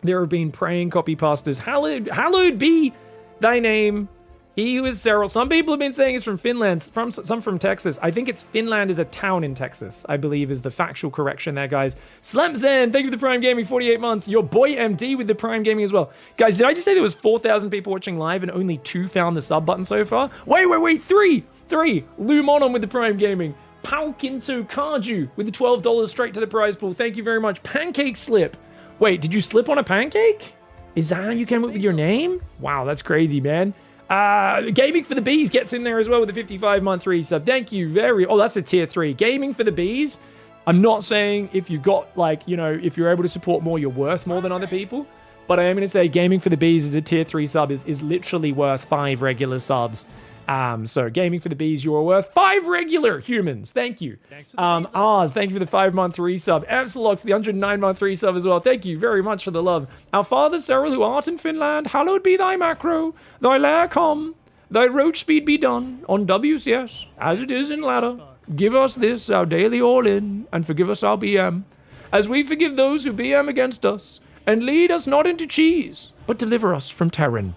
There have been praying copypasters. Hallowed be thy name. He who is Serral. Some people have been saying it's from Finland, some from Texas. I think it's Finland is a town in Texas, I believe is the factual correction there, guys. Slemzen, thank you for the Prime Gaming, 48 months. Your boy MD with the Prime Gaming as well. Guys, did I just say there was 4,000 people watching live and only 2 found the sub button so far? Wait, 3! Lumonon with the Prime Gaming. Palkinto Karju with the $12 straight to the prize pool. Thank you very much. Pancake Slip. Wait, did you slip on a pancake? Is that how you came up with your name? Wow, that's crazy, man. Gaming for the Bees gets in there as well with a 55-month resub. Thank you very... Oh, that's a tier 3. Gaming for the Bees. I'm not saying if you got, like, you know, if you're able to support more, you're worth more than other people. But I am going to say Gaming for the Bees is a tier 3 sub is literally worth 5 regular subs. So Gaming for the Bees, you are worth 5 regular humans. Thank you. Oz, thank you for the 5-month resub. Absolox, the 109-month resub as well. Thank you very much for the love. Our father Serral, who art in Finland, hallowed be thy macro, thy lair come, thy roach speed be done on WCS, as it is in ladder. Give us this, our daily all-in, and forgive us our BM, as we forgive those who BM against us, and lead us not into cheese, but deliver us from Terran.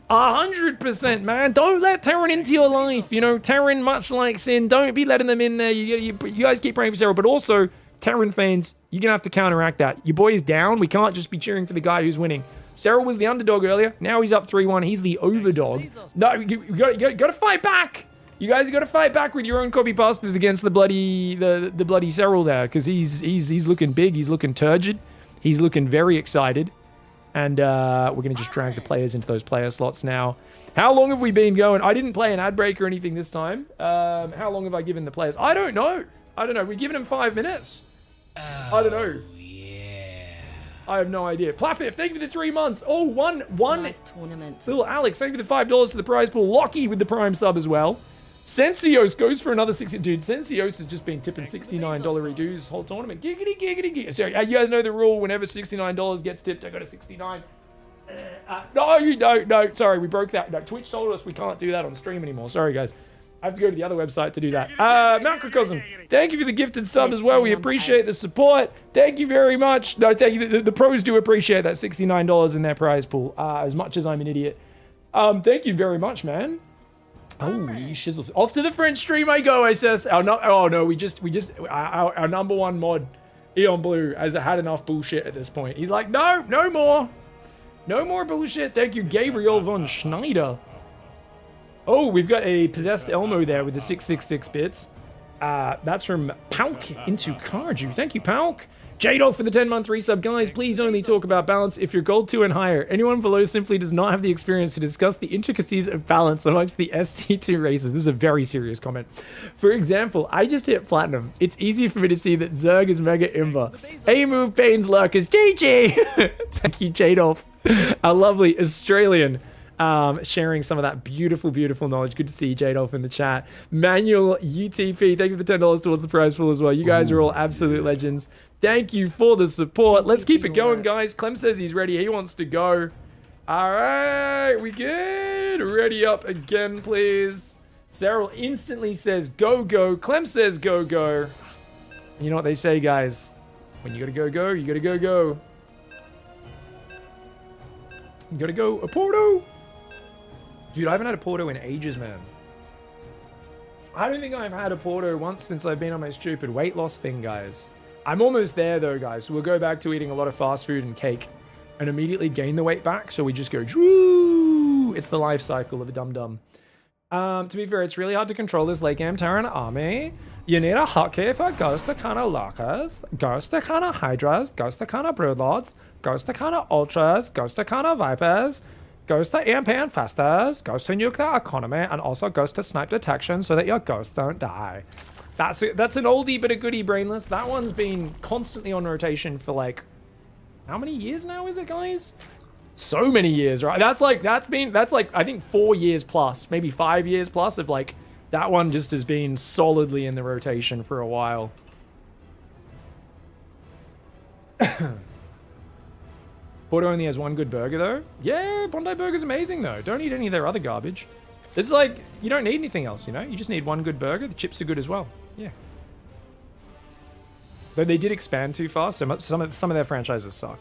100%, man. Don't let Terran into your life. You know, Terran, much like Sin, don't be letting them in there. You guys keep praying for Serral, but also, Terran fans, you're going to have to counteract that. Your boy is down. We can't just be cheering for the guy who's winning. Serral was the underdog earlier. Now he's up 3-1. He's the overdog. No, you got to fight back. You guys got to fight back with your own copypasters against the bloody Serral there, because he's looking big. He's looking turgid. He's looking very excited. And we're going to just drag the players into those player slots now. How long have we been going? I didn't play an ad break or anything this time. How long have I given the players? I don't know. We've given them 5 minutes. I don't know. Yeah. I have no idea. Plaffif, thank you for the 3 months. Oh, one. Nice tournament. Little Alex, thank you for the $5 to the prize pool. Lockie with the Prime sub as well. Sensios goes for another 60. Dude, Sensios has just been tipping $69 dues this whole tournament. Giggity. So you guys know the rule. Whenever $69 gets tipped, I go to 69. No, you don't. No, sorry, we broke that. No, Twitch told us we can't do that on stream anymore. Sorry, guys. I have to go to the other website to do that. Macrocosm, thank you for the gifted sub as well. We appreciate the support. Thank you very much. No, thank you. The pros do appreciate that $69 in their prize pool, as much as I'm an idiot. Thank you very much, man. Holy shizzle. Off to the French stream I go, I says. Our number one mod, Eon Blue, has had enough bullshit at this point. He's like, no more. No more bullshit. Thank you, Gabriel von Schneider. Oh, we've got a possessed Elmo there with the 666 bits. That's from Pauk into Karju. Thank you, Pauk. J-Dog for the 10-month resub. Guys, please only talk about balance if you're gold 2 and higher. Anyone below simply does not have the experience to discuss the intricacies of balance amongst the SC2 races. This is a very serious comment. For example, I just hit platinum. It's easy for me to see that Zerg is mega imba. A-move pains lurkers. GG! Thank you, J-Dolph. Our lovely Australian. Sharing some of that beautiful knowledge. Good to see J-Dolph in the chat. Manuel UTP, thank you for $10 towards the prize pool as well. You guys are all absolute legends. Thank you for the support. Let's keep it going, guys. Clem says he's ready. He wants to go. All right, we good? Ready up again, please. Serral instantly says go. Clem says go. You know what they say, guys. When you gotta go, you gotta go. You gotta go a Porto. Dude, I haven't had a Porto in ages, man. I don't think I've had a Porto once since I've been on my stupid weight loss thing, guys. I'm almost there, though, guys. So we'll go back to eating a lot of fast food and cake and immediately gain the weight back. So we just go, it's the life cycle of a dum-dum. To be fair, it's really hard to control this late game Terran army. You need a hotkey for Ghost Arcana Lockers, Ghost Arcana Hydras, Ghost Arcana Broodlords, Ghost Arcana Ultras, Ghost Arcana Vipers, Ghost to EMP Infestors, Ghost to nuke their economy, and also Ghost to snipe detection so that your ghosts don't die. That's an oldie but a goodie, Brainless. That one's been constantly on rotation for like, how many years now is it, guys? So many years, right? That's like I think 4 years plus, maybe 5 years plus of like, that one just has been solidly in the rotation for a while. Porto only has one good burger though. Yeah, Bondi Burger's amazing though. Don't eat any of their other garbage. It's like, you don't need anything else, you know? You just need one good burger. The chips are good as well. Yeah. Though they did expand too fast, so some of their franchises suck.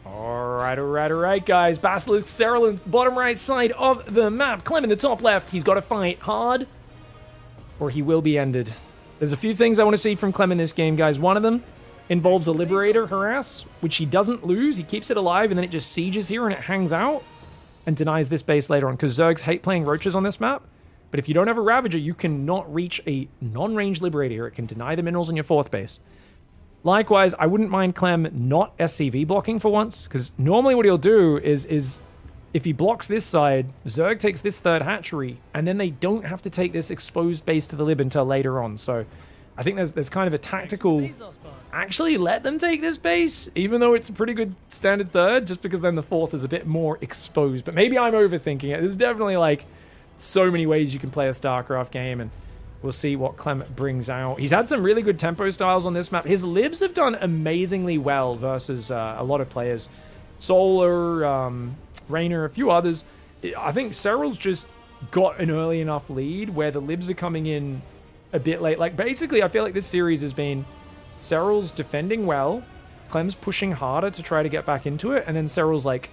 Alright, guys. Basilisk Serral in bottom right side of the map. Clem in the top left. He's got to fight hard, or he will be ended. There's a few things I want to see from Clem in this game, guys. One of them involves a Liberator Harass, which he doesn't lose. He keeps it alive, and then it just sieges here, and it hangs out and denies this base later on, because Zergs hate playing Roaches on this map. But if you don't have a Ravager, you cannot reach a non-range Liberator. It can deny the minerals on your 4th base. Likewise, I wouldn't mind Clem not SCV blocking for once, because normally what he'll do is if he blocks this side, Zerg takes this 3rd hatchery, and then they don't have to take this exposed base to the Lib until later on. So I think there's kind of a tactical, actually let them take this base, even though it's a pretty good standard 3rd, just because then the 4th is a bit more exposed. But maybe I'm overthinking it. There's definitely like so many ways you can play a StarCraft game, and we'll see what Clem brings out. He's had some really good tempo styles on this map. His libs have done amazingly well versus a lot of players. Solar, Rainer, a few others. I think Serral's just got an early enough lead where the libs are coming in a bit late. Like, basically, I feel like this series has been Serral's defending well, Clem's pushing harder to try to get back into it, and then Serral's, like,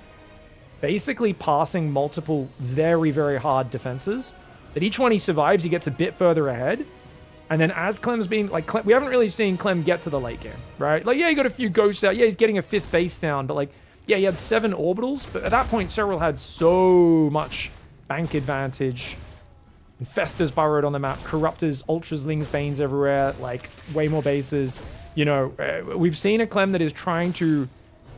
basically passing multiple very, very hard defenses. That each one he survives, he gets a bit further ahead. And then as Clem's being, like, we haven't really seen Clem get to the late game, right? Like, yeah, he got a few ghosts out. Yeah, he's getting a 5th base down. But, like, yeah, he had 7 orbitals. But at that point, Serral had so much bank advantage. Infestors burrowed on the map. Corruptors, Ultras, Lings, Banes everywhere. Like, way more bases. You know, we've seen a Clem that is trying to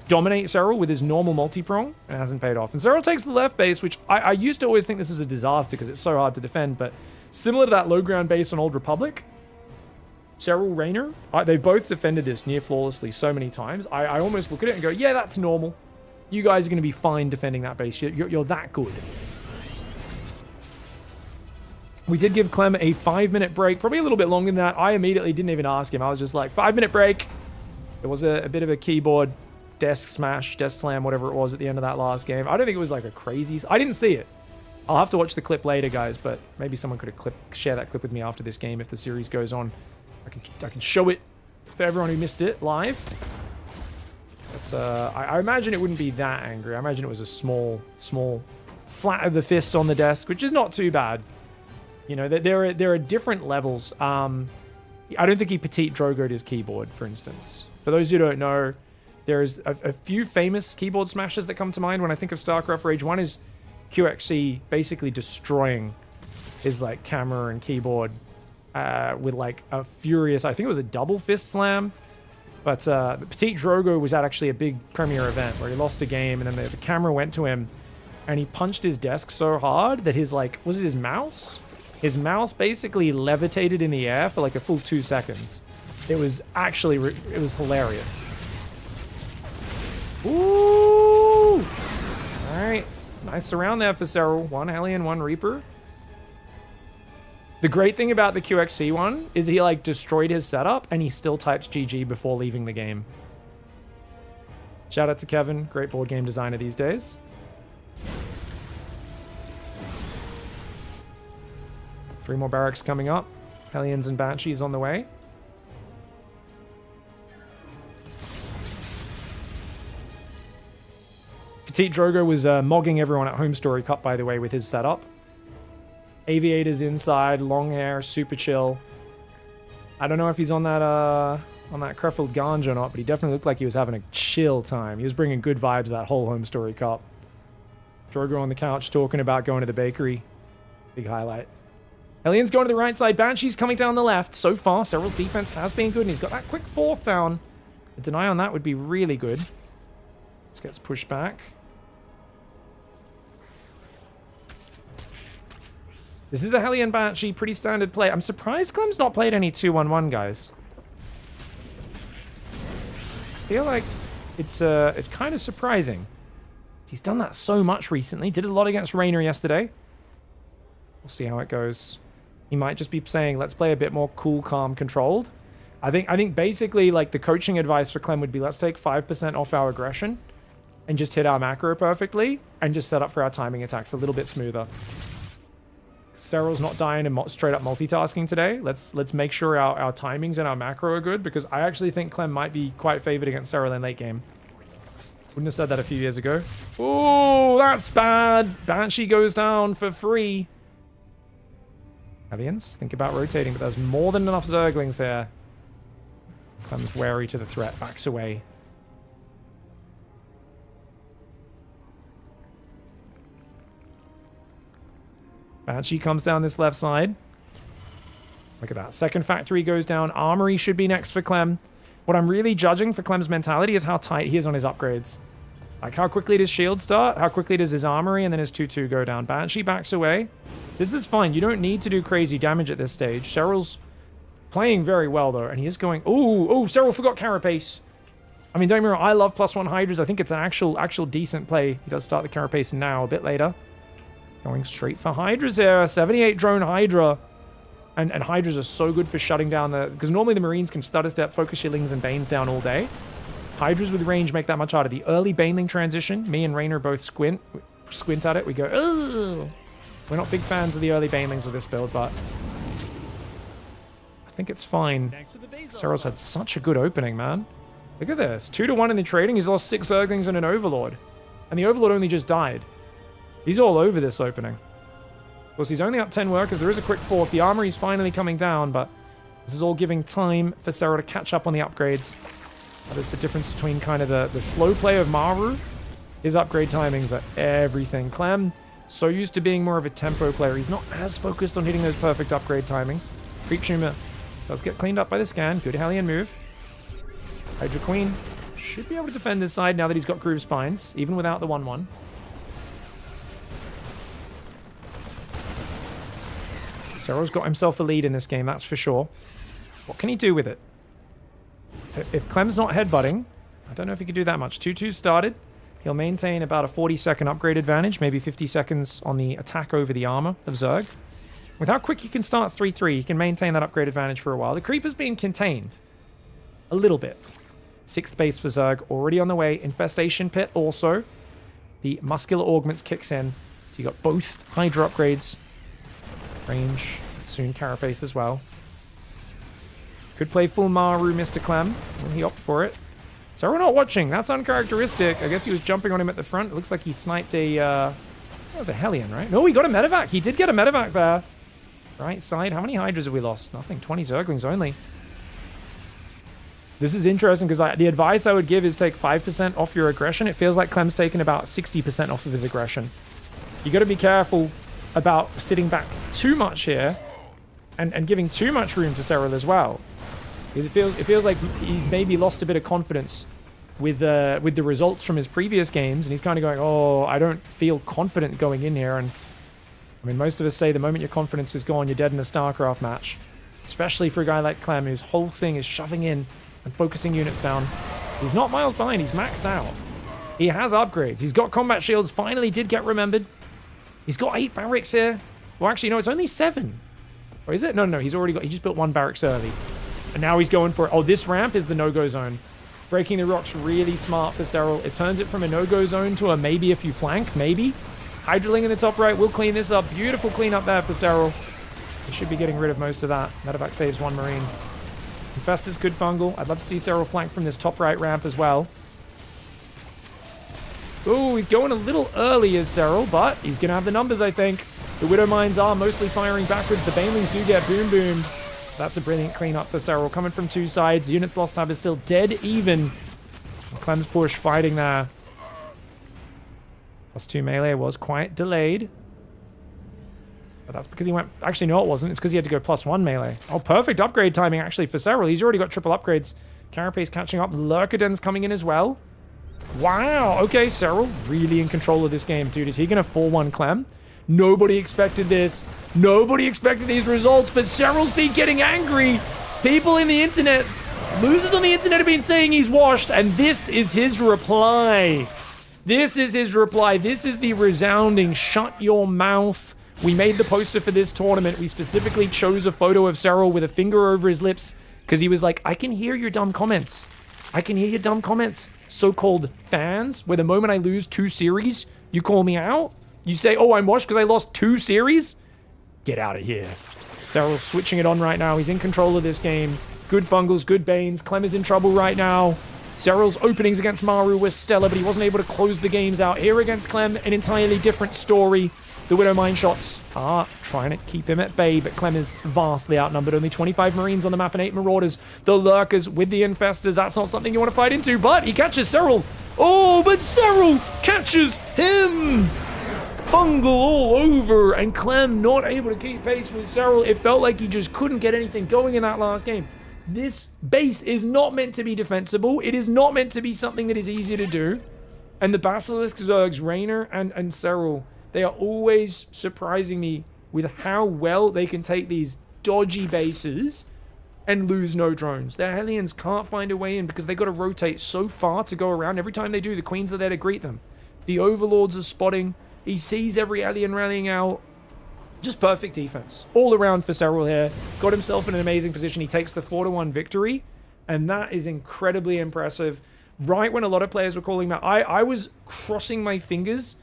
dominate Serral with his normal multi-prong, and it hasn't paid off. And Serral takes the left base, which I used to always think this was a disaster because it's so hard to defend, but similar to that low ground base on Old Republic, Serral, Rainer, they've both defended this near flawlessly so many times. I almost look at it and go, yeah, that's normal. You guys are going to be fine defending that base. You're that good. We did give Clem a 5-minute break, probably a little bit longer than that. I immediately didn't even ask him. I was just like, 5-minute break. It was a bit of a keyboard desk smash, desk slam, whatever it was at the end of that last game. I don't think it was like a crazy... I didn't see it. I'll have to watch the clip later, guys, but maybe someone could have share that clip with me after this game if the series goes on. I can show it for everyone who missed it live. But I imagine it wouldn't be that angry. I imagine it was a small flat of the fist on the desk, which is not too bad. You know, there are different levels. I don't think he petite drogoed his keyboard, for instance. For those who don't know, there's a few famous keyboard smashes that come to mind when I think of StarCraft Rage. One is QXC basically destroying his like camera and keyboard with like a furious, I think it was a double fist slam. But the Petite Drogo was at actually a big premiere event where he lost a game, and then the camera went to him and he punched his desk so hard that his, like, was it his mouse? His mouse basically levitated in the air for like a full 2 seconds. It was actually, it was hilarious. Ooh! Alright. Nice surround there for Serral. 1 Hellion, 1 Reaper. The great thing about the QXC one is he, like, destroyed his setup and he still types GG before leaving the game. Shout out to Kevin. Great board game designer these days. Three more barracks coming up. Hellions and Banshees on the way. Petite Drogo was mogging everyone at Home Story Cup, by the way, with his setup. Aviators inside, long hair, super chill. I don't know if he's on that Crefeld Ganja or not, but he definitely looked like he was having a chill time. He was bringing good vibes that whole Home Story Cup. Drogo on the couch talking about going to the bakery. Big highlight. Hellions going to the right side. Banshee's coming down the left. So far, Serral's defense has been good, and he's got that quick fourth down. A deny on that would be really good. This gets pushed back. This is a Hellion Banshee, pretty standard play. I'm surprised Clem's not played any 2-1-1, guys. I feel like it's kind of surprising. He's done that so much recently. Did a lot against Raynor yesterday. We'll see how it goes. He might just be saying, let's play a bit more cool, calm, controlled. I think basically, like, the coaching advice for Clem would be, let's take 5% off our aggression and just hit our macro perfectly and just set up for our timing attacks a little bit smoother. Serral's not dying and straight up multitasking today. Let's make sure our timings and our macro are good, because I actually think Clem might be quite favored against Serral in late game. Wouldn't have said that a few years ago. Oh, that's bad. Banshee goes down for free. Hellions, think about rotating, but there's more than enough Zerglings here. Clem's wary to the threat, backs away. Banshee comes down this left side. Look at that. Second factory goes down. Armory should be next for Clem. What I'm really judging for Clem's mentality is how tight he is on his upgrades. Like, how quickly does shield start? How quickly does his armory and then his 2-2 go down? Banshee backs away. This is fine. You don't need to do crazy damage at this stage. Serral's playing very well, though, and he is going... Oh, Serral forgot Carapace. I mean, don't get me wrong, I love +1 Hydras. I think it's an actual decent play. He does start the Carapace now, a bit later. Going straight for Hydras here. 78 drone Hydra. And Hydras are so good for shutting down the... Because normally the Marines can stutter step, focus shillings, and Banes down all day. Hydras with range make that much harder. The early Baneling transition, me and Raynor both squint at it. We go, ugh. We're not big fans of the early Banelings with this build, but I think it's fine. Serral's had such a good opening, man. Look at this. 2-1 in the trading. He's lost 6 Zerglings and an Overlord. And the Overlord only just died. He's all over this opening. Of course, he's only up 10 workers. There is a quick fourth. The armory's finally coming down, but this is all giving time for Serral to catch up on the upgrades. That is the difference between kind of the slow play of Maru. His upgrade timings are everything. Clem, so used to being more of a tempo player. He's not as focused on hitting those perfect upgrade timings. Creep Tumor does get cleaned up by the scan. Good Hellion move. Hydra Queen should be able to defend this side now that he's got Groove Spines, even without the 1-1. Serral's got himself a lead in this game, that's for sure. What can he do with it? If Clem's not headbutting, I don't know if he could do that much. 2-2 started. He'll maintain about a 40-second upgrade advantage, maybe 50 seconds on the attack over the armor of Zerg. With how quick you can start 3-3, he can maintain that upgrade advantage for a while. The creep has been contained a little bit. 6th base for Zerg, already on the way. Infestation Pit also. The Muscular Augments kicks in. So you got both Hydra upgrades. Range, soon Carapace as well. Could play full Maru, Mr. Clem. Will he opt for it? So we're not watching. That's uncharacteristic. I guess he was jumping on him at the front. It looks like he sniped a... that was a Hellion, right? No, he got a medevac. He did get a medevac there. Right side. How many Hydras have we lost? Nothing. 20 Zerglings only. This is interesting because the advice I would give is take 5% off your aggression. It feels like Clem's taken about 60% off of his aggression. You got to be careful about sitting back too much here and giving too much room to Serral as well. Because it feels like he's maybe lost a bit of confidence with the results from his previous games, and he's kind of going, oh, I don't feel confident going in here. And I mean, most of us say the moment your confidence is gone, you're dead in a StarCraft match. Especially for a guy like Clem, whose whole thing is shoving in and focusing units down. He's not miles behind, he's maxed out. He has upgrades. He's got combat shields, finally did get remembered. He's got 8 barracks here. Well, actually, no, it's only 7. Or is it? No, he just built 1 barracks early. And now he's going for it. Oh, this ramp is the no-go zone. Breaking the rock's really smart for Serral. It turns it from a no-go zone to a maybe if you flank, maybe. Hydraling in the top right will clean this up. Beautiful cleanup there for Serral. He should be getting rid of most of that. Medevac saves 1 Marine. Infestor's good fungal. I'd love to see Serral flank from this top right ramp as well. Ooh, he's going a little early as Serral, but he's going to have the numbers, I think. The Widow Mines are mostly firing backwards. The Banelings do get boom-boomed. That's a brilliant cleanup for Serral. Coming from 2 sides. Units lost tab is still dead even. Clem's push fighting there. +2 melee was quite delayed. But that's because he went... Actually, no, it wasn't. It's because he had to go +1 melee. Oh, perfect upgrade timing, actually, for Serral. He's already got triple upgrades. Carapace catching up. Lurkaden's coming in as well. Wow. Okay, Serral really in control of this game, dude. Is he going to 4-1 Clem? Nobody expected this. Nobody expected these results, but Serral's been getting angry. People in the internet, losers on the internet have been saying he's washed, and this is his reply. This is his reply. This is the resounding shut your mouth. We made the poster for this tournament. We specifically chose a photo of Serral with a finger over his lips because he was like, I can hear your dumb comments. I can hear your dumb comments. So-called fans, where the moment I lose 2 series, you call me out? You say, oh, I'm washed because I lost 2 series? Get out of here. Serral switching it on right now. He's in control of this game. Good Fungals, good Banes. Clem is in trouble right now. Serral's openings against Maru were stellar, but he wasn't able to close the games out. Here against Clem, an entirely different story. The Widow Mine shots are trying to keep him at bay, but Clem is vastly outnumbered. Only 25 Marines on the map and 8 Marauders. The Lurkers with the Infestors. That's not something you want to fight into, but he catches Serral. Oh, but Serral catches him! Fungal all over, and Clem not able to keep pace with Serral. It felt like he just couldn't get anything going in that last game. This base is not meant to be defensible. It is not meant to be something that is easy to do. And the Basilisk Zergs, Raynor and Serral, they are always surprising me with how well they can take these dodgy bases and lose no drones. Their Hellions can't find a way in because they got to rotate so far to go around. Every time they do, the Queens are there to greet them. The Overlords are spotting. He sees every alien rallying out. Just perfect defense. All around for Serral here. Got himself in an amazing position. He takes the 4-1 victory, and that is incredibly impressive. Right when a lot of players were calling him out, I was crossing my fingers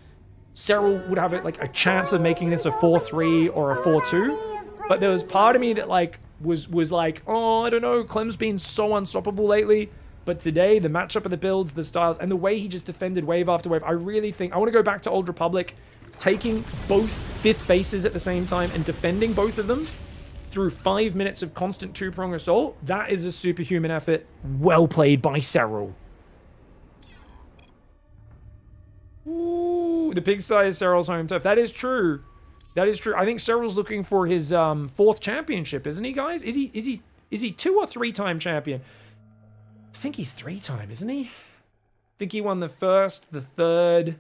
Serral would have like a chance of making this a 4-3 or a 4-2. But there was part of me that like was like, oh, I don't know, Clem's been so unstoppable lately. But today, the matchup of the builds, the styles, and the way he just defended wave after wave, I really think I want to go back to Old Republic, taking both 5th bases at the same time and defending both of them through 5 minutes of constant 2-prong assault. That is a superhuman effort. Well played by Serral. Ooh, the pigsty is Serral's home turf. That is true. That is true. I think Serral's looking for his 4th championship, isn't he, guys? Is he 2 or 3-time champion? I think he's 3-time, isn't he? I think he won the 1st, the 3rd,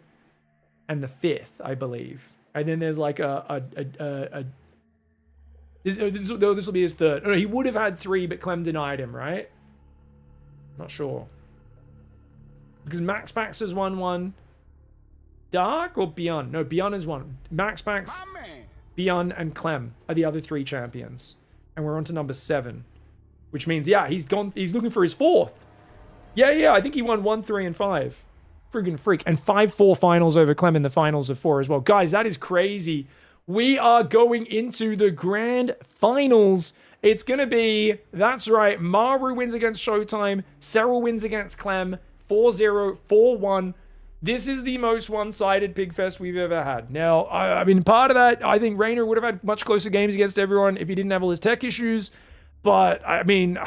and the 5th, I believe. And then there's like this will be his 3rd. Oh, no, he would have had 3, but Clem denied him, right? Not sure. Because Max Pax has won 1. Dark or Beyond? No, Beyond is 1. Max Pax, Beyond, and Clem are the other 3 champions. And we're on to number 7. Which means, yeah, he's looking for his 4th. Yeah, I think he won 1, 3, and 5. Friggin' freak. And 5-4 finals over Clem in the finals of 4 as well. Guys, that is crazy. We are going into the grand finals. It's going to be, that's right, Maru wins against Showtime. Serral wins against Clem. 4-0, 4-1. This is the most one-sided PiGFest we've ever had. Now, I mean, part of that, I think Raynor would have had much closer games against everyone if he didn't have all his tech issues. But, I mean,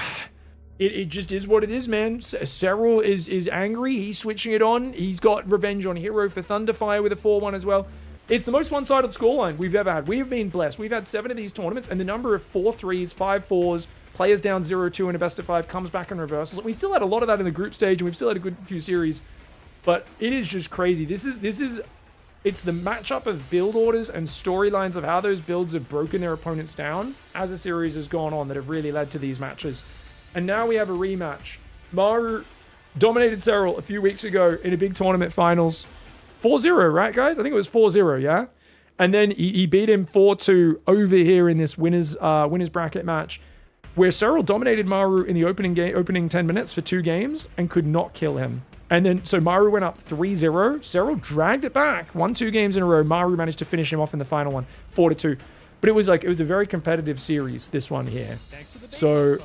it just is what it is, man. Serral is angry. He's switching it on. He's got revenge on Hero for Thunderfire with a 4-1 as well. It's the most one-sided scoreline we've ever had. We've been blessed. We've had 7 of these tournaments, and the number of 4-3s, 5-4s, players down 0-2 in a best-of-5 comes back in reversals. We still had a lot of that in the group stage, and we've still had a good few series. But it is just crazy. It's the matchup of build orders and storylines of how those builds have broken their opponents down as a series has gone on that have really led to these matches. And now we have a rematch. Maru dominated Serral a few weeks ago in a big tournament finals. 4-0, right, guys? I think it was 4-0, yeah? And then he beat him 4-2 over here in this winners bracket match, where Serral dominated Maru in the opening 10 minutes for 2 games and could not kill him. And then, so Maru went up 3-0. Serral dragged it back. 1-2 games in a row. Maru managed to finish him off in the final one, 4-2. But it was a very competitive series, this one here. So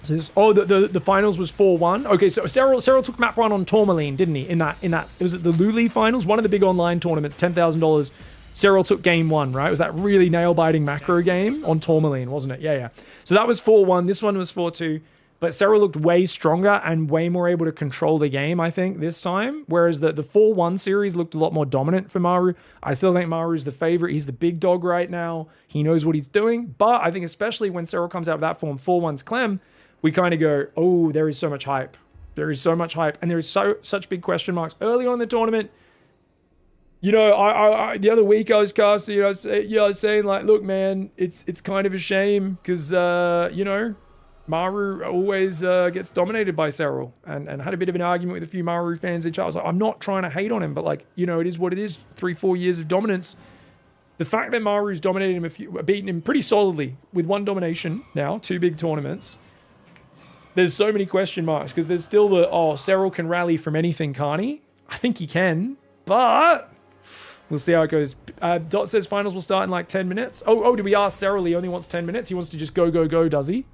the finals was 4-1. Okay, so Serral took map 1 on Tourmaline, didn't he? In that, it was at the Luli finals, one of the big online tournaments, $10,000. Serral took game 1, right? It was that really nail-biting macro game on Tourmaline, wasn't it? Yeah. So that was 4-1. This one was 4-2. But Serral looked way stronger and way more able to control the game, I think, this time. Whereas the 4-1 series looked a lot more dominant for Maru. I still think Maru's the favorite. He's the big dog right now. He knows what he's doing. But I think especially when Serral comes out of that form, 4-1's Clem, we kind of go, oh, there is so much hype. There is so much hype. And there is such big question marks early on in the tournament. You know, I the other week I was casting, I was saying like, look, man, it's kind of a shame because, you know, Maru always gets dominated by Serral, and had a bit of an argument with a few Maru fans in chat. I was like, I'm not trying to hate on him, but like, you know, it is what it is. 3-4 years of dominance. The fact that Maru's dominated him beaten him pretty solidly with 1 domination now, 2 big tournaments. There's so many question marks because there's still the, Serral can rally from anything, can't he? I think he can, but we'll see how it goes. Dot says finals will start in like 10 minutes. Oh, do we ask Serral? He only wants 10 minutes. He wants to just go, does he?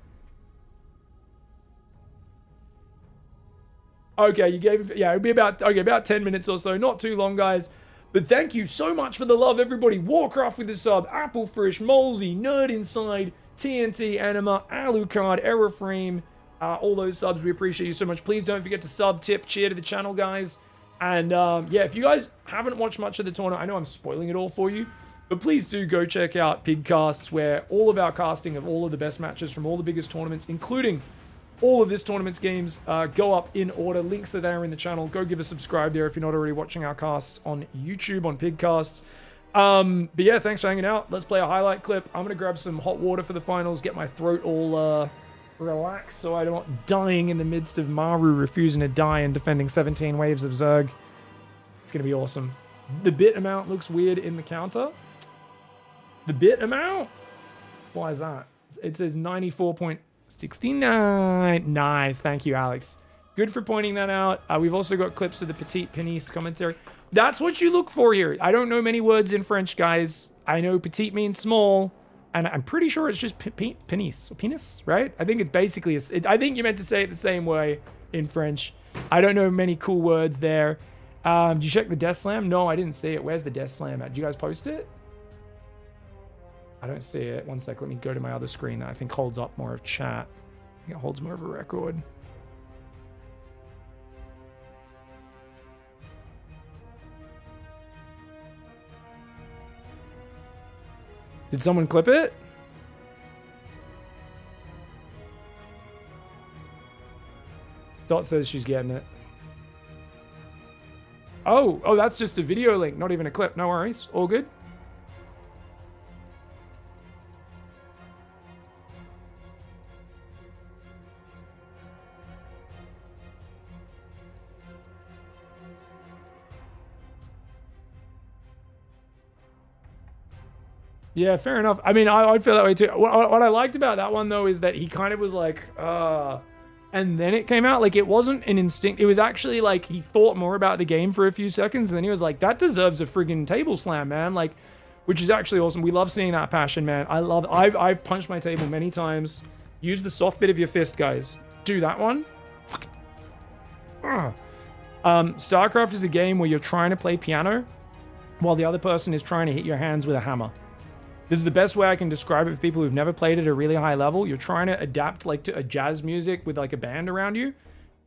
Okay, you gave it, yeah, it'll be about 10 minutes or so. Not too long, guys. But thank you so much for the love, everybody. Warcraft with a sub, Applefrish, Molesy, Nerd Inside, TNT, Anima, Alucard, Errorframe, all those subs. We appreciate you so much. Please don't forget to sub, tip, cheer to the channel, guys. And yeah, if you guys haven't watched much of the tournament, I know I'm spoiling it all for you, but please do go check out PiGFest, where all of our casting of all of the best matches from all the biggest tournaments, including all of this tournament's games, go up in order. Links are there in the channel. Go give a subscribe there if you're not already watching our casts on YouTube, on PiGFest. But yeah, thanks for hanging out. Let's play a highlight clip. I'm going to grab some hot water for the finals, get my throat all relaxed so I'm not dying in the midst of Maru refusing to die and defending 17 waves of Zerg. It's going to be awesome. The bit amount looks weird in the counter. The bit amount? Why is that? It says 94.69. Nice. Thank you, Alex. Good for pointing that out. We've also got clips of the Petite Penis commentary. That's what you look for here. I don't know many words in French, guys. I know petite means small, and I'm pretty sure it's just penis, right? I think it's basically, I think you meant to say it the same way in French. I don't know many cool words there. Did you check the Death Slam? No, I didn't see it. Where's the Death Slam at? Did you guys post it? I don't see it. One sec. Let me go to my other screen that I think holds up more of chat. I think it holds more of a record. Did someone clip it? Dot says she's getting it. Oh, that's just a video link, not even a clip. No worries. All good. Yeah, fair enough. I mean, I feel that way too. What I liked about that one, though, is that he kind of was like, and then it came out. Like, it wasn't an instinct. It was actually like he thought more about the game for a few seconds, and then he was like, that deserves a friggin' table slam, man. Like, which is actually awesome. We love seeing that passion, man. I love it. I've punched my table many times. Use the soft bit of your fist, guys. Do that one. StarCraft is a game where you're trying to play piano while the other person is trying to hit your hands with a hammer. This is the best way I can describe it for people who've never played at a really high level. You're trying to adapt like to a jazz music with like a band around you,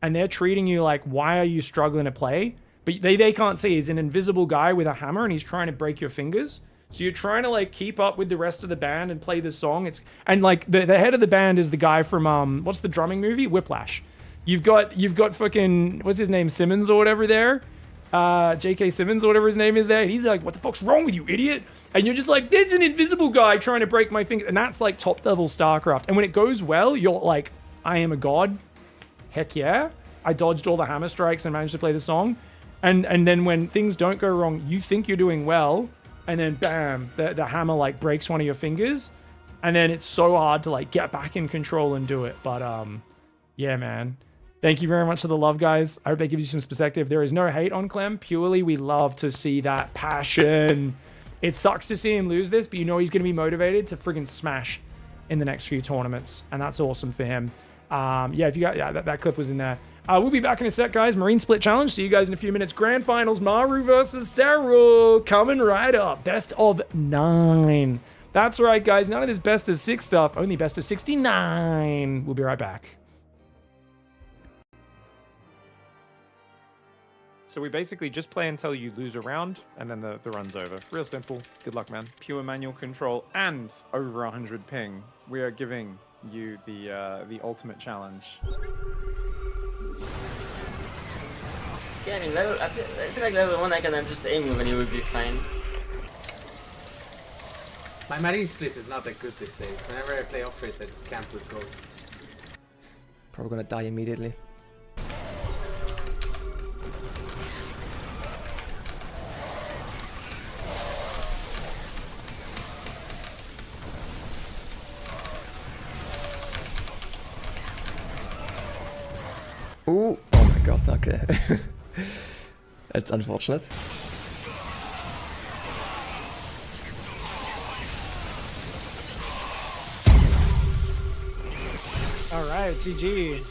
and they're treating you like, why are you struggling to play? But they can't see. He's an invisible guy with a hammer, and he's trying to break your fingers. So you're trying to like keep up with the rest of the band and play the song. And like the head of the band is the guy from what's the drumming movie? Whiplash. You've got fucking, what's his name, Simmons or whatever there. J.K. Simmons or whatever his name is there. And he's like, what the fuck's wrong with you, idiot? And you're just like, there's an invisible guy trying to break my finger. And that's like top level StarCraft. And when it goes well, you're like, I am a god. Heck yeah. I dodged all the hammer strikes and managed to play the song. And then when things don't go wrong, you think you're doing well. And then bam, the hammer like breaks one of your fingers. And then it's so hard to like get back in control and do it. But yeah, man. Thank you very much for the love, guys. I hope that gives you some perspective. There is no hate on Clem. Purely, we love to see that passion. It sucks to see him lose this, but you know he's going to be motivated to friggin' smash in the next few tournaments. And that's awesome for him. Yeah, if you got, yeah, that clip was in there. We'll be back in a sec, guys. Marine Split Challenge. See you guys in a few minutes. Grand Finals, Maru versus Serral. Coming right up. Best of 9. That's right, guys. None of this best of 6 stuff. Only best of 69. We'll be right back. So we basically just play until you lose a round, and then the run's over. Real simple. Good luck, man. Pure manual control and over 100 ping. We are giving you the ultimate challenge. Yeah, I mean, I feel like level 1 I can just aim when it would be fine. My marine split is not that good these days. Whenever I play off-race, I just camp with ghosts. Probably gonna die immediately. Ooh, oh my god, okay. That's unfortunate. All right, GG.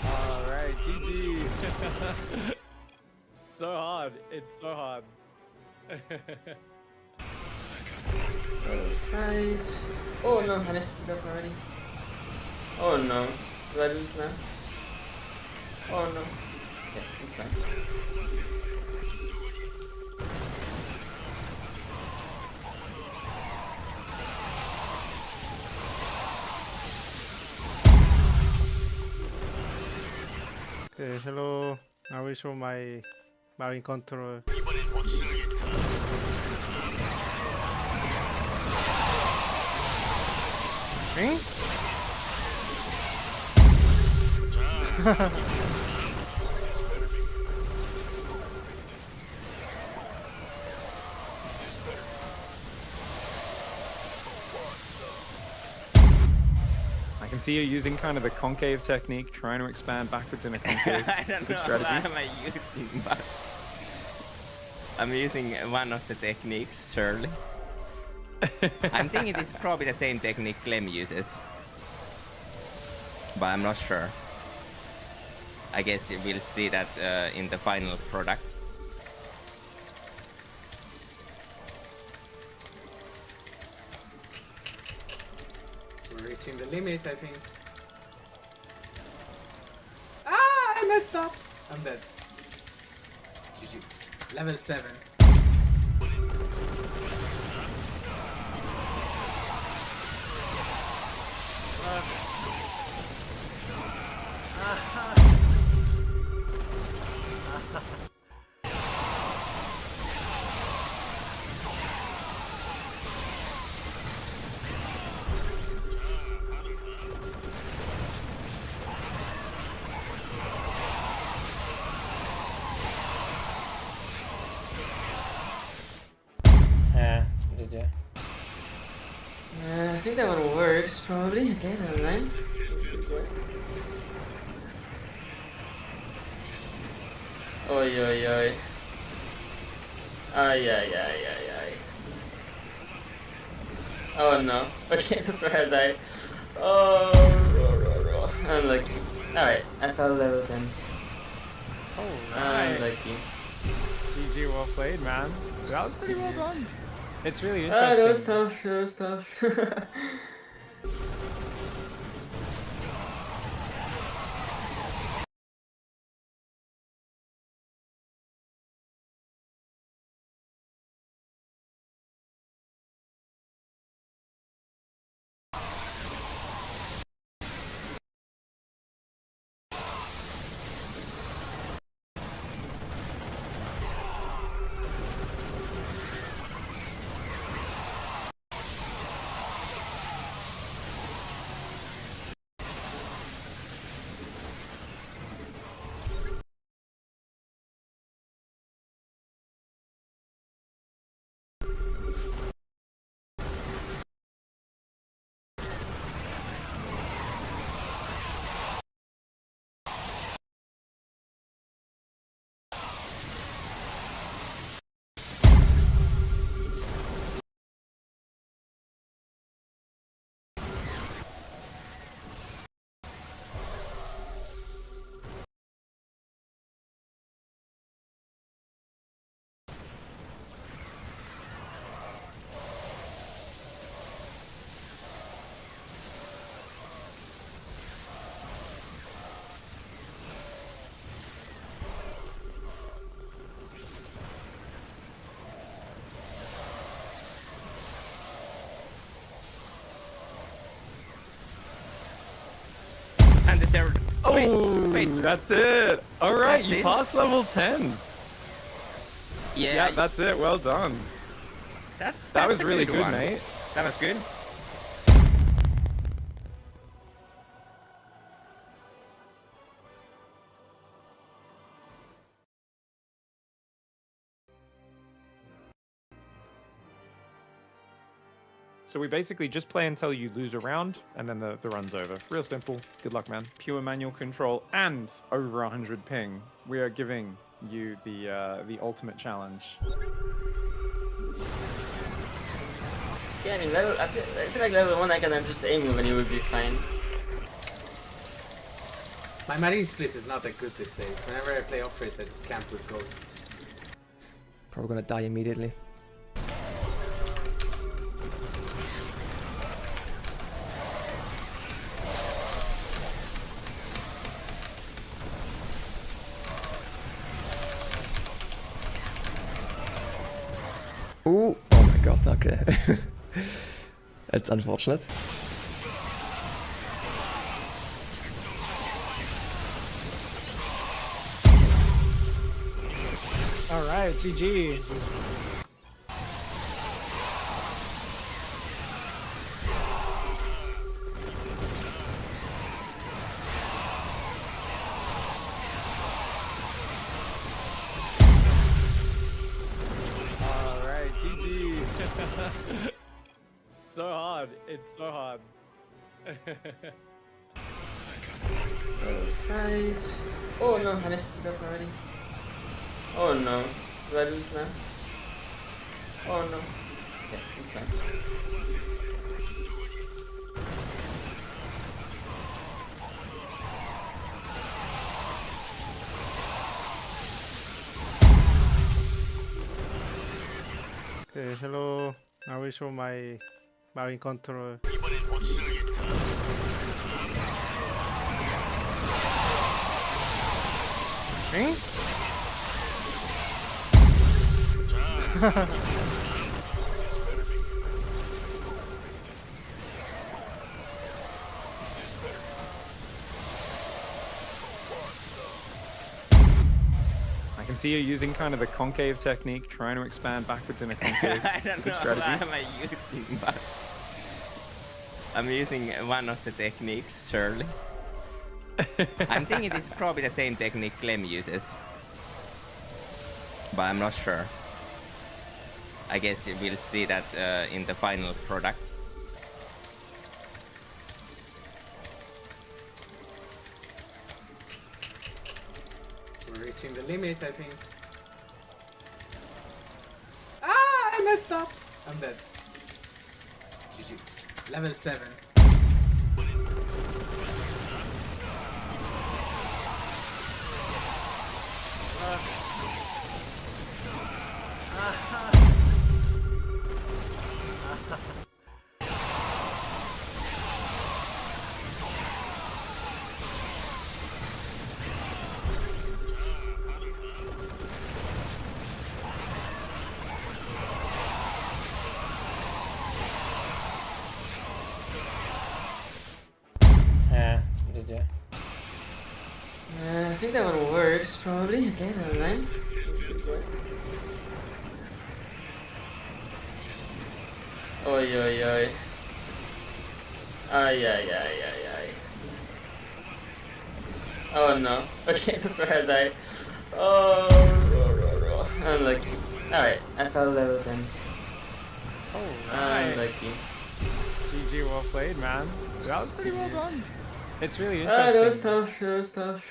All right, GG. So hard. It's so hard. 5. Oh no, I messed it up already. Oh no. Do I lose now? Oh no. Okay, it's fine. Okay, hello. I will show my marine control. Hmm? I can see you using kind of the concave technique, trying to expand backwards in a concave. I don't know what am I using, but I'm using one of the techniques, surely. I'm thinking this is probably the same technique Clem uses, but I'm not sure. I guess we'll see that in the final product. We're reaching the limit, I think. Ah, I messed up! I'm dead. GG. Level 7. Yeah, GG. I think that one works probably. Okay, never mind. Let's do that. Oi, oi, oi. Ay, ay, ay, ay, ay. Oh no. Okay, that's where I died. Oh, unlucky. Alright, I fell level 10. Alright. Unlucky. GG, well played, man. That was pretty well done. It's really Ah, interesting. that was tough. Serral. Oh, wait. that's it. All right, That's you it? passed level 10. Yeah, That's it. Well done. That was a really good, one. mate. That was good. So we basically just play until you lose a round, and then the run's over. Real simple. Good luck, man. Pure manual control and over 100 ping. We are giving you the ultimate challenge. Yeah, I mean, I feel like level 1 I can just aim when it would be fine. My marine split is not that good these days. Whenever I play off-race, I just camp with ghosts. Probably gonna die immediately. Ooh, oh my god, okay. That's unfortunate. All right, GG. All right, GG. So hard. It's so hard. 5. Oh no, I messed it up already. Oh no. Do I lose now? Oh no. Okay, it's fine. Okay, hello. I will show my marine control. Eh? I can see you using kind of the concave technique, trying to expand backwards in a concave. I It's a don't good know strategy. what am I using, but I'm using one of the techniques, surely. I'm thinking this is probably the same technique Clem uses, but I'm not sure. I guess we'll see that in the final product. We're reaching the limit, I think. Ah, I messed up! I'm dead. GG. Level 7. Yeah, GG. I think that one works probably. Okay, never mind. Let's keep going. Oi, oi, oi. Ay, ay, ay, ay, ay. Oh no. Okay, that's where I died. Oh, unlucky. Alright, I fell level 10. Unlucky. GG, well played, man. That was pretty well done. It's really Ah, interesting. that was tough.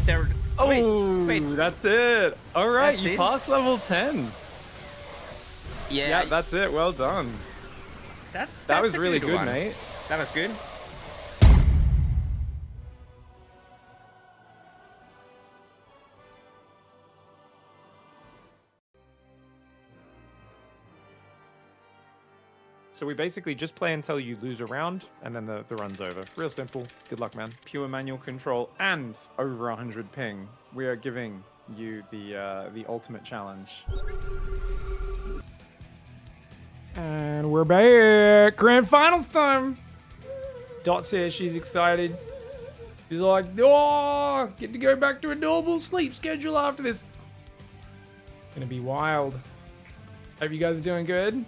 Serral. Oh, wait. That's it. All right, That's you it? passed level 10. Yeah, That's it. Well done. that's That was a really good, one. mate. That was good. So we basically just play until you lose a round, and then the run's over. Real simple. Good luck, man. Pure manual control and over 100 ping. We are giving you the ultimate challenge. And we're back. Grand finals time. Dot says she's excited. She's like, oh, get to go back to a normal sleep schedule after this. Gonna be wild. Hope you guys are doing good.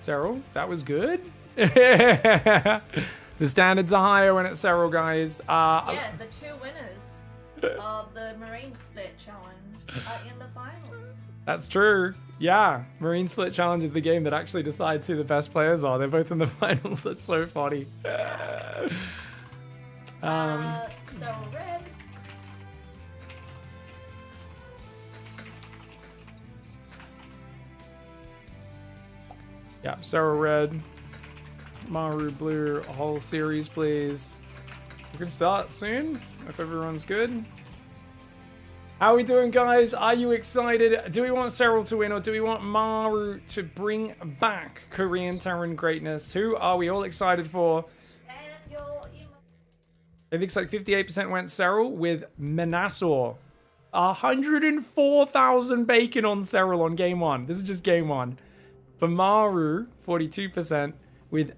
Serral, that was good. The standards are higher when it's Serral, guys. Yeah, the two winners of the Marine Split Challenge are in the finals. That's true. Yeah, Marine Split Challenge is the game that actually decides who the best players are. They're both in the finals. That's so funny. So red. Yeah, Serral red, Maru blue, whole series, please. We can start soon if everyone's good. How are we doing, guys? Are you excited? Do we want Serral to win, or do we want Maru to bring back Korean Terran greatness? Who are we all excited for? It looks like 58% went Serral with Manassor. 104,000 bacon on Serral on game one. This is just game one. For Maru, 42% with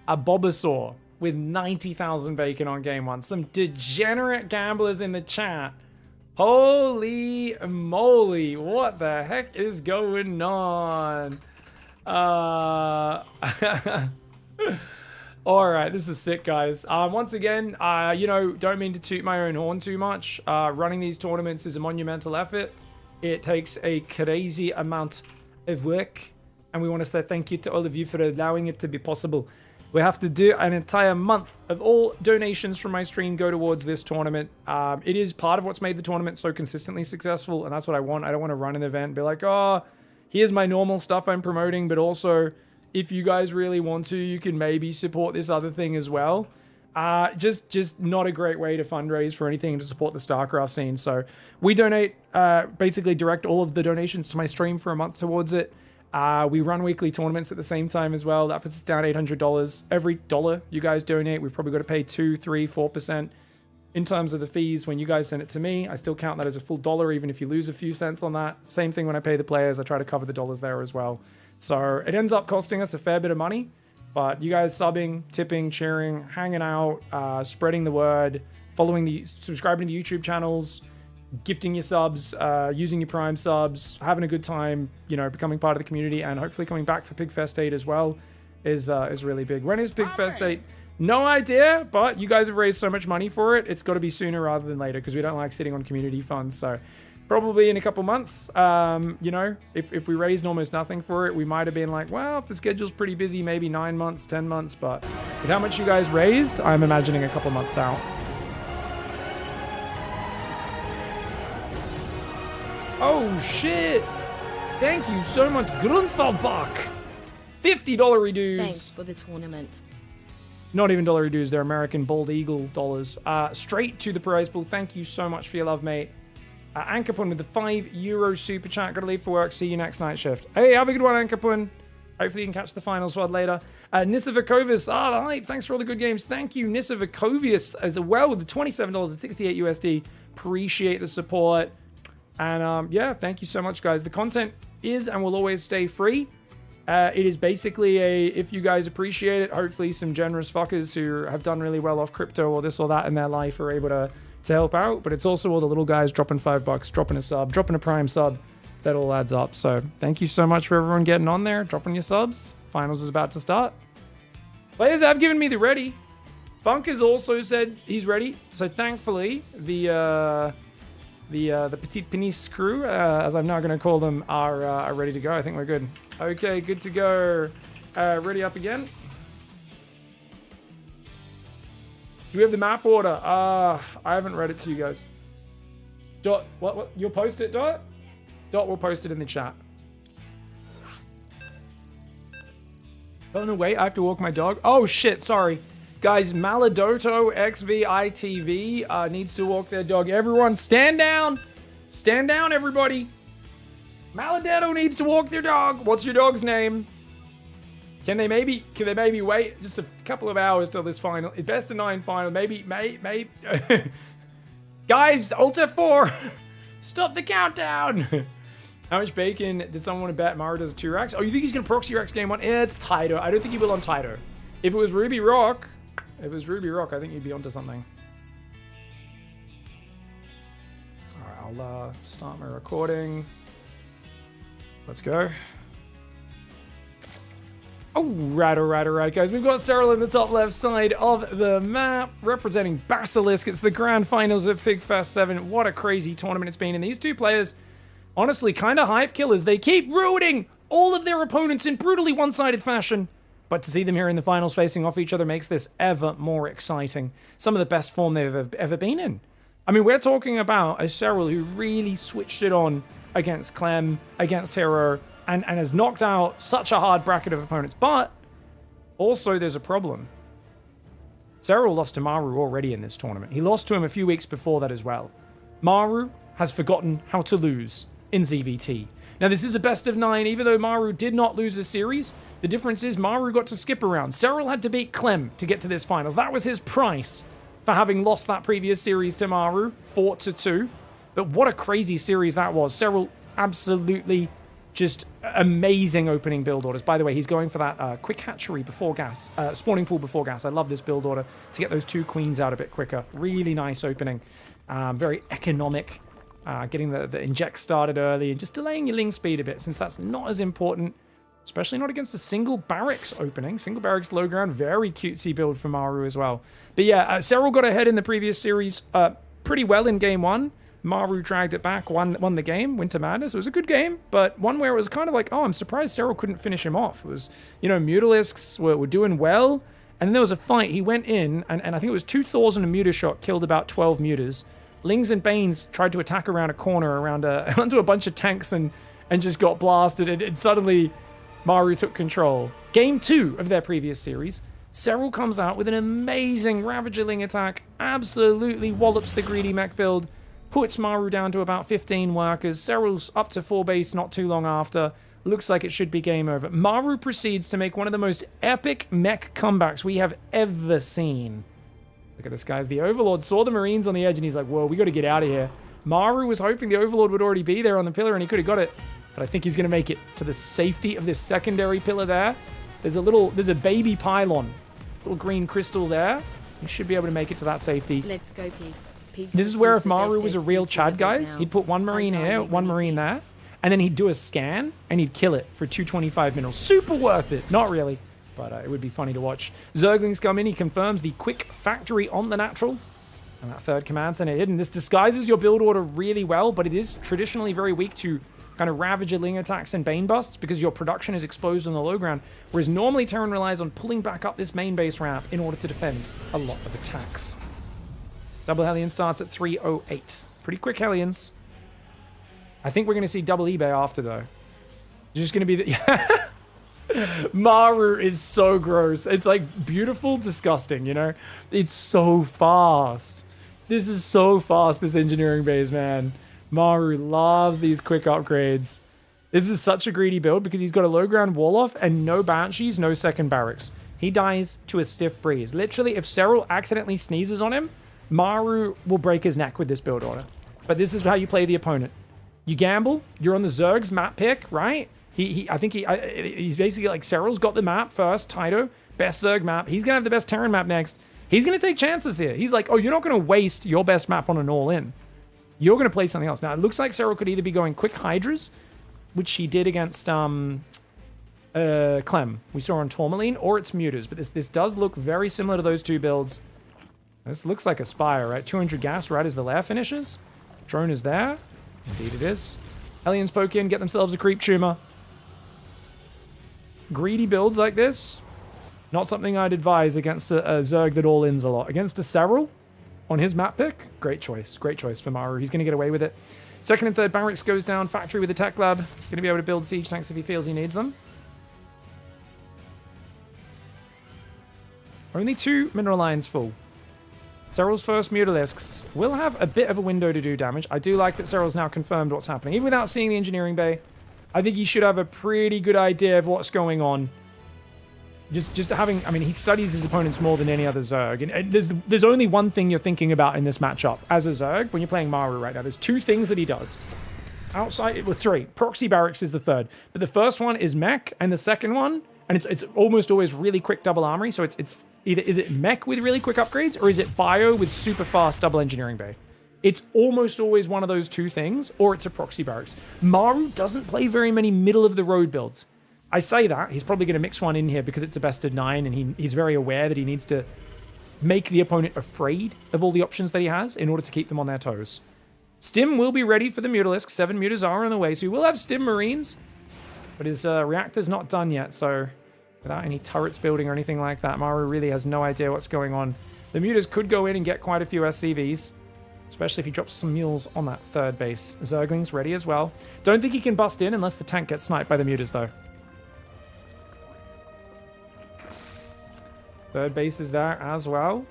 Abobasaur with 90,000 bacon on game one. Some degenerate gamblers in the chat. Holy moly, what the heck is going on? Alright, this is sick, guys. Once again, don't mean to toot my own horn too much. Running these tournaments is a monumental effort. It takes a crazy amount of work. And we want to say thank you to all of you for allowing it to be possible. We have to do an entire month of all donations from my stream go towards this tournament. It is part of what's made the tournament so consistently successful, and that's what I want. I don't want to run an event and be like, oh, here's my normal stuff I'm promoting, but also, if you guys really want to, you can maybe support this other thing as well. Just not a great way to fundraise for anything to support the StarCraft scene. So we donate, basically direct all of the donations to my stream for a month towards it. We run weekly tournaments at the same time as well. That puts us down $800. Every dollar you guys donate, we've probably got to pay 2, 3, 4% in terms of the fees when you guys send it to me. I still count that as a full dollar, even if you lose a few cents on that. Same thing when I pay the players. I try to cover the dollars there as well. So it ends up costing us a fair bit of money. But you guys subbing, tipping, cheering, hanging out, spreading the word, subscribing to the YouTube channels, gifting your subs, using your Prime subs, having a good time, becoming part of the community, and hopefully coming back for PiGFest 8 as well is really big. When is PiGFest 8? No idea, but you guys have raised so much money for it. It's got to be sooner rather than later because we don't like sitting on community funds. So probably in a couple months, if we raised almost nothing for it, we might have been like, well, if the schedule's pretty busy, maybe 9 months, 10 months. But with how much you guys raised, I'm imagining a couple months out. Oh, shit. Thank you so much, Grunfeldbach. $50 reduce. Thanks for the tournament. Not even dollar reduce, they're American Bald Eagle dollars. Straight to the prize pool. Thank you so much for your love, mate. Ankerpun with the €5 super chat. Gotta leave for work. See you next night shift. Hey, have a good one, Ankerpun. Hopefully you can catch the finals VOD later. Nissa Vakovius. Hi, thanks for all the good games. Thank you, Nissa Vakovius, as well with the $27.68 USD. Appreciate the support. And yeah, thank you so much, guys. The content is and will always stay free. It is basically if you guys appreciate it, hopefully some generous fuckers who have done really well off crypto or this or that in their life are able to help out. But it's also all the little guys dropping $5, dropping a sub, dropping a Prime sub. That all adds up. So thank you so much for everyone getting on there, dropping your subs. Finals is about to start. Players have given me the ready. Funk has also said he's ready. So thankfully, the Petit Penis crew, as I'm now going to call them, are ready to go. I think we're good. Okay, good to go. Ready up again. Do we have the map order? I haven't read it to you guys. Dot, what? You'll post it, Dot? Dot will post it in the chat. Oh, no, wait. I have to walk my dog. Oh, shit. Sorry. Guys, Maladoto XVITV needs to walk their dog. Everyone, stand down. Stand down, everybody. Maladetto needs to walk their dog. What's your dog's name? Can they maybe wait just a couple of hours till this final? Best of 9 final. Maybe. Guys, Alter 4. Stop the countdown. How much bacon did someone want to bet Maru does a 2-Rex? Oh, you think he's going to proxy Rex game 1? Yeah, it's Taito. I don't think he will on Taito. If it was Ruby Rock, I think you'd be onto something. All right, I'll start my recording. Let's go. All right, guys. We've got Serral in the top left side of the map, representing Basilisk. It's the grand finals of PiGFest 7. What a crazy tournament it's been. And these two players, honestly, kind of hype killers. They keep ruining all of their opponents in brutally one-sided fashion. But to see them here in the finals facing off each other makes this ever more exciting. Some of the best form they've ever been in. I mean, we're talking about a Serral who really switched it on against Clem, against Hero, and has knocked out such a hard bracket of opponents. But also there's a problem. Serral lost to Maru already in this tournament. He lost to him a few weeks before that as well. Maru has forgotten how to lose in ZVT. Now, this is a best of 9, even though Maru did not lose a series. The difference is Maru got to skip around. Serral had to beat Clem to get to this finals. That was his price for having lost that previous series to Maru, 4-2. But what a crazy series that was. Serral absolutely just amazing opening build orders. By the way, he's going for that quick hatchery before gas, spawning pool before gas. I love this build order to get those 2 queens out a bit quicker. Really nice opening. Very economic. Getting the inject started early and just delaying your ling speed a bit, since that's not as important, especially not against a single barracks opening. Single barracks low ground, very cutesy build for Maru as well. But yeah, Serral got ahead in the previous series pretty well in game 1. Maru dragged it back, won the game, Winter Madness. It was a good game, but one where it was kind of like, oh, I'm surprised Serral couldn't finish him off. It was, Mutalisks were doing well, and then there was a fight. He went in, and I think it was 2 Thors and a Muta shot, killed about 12 Mutas. Lings and Banes tried to attack around a corner, onto a bunch of tanks, and just got blasted, and suddenly Maru took control. Game 2 of their previous series, Serral comes out with an amazing Ravager Ling attack, absolutely wallops the greedy mech build, puts Maru down to about 15 workers. Serral's up to 4 base not too long after. Looks like it should be game over. Maru proceeds to make one of the most epic mech comebacks we have ever seen. Look at this, guys. The Overlord saw the Marines on the edge, and he's like, whoa, we got to get out of here. Maru was hoping the Overlord would already be there on the pillar, and he could have got it. But I think he's going to make it to the safety of this secondary pillar there. There's a baby pylon. Little green crystal there. He should be able to make it to that safety. Let's go, Pig. This is where if Maru was a real Chad, guys, he'd put 1 Marine here, 1 Marine there, and then he'd do a scan, and he'd kill it for 225 minerals. Super worth it. Not really. But it would be funny to watch. Zerglings come in. He confirms the quick factory on the natural. And that 3rd command center hidden. This disguises your build order really well, but it is traditionally very weak to kind of Ravager Ling attacks and Bane busts because your production is exposed on the low ground. Whereas normally Terran relies on pulling back up this main base ramp in order to defend a lot of attacks. Double Hellion starts at 308. Pretty quick Hellions. I think we're going to see double eBay after, though. It's just going to be the... Maru is so gross. It's like beautiful, disgusting, It's so fast. This is so fast, this engineering base, man. Maru loves these quick upgrades. This is such a greedy build because he's got a low ground wall off and no Banshees, no second barracks. He dies to a stiff breeze. Literally, if Serral accidentally sneezes on him, Maru will break his neck with this build order. But this is how you play the opponent. You gamble, you're on the Zerg's map pick, right? I think he's basically like, Serral's got the map first, Taito, best Zerg map. He's going to have the best Terran map next. He's going to take chances here. He's like, oh, you're not going to waste your best map on an all-in. You're going to play something else. Now, it looks like Serral could either be going quick Hydras, which he did against Clem, we saw on Tourmaline, or it's Mutas. But this does look very similar to those 2 builds. This looks like a Spire, right? 200 gas right as the lair finishes. Drone is there. Indeed it is. Hellions poke in, get themselves a creep tumor. Greedy builds like this, Not something I'd advise against a Zerg that all-ins a lot. Against a Serral on his map pick, great choice. Great choice for Maru. He's going to get away with it. Second and third barracks goes down. Factory with the tech lab. He's going to be able to build siege tanks if he feels he needs them. Only 2 mineral lines full. Serral's first Mutalisks will have a bit of a window to do damage. I do like that Serral's now confirmed what's happening. Even without seeing the engineering bay, I think he should have a pretty good idea of what's going on. Just having, I mean, he studies his opponents more than any other Zerg. And there's only one thing you're thinking about in this matchup. As a Zerg, when you're playing Maru right now, there's 2 things that he does. Outside, well, 3. Proxy Barracks is the third. But the first one is Mech, and the second one, and it's almost always really quick double armory, so it's either, is it Mech with really quick upgrades, or is it Bio with super fast double engineering bay? It's almost always one of those 2 things, or it's a Proxy Barracks. Maru doesn't play very many middle-of-the-road builds. I say that, he's probably going to mix one in here because it's a best of 9, and he's very aware that he needs to make the opponent afraid of all the options that he has in order to keep them on their toes. Stim will be ready for the Mutalisk. 7 Mutas are on the way, so he will have Stim Marines, but his reactor's not done yet, so without any turrets building or anything like that, Maru really has no idea what's going on. The Mutas could go in and get quite a few SCVs, especially if he drops some mules on that third base. Zergling's ready as well. Don't think he can bust in unless the tank gets sniped by the Mutas, though. Third base is there as well.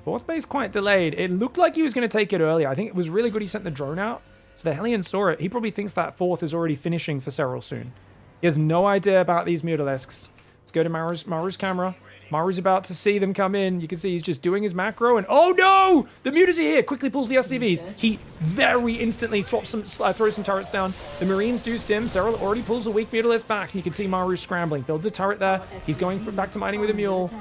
Fourth base quite delayed. It looked like he was going to take it earlier. I think it was really good he sent the drone out, so the Hellion saw it. He probably thinks that fourth is already finishing for Serral soon. He has no idea about these Mutalisks. Let's go to Maru's camera. Maru's about to see them come in. You can see he's just doing his macro, and oh no! The Mutas are here! Quickly pulls the SCVs. He very instantly swaps some, throws some turrets down. The Marines do stim. Serral already pulls a weak Mutalist back, and you can see Maru scrambling. Builds a turret there. He's going back to mining with a mule.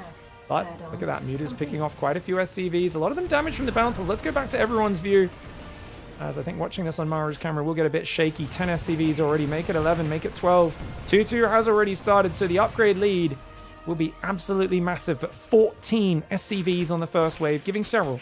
But look at that, Muta's picking off quite a few SCVs. A lot of them damaged from the bouncers. Let's go back to everyone's view. As I think watching this on Maru's camera will get a bit shaky. 10 SCVs already. Make it 11, make it 12. 2-2 has already started, so the upgrade lead will be absolutely massive. But 14 SCVs on the first wave, giving Serral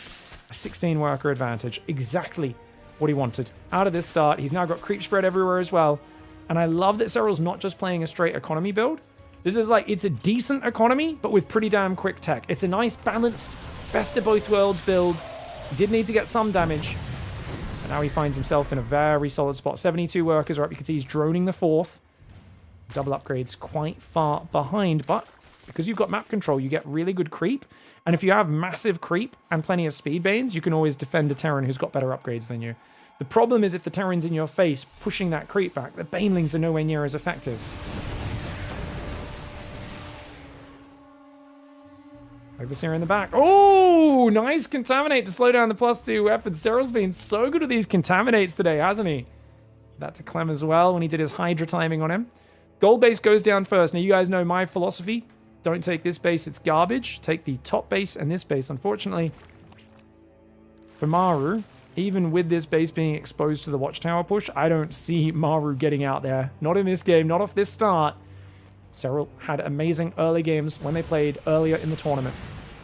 a 16 worker advantage. Exactly what he wanted out of this start. He's now got creep spread everywhere as well. And I love that Serral's not just playing a straight economy build. This is like, it's a decent economy, but with pretty damn quick tech. It's a nice, balanced, best of both worlds build. He did need to get some damage. But now he finds himself in a very solid spot. 72 workers are up. You can see he's droning the fourth. Double upgrades quite far behind, but because you've got map control, you get really good creep. And if you have massive creep and plenty of speed banes, you can always defend a Terran who's got better upgrades than you. The problem is if the Terran's in your face, pushing that creep back, the Banelings are nowhere near as effective. Overseer in the back. Oh, nice contaminate to slow down the +2 weapons. Serral's been so good at these contaminates today, hasn't he? That to Clem as well when he did his Hydra timing on him. Gold base goes down first. Now you guys know my philosophy. Don't take this base, it's garbage. Take the top base and this base. Unfortunately, for Maru, even with this base being exposed to the Watchtower push, I don't see Maru getting out there. Not in this game, not off this start. Serral had amazing early games when they played earlier in the tournament.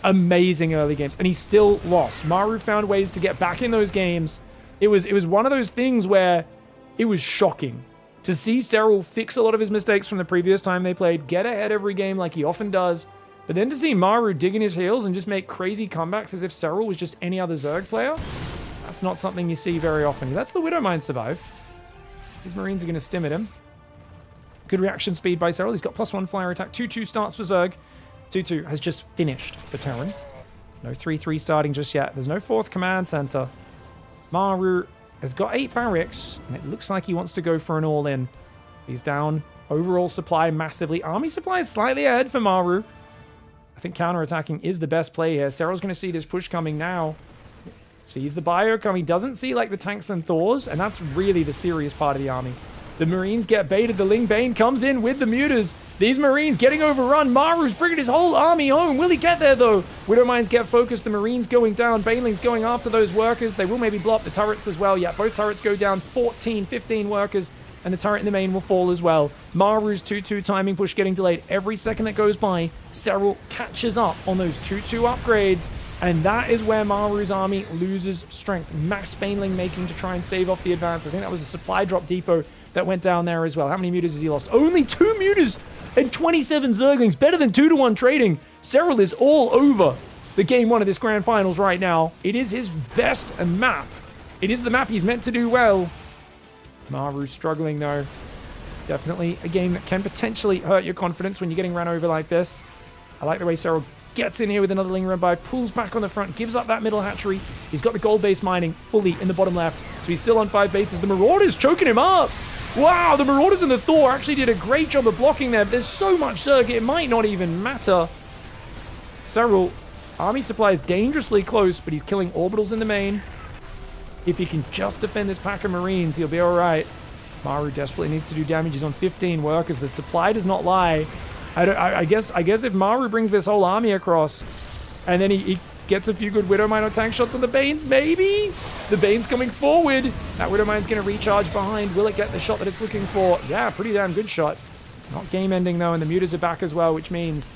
Amazing early games, and he still lost. Maru found ways to get back in those games. It was one of those things where it was shocking to see Serral fix a lot of his mistakes from the previous time they played, get ahead every game like he often does, but then to see Maru digging his heels and just make crazy comebacks as if Serral was just any other Zerg player, that's not something you see very often. He lets the Widowmine survive. These Marines are going to stim at him. Good reaction speed by Serral. He's got +1 flyer attack. 2-2 starts for Zerg. 2-2 has just finished for Terran. No 3-3 starting just yet. There's no 4th command center. Maru has got 8 barracks, and it looks like he wants to go for an all-in. He's down overall supply massively. Army supply is slightly ahead for Maru. I think counter-attacking is the best play here. Serral's going to see this push coming now. Sees the bio coming. Doesn't see like the tanks and Thors, and that's really the serious part of the army. The Marines get baited. The Ling Bane comes in with the Mutas. These Marines getting overrun. Maru's bringing his whole army home. Will he get there, though? Widowmines get focused. The Marines going down. Banelings going after those workers. They will maybe blow up the turrets as well. Yeah, both turrets go down. 14, 15 workers. And the turret in the main will fall as well. Maru's 2-2 timing push getting delayed. Every second that goes by, Serral catches up on those 2-2 upgrades. And that is where Maru's army loses strength. Max Baneling making to try and stave off the advance. I think that was a supply drop depot that went down there as well. How many mutas has he lost? Only 2 mutas and 27 Zerglings. Better than 2-to-1 trading. Serral is all over the game 1 of this grand finals right now. It is his best map. It is the map he's meant to do well. Maru's struggling though. Definitely a game that can potentially hurt your confidence when you're getting run over like this. I like the way Serral gets in here with another Ling Run by, pulls back on the front, gives up that middle hatchery. He's got the gold base mining fully in the bottom left, so he's still on 5 bases. The Marauders choking him up. Wow, the Marauders and the Thor actually did a great job of blocking there, but there's so much Zerg, it might not even matter. Serral, army supply is dangerously close, but he's killing orbitals in the main. If he can just defend this pack of Marines, he'll be all right. Maru desperately needs to do damage. He's on 15 workers. The supply does not lie. I guess if Maru brings this whole army across, and then he gets a few good Widowmine or tank shots on the Banes, maybe? The Bane's coming forward. That Widowmine's going to recharge behind. Will it get the shot that it's looking for? Yeah, pretty damn good shot. Not game ending though, and the mutas are back as well, which means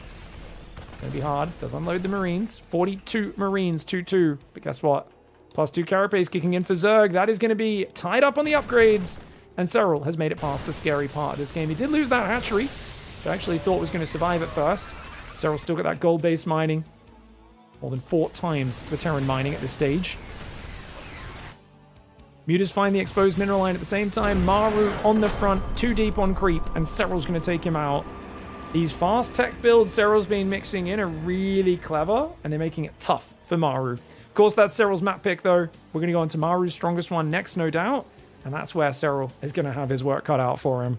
it's going to be hard. Does unload the Marines. 42 Marines, 2-2. But guess what? +2 Carapace kicking in for Zerg. That is going to be tied up on the upgrades. And Serral has made it past the scary part of this game. He did lose that hatchery, which I actually thought was going to survive at first. Serral's still got that gold base mining. More than 4 times the Terran mining at this stage. Mutas find the exposed mineral line at the same time. Maru on the front, 2 deep on creep, and Serral's going to take him out. These fast tech builds Serral's been mixing in are really clever, and they're making it tough for Maru. Of course, that's Serral's map pick, though. We're going to go on to Maru's strongest one next, no doubt. And that's where Serral is going to have his work cut out for him.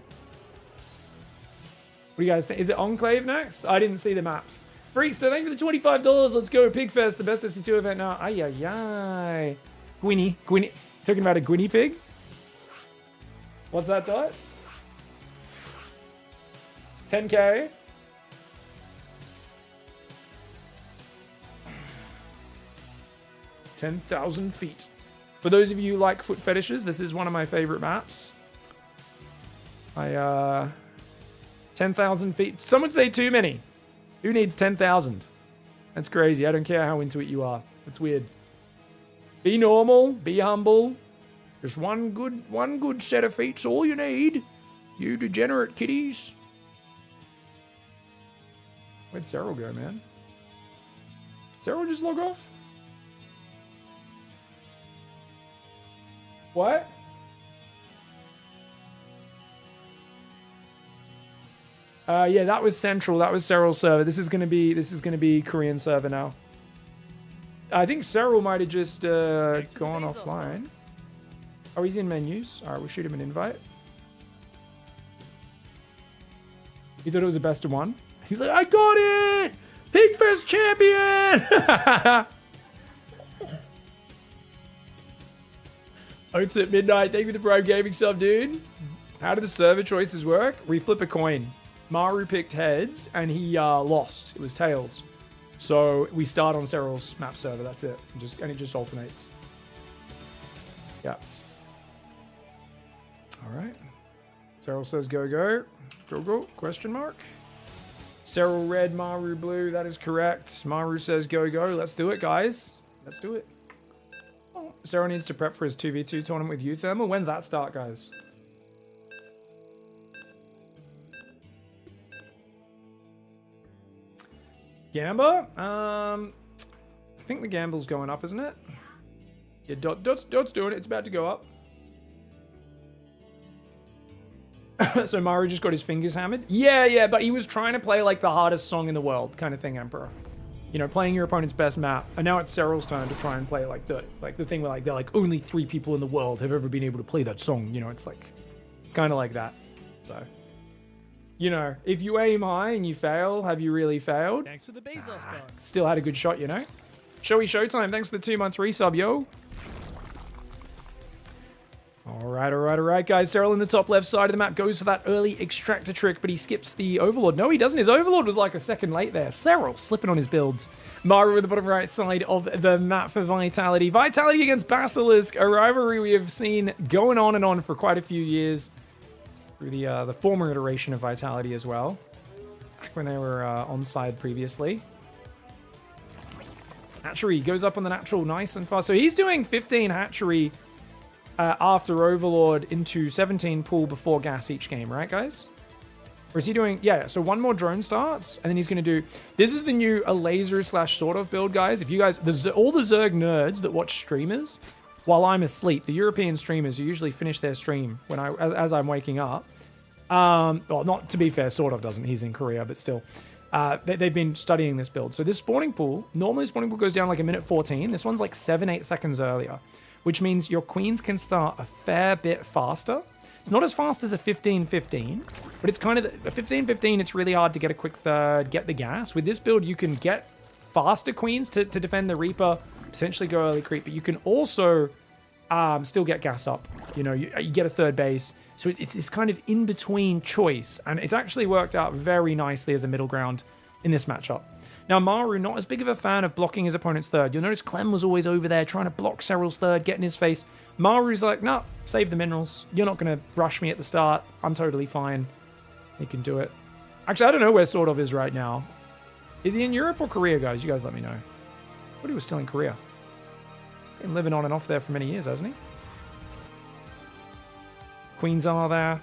What do you guys think? Is it Enclave next? I didn't see the maps. Freakster, thank you for the $25. Let's go. PiGFest, the best SC2 event now. Ay, ay, ay. Gwynny. Talking about a Gwynny pig? What's that, Dot? 10K. $10,000 feet. For those of you who like foot fetishes, this is one of my favorite maps. 10,000 feet. Some would say too many. Who needs 10,000? That's crazy. I don't care how into it you are. It's weird. Be normal. Be humble. Just one good set of feet's all you need. You degenerate kitties. Where'd Serral go, man? Serral just log off? What? Yeah, that was Central. That was Serral's server. This is gonna be Korean server now. I think Serral might have just gone offline. Oh, he's in menus. All right, we'll shoot him an invite. He thought it was a best of 1. He's like, I got it! PiGFest champion! Oats at midnight. Thank you for the Prime Gaming sub, dude. How do the server choices work? We flip a coin. Maru picked heads, and he lost. It was tails. So we start on Serral's map server. That's it. And it just alternates. Yeah. All right. Serral says go, go. Go, go. Question mark. Serral red, Maru blue. That is correct. Maru says go, go. Let's do it, guys. Let's do it. Oh, Serral needs to prep for his 2v2 tournament with Uthermal. When's that start, guys? Gamba? I think the gamble's going up, isn't it? Yeah, Dot's doing it. It's about to go up. So Maru just got his fingers hammered? Yeah, but he was trying to play like the hardest song in the world kind of thing, Emperor. You know, playing your opponent's best map. And now it's Serral's turn to try and play like the thing where like they're like only 3 people in the world have ever been able to play that song. You know, it's like it's kind of like that. So, you know, if you aim high and you fail, have you really failed? Thanks for the Bezos box. Still had a good shot, you know. Showy Showtime, thanks for the 2-month resub, yo. All right, guys. Serral in the top left side of the map goes for that early extractor trick, but he skips the Overlord. No, he doesn't. His Overlord was like a second late there. Serral slipping on his builds. Maru at the bottom right side of the map for Vitality. Vitality against Basilisk, a rivalry we have seen going on and on for quite a few years. Through the former iteration of Vitality as well. Back when they were on side previously. Hatchery goes up on the natural nice and fast. So he's doing 15 hatchery after Overlord into 17 pool before gas each game, right, guys? Or is he doing... Yeah, so one more drone starts, and then he's going to do... This is the new a laser slash sort of build, guys. If you guys... all the Zerg nerds that watch streamers while I'm asleep, the European streamers who usually finish their stream when as I'm waking up. Well, not to be fair, sort of doesn't. He's in Korea, but still. They've been studying this build. So this spawning pool, normally spawning pool goes down like a minute 14. This one's like 7-8 seconds earlier, which means your queens can start a fair bit faster. It's not as fast as a 15-15, but it's kind of... A 15-15, it's really hard to get a quick third, get the gas. With this build, you can get faster queens to defend the Reaper, potentially go early creep, but you can also still get gas up. You know, you get a third base. So it's this kind of in-between choice, and it's actually worked out very nicely as a middle ground in this matchup. Now, Maru, not as big of a fan of blocking his opponent's third. You'll notice Clem was always over there trying to block Serral's third, get in his face. Maru's like, nah, save the minerals. You're not going to rush me at the start. I'm totally fine. He can do it. Actually, I don't know where Sort of is right now. Is he in Europe or Korea, guys? You guys let me know. But he was still in Korea. Been living on and off there for many years, hasn't he? Queens are there.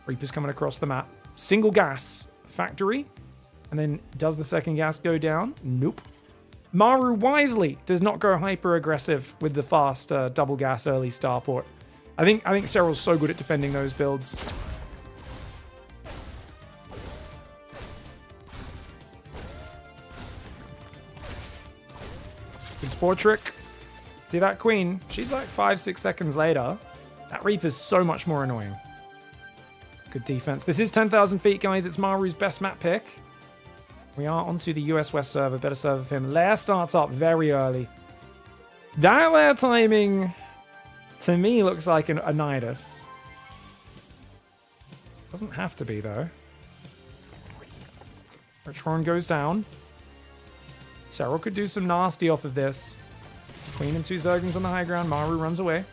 Reaper's coming across the map. Single gas factory. And then does the second gas go down? Nope. Maru wisely does not go hyper aggressive with the fast double gas early starport. I think Serral's so good at defending those builds. Good spore trick. See that queen? She's like 5-6 seconds later. That Reaper's so much more annoying. Good defense. This is 10,000 feet, guys. It's Maru's best map pick. We are onto the US West server. Better server for him. Lair starts up very early. That lair timing, to me, looks like a Nidus. Doesn't have to be, though. Richron goes down. Serral could do some nasty off of this. Queen and 2 Zerglings on the high ground. Maru runs away.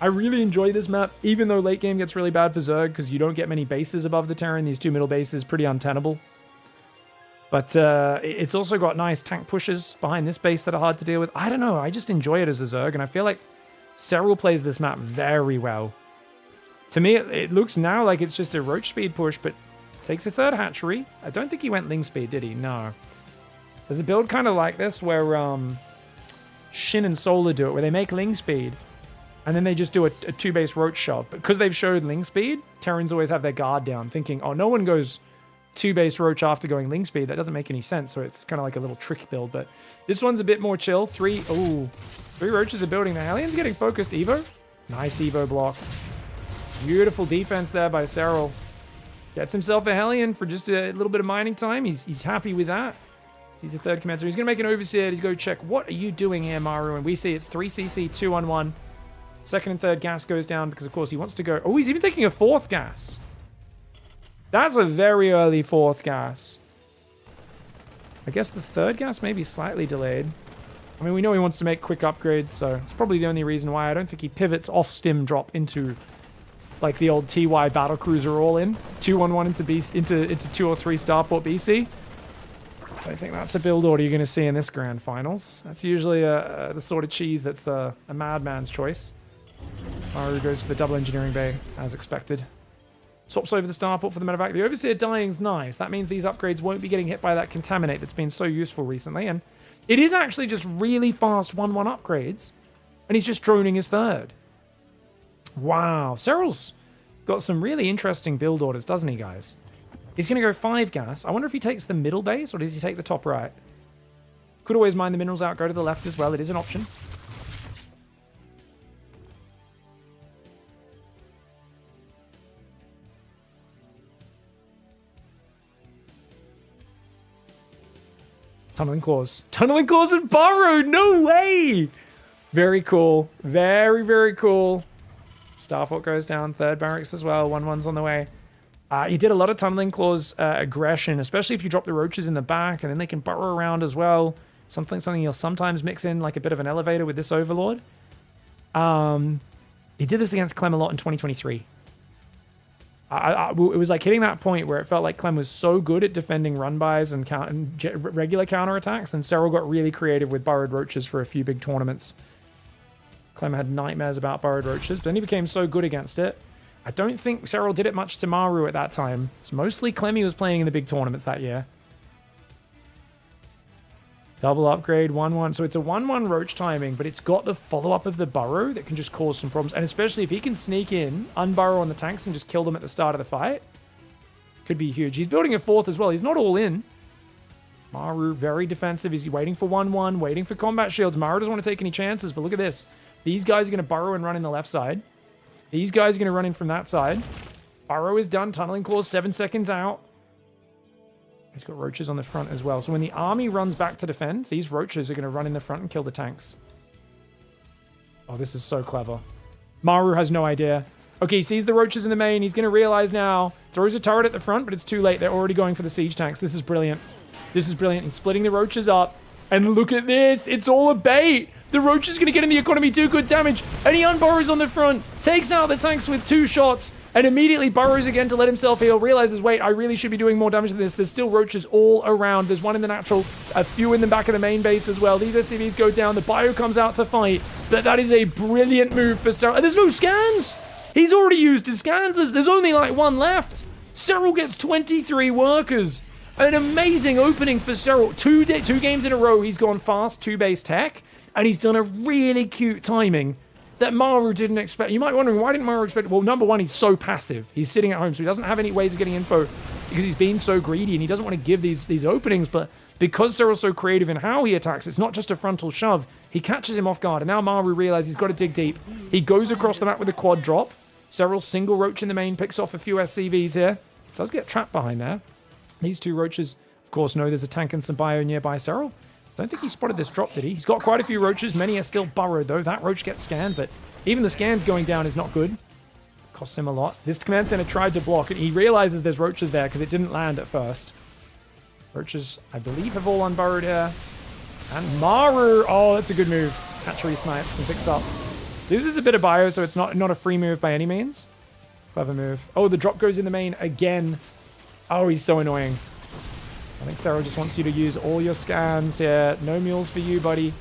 I really enjoy this map, even though late game gets really bad for Zerg, because you don't get many bases above the Terran. These 2 middle bases, pretty untenable. But it's also got nice tank pushes behind this base that are hard to deal with. I don't know, I just enjoy it as a Zerg, and I feel like Serral plays this map very well. To me, it looks now like it's just a roach speed push, but takes a third hatchery. I don't think he went ling speed, did he? No. There's a build kind of like this where Shin and Solar do it, where they make ling speed, and then they just do a 2-base roach shove. But because they've showed ling speed, Terrans always have their guard down, thinking, oh, no one goes 2-base roach after going ling speed. That doesn't make any sense, so it's kind of like a little trick build. But this one's a bit more chill. 3 roaches are building. The Hellions getting focused. Evo. Nice Evo block. Beautiful defense there by Serral. Gets himself a Hellion for just a little bit of mining time. He's happy with that. He's a third commencer. He's going to make an Overseer to go check, what are you doing here, Maru? And we see it's 3cc, 2-on-1. Second and third gas goes down because, of course, he wants to go... Oh, he's even taking a 4th gas. That's a very early 4th gas. I guess the 3rd gas may be slightly delayed. I mean, we know he wants to make quick upgrades, so it's probably the only reason why. I don't think he pivots off stim drop into, like, the old TY battlecruiser all-in. 2-1-1 into 2 or 3 starport BC. I think that's a build order you're going to see in this grand finals. That's usually the sort of cheese that's a madman's choice. Maru goes for the double engineering bay, as expected. Swaps over the starport for the medevac. The Overseer dying's nice. That means these upgrades won't be getting hit by that Contaminate that's been so useful recently. And it is actually just really fast 1-1 upgrades. And he's just droning his third. Wow. Serral's got some really interesting build orders, doesn't he, guys? He's going to go 5 gas. I wonder if he takes the middle base or does he take the top right? Could always mine the minerals out, go to the left as well. It is an option. Tunneling Claws. Tunneling Claws and Burrow! No way! Very cool. Very, very cool. Starfort goes down. Third barracks as well. 1-1's on the way. He did a lot of Tunneling Claws aggression, especially if you drop the roaches in the back, and then they can burrow around as well. Something you'll sometimes mix in like a bit of an elevator with this Overlord. He did this against Clem a lot in 2023. It was like hitting that point where it felt like Clem was so good at defending run bys and regular counterattacks, and Serral got really creative with burrowed roaches for a few big tournaments. Clem had nightmares about burrowed roaches, but then he became so good against it. I don't think Serral did it much to Maru at that time. It's mostly Clem he was playing in the big tournaments that year. Double upgrade, 1-1. So it's a 1-1 roach timing, but it's got the follow-up of the burrow that can just cause some problems. And especially if he can sneak in, unburrow on the tanks and just kill them at the start of the fight. Could be huge. He's building a fourth as well. He's not all in. Maru, very defensive. He's waiting for 1-1, waiting for combat shields. Maru doesn't want to take any chances, but look at this. These guys are going to burrow and run in the left side. These guys are going to run in from that side. Burrow is done. Tunneling claws 7 seconds out. He's got roaches on the front as well. So when the army runs back to defend, these roaches are going to run in the front and kill the tanks. Oh, this is so clever. Maru has no idea. Okay, he sees the roaches in the main. He's going to realize now. Throws a turret at the front, but it's too late. They're already going for the siege tanks. This is brilliant. This is brilliant. He's splitting the roaches up. And look at this. It's all a bait. The roach is going to get in the economy, do good damage. And he unburrows on the front. Takes out the tanks with 2 shots. And immediately burrows again to let himself heal. Realizes, wait, I really should be doing more damage than this. There's still roaches all around. There's one in the natural. A few in the back of the main base as well. These SCVs go down. The bio comes out to fight. But that is a brilliant move for Serral. And there's no scans. He's already used his scans. There's only like 1 left. Serral gets 23 workers. An amazing opening for Serral. 2 games in a row, he's gone fast, 2 base tech. And he's done a really cute timing that Maru didn't expect. You might be wondering, why didn't Maru expect? Well, number one, he's so passive. He's sitting at home, so he doesn't have any ways of getting info because he's been so greedy and he doesn't want to give these openings. But because Serral's so creative in how he attacks, it's not just a frontal shove. He catches him off guard, and now Maru realizes he's got to dig deep. He goes across the map with a quad drop. Serral single roach in the main, picks off a few SCVs here. Does get trapped behind there. These 2 roaches, of course, know there's a tank and some bio nearby Serral. Don't think he spotted this drop, did he? He's got quite a few roaches. Many are still burrowed, though. That roach gets scanned, but even the scans going down is not good. Costs him a lot. This command center tried to block, and he realizes there's roaches there because it didn't land at first. Roaches, I believe, have all unburrowed here. And Maru, oh, that's a good move. Hatchery snipes and picks up. Loses a bit of bio, so it's not a free move by any means. Clever move. Oh, the drop goes in the main again. Oh, he's so annoying. I think Serral just wants you to use all your scans here. No mules for you, buddy.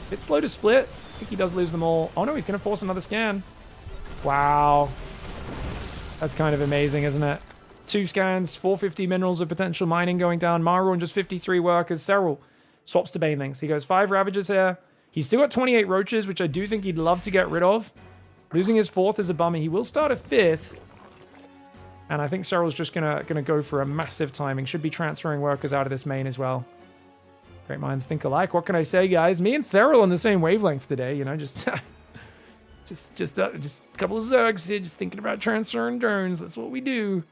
Bit slow to split. I think he does lose them all. Oh no, he's going to force another scan. Wow. That's kind of amazing, isn't it? 2 scans, 450 minerals of potential mining going down. Maru and just 53 workers. Serral swaps to Banelings. He goes 5 Ravagers here. He's still got 28 Roaches, which I do think he'd love to get rid of. Losing his 4th is a bummer. He will start a 5th. And I think Serral's just gonna go for a massive timing. Should be transferring workers out of this main as well. Great minds think alike. What can I say, guys? Me and Serral on the same wavelength today. You know, just a couple of Zergs here, just thinking about transferring drones. That's what we do.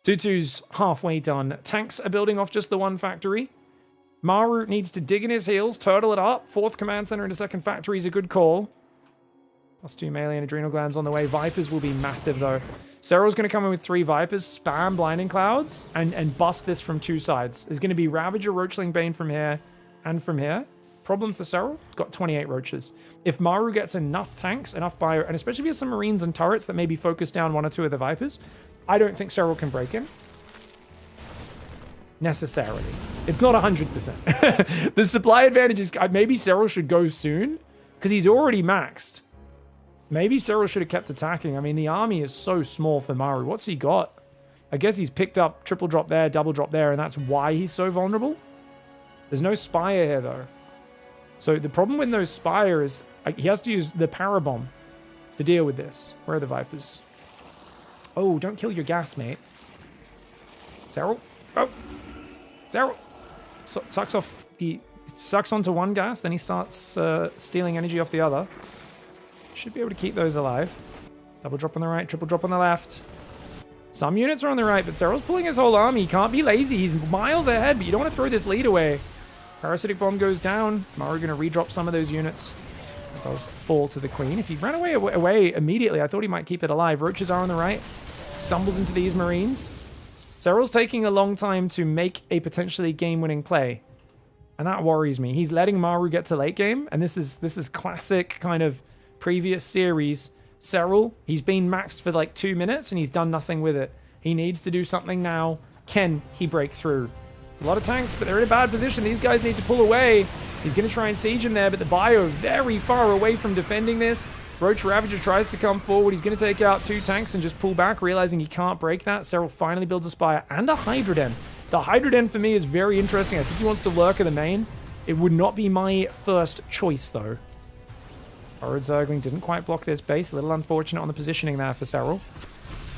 2-2's halfway done. Tanks are building off just the 1 factory. Maru needs to dig in his heels, turtle it up. 4th command center into 2nd factory is a good call. +2 melee and adrenal glands on the way. Vipers will be massive, though. Serral's going to come in with 3 Vipers, spam Blinding Clouds, and bust this from 2 sides. There's going to be Ravager, Roachling Bane from here and from here. Problem for Serral, got 28 Roaches. If Maru gets enough tanks, enough bio, and especially if he has some Marines and turrets that maybe focus down 1 or 2 of the Vipers, I don't think Serral can break him. Necessarily. It's not 100%. The supply advantage is maybe Serral should go soon, because he's already maxed. Maybe Serral should have kept attacking. I mean, the army is so small for Maru. What's he got? I guess he's picked up triple drop there, double drop there, and that's why he's so vulnerable. There's no Spire here, though. So the problem with no Spire is he has to use the Parabomb to deal with this. Where are the Vipers? Oh, don't kill your gas, mate. Serral? Oh! Serral! Sucks off. He sucks onto 1 gas, then he starts stealing energy off the other. Should be able to keep those alive. Double drop on the right, triple drop on the left. Some units are on the right, but Serral's pulling his whole army. He can't be lazy. He's miles ahead, but you don't want to throw this lead away. Parasitic Bomb goes down. Maru going to redrop some of those units. It does fall to the Queen. If he ran away immediately, I thought he might keep it alive. Roaches are on the right. Stumbles into these Marines. Serral's taking a long time to make a potentially game-winning play. And that worries me. He's letting Maru get to late game, and this is classic kind of previous series Serral, he's been maxed for like 2 minutes and he's done nothing with it. He needs to do something now. Can he break through? It's a lot of tanks, but they're in a bad position. These guys need to pull away. He's going to try and siege him there, but the bio very far away from defending this. Roach Ravager tries to come forward. He's going to take out 2 tanks and just pull back, realizing he can't break that. Serral finally builds a Spire and a Hydra Den. The Hydra Den for me is very interesting. I think he wants to lurk in the main. It would not be my first choice, though. Borrowed Zergling didn't quite block this base. A little unfortunate on the positioning there for Serral.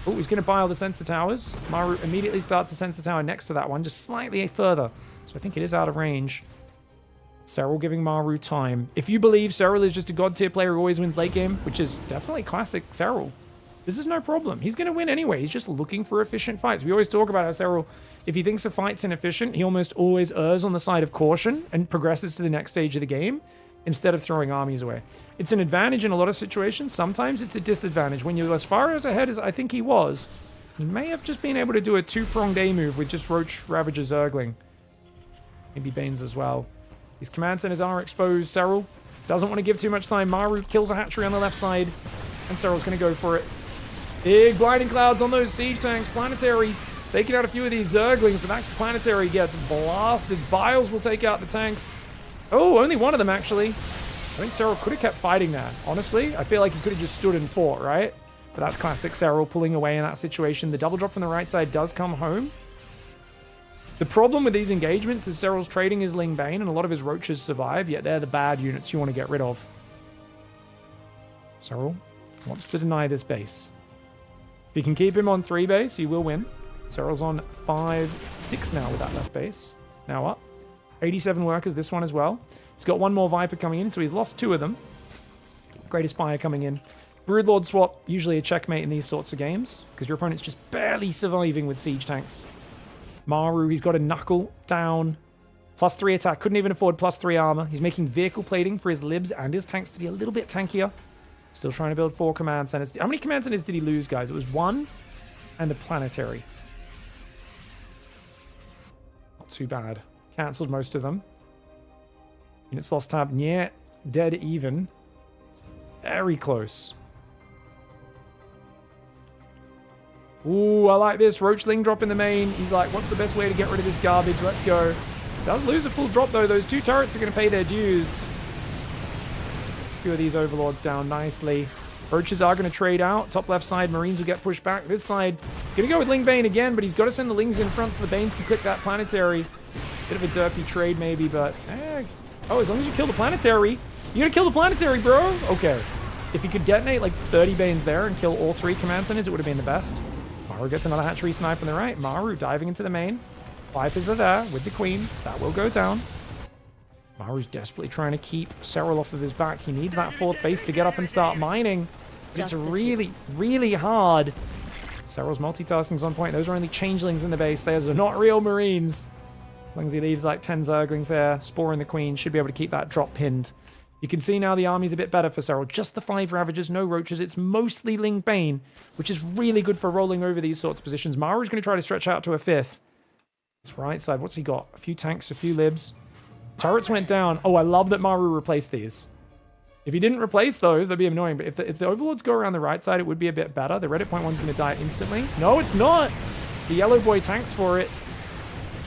Oh, he's going to buy all the sensor towers. Maru immediately starts a sensor tower next to that one, just slightly further. So I think it is out of range. Serral giving Maru time. If you believe Serral is just a god tier player who always wins late game, which is definitely classic Serral, this is no problem. He's going to win anyway. He's just looking for efficient fights. We always talk about how Serral, if he thinks a fight's inefficient, he almost always errs on the side of caution and progresses to the next stage of the game instead of throwing armies away. It's an advantage in a lot of situations. Sometimes it's a disadvantage. When you're as far as ahead as I think he was, he may have just been able to do a 2-pronged A move with just Roach Ravager Zergling. Maybe Banes as well. These command centers are exposed. Serral doesn't want to give too much time. Maru kills a hatchery on the left side, and Serral's going to go for it. Big blinding clouds on those siege tanks. Planetary taking out a few of these Zerglings, but that Planetary gets blasted. Biles will take out the tanks. Oh, only one of them, actually. I think Serral could have kept fighting there. Honestly, I feel like he could have just stood and fought, right? But that's classic Serral pulling away in that situation. The double drop from the right side does come home. The problem with these engagements is Serral's trading his Ling Bane, and a lot of his Roaches survive, yet they're the bad units you want to get rid of. Serral wants to deny this base. If he can keep him on 3 base, he will win. Serral's on 5-6 now with that left base. Now up. 87 workers, this one as well. He's got 1 more Viper coming in, so he's lost 2 of them. Greatest Spire coming in. Broodlord swap, usually a checkmate in these sorts of games, because your opponent's just barely surviving with siege tanks. Maru, he's got a Knuckle down. +3 attack, couldn't even afford +3 armor. He's making vehicle plating for his libs and his tanks to be a little bit tankier. Still trying to build 4 command centers. How many command centers did he lose, guys? It was 1 and a Planetary. Not too bad. Cancelled most of them. Units lost tab. Yeah, dead even. Very close. Ooh, I like this. Roachling drop in the main. He's like, what's the best way to get rid of this garbage? Let's go. Does lose a full drop, though. Those 2 turrets are going to pay their dues. Gets a few of these overlords down nicely. Roaches are going to trade out. Top left side, Marines will get pushed back. This side, going to go with Ling Bane again, but he's got to send the Lings in front so the Banes can click that Planetary. Bit of a derpy trade, maybe, but... Oh, as long as you kill the Planetary. You're going to kill the Planetary, bro? Okay. If you could detonate like 30 Banes there and kill all 3 command centers, it would have been the best. Maru gets another hatchery snipe on the right. Maru diving into the main. Vipers are there with the queens. That will go down. Maru's desperately trying to keep Serral off of his back. He needs that 4th base to get up and start mining. It's really, really hard. Serral's multitasking's on point. Those are only changelings in the base. Those are not real Marines. As long as he leaves like 10 Zerglings there, sporing the queen, should be able to keep that drop pinned. You can see now the army's a bit better for Serral. Just the 5 Ravagers, no Roaches. It's mostly Ling Bane, which is really good for rolling over these sorts of positions. Maru's going to try to stretch out to a 5th. This right side, what's he got? A few tanks, a few libs. Turrets went down. Oh, I love that Maru replaced these. If he didn't replace those, that'd be annoying. But if the Overlords go around the right side, it would be a bit better. The Reddit point one's going to die instantly. No, it's not. The yellow boy tanks for it.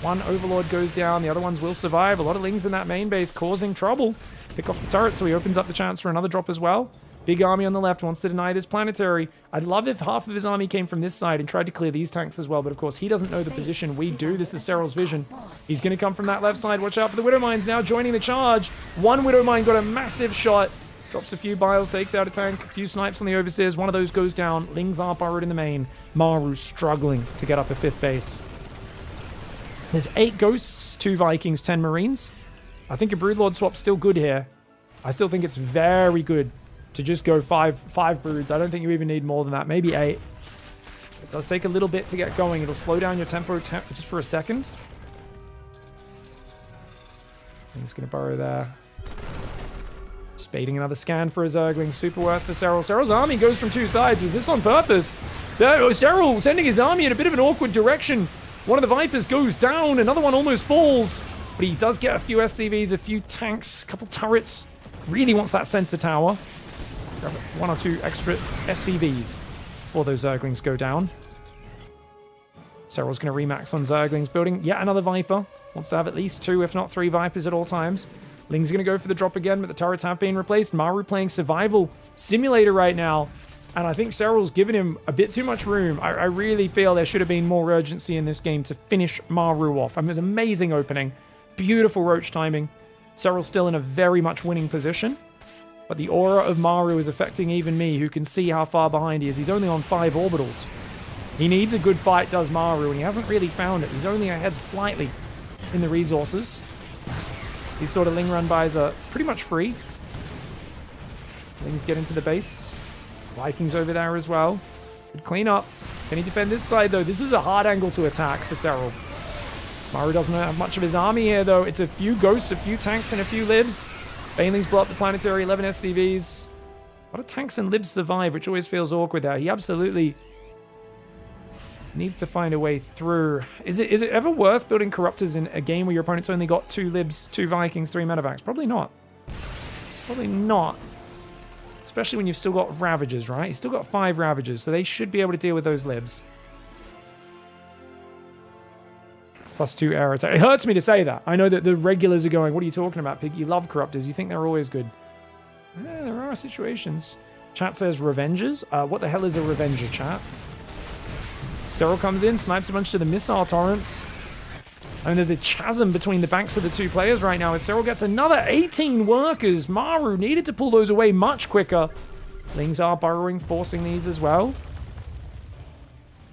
1 Overlord goes down. The other ones will survive. A lot of Lings in that main base causing trouble. Pick off the turret, so he opens up the chance for another drop as well. Big army on the left wants to deny this Planetary. I'd love if half of his army came from this side and tried to clear these tanks as well, but of course he doesn't know the position. We do. This is Serral's vision. He's going to come from that left side. Watch out for the Widowmines now joining the charge. 1 Widowmine got a massive shot. Drops a few Biles, takes out a tank. A few snipes on the Overseers. One of those goes down. Lings are burrowed in the main. Maru's struggling to get up a 5th base. There's 8 Ghosts, 2 Vikings, 10 Marines. I think a Broodlord swap's still good here. I still think it's very good to just go 5 Broods. I don't think you even need more than that. Maybe 8. It does take a little bit to get going. It'll slow down your tempo just for a second. He's going to burrow there. Spading another scan for a Zergling. Super worth for Serral. Serral's army goes from 2 sides. Was this on purpose? Serral sending his army in a bit of an awkward direction. One of the Vipers goes down. Another one almost falls. But he does get a few SCVs, a few tanks, a couple turrets. Really wants that sensor tower. Grab 1 or 2 extra SCVs before those Zerglings go down. Serral's going to remax on Zerglings, building yet another Viper. Wants to have at least 2, if not 3 Vipers at all times. Ling's going to go for the drop again, but the turrets have been replaced. Maru playing Survival Simulator right now. And I think Serral's given him a bit too much room. I really feel there should have been more urgency in this game to finish Maru off. I mean, it was an amazing opening. Beautiful roach timing. Serral's still in a very much winning position. But the aura of Maru is affecting even me, who can see how far behind he is. He's only on 5 orbitals. He needs a good fight, does Maru, and he hasn't really found it. He's only ahead slightly in the resources. These sort of Ling run bys are pretty much free. Lings get into the base. Vikings over there as well. Good clean up. Can he defend this side, though? This is a hard angle to attack for Serral. Maru doesn't have much of his army here, though. It's a few ghosts, a few tanks, and a few libs. Banelings blow up the planetary, 11 SCVs. A lot of tanks and libs survive, which always feels awkward there. He absolutely needs to find a way through. Is it ever worth building Corruptors in a game where your opponent's only got 2 libs, 2 Vikings, 3 medevacs? Probably not. Probably not. Especially when you've still got Ravagers, right? He's still got 5 Ravagers, so they should be able to deal with those libs. +2 air attack. It hurts me to say that. I know that the regulars are going, what are you talking about, Pig? You love Corruptors. You think they're always good. Yeah, there are situations. Chat says Revengers. What the hell is a Revenger, chat? Serral comes in, snipes a bunch of the missile torrents. I mean, there's a chasm between the banks of the 2 players right now as Serral gets another 18 workers. Maru needed to pull those away much quicker. Lings are burrowing, forcing these as well.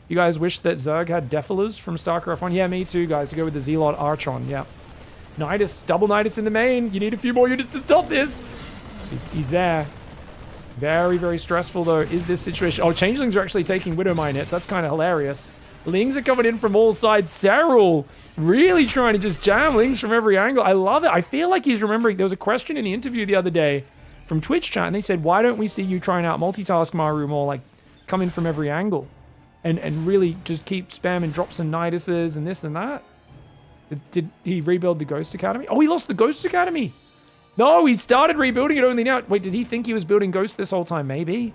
You guys wish that Zerg had Defilers from StarCraft 1? Yeah, me too, guys, to go with the Zealot Archon, yeah. Nidus, double Nidus in the main. You need a few more units to stop this. He's there. Very, very stressful, though, is this situation. Oh, Changelings are actually taking Widowmine hits. That's kind of hilarious. Lings are coming in from all sides. Serral really trying to just jam Lings from every angle. I love it. I feel like he's remembering. There was a question in the interview the other day from Twitch chat, and they said, why don't we see you trying out multitask Maru more, like, come in from every angle? And really just keep spamming drops and Niduses and this and that? Did he rebuild the Ghost Academy? Oh, he lost the Ghost Academy! No, he started rebuilding it only now. Wait, did he think he was building Ghost this whole time? Maybe.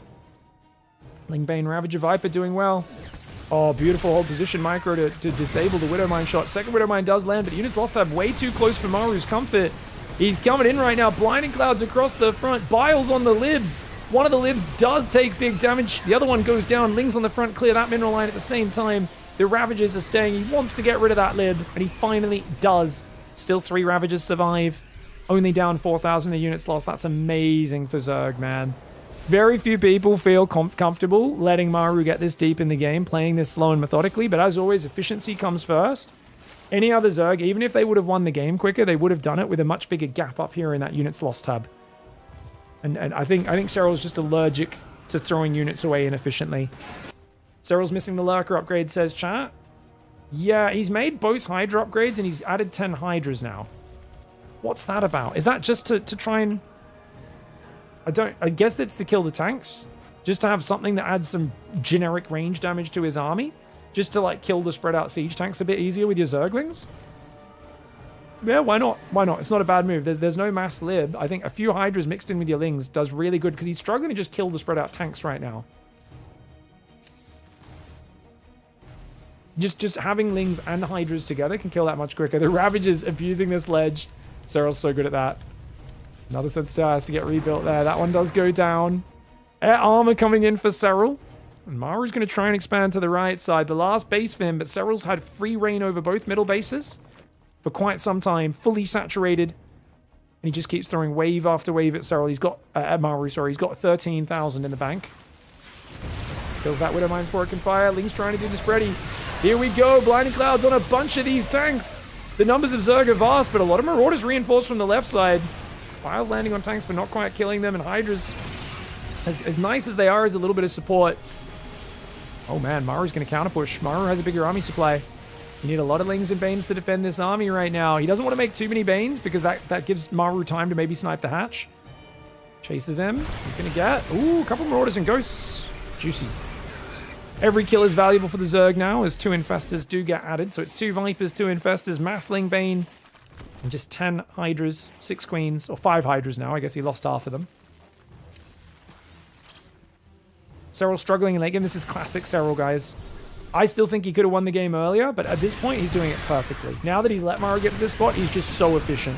Lingbane Ravager Viper doing well. Oh, beautiful hold position micro to disable the Widowmine shot. Second Widowmine does land, but units lost have way too close for Maru's comfort. He's coming in right now. Blinding Clouds across the front. Biles on the libs. One of the libs does take big damage. The other one goes down. Lings on the front clear that mineral line at the same time. The Ravagers are staying. He wants to get rid of that lib, and he finally does. Still 3 Ravagers survive. Only down 4,000 of units lost. That's amazing for Zerg, man. Very few people feel comfortable letting Maru get this deep in the game, playing this slow and methodically, but as always, efficiency comes first. Any other Zerg, even if they would have won the game quicker, they would have done it with a much bigger gap up here in that units lost tab. And I think Serral's just allergic to throwing units away inefficiently. Serral's missing the Lurker upgrade, says chat. Yeah, he's made both Hydra upgrades and he's added 10 Hydras now. What's that about? Is that just to try and... I guess that's to kill the tanks. Just to have something that adds some generic range damage to his army. Just to, like, kill the spread out siege tanks a bit easier with your Zerglings. Yeah, why not? Why not? It's not a bad move. There's no mass lib. I think a few Hydras mixed in with your Lings does really good because he's struggling to just kill the spread out tanks right now. Just having Lings and Hydras together can kill that much quicker. The Ravagers abusing this ledge. Serral's so good at that. Another Sensitar has to get rebuilt there. That one does go down. Air armor coming in for Serral. And Maru's going to try and expand to the right side. The last base for him, but Serral's had free reign over both middle bases for quite some time. Fully saturated. And he just keeps throwing wave after wave at Serral. He's got, at Maru, sorry. He's got 13,000 in the bank. Kills that Widowmine before it can fire. Ling's trying to do the spready. Here we go. Blinding Clouds on a bunch of these tanks. The numbers of Zerg are vast, but a lot of Marauders reinforced from the left side. Files landing on tanks, but not quite killing them. And Hydras, as nice as they are, is a little bit of support. Oh man, Maru's going to counterpush. Maru has a bigger army supply. You need a lot of Lings and Banes to defend this army right now. He doesn't want to make too many Banes because that gives Maru time to maybe snipe the hatch. Chases him. He's going to get... Ooh, a couple Marauders and Ghosts. Juicy. Every kill is valuable for the Zerg now as 2 Infestors do get added. So it's 2 Vipers, 2 Infestors, Massling Bane, and just 10 Hydras, 6 Queens, or 5 Hydras now. I guess he lost half of them. Serral struggling in late game. This is classic Serral, guys. I still think he could have won the game earlier, but at this point, he's doing it perfectly. Now that he's let Maru get to this spot, he's just so efficient.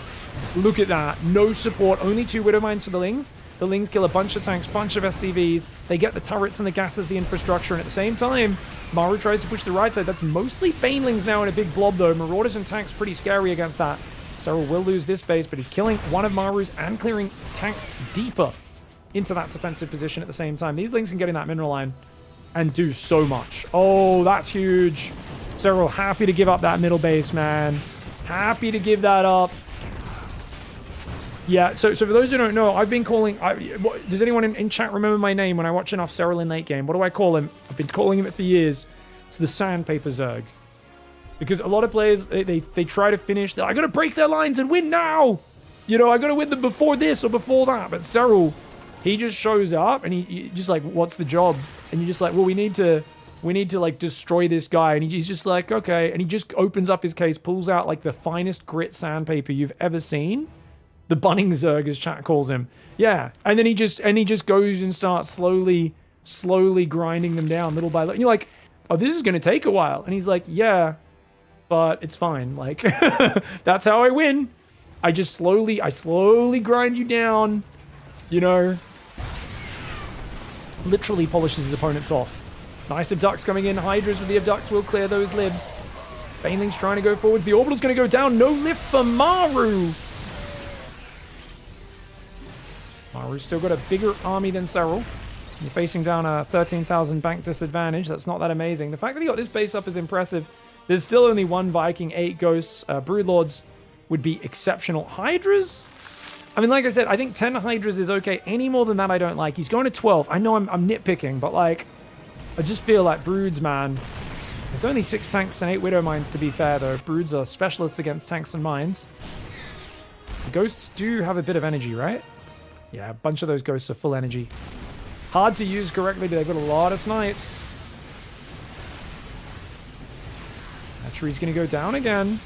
Look at that. No support. Only 2 Widow Mines for the Lings. The Lings kill a bunch of tanks, bunch of SCVs. They get the turrets and the gas as the infrastructure. And at the same time, Maru tries to push the right side. That's mostly Banelings now in a big blob, though. Marauders and tanks pretty scary against that. Serral will lose this base, but he's killing one of Maru's and clearing tanks deeper into that defensive position at the same time. These Lings can get in that mineral line and do so much. Oh, that's huge. Serral happy to give up that middle base, man. Happy to give that up. Yeah, so for those who don't know, I've been calling... does anyone in chat remember my name when I watch enough Serral in late game? What do I call him? I've been calling him it for years. It's the Sandpaper Zerg. Because a lot of players, they try to finish... I got to break their lines and win now! You know, I got to win them before this or before that. But Serral, he just shows up and he just like, what's the job? And you're just like, well, we need to like destroy this guy. And he's just like, okay. And he just opens up his case, pulls out like the finest grit sandpaper you've ever seen. The Bunning Zerg, as chat calls him. Yeah. And then he just goes and starts slowly grinding them down little by little. And you're like, oh, this is going to take a while. And he's like, yeah, but it's fine. Like, that's how I win. I slowly grind you down, you know. Literally polishes his opponents off. Nice abducts coming in. Hydras with the abducts will clear those libs. Baneling's trying to go forward. The orbital's going to go down. No lift for Maru. Maru's still got a bigger army than Serral. You're facing down a 13,000 bank disadvantage. That's not that amazing. The fact that he got this base up is impressive. There's still only 1 Viking, 8 Ghosts. Broodlords would be exceptional. Hydras? I mean, like I said, I think 10 Hydras is okay. Any more than that, I don't like. He's going to 12. I know I'm nitpicking, but like, I just feel like Broods, man. There's only 6 tanks and 8 Widow Mines, to be fair, though. Broods are specialists against tanks and mines. The Ghosts do have a bit of energy, right? Yeah, a bunch of those Ghosts are full energy. Hard to use correctly, but they've got a lot of snipes. That tree's going to go down again.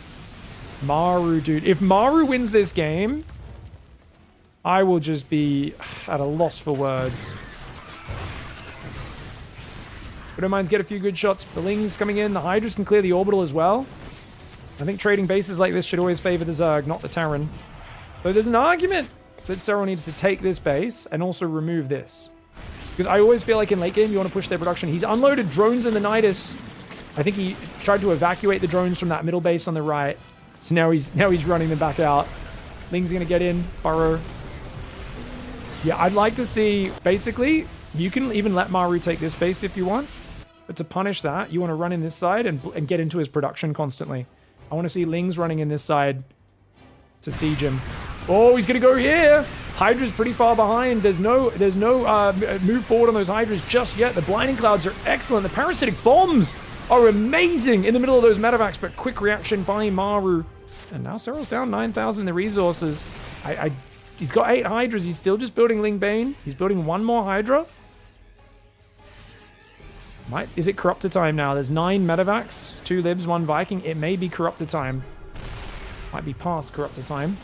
Maru, dude. If Maru wins this game, I will just be at a loss for words. Widow Mines get a few good shots. The Lings coming in. The Hydras can clear the orbital as well. I think trading bases like this should always favor the Zerg, not the Terran. But there's an argument that Serral needs to take this base and also remove this. Because I always feel like in late game, you want to push their production. He's unloaded drones in the Nidus. I think he tried to evacuate the drones from that middle base on the right. So now he's running them back out. Ling's going to get in. Burrow. Yeah, I'd like to see... Basically, you can even let Maru take this base if you want. But to punish that, you want to run in this side and get into his production constantly. I want to see Lings running in this side to siege him. Oh, he's going to go here. Hydra's pretty far behind. There's no move forward on those Hydras just yet. The Blinding Clouds are excellent. The Parasitic Bombs are amazing in the middle of those medevacs, but quick reaction by Maru. And now Serral's down 9,000 in the resources. He's got 8 Hydras. He's still just building Ling Bane. He's building 1 more Hydra. Is it Corruptor time now? There's 9 medevacs, 2 libs, 1 Viking. It may be Corruptor time. Might be past Corruptor time.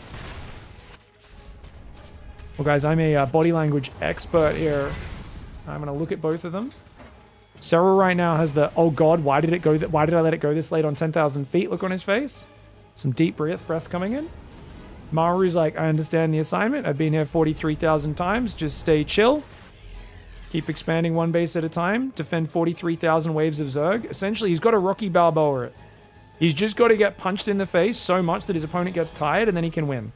Well, guys, I'm a body language expert here. I'm going to look at both of them. Serral right now has the, oh god, why did I let it go this late on 10,000 feet? Look on his face. Some deep breaths coming in. Maru's like, I understand the assignment. I've been here 43,000 times. Just stay chill. Keep expanding 1 base at a time. Defend 43,000 waves of Zerg. Essentially, he's got to Rocky Balboa it. He's just got to get punched in the face so much that his opponent gets tired and then he can win.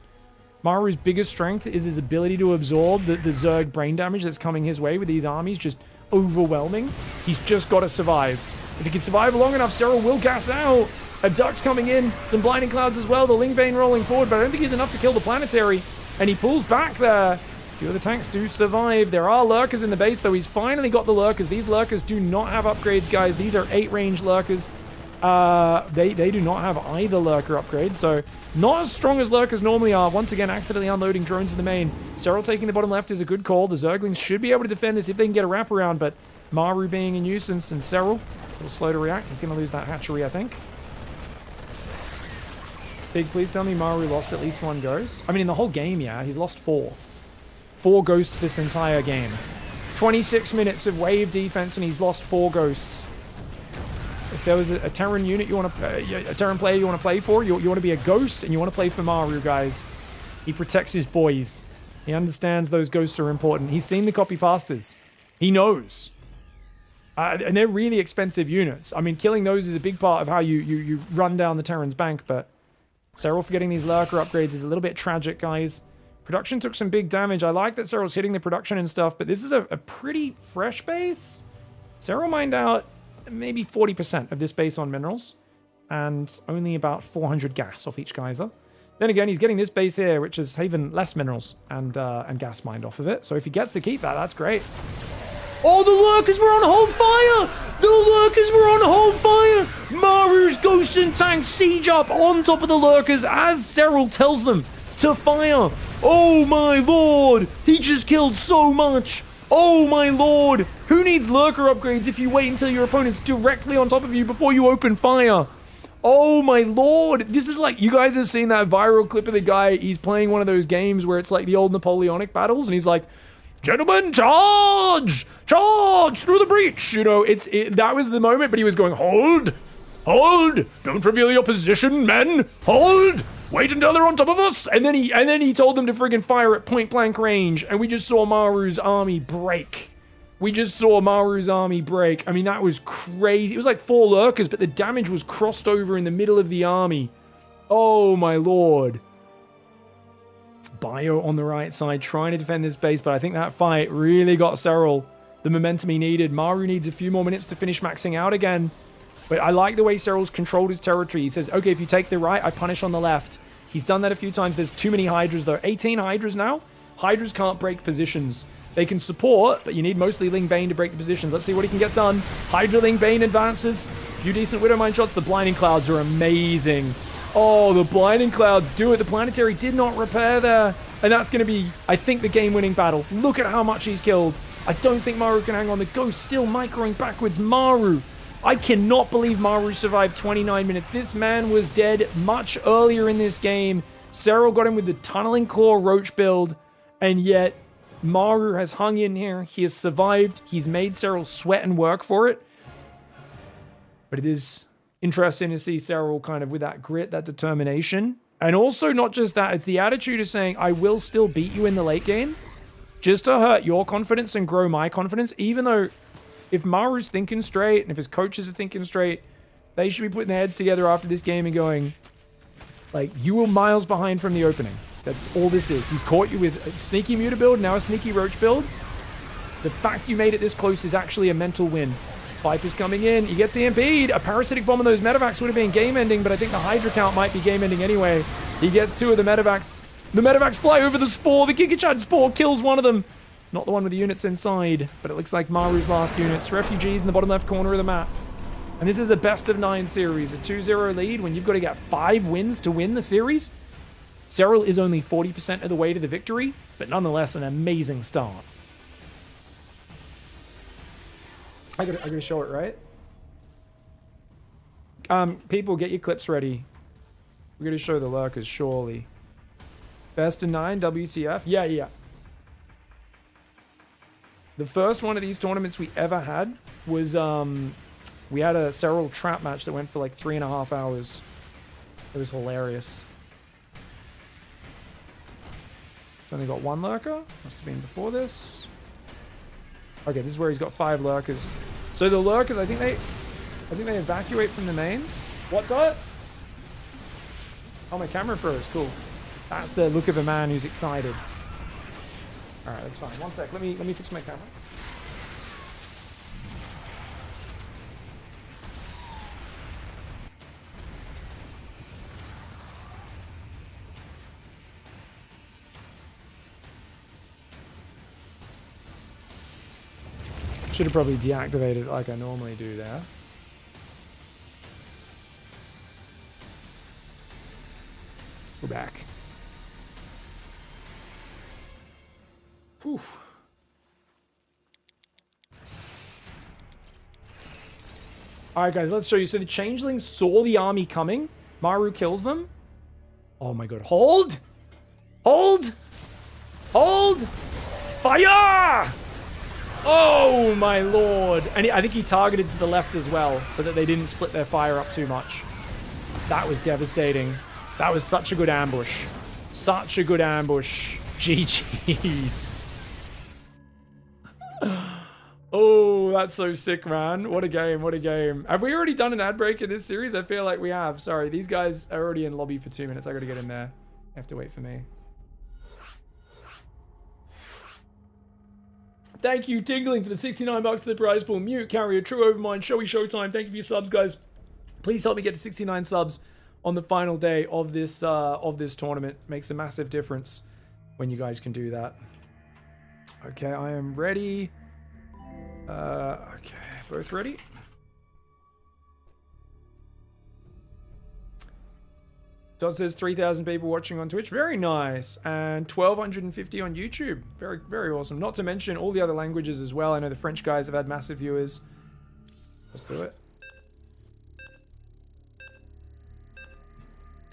Maru's biggest strength is his ability to absorb the Zerg brain damage that's coming his way with these armies just overwhelming. He's just got to survive. If he can survive long enough, Serral will gas out. Abducts coming in, some Blinding Clouds as well. The Ling Bane rolling forward, but I don't think he's enough to kill the Planetary. And he pulls back there. A few of the tanks do survive. There are Lurkers in the base, though. He's finally got the Lurkers. These Lurkers do not have upgrades, guys. These are 8-range Lurkers. They do not have either Lurker upgrade, so not as strong as Lurkers normally are. Once again, accidentally unloading drones in the main. Serral taking the bottom left is a good call. The Zerglings should be able to defend this if they can get a wraparound, but Maru being a nuisance and Serral a little slow to react. He's going to lose that hatchery, I think. Big, please tell me Maru lost at least 1 ghost. I mean, in the whole game, yeah, he's lost 4. 4 ghosts this entire game. 26 minutes of wave defense, and he's lost 4 ghosts. If there was a Terran unit you want to, a Terran player you want to play for, you want to be a ghost, and you want to play for Maru, guys. He protects his boys. He understands those ghosts are important. He's seen the copy pastas. He knows. And they're really expensive units. I mean, killing those is a big part of how you run down the Terran's bank, but Serral for getting these lurker upgrades is a little bit tragic, guys. Production took some big damage. I like that Serral's hitting the production and stuff, but this is a pretty fresh base. Serral mined out maybe 40% of this base on minerals, and only about 400 gas off each geyser. Then again, he's getting this base here, which is even less minerals and gas mined off of it. So if he gets to keep that, that's great. Oh, the lurkers were on hold fire! The lurkers were on hold fire! Maru's ghosts and tanks siege up on top of the lurkers as Serral tells them to fire. Oh my lord! He just killed so much! Oh my lord! Who needs lurker upgrades if you wait until your opponent's directly on top of you before you open fire? Oh my lord! This is like, you guys have seen that viral clip of the guy, he's playing one of those games where it's like the old Napoleonic battles, and he's like, "Gentlemen, charge! Charge through the breach!" You know, that was the moment, but he was going, "Hold! Hold! Don't reveal your position, men! Hold! Wait until they're on top of us!" And then he told them to friggin' fire at point blank range, and we just saw Maru's army break. We just saw Maru's army break. I mean, that was crazy. It was like 4 lurkers, but the damage was crossed over in the middle of the army. Oh my lord. Bio on the right side trying to defend this base, but I think that fight really got Serral the momentum he needed. Maru needs a few more minutes to finish maxing out again. But I like the way Serral's controlled his territory. He says, okay, if you take the right, I punish on the left. He's done that a few times. There's too many Hydras, though. 18 Hydras now. Hydras can't break positions. They can support, but you need mostly Ling Bane to break the positions. Let's see what he can get done. Hydra Ling Bane advances. A few decent Widowmine shots. The Blinding Clouds are amazing. Oh, the Blinding Clouds do it. The Planetary did not repair there. And that's going to be, I think, the game-winning battle. Look at how much he's killed. I don't think Maru can hang on. The Ghost still microing backwards. Maru. I cannot believe Maru survived 29 minutes. This man was dead much earlier in this game. Serral got him with the Tunneling Claw Roach build. And yet, Maru has hung in here. He has survived. He's made Serral sweat and work for it. But it is interesting to see Serral kind of with that grit, that determination. And also not just that, it's the attitude of saying, I will still beat you in the late game. Just to hurt your confidence and grow my confidence. Even though if Maru's thinking straight and if his coaches are thinking straight, they should be putting their heads together after this game and going, like, you were miles behind from the opening. That's all this is. He's caught you with a sneaky Muta build, now a sneaky Roach build. The fact you made it this close is actually a mental win. Viper's coming in. He gets EMP'd. A parasitic bomb on those medevacs would have been game-ending, but I think the Hydra count might be game-ending anyway. He gets 2 of the medevacs. The medevacs fly over the Spore. The Giga Chad Spore kills one of them. Not the one with the units inside, but it looks like Maru's last units. Refugees in the bottom left corner of the map. And this is a best-of-9 series. A 2-0 lead when you've got to get 5 wins to win the series. Serral is only 40% of the way to the victory, but nonetheless an amazing start. I gotta show it, right? People, get your clips ready. We're gonna show the lurkers, surely. Best of 9, WTF? Yeah. The first one of these tournaments we ever had was, we had a Serral trap match that went for like 3.5 hours. It was hilarious. It's only got 1 lurker. Must have been before this. Okay, this is where he's got 5 lurkers. So the lurkers, I think they evacuate from the main. What, Dot? Oh, my camera froze. Cool. That's the look of a man who's excited. All right, that's fine. 1 sec. Let me fix my camera. Should have probably deactivated it like I normally do there. We're back. Whew. Alright guys, let's show you. So the changelings saw the army coming. Maru kills them. Oh my god. Hold! Hold! Hold! Fire! Oh my lord. And I think he targeted to the left as well so that they didn't split their fire up too much. That was devastating. That was such a good ambush. Such a good ambush. GG's. Oh, that's so sick, man. What a game, what a game. Have we already done an ad break in this series? I feel like we have. Sorry, these guys are already in lobby for 2 minutes. I gotta get in there. You have to wait for me. Thank you, Tingling, for the 69 bucks for the prize pool. Mute, Carrier, True Overmind, Showy Showtime. Thank you for your subs, guys. Please help me get to 69 subs on the final day of this tournament. Makes a massive difference when you guys can do that. Okay, I am ready. Okay, both ready? Todd says 3,000 people watching on Twitch. Very nice. And 1,250 on YouTube. Very, very awesome. Not to mention all the other languages as well. I know the French guys have had massive viewers. Let's do it.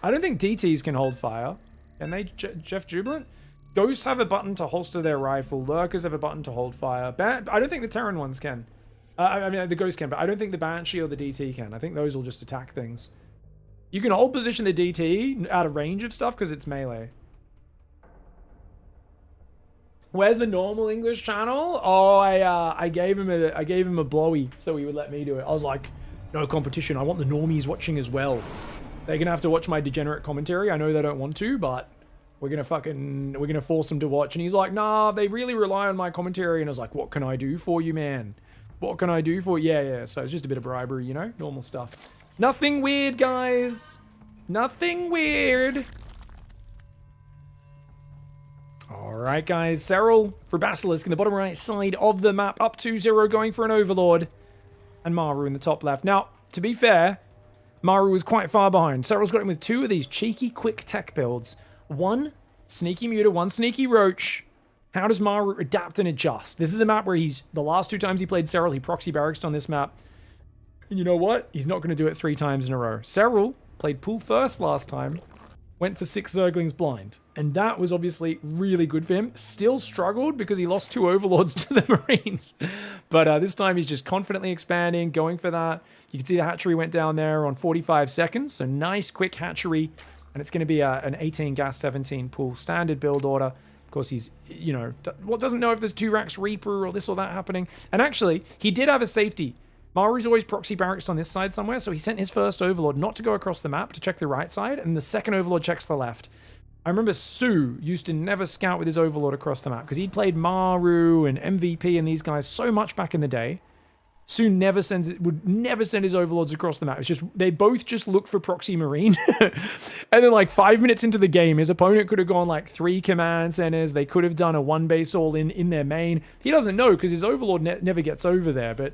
I don't think DTs can hold fire. Can they, Jeff Jubilant? Ghosts have a button to holster their rifle. Lurkers have a button to hold fire. I don't think the Terran ones can. I mean, the Ghost can, but I don't think the Banshee or the DT can. I think those will just attack things. You can hold position the DT out of range of stuff because it's melee. Where's the normal English channel? Oh, I gave him a blowy so he would let me do it. I was like, no competition. I want the normies watching as well. They're gonna have to watch my degenerate commentary. I know they don't want to, but we're gonna force them to watch. And he's like, nah, they really rely on my commentary. And I was like, what can I do for you, man? What can I do for you? Yeah. So it's just a bit of bribery, you know, normal stuff. Nothing weird, guys. Nothing weird. All right, guys. Serral for Basilisk in the bottom right side of the map. Up 2-0, going for an Overlord. And Maru in the top left. Now, to be fair, Maru was quite far behind. Serral's got him with 2 of these cheeky, quick tech builds. 1 sneaky Muta, 1 sneaky Roach. How does Maru adapt and adjust? This is a map where the last 2 times he played Serral, he proxy barracks on this map. And you know what? He's not going to do it 3 times in a row. Serral played pool first last time, went for 6 Zerglings blind. And that was obviously really good for him. Still struggled because he lost 2 Overlords to the Marines. But this time he's just confidently expanding, going for that. You can see the hatchery went down there on 45 seconds. So nice, quick hatchery. And it's going to be an 18 gas, 17 pool standard build order. Of course, he's, you know, doesn't know if there's 2 racks Reaper or this or that happening. And actually, he did have a safety. Maru's always proxy barracks on this side somewhere, so he sent his first Overlord not to go across the map to check the right side, and the second Overlord checks the left. I remember Sue used to never scout with his Overlord across the map, because he'd played Maru and MVP and these guys so much back in the day. Sue would never send his Overlords across the map. It's just, they both just look for proxy Marine. And then like 5 minutes into the game, his opponent could have gone like 3 command centers. They could have done a 1 base all in their main. He doesn't know because his Overlord never gets over there, but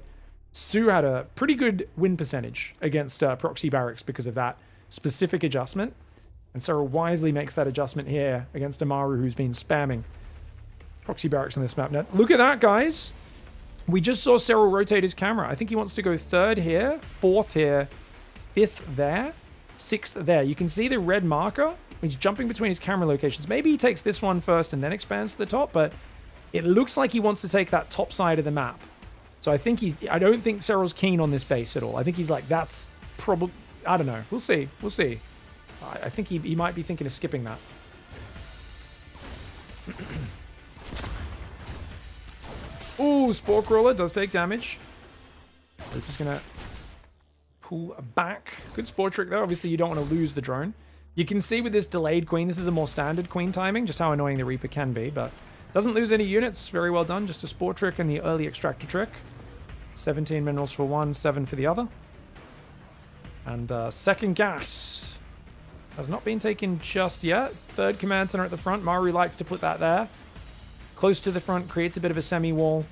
Sue had a pretty good win percentage against proxy barracks because of that specific adjustment. And Serral wisely makes that adjustment here against Amaru, who's been spamming proxy barracks on this map. Now, look at that, guys. We just saw Serral rotate his camera. I think he wants to go 3rd here, 4th here, 5th there, 6th there. You can see the red marker. He's jumping between his camera locations. Maybe he takes this one first and then expands to the top, but it looks like he wants to take that top side of the map. So I don't think Serral's keen on this base at all. I think he's like, that's probably, I don't know. We'll see. We'll see. I think he might be thinking of skipping that. Ooh, Spore Crawler does take damage. We're just going to pull back. Good Spore Trick, though. Obviously, you don't want to lose the drone. You can see with this delayed Queen, this is a more standard Queen timing, just how annoying the Reaper can be, but doesn't lose any units. Very well done. Just a Spore Trick and the early Extractor Trick. 17 minerals for one, 7 for the other. And second gas has not been taken just yet. 3rd command center at the front. Maru likes to put that there. Close to the front, creates a bit of a semi-wall.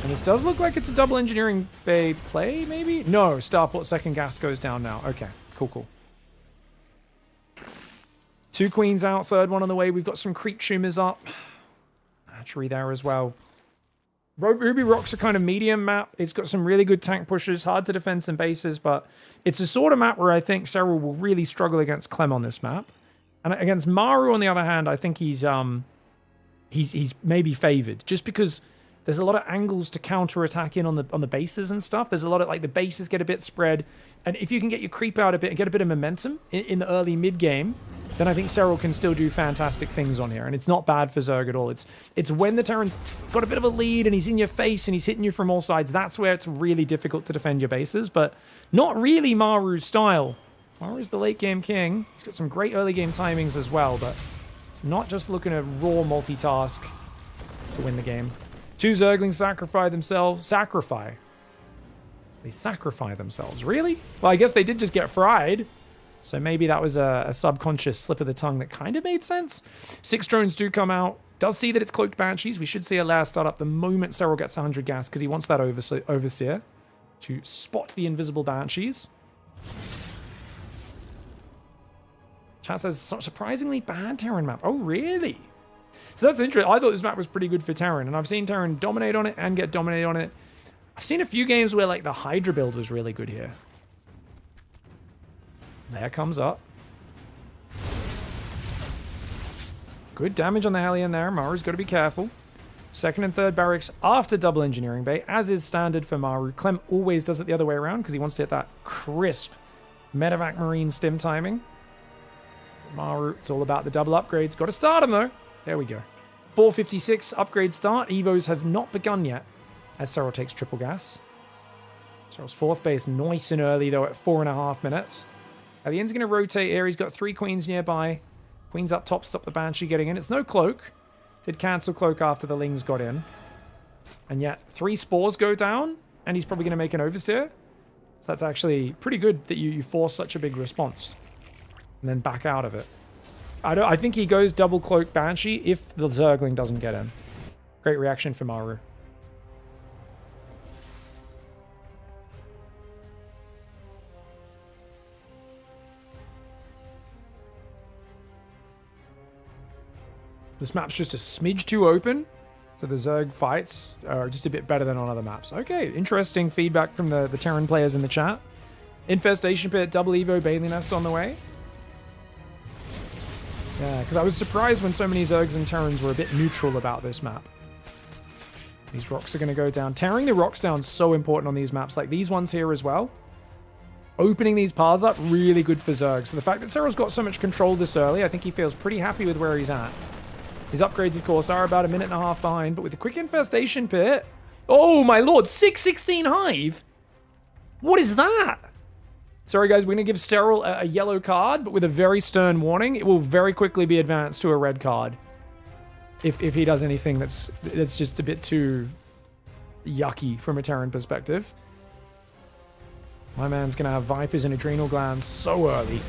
And this does look like it's a double engineering bay play, maybe? No, Starport second gas goes down now. Okay, cool. 2 queens out, 3rd one on the way. We've got some creep shoomers up. Hatchery there as well. Ruby Rock's a kind of medium map. It's got some really good tank pushers, hard to defend some bases, but it's a sort of map where I think Serral will really struggle against Clem on this map. And against Maru, on the other hand, I think he's he's maybe favored just because there's a lot of angles to counter-attack in on the bases and stuff. There's a lot of, like, the bases get a bit spread. And if you can get your creep out a bit and get a bit of momentum in the early mid-game, then I think Serral can still do fantastic things on here. And it's not bad for Zerg at all. It's when the Terran's got a bit of a lead and he's in your face and he's hitting you from all sides. That's where it's really difficult to defend your bases. But not really Maru's style. Maru's the late-game king. He's got some great early-game timings as well. But it's not just looking to raw multitask to win the game. 2 Zerglings sacrifice themselves. They sacrifice themselves. Really? Well, I guess they did just get fried. So maybe that was a subconscious slip of the tongue that kind of made sense. 6 drones do come out. Does see that it's cloaked banshees. We should see a last start up the moment Serral gets 100 gas because he wants that overseer to spot the invisible banshees. Chat says surprisingly bad Terran map. Oh, really? So that's interesting. I thought this map was pretty good for Terran, and I've seen Terran dominate on it and get dominated on it. I've seen a few games where, like, the Hydra build was really good here. There comes up. Good damage on the Hellion there. Maru's got to be careful. 2nd and 3rd barracks after double engineering bay, as is standard for Maru. Clem always does it the other way around because he wants to hit that crisp medevac marine stim timing. Maru, it's all about the double upgrades. Got to start him, though. There we go. 4:56 upgrade start. Evos have not begun yet as Serral takes triple gas. Serral's 4th base nice and early, though, at 4.5 minutes. Alien's going to rotate here. He's got 3 queens nearby. Queens up top, stop the Banshee getting in. It's no cloak. Did cancel cloak after the Lings got in. And yet 3 spores go down, and he's probably going to make an overseer. So that's actually pretty good that you force such a big response. And then back out of it. I think he goes double cloak Banshee if the Zergling doesn't get in. Great reaction for Maru. This map's just a smidge too open, so the Zerg fights are just a bit better than on other maps. Okay, interesting feedback from the Terran players in the chat. Infestation Pit, double Evo, Bailey Nest on the way. Yeah, because I was surprised when so many Zergs and Terrans were a bit neutral about this map. These rocks are going to go down. Tearing the rocks down is so important on these maps, like these ones here as well. Opening these paths up, really good for Zerg. So the fact that Serral's got so much control this early, I think he feels pretty happy with where he's at. His upgrades, of course, are about 1.5 minutes behind, but with the quick infestation pit... Oh, my lord, 616 Hive? What is that? Sorry, guys, we're going to give Serral a yellow card, but with a very stern warning. It will very quickly be advanced to a red card. If he does anything that's just a bit too yucky from a Terran perspective. My man's going to have Vipers and Adrenal Glands so early.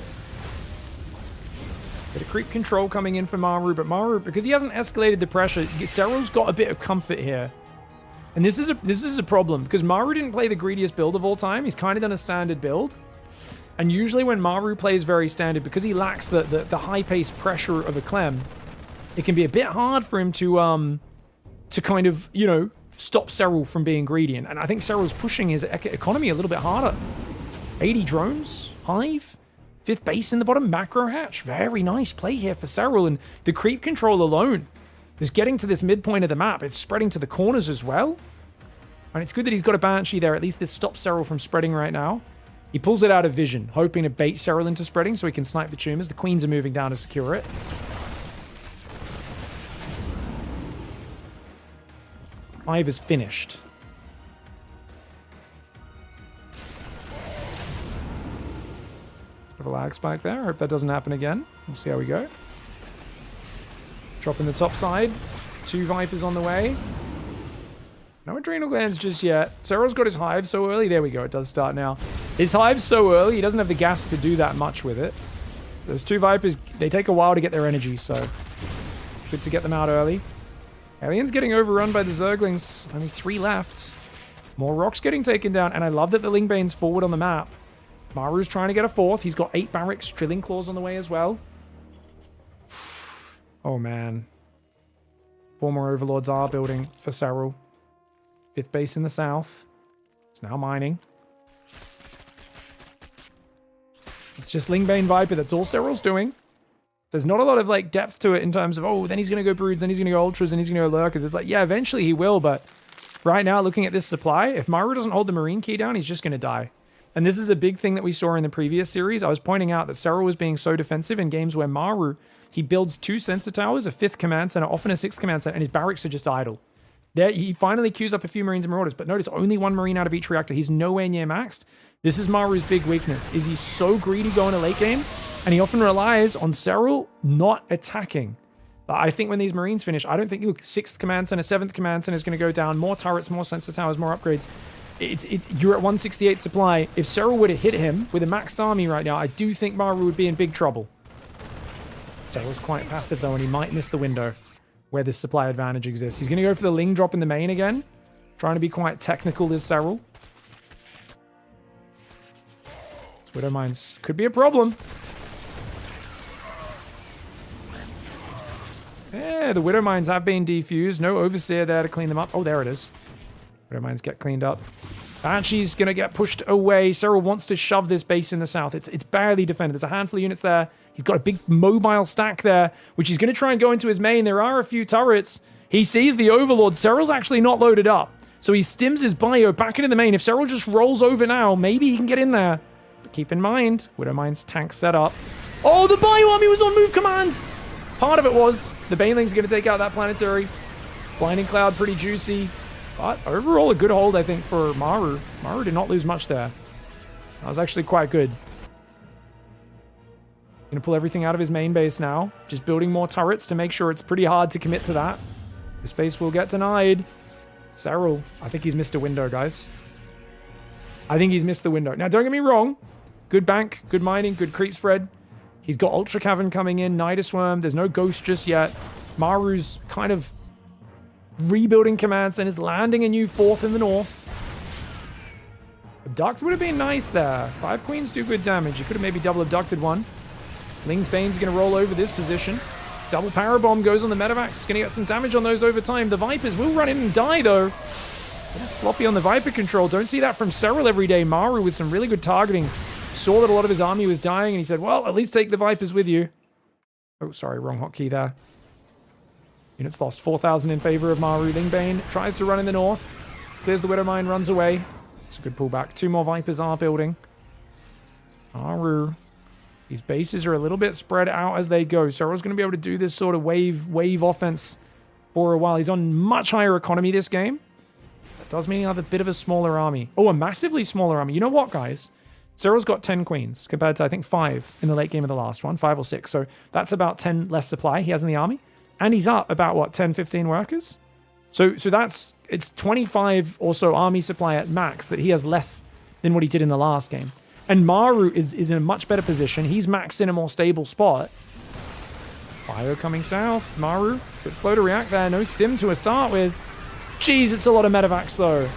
Bit of creep control coming in for Maru, but Maru, because he hasn't escalated the pressure, Serral's got a bit of comfort here. And this is a problem, because Maru didn't play the greediest build of all time. He's kind of done a standard build. And usually when Maru plays very standard, because he lacks the high-paced pressure of a Clem, it can be a bit hard for him to kind of, you know, stop Serral from being greedy. And I think Serral's pushing his economy a little bit harder. 80 drones, Hive, 5th base in the bottom, macro hatch. Very nice play here for Serral. And the creep control alone is getting to this midpoint of the map. It's spreading to the corners as well. And it's good that he's got a Banshee there. At least this stops Serral from spreading right now. He pulls it out of vision, hoping to bait Serral into spreading so he can snipe the tumors. The queens are moving down to secure it. Hive is finished. Bit of a lag spike there. Hope that doesn't happen again. We'll see how we go. Dropping the top side. 2 Vipers on the way. No Adrenal Glands just yet. Serral's got his Hive so early. There we go. It does start now. His Hive's so early, he doesn't have the gas to do that much with it. Those 2 Vipers, they take a while to get their energy, so good to get them out early. Alien's getting overrun by the Zerglings. Only 3 left. More rocks getting taken down, and I love that the Lingbane's forward on the map. Maru's trying to get a 4th. He's got 8 barracks, Drilling Claws on the way as well. Oh, man. 4 more Overlords are building for Serral. 5th base in the south. It's now mining. It's just Lingbane Viper. That's all Serral's doing. There's not a lot of like depth to it in terms of, oh, then he's going to go Broods, then he's going to go Ultras, and he's going to go Lurkers. It's like, yeah, eventually he will, but right now, looking at this supply, if Maru doesn't hold the Marine key down, he's just going to die. And this is a big thing that we saw in the previous series. I was pointing out that Serral was being so defensive in games where Maru, he builds 2 sensor towers, a 5th command center, often a 6th command center, and his barracks are just idle. There, he finally queues up a few Marines and Marauders, but notice only 1 Marine out of each reactor. He's nowhere near maxed. This is Maru's big weakness, is he's so greedy going to late game, and he often relies on Serral not attacking. But I think when these Marines finish, I don't think, look, 6th command center, 7th command center is going to go down, more turrets, more sensor towers, more upgrades. You're at 168 supply. If Serral were to hit him with a maxed army right now, I do think Maru would be in big trouble. Serral's quite passive though, and he might miss the window where this supply advantage exists. He's going to go for the Ling drop in the main again, trying to be quite technical this Serral. Widow Mines could be a problem. Yeah, the Widow Mines have been defused. No Overseer there to clean them up. Oh, there it is. Widow Mines get cleaned up. Banshee's going to get pushed away. Serral wants to shove this base in the south. It's barely defended. There's a handful of units there. He's got a big mobile stack there, which he's going to try and go into his main. There are a few turrets. He sees the Overlord. Serral's actually not loaded up. So he stims his bio back into the main. If Serral just rolls over now, maybe he can get in there. But keep in mind, Widow Mines tank set up. Oh, the bio army was on move command. Part of it was. The Baneling's going to take out that planetary. Blinding Cloud, pretty juicy. But overall, a good hold, I think, for Maru. Maru did not lose much there. That was actually quite good. Gonna pull everything out of his main base now. Just building more turrets to make sure it's pretty hard to commit to that. This base will get denied. Serral, I think he's missed a window, guys. I think he's missed the window. Now, don't get me wrong. Good bank, good mining, good creep spread. He's got Ultra Cavern coming in, Nidus Worm. There's no Ghost just yet. Maru's kind of rebuilding commands and is landing a new 4th in the north. Abduct would have been nice there. 5 Queens do good damage. You could have maybe double abducted one. Ling's Bane's going to roll over this position. Double Parabomb goes on the Medivac. It's going to get some damage on those over time. The Vipers will run in and die, though. Sloppy on the Viper control. Don't see that from Serral every day. Maru with some really good targeting. Saw that a lot of his army was dying, and he said, well, at least take the Vipers with you. Oh, sorry, wrong hotkey there. Units lost 4,000 in favor of Maru. Lingbane tries to run in the north. Clears the Widow Mine, runs away. It's a good pullback. 2 more Vipers are building. Maru. These bases are a little bit spread out as they go. Serral's going to be able to do this sort of wave offense for a while. He's on much higher economy this game. That does mean he'll have a bit of a smaller army. Oh, a massively smaller army. You know what, guys? Serral's got 10 queens compared to, I think, 5 in the late game of the last one. 5 or 6. So that's about 10 less supply he has in the army. And he's up about, what, 10, 15 workers? So it's 25 or so army supply at max that he has less than what he did in the last game. And Maru is in a much better position. He's maxed in a more stable spot. Bio coming south. Maru, a bit slow to react there. No stim to start with. Jeez, it's a lot of medevacs, though.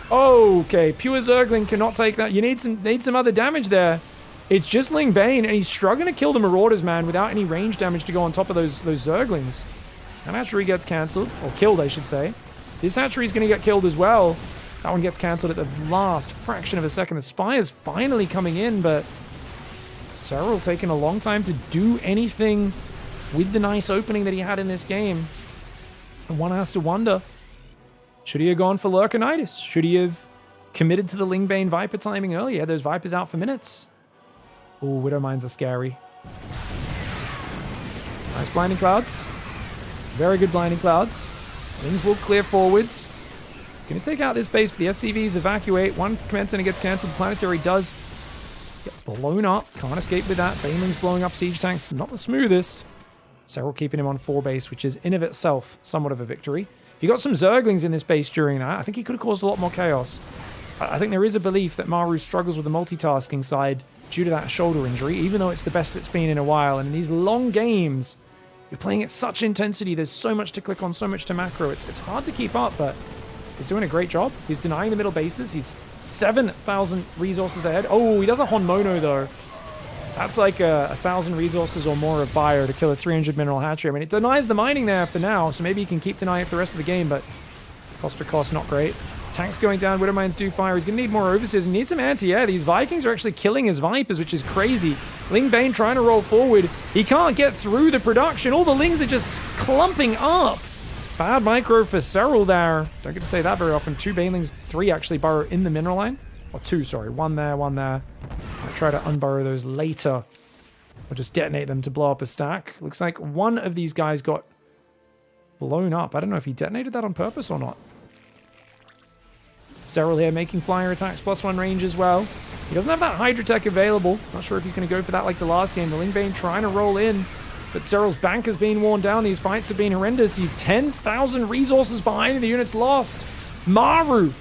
Okay, pure Zergling cannot take that. You need some other damage there. It's just Ling Bane, and he's struggling to kill the Marauders, man, without any range damage to go on top of those Zerglings. That hatchery gets cancelled, or killed, I should say. This hatchery's going to get killed as well. That one gets cancelled at the last fraction of a second. The Spire's finally coming in, but Serral taking a long time to do anything with the nice opening that he had in this game. And one has to wonder, should he have gone for Lurkinitis? Should he have committed to the Lingbane Viper timing earlier? Those Vipers out for minutes. Oh, Widow Mines are scary. Nice Blinding Clouds. Very good Blinding Clouds. Things will clear forwards. Going to take out this base, but the SCVs evacuate. One command center gets cancelled. The Planetary does get blown up. Can't escape with that. Baneling's blowing up siege tanks. Not the smoothest. Serral keeping him on 4 base, which is in of itself somewhat of a victory. If you got some Zerglings in this base during that, I think he could have caused a lot more chaos. I think there is a belief that Maru struggles with the multitasking side due to that shoulder injury, even though it's the best it's been in a while. And in these long games, you're playing at such intensity. There's so much to click on, so much to macro. It's hard to keep up, but he's doing a great job. He's denying the middle bases. He's 7,000 resources ahead. Oh, he does a Honmono, though. That's like 1,000 resources or more of bio to kill a 300 mineral hatchery. I mean, it denies the mining there for now, so maybe he can keep denying it for the rest of the game, but cost for cost, not great. Tanks going down. Widowmines do fire. He's going to need more overseers. He needs some anti-air. These Vikings are actually killing his Vipers, which is crazy. Ling Bane trying to roll forward. He can't get through the production. All the Lings are just clumping up. Bad micro for Serral there. Don't get to say that very often. 2 Banelings, 3 actually burrow in the mineral line. Or 2, sorry. 1 there, 1 there. I'll try to unburrow those later. Or just detonate them to blow up a stack. Looks like one of these guys got blown up. I don't know if he detonated that on purpose or not. Serral here making flyer attacks, +1 range as well. He doesn't have that Hydra Tech available. Not sure if he's going to go for that like the last game. The Lingbane trying to roll in. But Serral's bank has been worn down. These fights have been horrendous. He's 10,000 resources behind and the unit's lost. Maru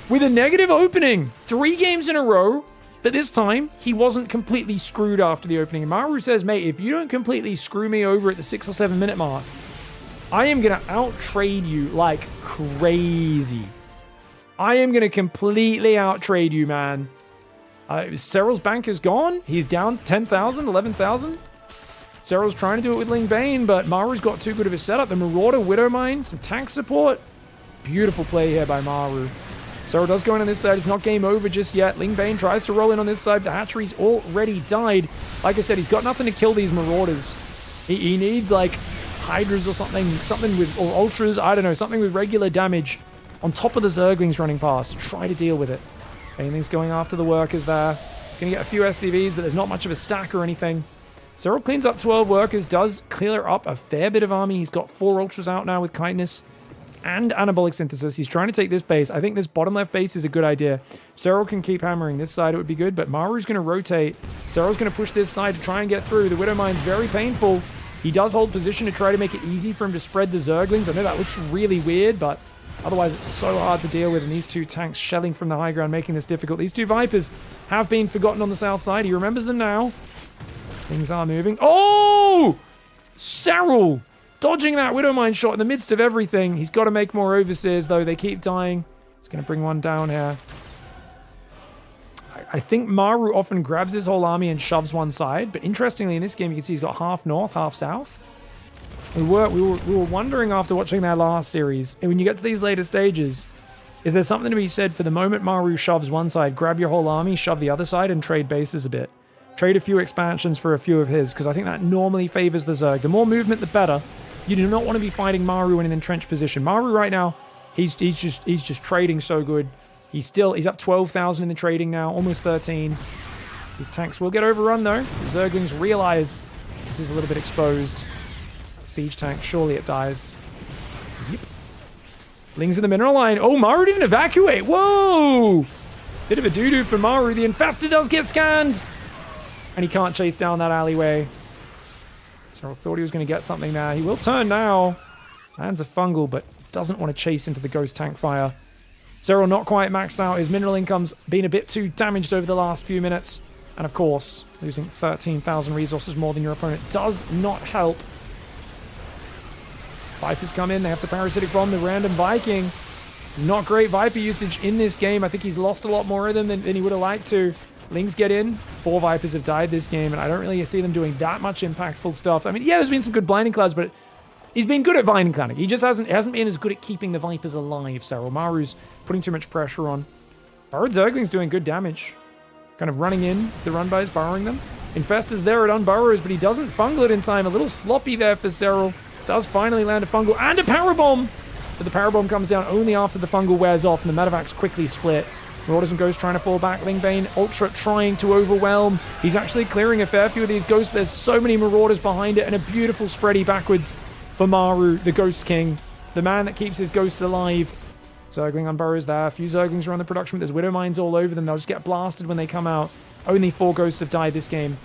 with a negative opening. 3 games in a row. But this time, he wasn't completely screwed after the opening. Maru says, mate, if you don't completely screw me over at the 6 or 7 minute mark, I am going to out-trade you like crazy. I am going to completely out-trade you, man. Serral's bank is gone. He's down 10,000, 11,000. Serral's trying to do it with Ling Bane, but Maru's got too good of a setup. The Marauder, Widowmine, some tank support. Beautiful play here by Maru. Serral does go in on this side. It's not game over just yet. Ling Bane tries to roll in on this side. The hatchery's already died. Like I said, he's got nothing to kill these Marauders. He needs, like, Hydras or something with, or Ultras, I don't know, something with regular damage on top of the Zerglings running past to try to deal with it. Baneling's going after the workers there. Gonna get a few SCVs, but there's not much of a stack or anything. Serral cleans up 12 workers, does clear up a fair bit of army. He's got 4 Ultras out now with Kindness and Anabolic Synthesis. He's trying to take this base. I think this bottom left base is a good idea. Serral can keep hammering this side. It would be good, but Maru's going to rotate. Serral's going to push this side to try and get through. The Widowmine's very painful. He does hold position to try to make it easy for him to spread the Zerglings. I know that looks really weird, but otherwise it's so hard to deal with. And these 2 tanks shelling from the high ground, making this difficult. These 2 Vipers have been forgotten on the south side. He remembers them now. Things are moving. Oh! Serral! Dodging that Widowmine shot in the midst of everything. He's got to make more overseers, though. They keep dying. He's going to bring one down here. I think Maru often grabs his whole army and shoves one side. But interestingly, in this game, you can see he's got half north, half south. We were wondering after watching their last series, and when you get to these later stages, is there something to be said for the moment Maru shoves one side, grab your whole army, shove the other side, and trade bases a bit? Trade a few expansions for a few of his, because I think that normally favors the Zerg. The more movement, the better. You do not want to be fighting Maru in an entrenched position. Maru right now, he's just trading so good. He's up 12,000 in the trading now, almost 13. These tanks will get overrun though. The Zerglings realize this is a little bit exposed. Siege tank, surely it dies. Yep. Lings in the mineral line. Oh, Maru didn't evacuate. Whoa! Bit of a doo-doo for Maru. The Infestor does get scanned. And he can't chase down that alleyway. Serral thought he was going to get something there. He will turn now. Lands a fungal, but doesn't want to chase into the ghost tank fire. Serral not quite maxed out. His mineral income's been a bit too damaged over the last few minutes. And of course, losing 13,000 resources more than your opponent does not help. Vipers come in. They have to parasitic bomb the random Viking. It's not great Viper usage in this game. I think he's lost a lot more of them than he would have liked to. Lings get in. 4 Vipers have died this game, and I don't really see them doing that much impactful stuff. I mean, yeah, there's been some good blinding clouds, but he's been good at blinding clouding. He just hasn't been as good at keeping the Vipers alive, Serral. Maru's putting too much pressure on. Burrowed Zergling's doing good damage. Kind of running in the run bys, burrowing them. Infestor's there at unburrows, but he doesn't fungal it in time. A little sloppy there for Serral. Does finally land a fungal and a parabomb, but the parabomb comes down only after the fungal wears off, and the medevacs quickly split. Marauders and Ghosts trying to fall back. Ling Bane, Ultra trying to overwhelm. He's actually clearing a fair few of these Ghosts. There's so many Marauders behind it, and a beautiful spready backwards for Maru, the Ghost King. The man that keeps his Ghosts alive. Zergling unburrows there. A few Zerglings are on the production, but there's Widowmines all over them. They'll just get blasted when they come out. Only 4 Ghosts have died this game.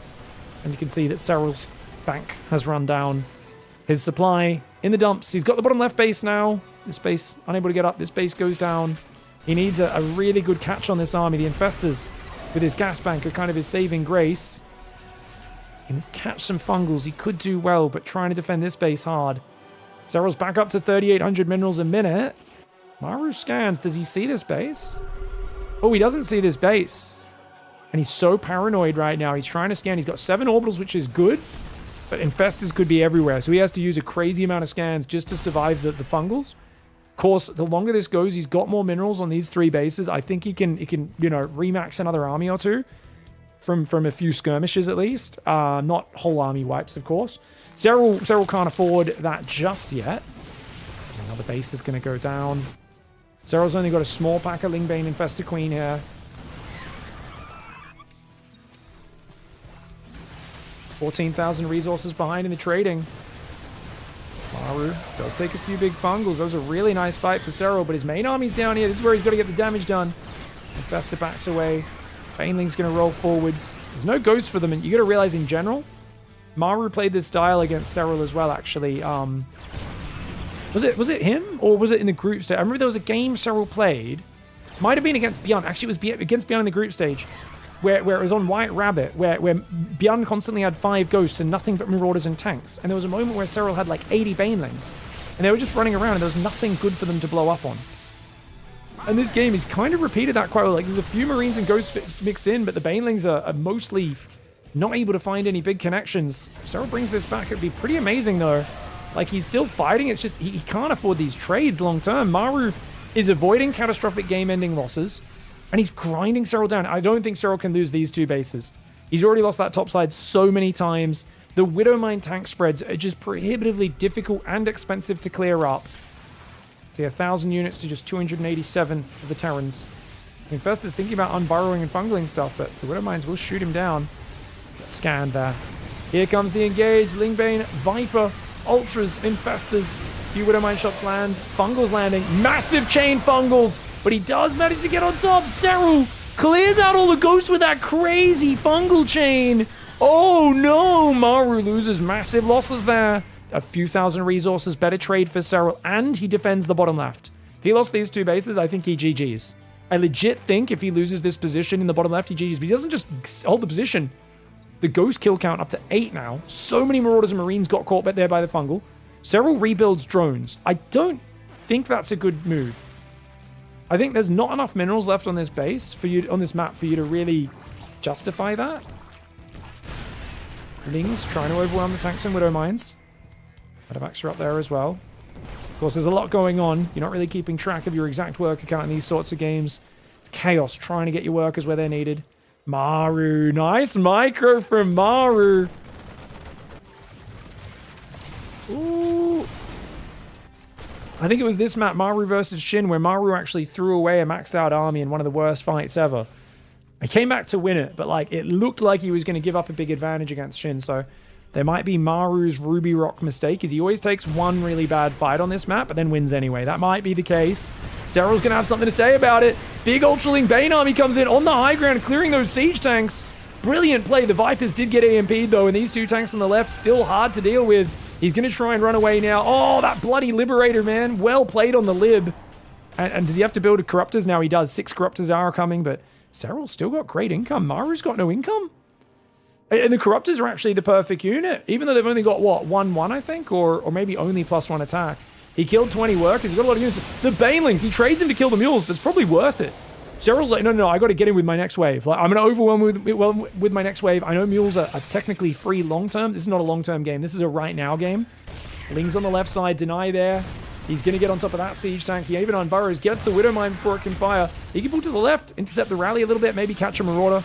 And you can see that Serral's bank has run down. His supply in the dumps. He's got the bottom left base now. This base unable to get up. This base goes down. He needs a really good catch on this army. The Infestors, with his gas bank, are kind of his saving grace. He can catch some fungals. He could do well, but trying to defend this base hard. Serral's back up to 3,800 minerals a minute. Maru scans. Does he see this base? Oh, he doesn't see this base. And he's so paranoid right now. He's trying to scan. He's got 7 orbitals, which is good. But Infestors could be everywhere. So he has to use a crazy amount of scans just to survive the fungals. course, the longer this goes, he's got more minerals on these 3 bases. I think he can you know, remax another army or 2 from a few skirmishes at least. Not whole army wipes, of course. Serral can't afford that just yet. Another base is going to go down. Serral's only got a small pack of Lingbane Infested Queen here. 14,000 resources behind in the trading. Maru does take a few big fungals. That was a really nice fight for Serral, but his main army's down here. This is where he's got to get the damage done. Infestor backs away. Baneling's going to roll forwards. There's no ghost for them, and you got to realize in general, Maru played this style against Serral as well, actually. Was it him, or was it in the group stage? I remember there was a game Serral played. Might have been against Beyond. Actually, it was against Beyond in the group stage, where it was on White Rabbit, where Beyond constantly had 5 ghosts and nothing but Marauders and tanks. And there was a moment where Serral had like 80 Banelings, and they were just running around, and there was nothing good for them to blow up on. And this game, he's kind of repeated that quite well. Like, there's a few Marines and Ghosts mixed in, but the Banelings are mostly not able to find any big connections. If Serral brings this back, it'd be pretty amazing, though. Like, he's still fighting. It's just, he can't afford these trades long term. Maru is avoiding catastrophic game-ending losses, and he's grinding Serral down. I don't think Serral can lose these 2 bases. He's already lost that top side so many times. The Widowmine tank spreads are just prohibitively difficult and expensive to clear up. See, 1,000 units to just 287 of the Terrans. Infestor's thinking about unburrowing and fungling stuff, but the Widowmines will shoot him down. Get scanned there. Here comes the engage. Lingbane, Viper, Ultras, Infestors. Few Widowmine shots land. Fungals landing. Massive chain Fungals, but he does manage to get on top. Serral clears out all the ghosts with that crazy Fungal chain. Oh no! Maru loses massive losses there. A few thousand resources, better trade for Serral, and he defends the bottom left. If he lost these 2 bases, I think he GG's. I legit think if he loses this position in the bottom left, he GG's, but he doesn't just hold the position. The ghost kill count up to 8 now. So many Marauders and Marines got caught there by the Fungal. Serral rebuilds drones. I don't think that's a good move. I think there's not enough minerals left on this base for you, on this map, for you to really justify that. Lings trying to overwhelm the tanks and Widowmines. Medevacs are up there as well. Of course, there's a lot going on. You're not really keeping track of your exact worker count in these sorts of games. It's chaos trying to get your workers where they're needed. Maru, nice micro from Maru. Ooh. I think it was this map, Maru versus Shin, where Maru actually threw away a maxed out army in one of the worst fights ever. He came back to win it, but like it looked like he was going to give up a big advantage against Shin, so there might be Maru's Ruby Rock mistake, is he always takes one really bad fight on this map, but then wins anyway. That might be the case. Serral's going to have something to say about it. Big Ultraling Bane army comes in on the high ground, clearing those siege tanks. Brilliant play. The Vipers did get AMP'd, though, and these 2 tanks on the left still hard to deal with. He's going to try and run away now. Oh, that bloody Liberator, man. Well played on the Lib. And does he have to build a Corruptors? Now he does. 6 Corruptors are coming, but Serral's still got great income. Maru's got no income. And the Corruptors are actually the perfect unit, even though they've only got, what, 1-1, I think? Or maybe only +1 attack. He killed 20 workers. He's got a lot of units. The Banelings, he trades him to kill the mules. That's probably worth it. Serral's like, no, I got to get in with my next wave. Like, I'm going to overwhelm with my next wave. I know mules are technically free long-term. This is not a long-term game. This is a right-now game. Lings on the left side, deny there. He's going to get on top of that siege tank. He even unburrows, gets the Widowmine before it can fire. He can pull to the left, intercept the rally a little bit, maybe catch a Marauder.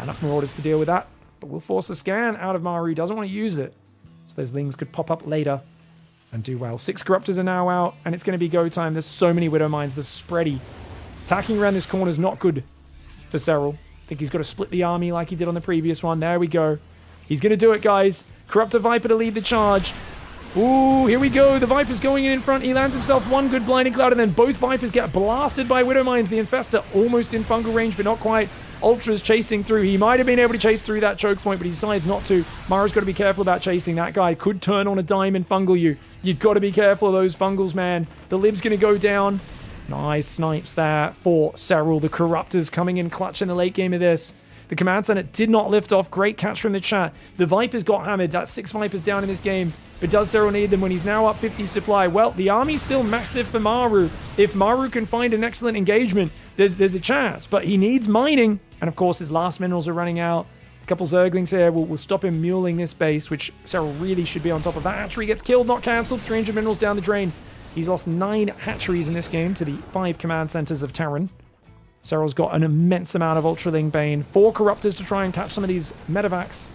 Enough Marauders to deal with that. But we'll force a scan out of Maru. Doesn't want to use it. So those Lings could pop up later and do well. 6 Corruptors are now out, and it's going to be go time. There's so many Widowmines. There's spready. Attacking around this corner is not good for Serral. I think he's got to split the army like he did on the previous one. There we go. He's going to do it, guys. Corruptor Viper to lead the charge. Ooh, here we go. The Viper's going in front. He lands himself one good Blinding Cloud, and then both Vipers get blasted by Widowmines. The Infestor almost in fungal range, but not quite. Ultra's chasing through. He might have been able to chase through that choke point, but he decides not to. Maru's got to be careful about chasing. That guy could turn on a dime and fungal you. You've got to be careful of those fungals, man. The Lib's going to go down. Nice snipes there for Serral. The Corruptors coming in clutch in the late game of this. The Command Center did not lift off. Great catch from the chat. The Vipers got hammered. That's 6 Vipers down in this game. But does Serral need them when he's now up 50 supply? Well, the army's still massive for Maru. If Maru can find an excellent engagement, there's a chance. But he needs mining. And of course, his last minerals are running out. A couple Zerglings here will stop him muling this base, which Serral really should be on top of. That hatchery gets killed, not cancelled. 300 minerals down the drain. He's lost 9 hatcheries in this game to the 5 command centers of Terran. Serral's got an immense amount of Ultraling Bane. 4 Corruptors to try and catch some of these Medivacs.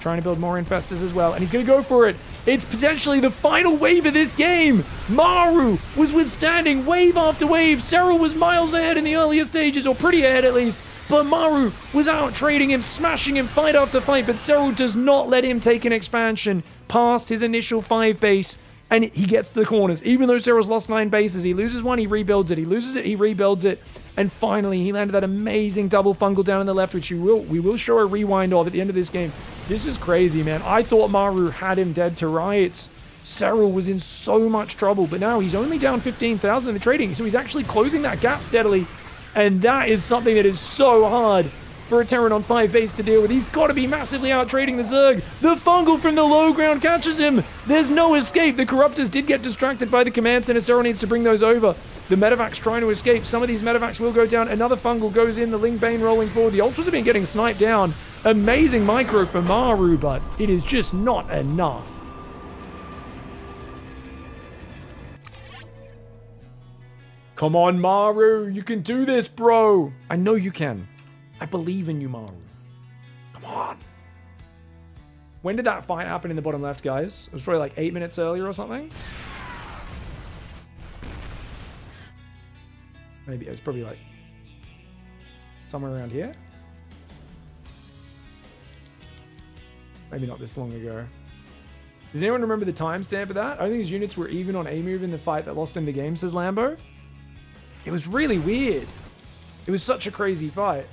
Trying to build more Infestors as well. And he's going to go for it. It's potentially the final wave of this game. Maru was withstanding wave after wave. Serral was miles ahead in the earlier stages, or pretty ahead at least. But Maru was out trading him, smashing him fight after fight. But Serral does not let him take an expansion past his initial 5 base. And he gets to the corners. Even though Serral's lost 9 bases, he loses 1, he rebuilds it. He loses it, he rebuilds it. And finally, he landed that amazing double fungal down in the left, which we will show a rewind of at the end of this game. This is crazy, man. I thought Maru had him dead to rights. Serral was in so much trouble, but now he's only down 15,000 in the trading, so he's actually closing that gap steadily. And that is something that is so hard for a Terran on 5 base to deal with. He's got to be massively out trading the Zerg. The fungal from the low ground catches him. There's no escape. The Corruptors did get distracted by the command center. Serral needs to bring those over. The Medivac's trying to escape. Some of these Medivacs will go down. Another fungal goes in. The Ling Bane rolling forward. The Ultras have been getting sniped down. Amazing micro for Maru, but it is just not enough. Come on, Maru. You can do this, bro. I know you can. I believe in you, Maru. Come on. When did that fight happen in the bottom left, guys? It was probably like 8 minutes earlier or something. Maybe it was probably like somewhere around here. Maybe not this long ago. Does anyone remember the timestamp of that? I think his units were even on A move in the fight that lost him the game, says Lambo. It was really weird. It was such a crazy fight.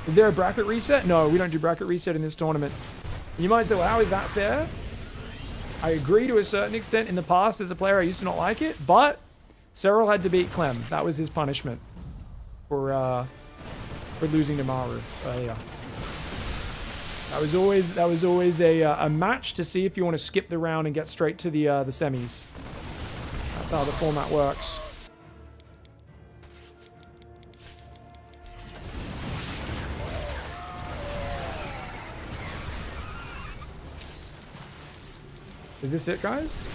Is there a bracket reset? No, we don't do bracket reset in this tournament. You might say, well, how is that fair? I agree to a certain extent. In the past, as a player, I used to not like it, but Serral had to beat Clem. That was his punishment for losing to Maru. Yeah. That was always a match to see if you want to skip the round and get straight to the semis. That's how the format works. Is this it, guys?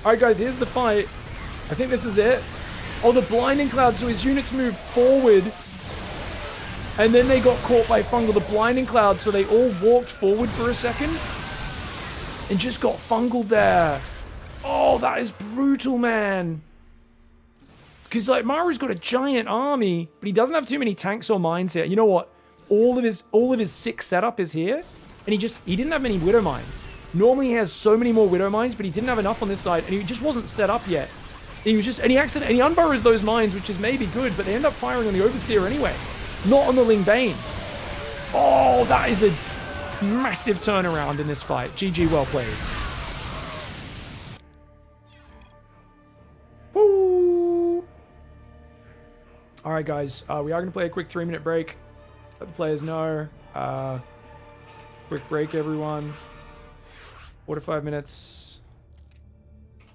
Alright, guys, here's the fight. I think this is it. Oh, the blinding cloud, so his units moved forward. And then they got caught by fungal. The blinding cloud, so they all walked forward for a second. And just got fungal there. Oh, that is brutal, man. Because, like, Maru's got a giant army, but he doesn't have too many tanks or mines here. You know what? All of his 6 setup is here. And he didn't have many Widow mines. Normally he has so many more Widow mines, but he didn't have enough on this side, and he just wasn't set up yet. He was just, and he unburrows those mines, which is maybe good, but they end up firing on the Overseer anyway. Not on the Ling Bane. Oh, that is a massive turnaround in this fight. GG, well played. Woo! Alright, guys, we are going to play a quick 3-minute break. Let the players know. Quick break, everyone. 4 to 5 minutes.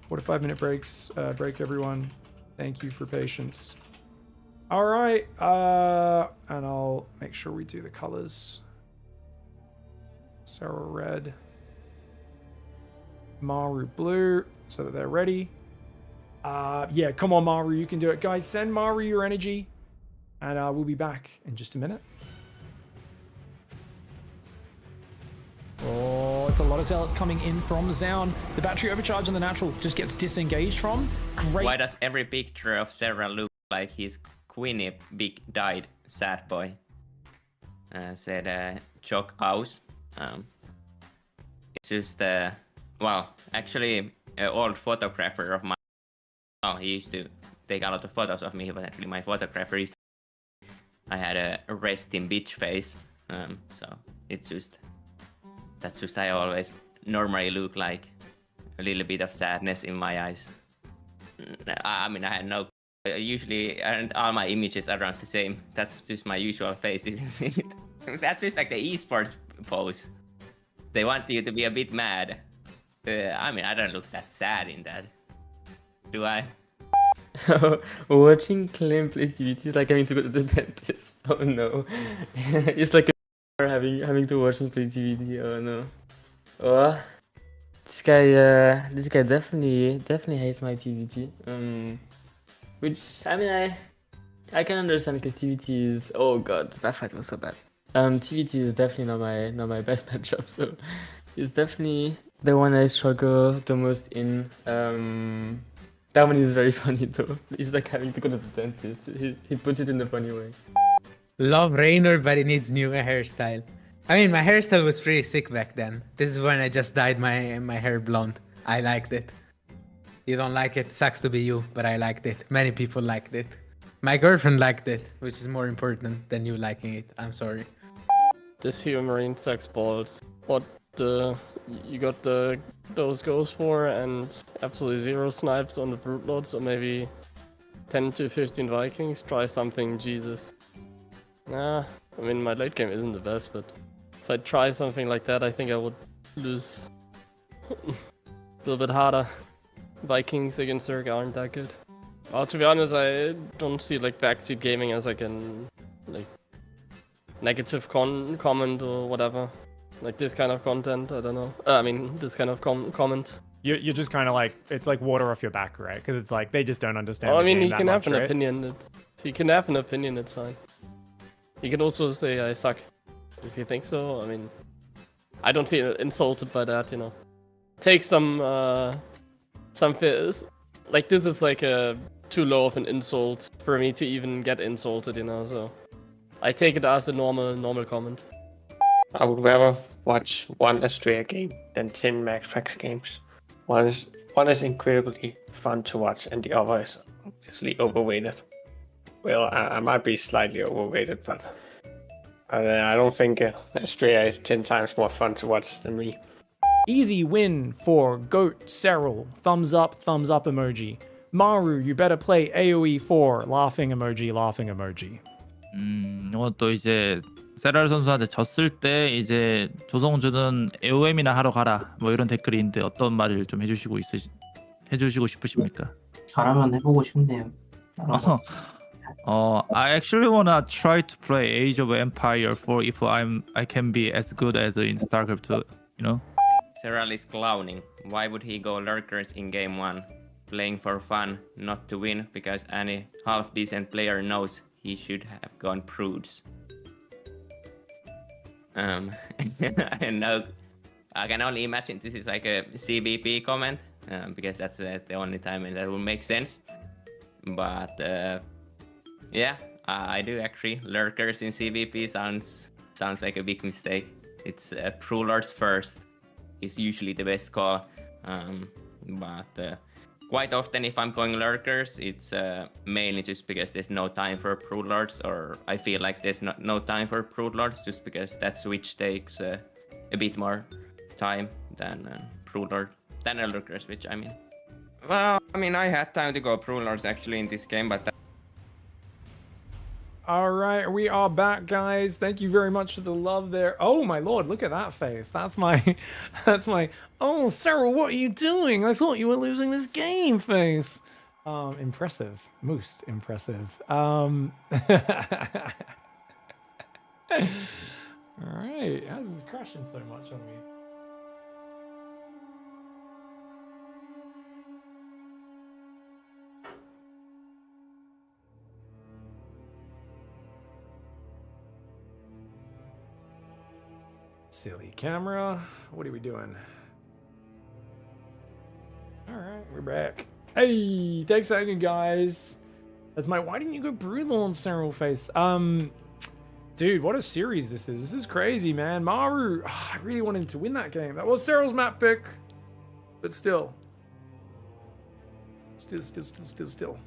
4 to 5 minute breaks. Break, everyone. Thank you for patience. All right. And I'll make sure we do the colors. Serral red. Maru blue, so that they're ready. Yeah, come on, Maru. You can do it. Guys, send Maru your energy. And we'll be back in just a minute. Oh, it's a lot of zealots coming in from Zaun. The battery overcharge on the natural just gets disengaged from. Great. Why does every picture of Serral look like he's Queenie big died sad boy? Said Jock House. It's just well, actually an old photographer of mine. Oh, he used to take a lot of photos of me, but actually my photographer I had a resting bitch face. So it's just that's just I always normally look like a little bit of sadness in my eyes. I mean, I had no. Usually, aren't all my images around the same. That's just my usual face, isn't it? That's just like the esports pose. They want you to be a bit mad. I mean, I don't look that sad in that. Do I? Watching Clem play TVT is like having to go to the dentist. Oh no. It's like having to watch me play TVT. Oh no. Oh. This guy definitely hates my TVT. Which I mean, I can understand because TVT is, oh god, that fight was so bad. TVT is definitely not my best matchup, so it's definitely the one I struggle the most in. That one is very funny though. He's like having to go to the dentist. He puts it in a funny way. Love Raynor, but he needs new hairstyle. I mean, my hairstyle was pretty sick back then. This is when I just dyed my hair blonde. I liked it. You don't like it, sucks to be you, but I liked it. Many people liked it. My girlfriend liked it, which is more important than you liking it. I'm sorry. This here Marine sucks balls. What you got those goes for and absolutely 0 snipes on the brute lord, so maybe 10 to 15 Vikings. Try something, Jesus. Nah, I mean my late game isn't the best, but if I try something like that, I think I would lose a little bit harder. Vikings against Zerg aren't that good. To be honest, I don't see like backseat gaming as like an like negative comment or whatever. Like this kind of content, I don't know. I mean, this kind of comment. You're just kind of like, it's like water off your back, right? Because it's like they just don't understand. I mean, the he game can that have much, an right? opinion. He can have an opinion. It's fine. He can also say I suck if you think so. I mean, I don't feel insulted by that. You know, take some fears. Like this is like a too low of an insult for me to even get insulted. You know, so I take it as a normal comment. I would rather watch one Astrea game than 10 Max Packs games. One is incredibly fun to watch, and the other is obviously overrated. Well, I might be slightly overrated, but I don't think Astrea is 10 times more fun to watch than me. Easy win for Goat Serral. Thumbs up emoji. Maru, you better play AoE 4. Laughing emoji, laughing emoji. 이것도 이제 세랄 선수한테 졌을 때 이제 조성주는 AOM이나 하러 가라 뭐 이런 댓글이 있는데 어떤 말을 좀 해주시고 싶으십니까? 잘하면 해보고 싶네요. I actually wanna try to play Age of Empire 4 if I can be as good as in StarCraft 2, you know? Serral is clowning. Why would he go lurkers in game 1? Playing for fun, not to win, because any half-decent player knows he should have gone prudes. I know. I can only imagine this is like a CBP comment, because that's the only time that will make sense. But yeah, I do agree. Lurkers in CBP sounds like a big mistake. It's Pro Lords first is usually the best call. But quite often if I'm going lurkers, it's mainly just because there's no time for Brood Lords, or I feel like there's no time for Brood Lords, just because that switch takes a bit more time than Brood Lord, than a lurker switch, I mean. Well, I mean, I had time to go Brood Lords actually in this game, but... All right, we are back, guys. Thank you very much for the love there. Oh my lord, look at that face. That's my, oh, Serral, what are you doing? I thought you were losing this game face. Impressive. Most impressive. All right, how's this crashing so much on me? Silly camera. What are we doing? All right, we're back. Hey, thanks for hanging, guys. That's my. Why didn't you go brutal on Serral face? Dude, what a series this is. This is crazy, man. Maru. I really wanted to win that game. That was Serral's map pick, but still. Still.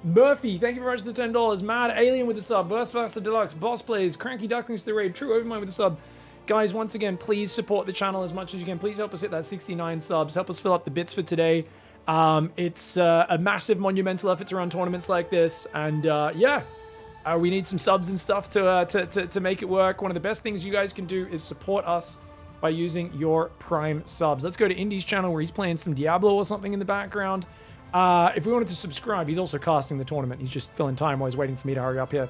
Murphy, thank you very much for the $10. Mad Alien with the sub. Verse Deluxe. Boss Plays. Cranky Ducklings to the raid. True Overmind with the sub. Guys, once again, please support the channel as much as you can. Please help us hit that 69 subs. Help us fill up the bits for today. It's a massive monumental effort to run tournaments like this. And yeah, we need some subs and stuff to make it work. One of the best things you guys can do is support us by using your Prime subs. Let's go to Indy's channel where he's playing some Diablo or something in the background. If we wanted to subscribe, he's also casting the tournament. He's just filling time while he's waiting for me to hurry up here.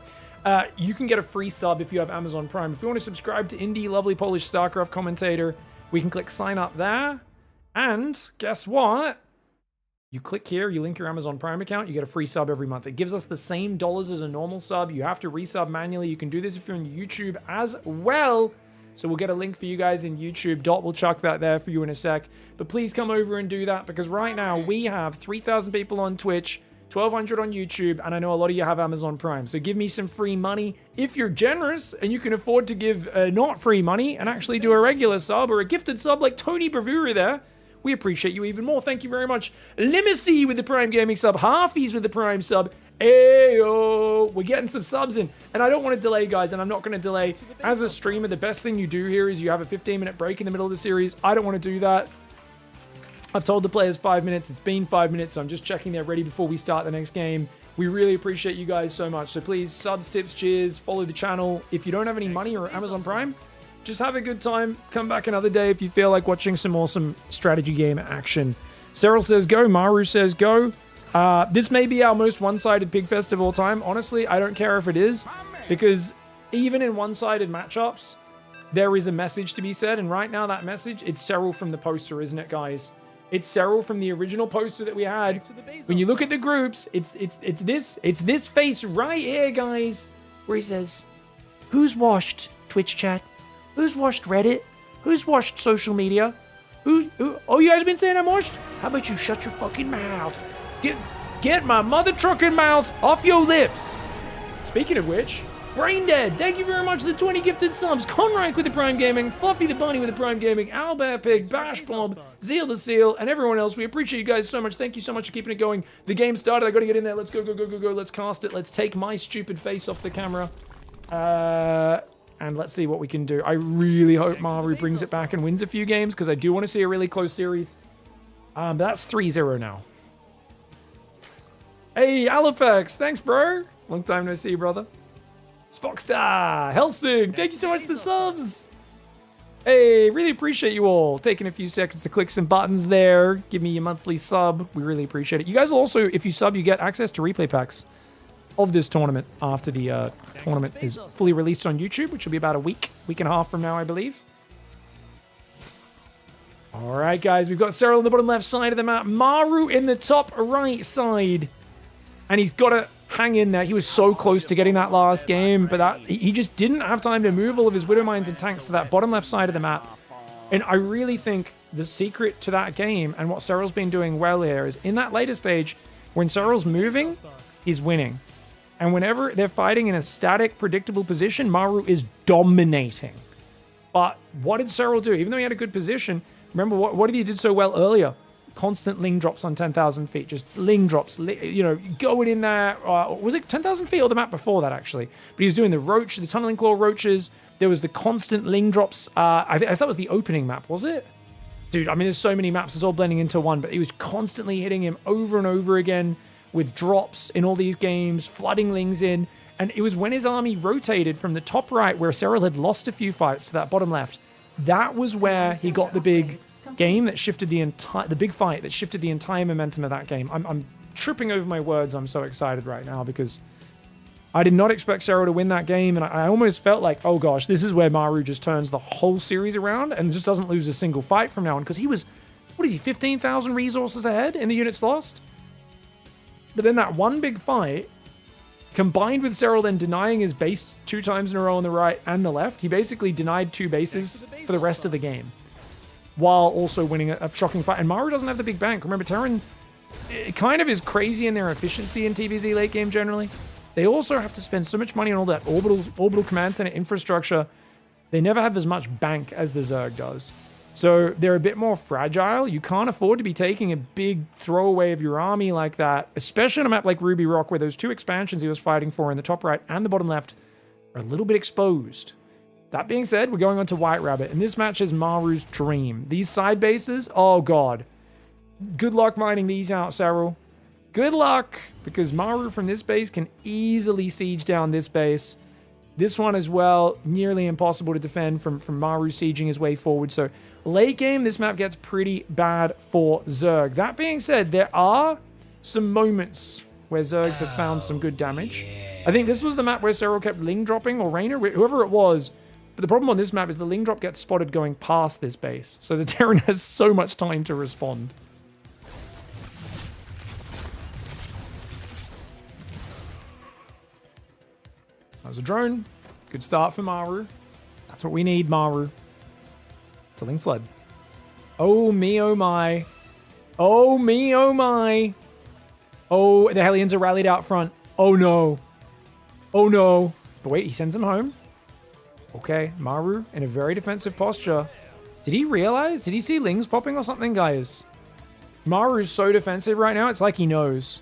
You can get a free sub if you have Amazon Prime. If you want to subscribe to Indy, lovely Polish StarCraft commentator, We can click sign up there. And guess what? You click here, you link your Amazon Prime account, you get a free sub every month. It gives us the same dollars as a normal sub. You have to resub manually. You can do this if you're on YouTube as well. So we'll get a link for you guys in YouTube. Dot will chuck that there for you in a sec. But please come over and do that, because right now we have 3,000 people on Twitch, 1,200 on YouTube, and I know a lot of you have Amazon Prime. So give me some free money if you're generous and you can afford to give not free money and actually do a regular sub or a gifted sub like Tony Bravura there. We appreciate you even more. Thank you very much. Limacy with the Prime Gaming sub. Harfies with the Prime sub. Ayo, we're getting some subs in. And I don't want to delay, guys, and I'm not going to delay. As a streamer, the best thing you do here is you have a 15-minute break in the middle of the series. I don't want to do that. I've told the players 5 minutes. It's been 5 minutes, so I'm just checking they're ready before we start the next game. We really appreciate you guys so much. So please, subs, tips, cheers, follow the channel. If you don't have any money or Amazon Prime, just have a good time. Come back another day if you feel like watching some awesome strategy game action. Serral says go. Maru says go. This may be our most one-sided PiGFest of all time. Honestly, I don't care if it is, because even in one-sided matchups, there is a message to be said. And right now, that message, it's Serral from the poster, isn't it, guys? It's Serral from the original poster that we had. When you look at the groups, it's this face right here, guys, where he says, "Who's washed Twitch chat? Who's washed Reddit? Who's washed social media? Who? Oh, you guys been saying I'm washed? How about you shut your fucking mouth? Get my mother trucking mouth off your lips." Speaking of which, Brain Dead, thank you very much for the 20 gifted subs. Conrank with the Prime Gaming, Fluffy the Bunny with the Prime Gaming, Owlbear Pig, Bash Bomb, Zeal the Seal, and everyone else. We appreciate you guys so much. Thank you so much for keeping it going. The game started. I got to get in there. Let's go. Let's cast it. Let's take my stupid face off the camera. And let's see what we can do. I really hope Maru brings it back and wins a few games, because I do want to see a really close series. That's 3-0 now. Hey, Alifax. Thanks, bro. Long time no see, brother. Spockstar, Helsing, thank you so much for the subs. Hey, really appreciate you all taking a few seconds to click some buttons there. Give me your monthly sub. We really appreciate it. You guys will also, if you sub, you get access to replay packs of this tournament after the tournament is fully released on YouTube, which will be about a week and a half from now, I believe. All right, guys, we've got Serral on the bottom left side of the map, Maru in the top right side, and he's got to hang in there. He was so close to getting that last game, but he just didn't have time to move all of his Widow Mines and tanks to that bottom left side of the map. And I really think the secret to that game and what Serral's been doing well here is in that later stage, when Serral's moving, he's winning. And whenever they're fighting in a static, predictable position, Maru is dominating. But what did Serral do? Even though he had a good position, remember what did he did so well earlier? Constant ling drops on 10,000 feet. Just ling drops, you know, going in there. Was it 10,000 feet or the map before that, actually? But he was doing the roach, the tunneling claw roaches. There was the constant ling drops. I think that was the opening map, was it? Dude, I mean, there's so many maps. It's all blending into one. But he was constantly hitting him over and over again with drops in all these games, flooding lings in. And it was when his army rotated from the top right, where Serral had lost a few fights, to that bottom left. That was where he got the big game that shifted the big fight that shifted the entire momentum of that game. I'm tripping over my words. I'm so excited right now because I did not expect Serral to win that game, and I almost felt like, oh gosh, this is where Maru just turns the whole series around and just doesn't lose a single fight from now on, because he was, what is he, 15,000 resources ahead in the units lost? But then that one big fight, combined with Serral then denying his base 2 times in a row on the right and the left, he basically denied 2 bases for the rest of the game, while also winning a shocking fight. And Maru doesn't have the big bank. Remember, Terran kind of is crazy in their efficiency in TVZ late game generally. They also have to spend so much money on all that orbital command center infrastructure. They never have as much bank as the Zerg does. So they're a bit more fragile. You can't afford to be taking a big throwaway of your army like that, especially on a map like Ruby Rock, where those 2 expansions he was fighting for in the top right and the bottom left are a little bit exposed. That being said, we're going on to White Rabbit, and this match is Maru's dream. These side bases, oh god. Good luck mining these out, Serral. Good luck, because Maru from this base can easily siege down this base. This one as well, nearly impossible to defend from Maru sieging his way forward. So late game, this map gets pretty bad for Zerg. That being said, there are some moments where Zergs have found some good damage. I think this was the map where Serral kept ling dropping, or Rainer, whoever it was But the problem on this map is the Ling drop gets spotted going past this base. So the Terran has so much time to respond. That was a drone. Good start for Maru. That's what we need, Maru. It's a Ling flood. Oh me, oh my. Oh me, oh my. Oh, the Hellions are rallied out front. Oh no. Oh no. But wait, he sends them home. Okay, Maru in a very defensive posture. Did he realize? Did he see Lings popping or something, guys? Maru's so defensive right now, it's like he knows.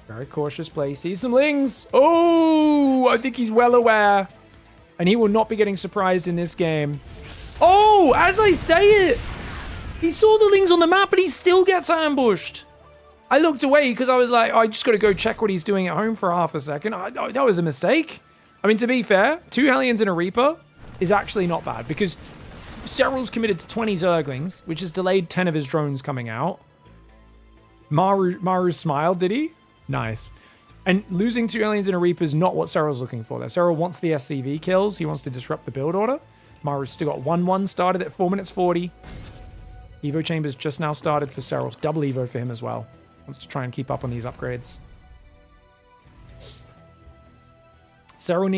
Very cautious play. He sees some Lings. Oh, I think he's well aware. And he will not be getting surprised in this game. Oh, as I say it, he saw the Lings on the map, but he still gets ambushed. I looked away because I was like, oh, I just got to go check what he's doing at home for half a second. That was a mistake. I mean, to be fair, 2 Hellions and a Reaper is actually not bad because Serral's committed to 20 Zerglings, which has delayed 10 of his drones coming out. Maru smiled, did he? Nice. And losing 2 Hellions and a Reaper is not what Serral's looking for there. Serral wants the SCV kills. He wants to disrupt the build order. Maru's still got 1-1 started at 4 minutes 40. Evo Chambers just now started for Serral. Double Evo for him as well. Wants to try and keep up on these upgrades. Serral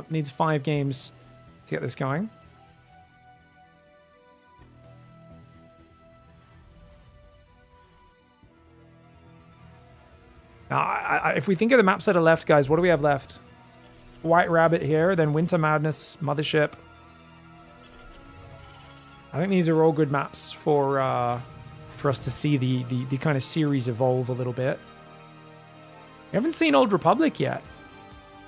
needs 5 games to get this going. Now, if we think of the maps that are left, guys, what do we have left? White Rabbit here, then Winter Madness, Mothership. I think these are all good maps for us to see the kind of series evolve a little bit. We haven't seen Old Republic yet.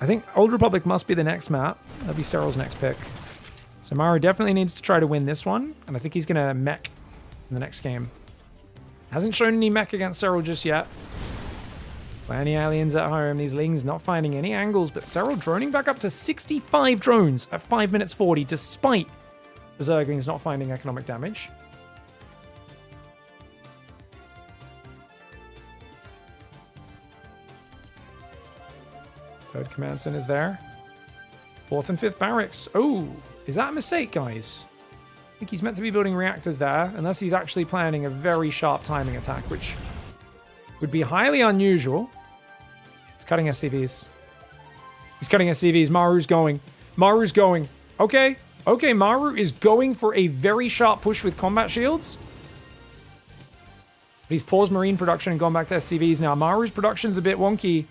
I think Old Republic must be the next map. That'll be Serral's next pick. So Maru definitely needs to try to win this one, and I think he's going to mech in the next game. Hasn't shown any mech against Serral just yet. Plenty of aliens at home. These Lings not finding any angles, but Serral droning back up to 65 drones at 5 minutes 40, despite the Zerglings not finding economic damage. Third command center is there. 4th and 5th barracks. Oh, is that a mistake, guys? I think he's meant to be building reactors there, unless he's actually planning a very sharp timing attack, which would be highly unusual. He's cutting SCVs. He's cutting SCVs. Maru's going. Maru's going. Okay. Okay, Maru is going for a very sharp push with combat shields. But he's paused Marine production and gone back to SCVs now. Maru's production's a bit wonky.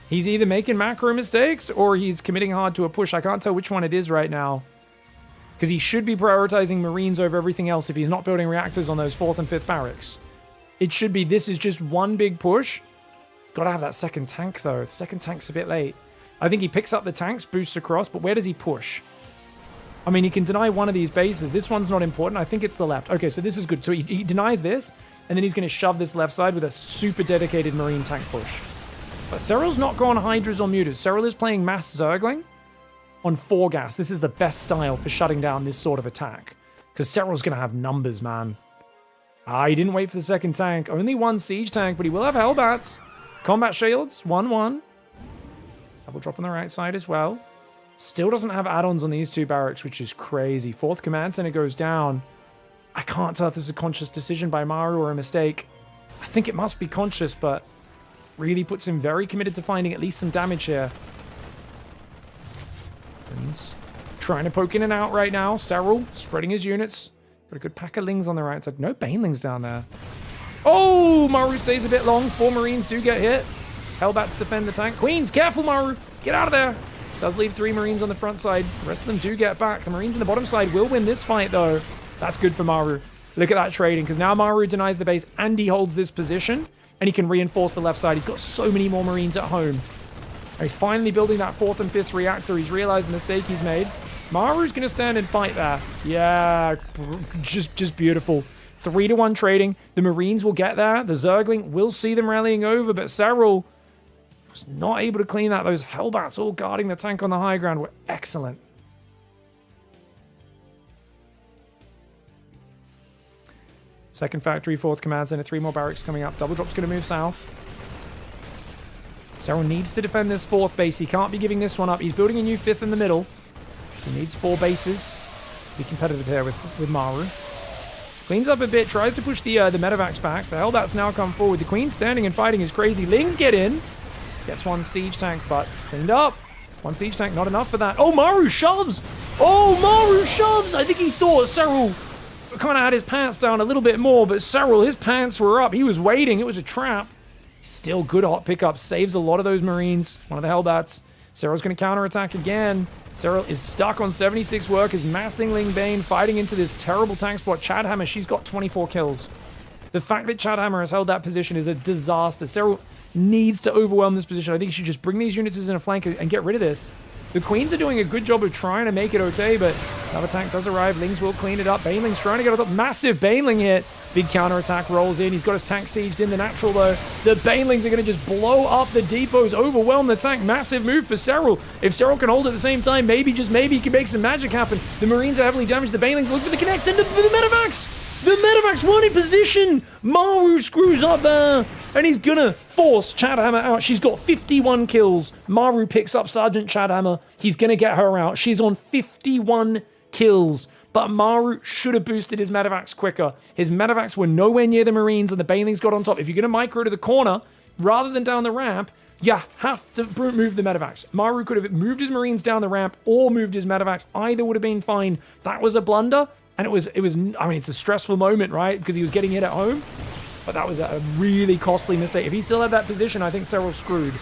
He's either making macro mistakes or he's committing hard to a push. I can't tell which one it is right now. Because he should be prioritizing Marines over everything else if he's not building reactors on those 4th and 5th barracks. It should be this is just one big push. He's got to have that second tank, though. The second tank's a bit late. I think he picks up the tanks, boosts across, but where does he push? I mean, he can deny one of these bases. This one's not important. I think it's the left. Okay, so this is good. So he denies this, and then he's going to shove this left side with a super dedicated Marine tank push. But Serral's not going Hydras or Mutas. Serral is playing Mass Zergling on 4 gas. This is the best style for shutting down this sort of attack. Because Serral's going to have numbers, man. He didn't wait for the second tank. Only 1 siege tank, but he will have Hellbats. Combat shields, 1-1. Double drop on the right side as well. Still doesn't have add-ons on these 2 barracks, which is crazy. 4th command center goes down. I can't tell if this is a conscious decision by Maru or a mistake. I think it must be conscious, but really puts him very committed to finding at least some damage here. Marines trying to poke in and out right now. Serral spreading his units. Got a good pack of Lings on the right side. No Banelings down there. Oh, Maru stays a bit long. 4 Marines do get hit. Hellbats defend the tank. Queens, careful, Maru. Get out of there. Does leave 3 Marines on the front side. The rest of them do get back. The Marines on the bottom side will win this fight, though. That's good for Maru. Look at that trading, because now Maru denies the base and he holds this position, and he can reinforce the left side. He's got so many more Marines at home. He's finally building that 4th and 5th reactor. He's realized the mistake he's made. Maru's going to stand and fight there. Yeah, just beautiful. 3-1 trading. The Marines will get there. The Zergling will see them rallying over, but Serral was not able to clean that. Those Hellbats all guarding the tank on the high ground were excellent. Second factory, 4th command center, 3 more barracks coming up. Double drop's going to move south. Serral needs to defend this 4th base. He can't be giving this one up. He's building a new 5th in the middle. He needs 4 bases to be competitive here with Maru. Cleans up a bit, tries to push the Medivacs back. The Hellbats now come forward. The Queen standing and fighting is crazy. Lings get in. Gets 1 siege tank, but cleaned up. 1 siege tank, not enough for that. Oh, Maru shoves! Oh, Maru shoves! I think he thought Serral kind of had his pants down a little bit more, but Serral, his pants were up. He was waiting. It was a trap. Still good hot pickup. Saves a lot of those Marines. One of the Hellbats. Serral's going to counterattack again. Serral is stuck on 76 workers, massing Ling Bane, fighting into this terrible tank spot. Chadhammer, she's got 24 kills. The fact that Chadhammer has held that position is a disaster. Serral needs to overwhelm this position. I think he should just bring these units in a flank and get rid of this. The Queens are doing a good job of trying to make it okay, but another tank does arrive. Lings will clean it up. Baneling's trying to get on top. Massive Baneling hit. Big counterattack rolls in. He's got his tank sieged in the natural, though. The Banelings are going to just blow up the depots, overwhelm the tank. Massive move for Serral. If Serral can hold it at the same time, maybe, just maybe, he can make some magic happen. The Marines are heavily damaged. The Banelings look for the connects, and the Medivacs! The Medivacs won in position! Maru screws up there, and he's gonna force Chadhammer out. She's got 51 kills. Maru picks up Sergeant Chadhammer. He's gonna get her out. She's on 51 kills. But Maru should have boosted his Medivacs quicker. His Medivacs were nowhere near the Marines, and the Banelings got on top. If you're gonna micro to the corner, rather than down the ramp, you have to move the Medivacs. Maru could have moved his Marines down the ramp or moved his Medivacs. Either would have been fine. That was a blunder. And it was, I mean, it's a stressful moment, right? Because he was getting hit at home. But that was a really costly mistake. If he still had that position, I think Serral's screwed.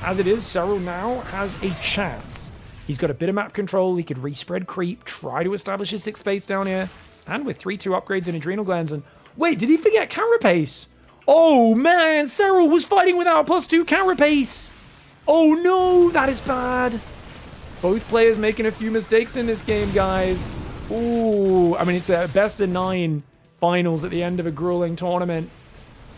As it is, Serral now has a chance. He's got a bit of map control. He could respread creep, try to establish his 6th base down here. And with 3-2 upgrades and adrenal glands. And wait, did he forget Carapace? Oh, man, Serral was fighting without +2 Carapace. Oh, no, that is bad. Both players making a few mistakes in this game, guys. Ooh, I mean, it's a best-of-9 finals at the end of a grueling tournament.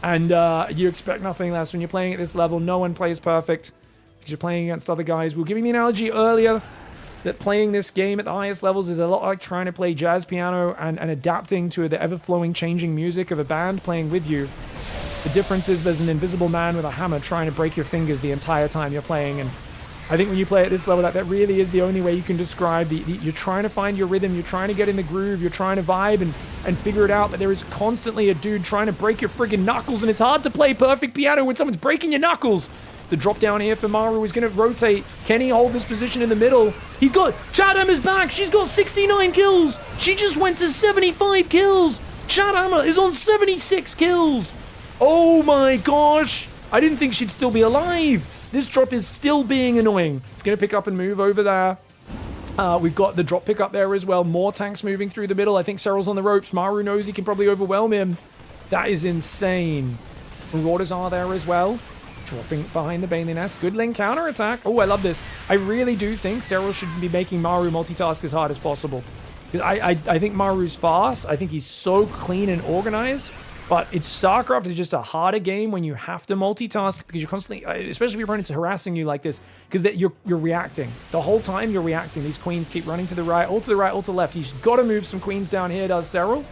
And you expect nothing less when you're playing at this level. No one plays perfect because you're playing against other guys. We were giving the analogy earlier that playing this game at the highest levels is a lot like trying to play jazz piano and adapting to the ever-flowing, changing music of a band playing with you. The difference is there's an invisible man with a hammer trying to break your fingers the entire time you're playing. And I think when you play at this level, that really is the only way you can describe you're trying to find your rhythm, you're trying to get in the groove, you're trying to vibe and figure it out, but there is constantly a dude trying to break your friggin' knuckles, and it's hard to play perfect piano when someone's breaking your knuckles. The drop down here for Maru is going to rotate. Can he hold this position in the middle? He's got Chadhammer's back. She's got 69 kills. She just went to 75 kills. Chadhammer is on 76 kills. Oh my gosh. I didn't think she'd still be alive. This drop is still being annoying. It's going to pick up and move over there. We've got the drop pick up there as well. More tanks moving through the middle. I think Serral's on the ropes. Maru knows he can probably overwhelm him. That is insane. Marauders are there as well. Dropping behind the Baneling nest. Good link counterattack. Oh, I love this. I really do think Serral should be making Maru multitask as hard as possible. I think Maru's fast. I think he's so clean and organized. But StarCraft is just a harder game when you have to multitask because you're constantly, especially if your opponent's harassing you like this, because you're reacting. The whole time you're reacting. These queens keep running to the right, all to the right, all to the left. He's got to move some queens down here, does Serral.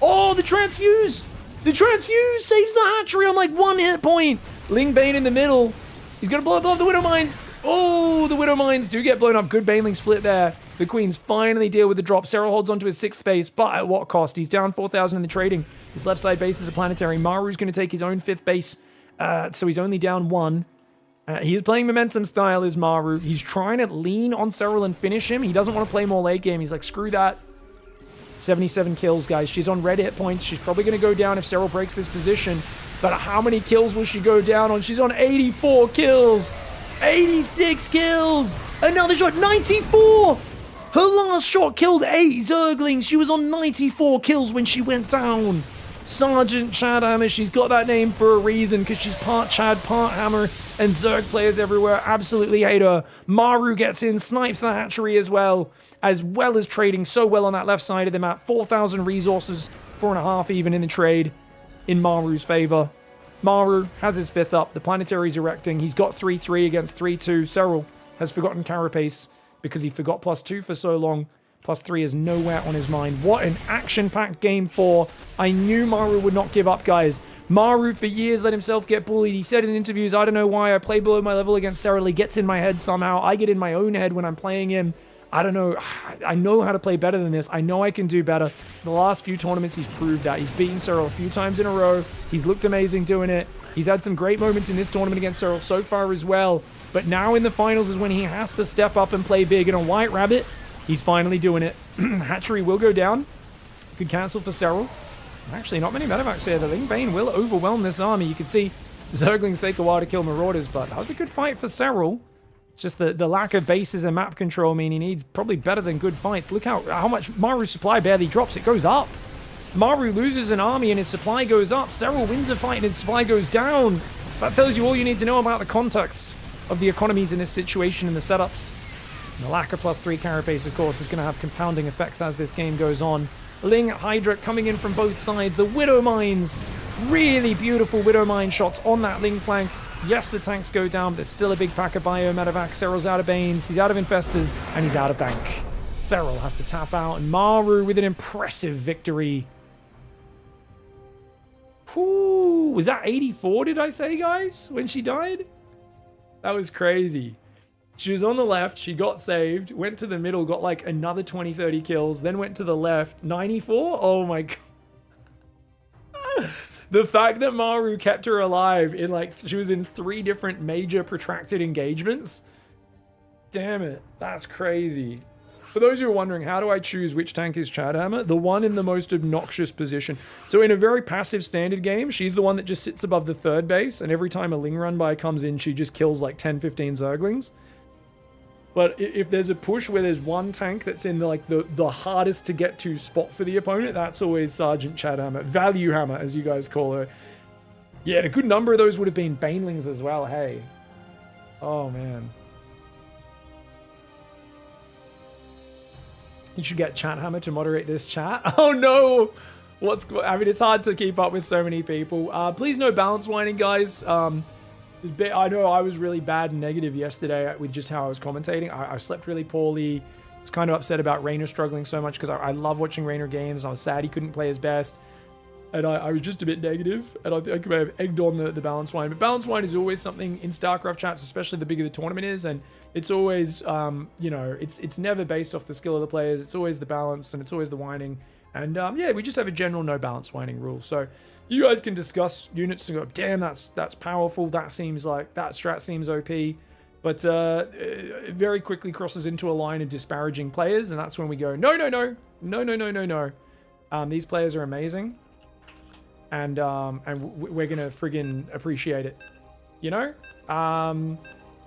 Oh, the transfuse! The transfuse saves the hatchery on like 1 hit point. Ling Bane in the middle. He's going to blow up the Widow Mines. Oh, the Widow Mines do get blown up. Good Baneling split there. The Queens finally deal with the drop. Serral holds onto his 6th base, but at what cost? He's down 4,000 in the trading. His left side base is a planetary. Maru's going to take his own 5th base, so he's only down 1. He is playing momentum style, is Maru. He's trying to lean on Serral and finish him. He doesn't want to play more late game. He's like, screw that. 77 kills, guys. She's on red hit points. She's probably going to go down if Serral breaks this position. But how many kills will she go down on? She's on 84 kills. 86 kills. Another shot, 94. Her last shot killed 8 Zerglings. She was on 94 kills when she went down. Sergeant Chadhammer, she's got that name for a reason because she's part Chad, part Hammer, and Zerg players everywhere absolutely hate her. Maru gets in, snipes the hatchery as well as trading so well on that left side of the map. 4,000 resources, 4.5 even in the trade in Maru's favor. Maru has his 5th up. The planetary's erecting. He's got 3-3 against 3-2. Serral has forgotten Carapace because he forgot +2 for so long. +3 is nowhere on his mind. What an action-packed game 4. I knew Maru would not give up, guys. Maru for years let himself get bullied. He said in interviews, I don't know why I play below my level against Serral. He gets in my head somehow. I get in my own head when I'm playing him. I don't know. I know how to play better than this. I know I can do better. The last few tournaments, he's proved that. He's beaten Serral a few times in a row. He's looked amazing doing it. He's had some great moments in this tournament against Serral so far as well. But now in the finals is when he has to step up and play big. And on White Rabbit, he's finally doing it. Hatchery will go down. Could cancel for Serral. Actually, not many medevacs here. The Ling Bane will overwhelm this army. You can see Zerglings take a while to kill Marauders, but that was a good fight for Serral. It's just the lack of bases and map control mean he needs probably better than good fights. Look how much Maru's supply barely drops. It goes up. Maru loses an army and his supply goes up. Serral wins a fight and his supply goes down. That tells you all you need to know about the context of the economies in this situation and the setups. And the lack of +3 carapace, of course, is going to have compounding effects as this game goes on. Ling, Hydra coming in from both sides. The Widow Mines. Really beautiful Widow Mine shots on that Ling flank. Yes, the tanks go down, but there's still a big pack of bio medevac. Serral's out of Banes, he's out of Infestors, and he's out of Bank. Serral has to tap out, and Maru with an impressive victory. Whoo, was that 84, did I say, guys, when she died? That was crazy. She was on the left, she got saved, went to the middle, got like another 20, 30 kills, then went to the left, 94? Oh my god. The fact that Maru kept her alive in like, she was in 3 different major protracted engagements. Damn it, that's crazy. For those who are wondering, how do I choose which tank is Chadhammer? The one in the most obnoxious position. So in a very passive standard game, she's the one that just sits above the 3rd base, and every time a Ling run by comes in, she just kills like 10, 15 Zerglings. But if there's a push where there's one tank that's in the hardest to get to spot for the opponent, that's always Sergeant Chadhammer. Value Hammer, as you guys call her. Yeah, and a good number of those would have been Banelings as well, hey. Oh, man. You should get Chathammer to moderate this chat. Oh, no! I mean, it's hard to keep up with so many people. Please no balance whining, guys. I know I was really bad and negative yesterday with just how I was commentating. I slept really poorly. I was kind of upset about Raynor struggling so much because I love watching Raynor games. I was sad he couldn't play his best. And I was just a bit negative. And I think I may have egged on the balance wine. But balance wine is always something in StarCraft chats, especially the bigger the tournament is. And it's always, you know, it's never based off the skill of the players. It's always the balance and it's always the whining. And yeah, we just have a general no balance whining rule. So you guys can discuss units and go, damn, that's powerful. That seems like, that strat seems OP. But it very quickly crosses into a line of disparaging players. And that's when we go, no. These players are amazing. And we're going to friggin' appreciate it. You know?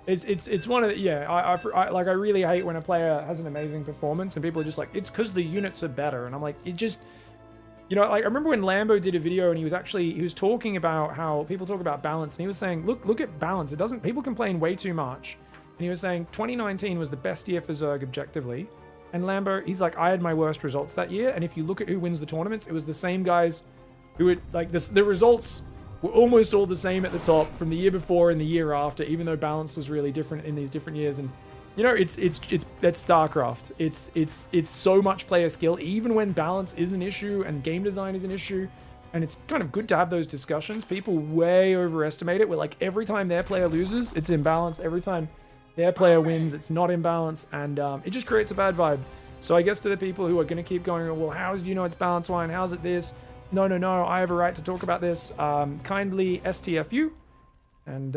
It's one of the, yeah, I really hate when a player has an amazing performance and people are just like, it's because the units are better. And I'm like, it just, you know, like I remember when Lambo did a video and he was talking about how people talk about balance and he was saying, look at balance. It doesn't, people complain way too much. And he was saying 2019 was the best year for Zerg objectively. And Lambo, he's like, I had my worst results that year. And if you look at who wins the tournaments, it was the same guys who would like this, the results were almost all the same at the top from the year before and the year after, even though balance was really different in these different years. And you know, that's StarCraft. It's so much player skill, even when balance is an issue and game design is an issue. And it's kind of good to have those discussions. People way overestimate it. Where like every time their player loses, it's imbalanced. Every time their player wins, it's not imbalanced, and it just creates a bad vibe. So I guess to the people who are going to keep going, well, how do you know it's balance wine? How's it this? No, I have a right to talk about this. Kindly STFU. And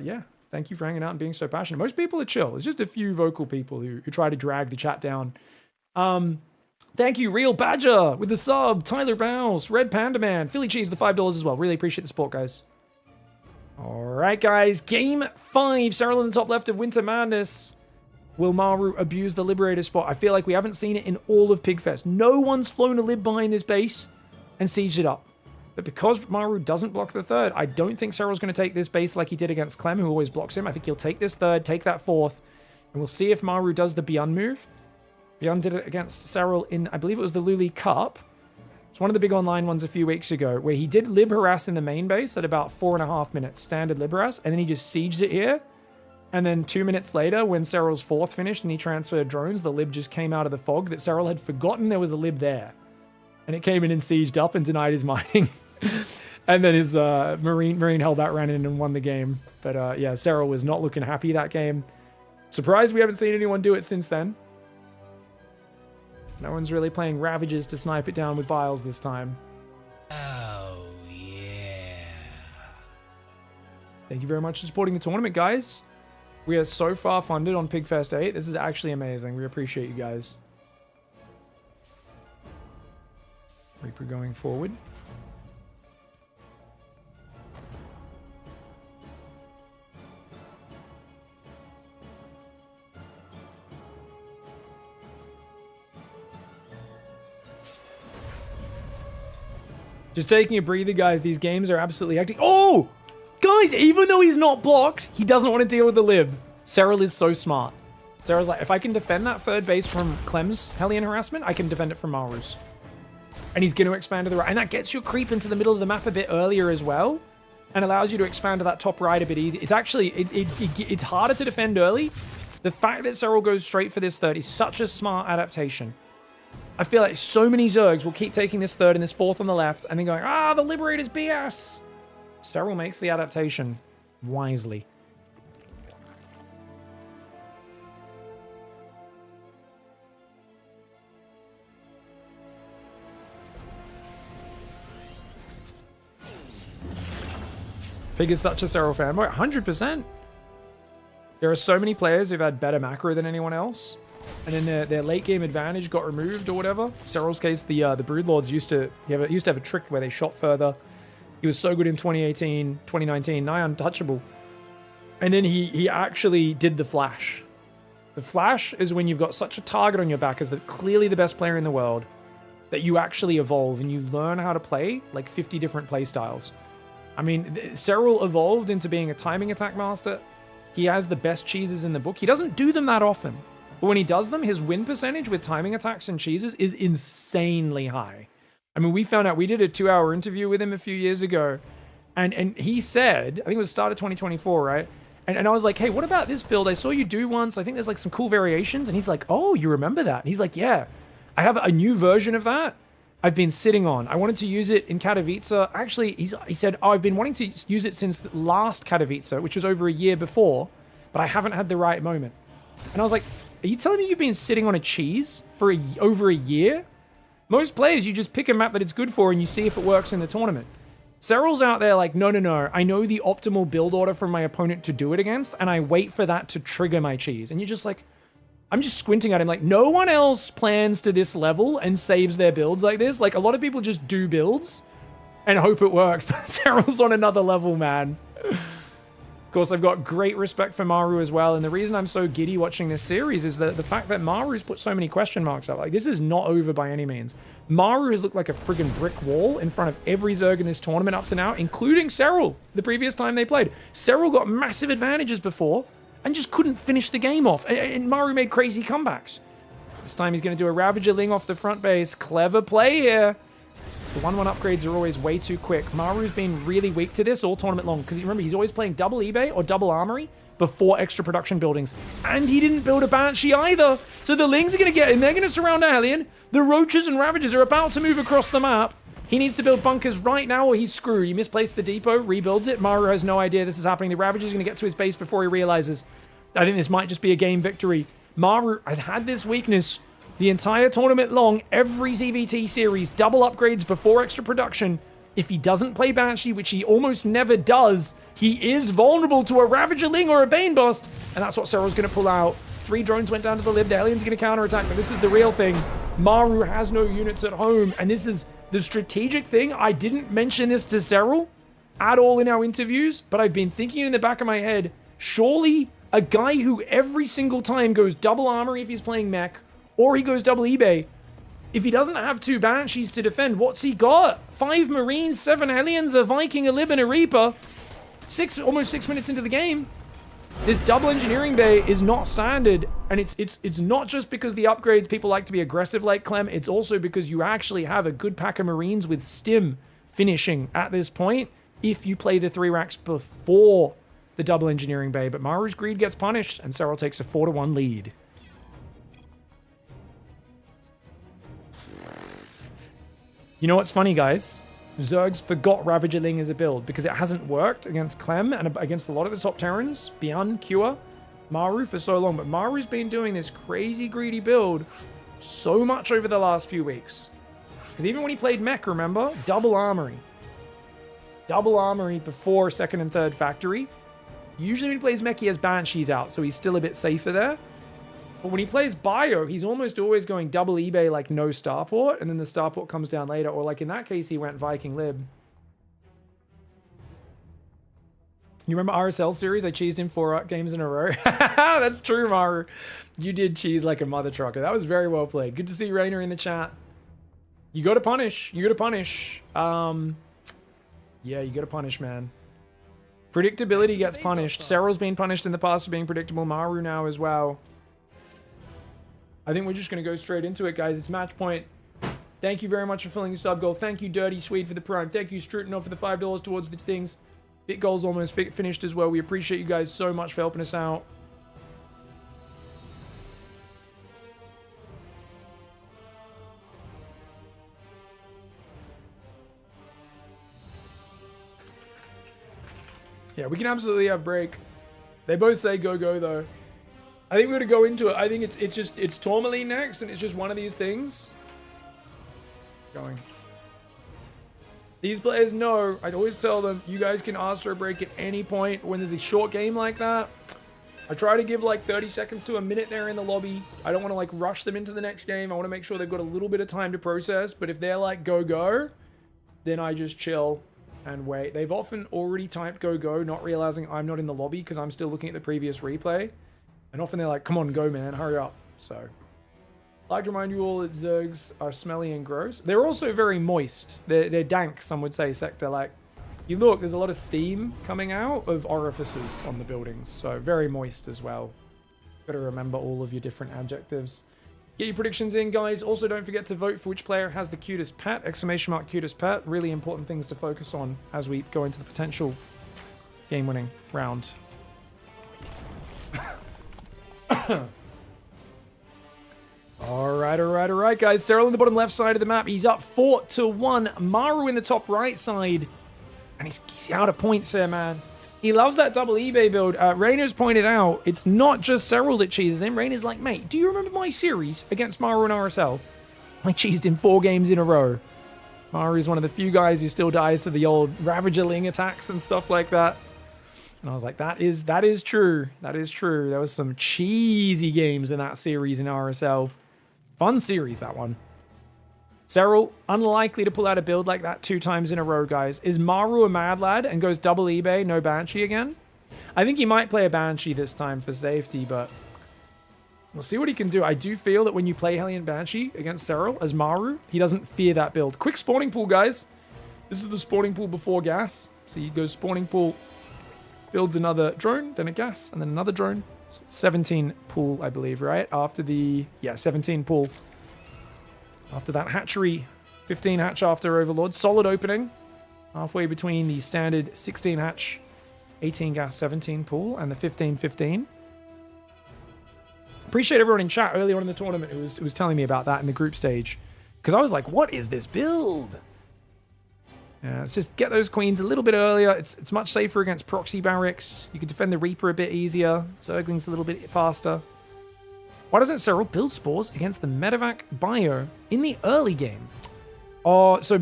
yeah, thank you for hanging out and being so passionate. Most people are chill. There's just a few vocal people who try to drag the chat down. Thank you, Real Badger with the sub, Tyler Bows, Red Panda Man, Philly Cheese, the $5 as well. Really appreciate the support, guys. All right, guys. Game 5. Serral in the top left of Winter Madness. Will Maru abuse the Liberator spot? I feel like we haven't seen it in all of PiGFest. No one's flown a lib behind this base and sieged it up. But because Maru doesn't block the 3rd, I don't think Serral's going to take this base like he did against Clem, who always blocks him. I think he'll take this 3rd, take that 4th, and we'll see if Maru does the Beyond move. Beyond did it against Serral in, I believe it was the Luli Cup. It's one of the big online ones a few weeks ago, where he did lib harass in the main base at about 4.5 minutes, standard lib harass, and then he just sieged it here. And then 2 minutes later, when Serral's 4th finished and he transferred drones, the lib just came out of the fog that Serral had forgotten there was a lib there. And it came in and sieged up and denied his mining. And then his Marine held that, ran in and won the game. But yeah, Serral was not looking happy that game. Surprised we haven't seen anyone do it since then. No one's really playing Ravages to snipe it down with Biles this time. Oh, yeah. Thank you very much for supporting the tournament, guys. We are so far funded on PiGFest 8. This is actually amazing. We appreciate you guys. Reaper going forward. Just taking a breather, guys. These games are absolutely hectic. Oh! Guys, even though he's not blocked, he doesn't want to deal with the lib. Serral is so smart. Serral's like, if I can defend that third base from Clem's Hellion harassment, I can defend it from Maru's. And he's going to expand to the right. And that gets your creep into the middle of the map a bit earlier as well. And allows you to expand to that top right a bit easier. It's actually, it's harder to defend early. The fact that Serral goes straight for this third is such a smart adaptation. I feel like so many Zergs will keep taking this third and this fourth on the left and then going, ah, the Liberator's BS. Serral makes the adaptation wisely. Pig is such a Serral fanboy. 100%. There are so many players who've had better macro than anyone else. And then their late game advantage got removed or whatever. Serral's case, the Broodlords used to have a trick where they shot further. He was so good in 2018, 2019, nigh untouchable. And then he actually did the flash. The flash is when you've got such a target on your back as clearly the best player in the world that you actually evolve and you learn how to play like 50 different play styles. I mean, Serral evolved into being a timing attack master. He has the best cheeses in the book. He doesn't do them that often. But when he does them, his win percentage with timing attacks and cheeses is insanely high. I mean, we found out, we did a 2-hour interview with him a few years ago, and he said, I think it was start of 2024, right? And I was like, hey, what about this build? I saw you do once. I think there's like some cool variations. And he's like, oh, you remember that? And he's like, yeah, I have a new version of that I've been sitting on. I wanted to use it in Katowice. Actually, he said, oh, I've been wanting to use it since the last Katowice, which was over a year before, but I haven't had the right moment. And I was like, are you telling me you've been sitting on a cheese for over a year? Most players, you just pick a map that it's good for and you see if it works in the tournament. Serral's out there like, no. I know the optimal build order for my opponent to do it against, and I wait for that to trigger my cheese. And you're just like, I'm just squinting at him like, no one else plans to this level and saves their builds like this. Like, a lot of people just do builds and hope it works, but Serral's on another level, man. Of course, I've got great respect for Maru as well, and the reason I'm so giddy watching this series is that the fact that Maru's put so many question marks up. Like, this is not over by any means. Maru has looked like a friggin' brick wall in front of every Zerg in this tournament up to now, including Serral, the previous time they played. Serral got massive advantages before and just couldn't finish the game off, and Maru made crazy comebacks. This time he's going to do a Ravager Ling off the front base. Clever play here. The 1-1 upgrades are always way too quick. Maru's been really weak to this all tournament long, because remember, he's always playing double eBay or double armory before extra production buildings. And he didn't build a Banshee either. So the Lings are going to get in. They're going to surround Alien. The Roaches and Ravagers are about to move across the map. He needs to build bunkers right now or he's screwed. He misplaced the depot, rebuilds it. Maru has no idea this is happening. The Ravager's going to get to his base before he realizes. I think this might just be a game victory. Maru has had this weakness the entire tournament long, every ZVT series, double upgrades before extra production. If he doesn't play Banshee, which he almost never does, he is vulnerable to a Ravager Ling or a Bane Bust, and that's what Serral's going to pull out. 3 drones went down to the lib. The Alien's going to counterattack, but this is the real thing. Maru has no units at home, and this is the strategic thing. I didn't mention this to Serral at all in our interviews, but I've been thinking in the back of my head, surely a guy who every single time goes double armory if he's playing mech, or he goes double eBay. If he doesn't have 2 Banshees to defend, what's he got? 5 Marines, 7 Hellions, a Viking, a Lib, and a Reaper. Almost 6 minutes into the game. This double engineering bay is not standard, and it's not just because the upgrades people like to be aggressive like Clem, it's also because you actually have a good pack of Marines with stim finishing at this point if you play the 3 racks before the double engineering bay. But Maru's greed gets punished, and Serral takes a 4-1 lead. You know what's funny, guys? Zergs forgot Ravager Ling as a build because it hasn't worked against Clem and against a lot of the top Terrans beyond Cure Maru for so long. But Maru's been doing this crazy greedy build so much over the last few weeks. Because even when he played Mech, remember? Double Armory. Double Armory before second and third Factory. Usually when he plays Mech, he has Banshees out, so he's still a bit safer there. But when he plays Bio, he's almost always going double eBay, like no Starport, and then the Starport comes down later. Or like in that case, he went Viking Lib. You remember RSL series? I cheesed him 4 games in a row. That's true, Maru. You did cheese like a mother trucker. That was very well played. Good to see Rainer in the chat. You got to punish. You got to punish. Yeah, you got to punish, man. Predictability gets punished. Serral's been punished in the past for being predictable. Maru now as well. I think we're just going to go straight into it, guys. It's match point. Thank you very much for filling the sub goal. Thank you, Dirty Swede, for the prime. Thank you, Strutinov, for the $5 towards the things. Bit goals almost finished as well. We appreciate you guys so much for helping us out. Yeah, we can absolutely have break. They both say go, though. I think we're going to go into it. I think it's Tourmaline next, and it's just one of these things. Going. These players know, I'd always tell them, you guys can ask for a break at any point when there's a short game like that. I try to give like 30 seconds to a minute there in the lobby. I don't want to like rush them into the next game. I want to make sure they've got a little bit of time to process. But if they're like go, then I just chill and wait. They've often already typed go, not realizing I'm not in the lobby because I'm still looking at the previous replay. And often they're like, come on, go, man, hurry up. So, I'd like to remind you all that Zergs are smelly and gross. They're also very moist. They're dank, some would say, Sector. Like, you look, there's a lot of steam coming out of orifices on the buildings. So, very moist as well. Got to remember all of your different adjectives. Get your predictions in, guys. Also, don't forget to vote for which player has the cutest pet. Exclamation mark cutest pet. Really important things to focus on as we go into the potential game-winning round. All right, guys. Serral in the bottom left side of the map. He's up 4-1. Maru in the top right side. And he's out of points here, man. He loves that double eBay build. Rainer's pointed out, it's not just Serral that cheeses him. Rainer's like, mate, do you remember my series against Maru and RSL? I cheesed him 4 games in a row. Maru is one of the few guys who still dies to the old Ravager Ling attacks and stuff like that. And I was like, that is true. That is true. There was some cheesy games in that series in RSL. Fun series, that one. Serral, unlikely to pull out a build like that 2 times in a row, guys. Is Maru a mad lad and goes double eBay, no Banshee again? I think he might play a Banshee this time for safety, but we'll see what he can do. I do feel that when you play Hellion Banshee against Serral as Maru, he doesn't fear that build. Quick spawning pool, guys. This is the spawning pool before gas. So he goes spawning pool, builds another drone, then a gas, and then another drone. So 17 pool, I believe, right? After the... Yeah, 17 pool. After that hatchery. 15 hatch after Overlord. Solid opening. Halfway between the standard 16 hatch, 18 gas, 17 pool, and the 15-15. Appreciate everyone in chat early on in the tournament who was telling me about that in the group stage. Because I was like, what is this build? Yeah, let's just get those queens a little bit earlier. It's much safer against proxy barracks. You can defend the Reaper a bit easier. Zergling's a little bit faster. Why doesn't Serral build spores against the Medevac Bio in the early game? Oh, so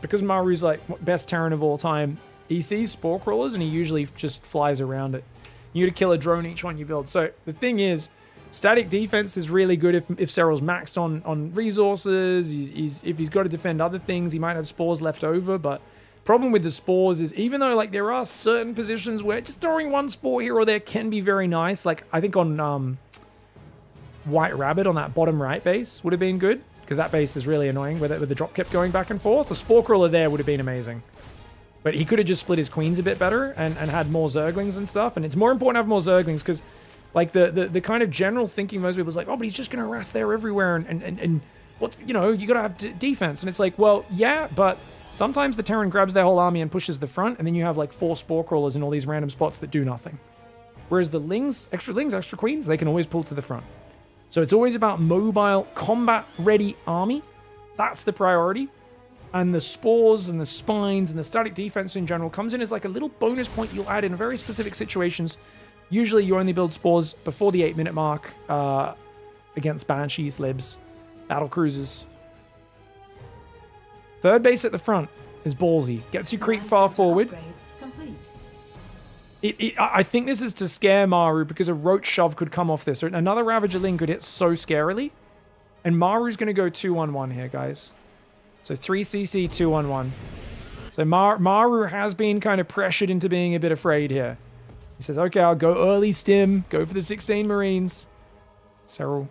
because Maru's like best Terran of all time, he sees spore crawlers and he usually just flies around it. You need to kill a drone each one you build. So the thing is, static defense is really good if Serral's maxed on resources. If he's got to defend other things, he might have spores left over. But problem with the spores is even though like there are certain positions where just throwing one spore here or there can be very nice. Like I think on White Rabbit on that bottom right base would have been good because that base is really annoying with the drop kept going back and forth. A spore crawler there would have been amazing. But he could have just split his queens a bit better and had more Zerglings and stuff. And it's more important to have more Zerglings because like the kind of general thinking most people is like, oh, but he's just going to harass there everywhere and what, you know, you got to have defense. And it's like, well, yeah, but sometimes the Terran grabs their whole army and pushes the front, and then you have like 4 spore crawlers in all these random spots that do nothing. Whereas the Lings, extra queens, they can always pull to the front. So it's always about mobile, combat-ready army. That's the priority. And the spores and the spines and the static defense in general comes in as like a little bonus point you'll add in very specific situations. Usually you only build spores before the 8-minute mark against Banshees, Libs. Battle cruisers. Third base at the front is ballsy. Gets you creep far forward. I think this is to scare Maru because a Roach Shove could come off this. Or another Ravager Ling could hit so scarily. And Maru's going to go 2-on-1 here, guys. So 3cc, 2-on-1. So Maru has been kind of pressured into being a bit afraid here. He says, okay, I'll go early stim. Go for the 16 Marines. Serral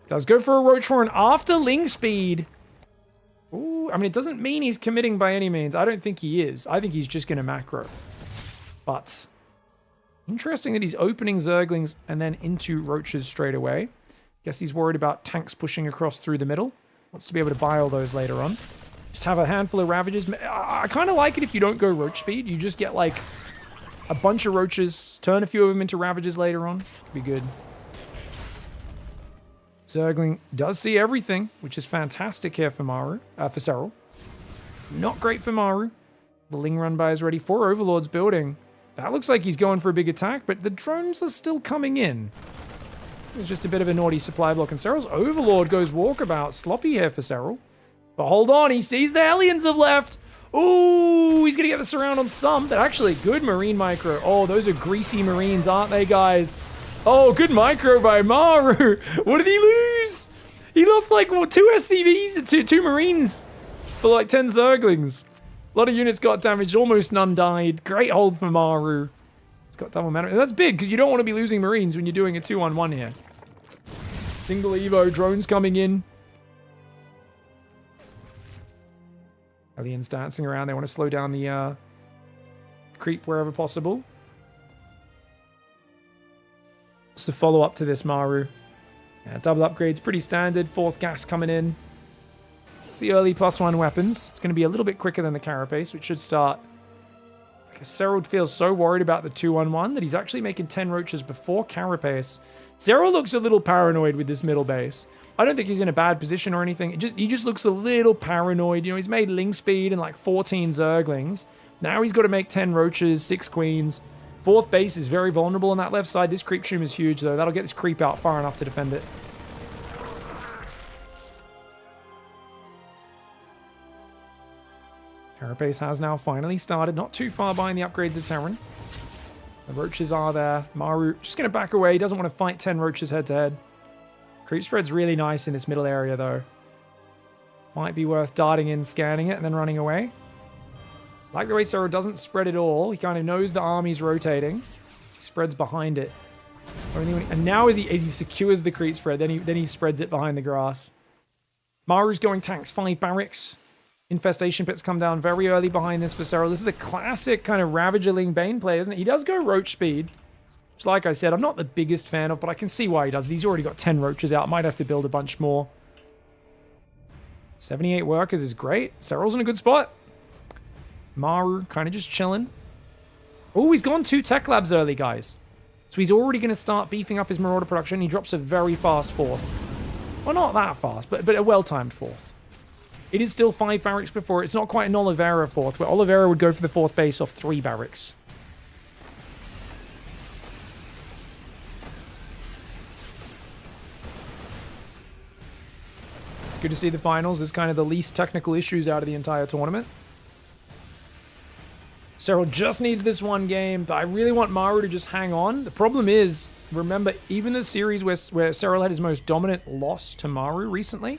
does go for a Roach Horn after Ling speed. Ooh, I mean, it doesn't mean he's committing by any means. I don't think he is. I think he's just going to macro. But interesting that he's opening Zerglings and then into Roaches straight away. Guess he's worried about tanks pushing across through the middle. Wants to be able to buy all those later on. Just have a handful of Ravagers. I kind of like it if you don't go Roach speed. You just get like a bunch of Roaches, turn a few of them into Ravagers later on. Be good. Zergling does see everything, which is fantastic here for for Serral. Not great for Maru. The Ling run by is ready for Overlord's building. That looks like he's going for a big attack, but the drones are still coming in. It's just a bit of a naughty supply block, and Serral's Overlord goes walkabout. Sloppy here for Serral. But hold on, he sees the Hellions have left. Ooh, he's going to get the surround on some, but actually, good Marine micro. Oh, those are greasy Marines, aren't they, guys? Oh, good micro by Maru. What did he lose? He lost like, what, 2 SCVs, two Marines for like 10 Zerglings. A lot of units got damaged, almost none died. Great hold for Maru. He's got double mana. And that's big, because you don't want to be losing Marines when you're doing a 2-on-1 here. Single Evo, drones coming in. Aliens dancing around. They want to slow down the creep wherever possible. Just to follow up to this Maru. Yeah, double upgrades, pretty standard. 4th gas coming in. It's the early +1 weapons. It's going to be a little bit quicker than the Carapace, which should start. I guess Serral feels so worried about the 2-on-1 that he's actually making 10 Roaches before Carapace. Serral looks a little paranoid with this middle base. I don't think he's in a bad position or anything. He just looks a little paranoid. You know, he's made Ling speed and like 14 Zerglings. Now he's got to make 10 Roaches, 6 Queens. 4th base is very vulnerable on that left side. This creep shroom is huge, though. That'll get this creep out far enough to defend it. Carapace has now finally started. Not too far behind the upgrades of Terran. The Roaches are there. Maru just going to back away. He doesn't want to fight 10 Roaches head-to-head. Creep spread's really nice in this middle area, though. Might be worth darting in, scanning it, and then running away. Like the way Serral doesn't spread at all. He kind of knows the army's rotating. He spreads behind it. And now as he secures the creep spread, then he spreads it behind the grass. Maru's going tanks, 5 barracks. Infestation pits come down very early behind this for Serral. This is a classic kind of Ravager Ling Bane play, isn't it? He does go Roach speed. Which, like I said, I'm not the biggest fan of, but I can see why he does it. He's already got 10 Roaches out. Might have to build a bunch more. 78 workers is great. Serral's in a good spot. Maru kind of just chilling. Oh, he's gone 2 tech labs early, guys. So he's already going to start beefing up his Marauder production. He drops a very fast 4th. Well, not that fast, but a well-timed 4th. It is still 5 barracks before. It's not quite an Oliveira 4th, where Oliveira would go for the 4th base off 3 barracks. It's good to see the finals. There's kind of the least technical issues out of the entire tournament. Serral just needs this one game, but I really want Maru to just hang on. The problem is, remember, even the series where Serral had his most dominant loss to Maru recently,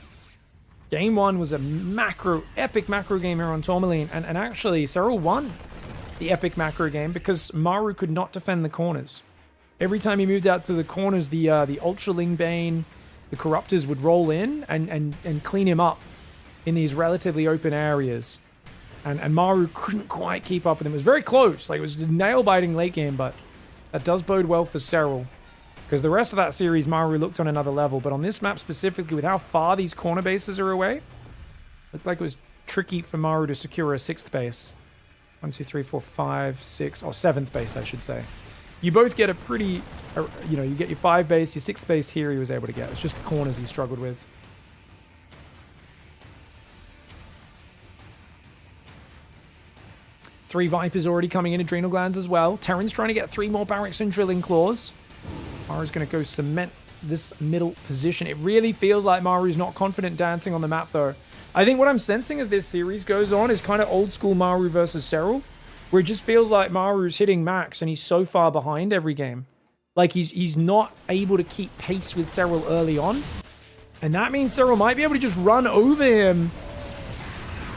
Game 1 was a epic macro game here on Tourmaline, and actually Serral won the epic macro game because Maru could not defend the corners. Every time he moved out to the corners, the Ultra Ling Bane, the Corruptors would roll in and clean him up in these relatively open areas. And Maru couldn't quite keep up with him. It was very close. Like, it was a nail-biting late game, but that does bode well for Serral. Because the rest of that series, Maru looked on another level. But on this map specifically, with how far these corner bases are away, looked like it was tricky for Maru to secure a 6th base. 1, 2, 3, 4, 5, 6, or 7th base, I should say. You both get a pretty, you know, you get your 5 base, your 6th base here he was able to get. It's just the corners he struggled with. Three Vipers already coming in, Adrenal Glands as well. Terran's trying to get 3 more barracks and Drilling Claws. Maru's going to go cement this middle position. It really feels like Maru's not confident dancing on the map, though. I think what I'm sensing as this series goes on is kind of old school Maru versus Serral, where it just feels like Maru's hitting max and he's so far behind every game. Like he's not able to keep pace with Serral early on. And that means Serral might be able to just run over him.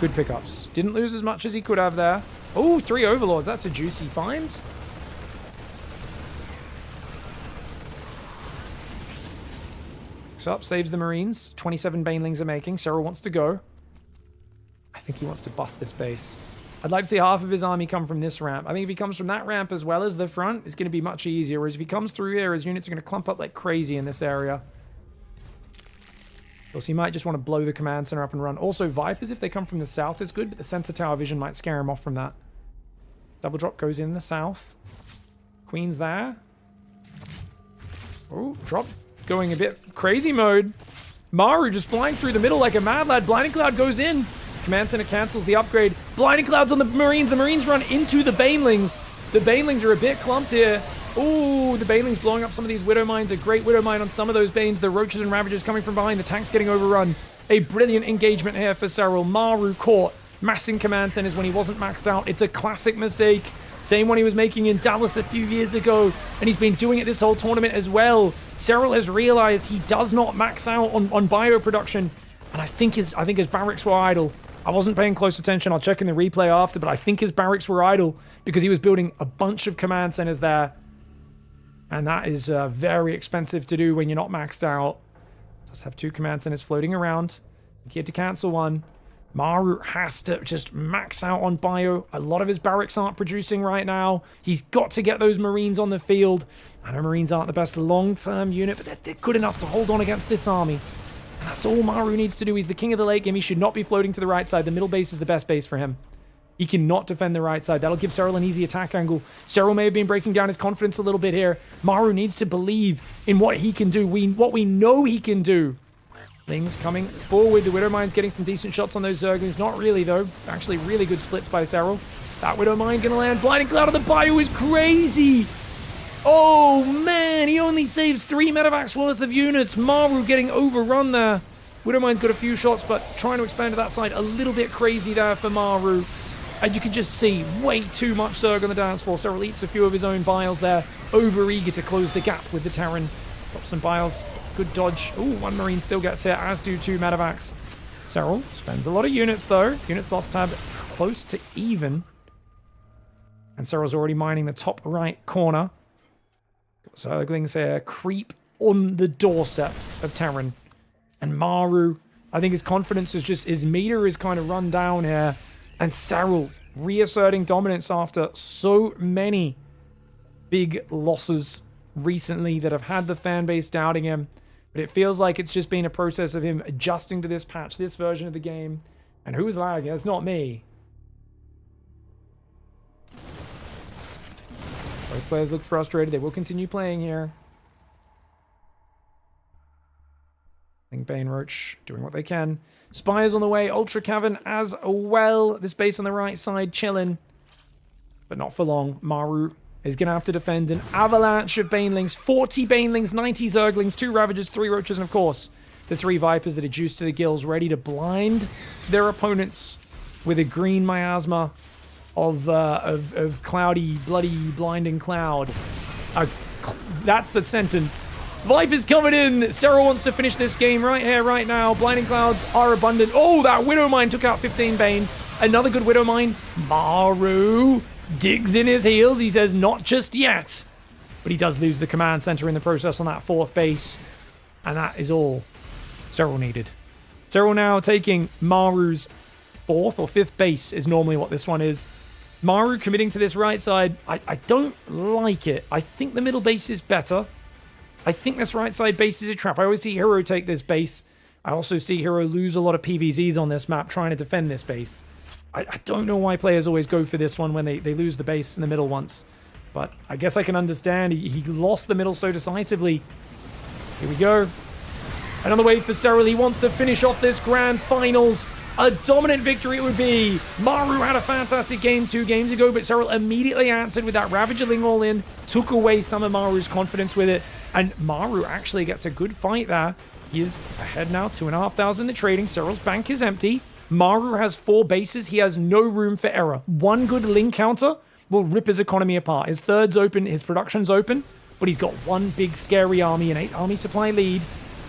Good pickups. Didn't lose as much as he could have there. Oh, 3 Overlords. That's a juicy find. Up, saves the Marines. 27 Banelings are making. Serral wants to go. I think he wants to bust this base. I'd like to see half of his army come from this ramp. I think if he comes from that ramp as well as the front, it's going to be much easier. Whereas if he comes through here, his units are going to clump up like crazy in this area. Of course, he might just want to blow the command center up and run. Also, Vipers, if they come from the south, is good, but the sensor tower vision might scare him off from that. Double drop goes in the south. Queen's there. Oh, drop. Going a bit crazy mode. Maru just flying through the middle like a mad lad. Blinding Cloud goes in. Command Center cancels the upgrade. Blinding Cloud's on the Marines. The Marines run into the Banelings. The Banelings are a bit clumped here. Ooh, the Banelings blowing up some of these Widow Mines. A great Widow Mine on some of those Banes. The Roaches and Ravagers coming from behind. The tanks getting overrun. A brilliant engagement here for Serral. Maru caught massing Command Centers when he wasn't maxed out. It's a classic mistake. Same one he was making in Dallas a few years ago. And he's been doing it this whole tournament as well. Serral has realized he does not max out on bio production. And I think his barracks were idle. I wasn't paying close attention. I'll check in the replay after, but I think his barracks were idle because he was building a bunch of command centers there. And that is very expensive to do when you're not maxed out. Just have 2 command centers floating around. He had to cancel one. Maru has to just max out on bio. A lot of his barracks aren't producing right now. He's got to get those Marines on the field. I know Marines aren't the best long-term unit, but they're good enough to hold on against this army. And that's all Maru needs to do. He's the king of the late game. He should not be floating to the right side. The middle base is the best base for him. He cannot defend the right side. That'll give Serral an easy attack angle. Serral may have been breaking down his confidence a little bit here. Maru needs to believe in what he can do. What we know he can do. Things coming forward. The Widow Mine's getting some decent shots on those Zerglings. Not really, though. Actually, really good splits by Serral. That Widow Mine gonna land. Blinding Cloud on the bio is crazy. Oh, man. He only saves 3 medevacs worth of units. Maru getting overrun there. Widow Mine's got a few shots, but trying to expand to that side. A little bit crazy there for Maru. And you can just see way too much Zerg on the dance floor. Serral eats a few of his own biles there. Over eager to close the gap with the Terran. Drop some biles. Good dodge. Ooh, 1 Marine still gets hit, as do 2 medevacs. Serral spends a lot of units, though. Units lost tab close to even. And Serral's already mining the top right corner. Zerglings here creep on the doorstep of Terran. And Maru, I think his confidence is just, his meter is kind of run down here. And Serral reasserting dominance after so many big losses recently that have had the fan base doubting him. But it feels like it's just been a process of him adjusting to this patch, this version of the game. And who's lagging? It's not me. Both players look frustrated. They will continue playing here. I think Bane Roach doing what they can. Spires on the way. Ultra Cavern as well. This base on the right side chilling. But not for long. Maru is going to have to defend an avalanche of Banelings. 40 Banelings, 90 Zerglings, 2 Ravagers, 3 Roaches, and of course, the 3 Vipers that are juiced to the gills, ready to blind their opponents with a green miasma of cloudy, bloody, blinding cloud. That's a sentence. Vipers coming in. Serral wants to finish this game right here, right now. Blinding clouds are abundant. Oh, that Widow Mine took out 15 Banes. Another good Widow Mine. Maru digs in his heels. He says, not just yet. But he does lose the command center in the process on that 4th base. And that is all Serral needed. Serral now taking Maru's 4th or 5th base is normally what this one is. Maru committing to this right side. I don't like it. I think the middle base is better. I think this right side base is a trap. I always see Hero take this base. I also see Hero lose a lot of PVZs on this map trying to defend this base. I don't know why players always go for this one when they lose the base in the middle once. But I guess I can understand. He lost the middle so decisively. Here we go. Another wave for Serral. He wants to finish off this grand finals. A dominant victory it would be. Maru had a fantastic game 2 games ago, but Serral immediately answered with that Ravagerling all in. Took away some of Maru's confidence with it. And Maru actually gets a good fight there. He is ahead now, 2,500 in the trading. Serral's bank is empty. Maru has 4 bases. He has no room for error. One good Ling counter will rip his economy apart. His third's open, his production's open, but he's got one big scary army, an 8 army supply lead.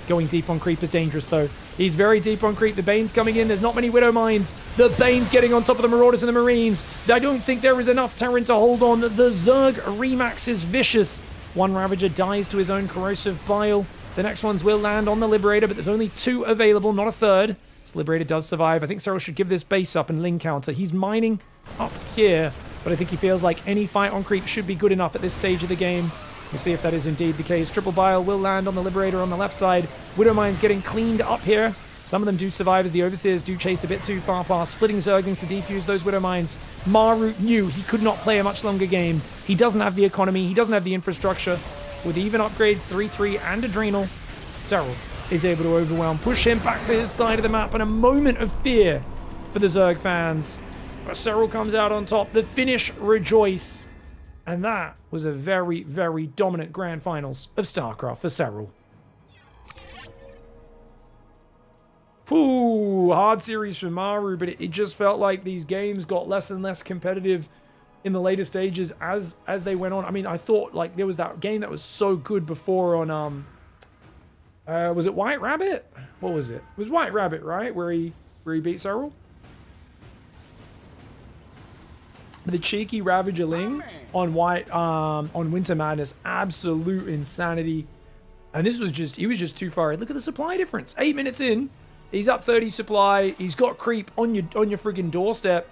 Going deep on creep is dangerous though. He's very deep on creep. The Bane's coming in. There's not many Widow Mines. The Bane's getting on top of the Marauders and the Marines. I don't think there is enough Terran to hold on. The Zerg Remax is vicious. One Ravager dies to his own corrosive bile. The next ones will land on the Liberator, but there's only 2 available, not a third. This Liberator does survive. I think Serral should give this base up and Ling counter. He's mining up here, but I think he feels like any fight on creep should be good enough at this stage of the game. We'll see if that is indeed the case. Triple Bile will land on the Liberator on the left side. Widow Mines getting cleaned up here. Some of them do survive as the Overseers do chase a bit too far past, splitting Zerglings to defuse those Widow Mines. Maru knew he could not play a much longer game. He doesn't have the economy. He doesn't have the infrastructure. With even upgrades, 3-3 and Adrenal, Serral is able to overwhelm, push him back to his side of the map, and a moment of fear for the Zerg fans. Serral comes out on top. The Finnish rejoice. And that was a very, very dominant grand finals of StarCraft for Serral. Ooh, hard series for Maru, but it just felt like these games got less and less competitive in the later stages as they went on. I mean, I thought like there was that game that was so good before on was it White Rabbit? What was it? It was White Rabbit, right? Where he beat Serral? The cheeky Ravager Ling on Winter Madness, absolute insanity. And this was just, he was just too far. Look at the supply difference. 8 minutes in, he's up 30 supply. He's got creep on your friggin' doorstep.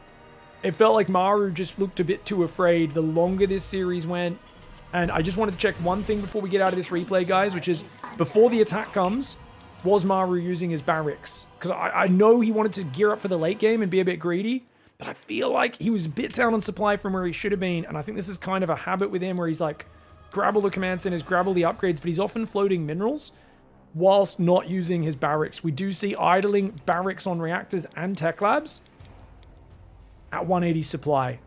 It felt like Maru just looked a bit too afraid the longer this series went. And I just wanted to check one thing before we get out of this replay, guys, which is before the attack comes, was Maru using his barracks? Because I know he wanted to gear up for the late game and be a bit greedy. But I feel like he was a bit down on supply from where he should have been. And I think this is kind of a habit with him where he's like, grab all the command centers, grab all the upgrades, but he's often floating minerals whilst not using his barracks. We do see idling barracks on reactors and tech labs at 180 supply.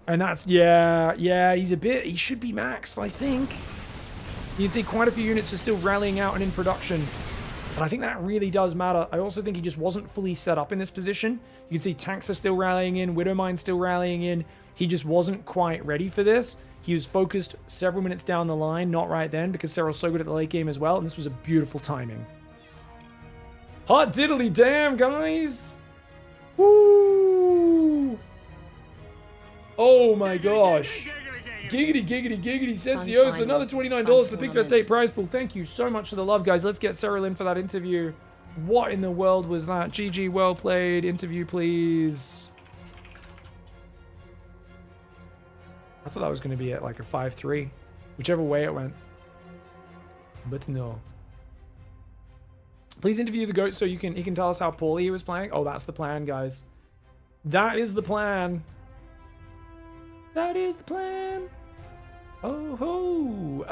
And that's, yeah, he should be maxed, I think. You can see quite a few units are still rallying out and in production. And I think that really does matter. I also think he just wasn't fully set up in this position. You can see tanks are still rallying in, Widow Mine still rallying in. He just wasn't quite ready for this. He was focused several minutes down the line, not right then, because Serral's so good at the late game as well, and this was a beautiful timing. Hot diddly damn, guys! Woo! Oh my gosh. Giggity, giggity, giggity, Sensios. Another $29 for the PiGFest 8 prize pool. Thank you so much for the love, guys. Let's get Serral in for that interview. What in the world was that? GG, well played. Interview, please. I thought that was going to be at like a 5-3. Whichever way it went. But no. Please interview the GOAT so he can tell us how poorly he was playing. Oh, that's the plan, guys. That is the plan. That is the plan. Oh ho.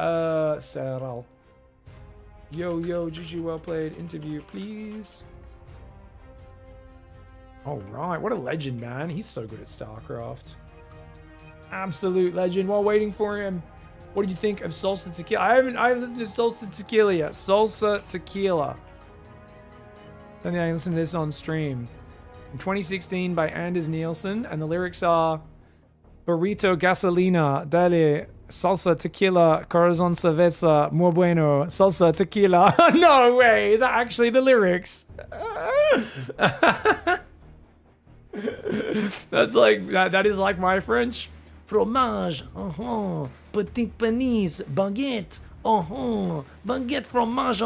Serral. Yo, GG, well played. Interview, please. All right, what a legend, man. He's so good at StarCraft. Absolute legend. While waiting for him, what did you think of Salsa Tequila? I haven't listened to Salsa Tequila yet. Salsa Tequila. I think I can listen to this on stream. In 2016 by Anders Nielsen, and the lyrics are Burrito gasolina, dale, salsa tequila, corazon cerveza, muy bueno, salsa tequila. No way, is that actually the lyrics? That's like, that is like my French. Fromage, petit panis, baguette, baguette fromage,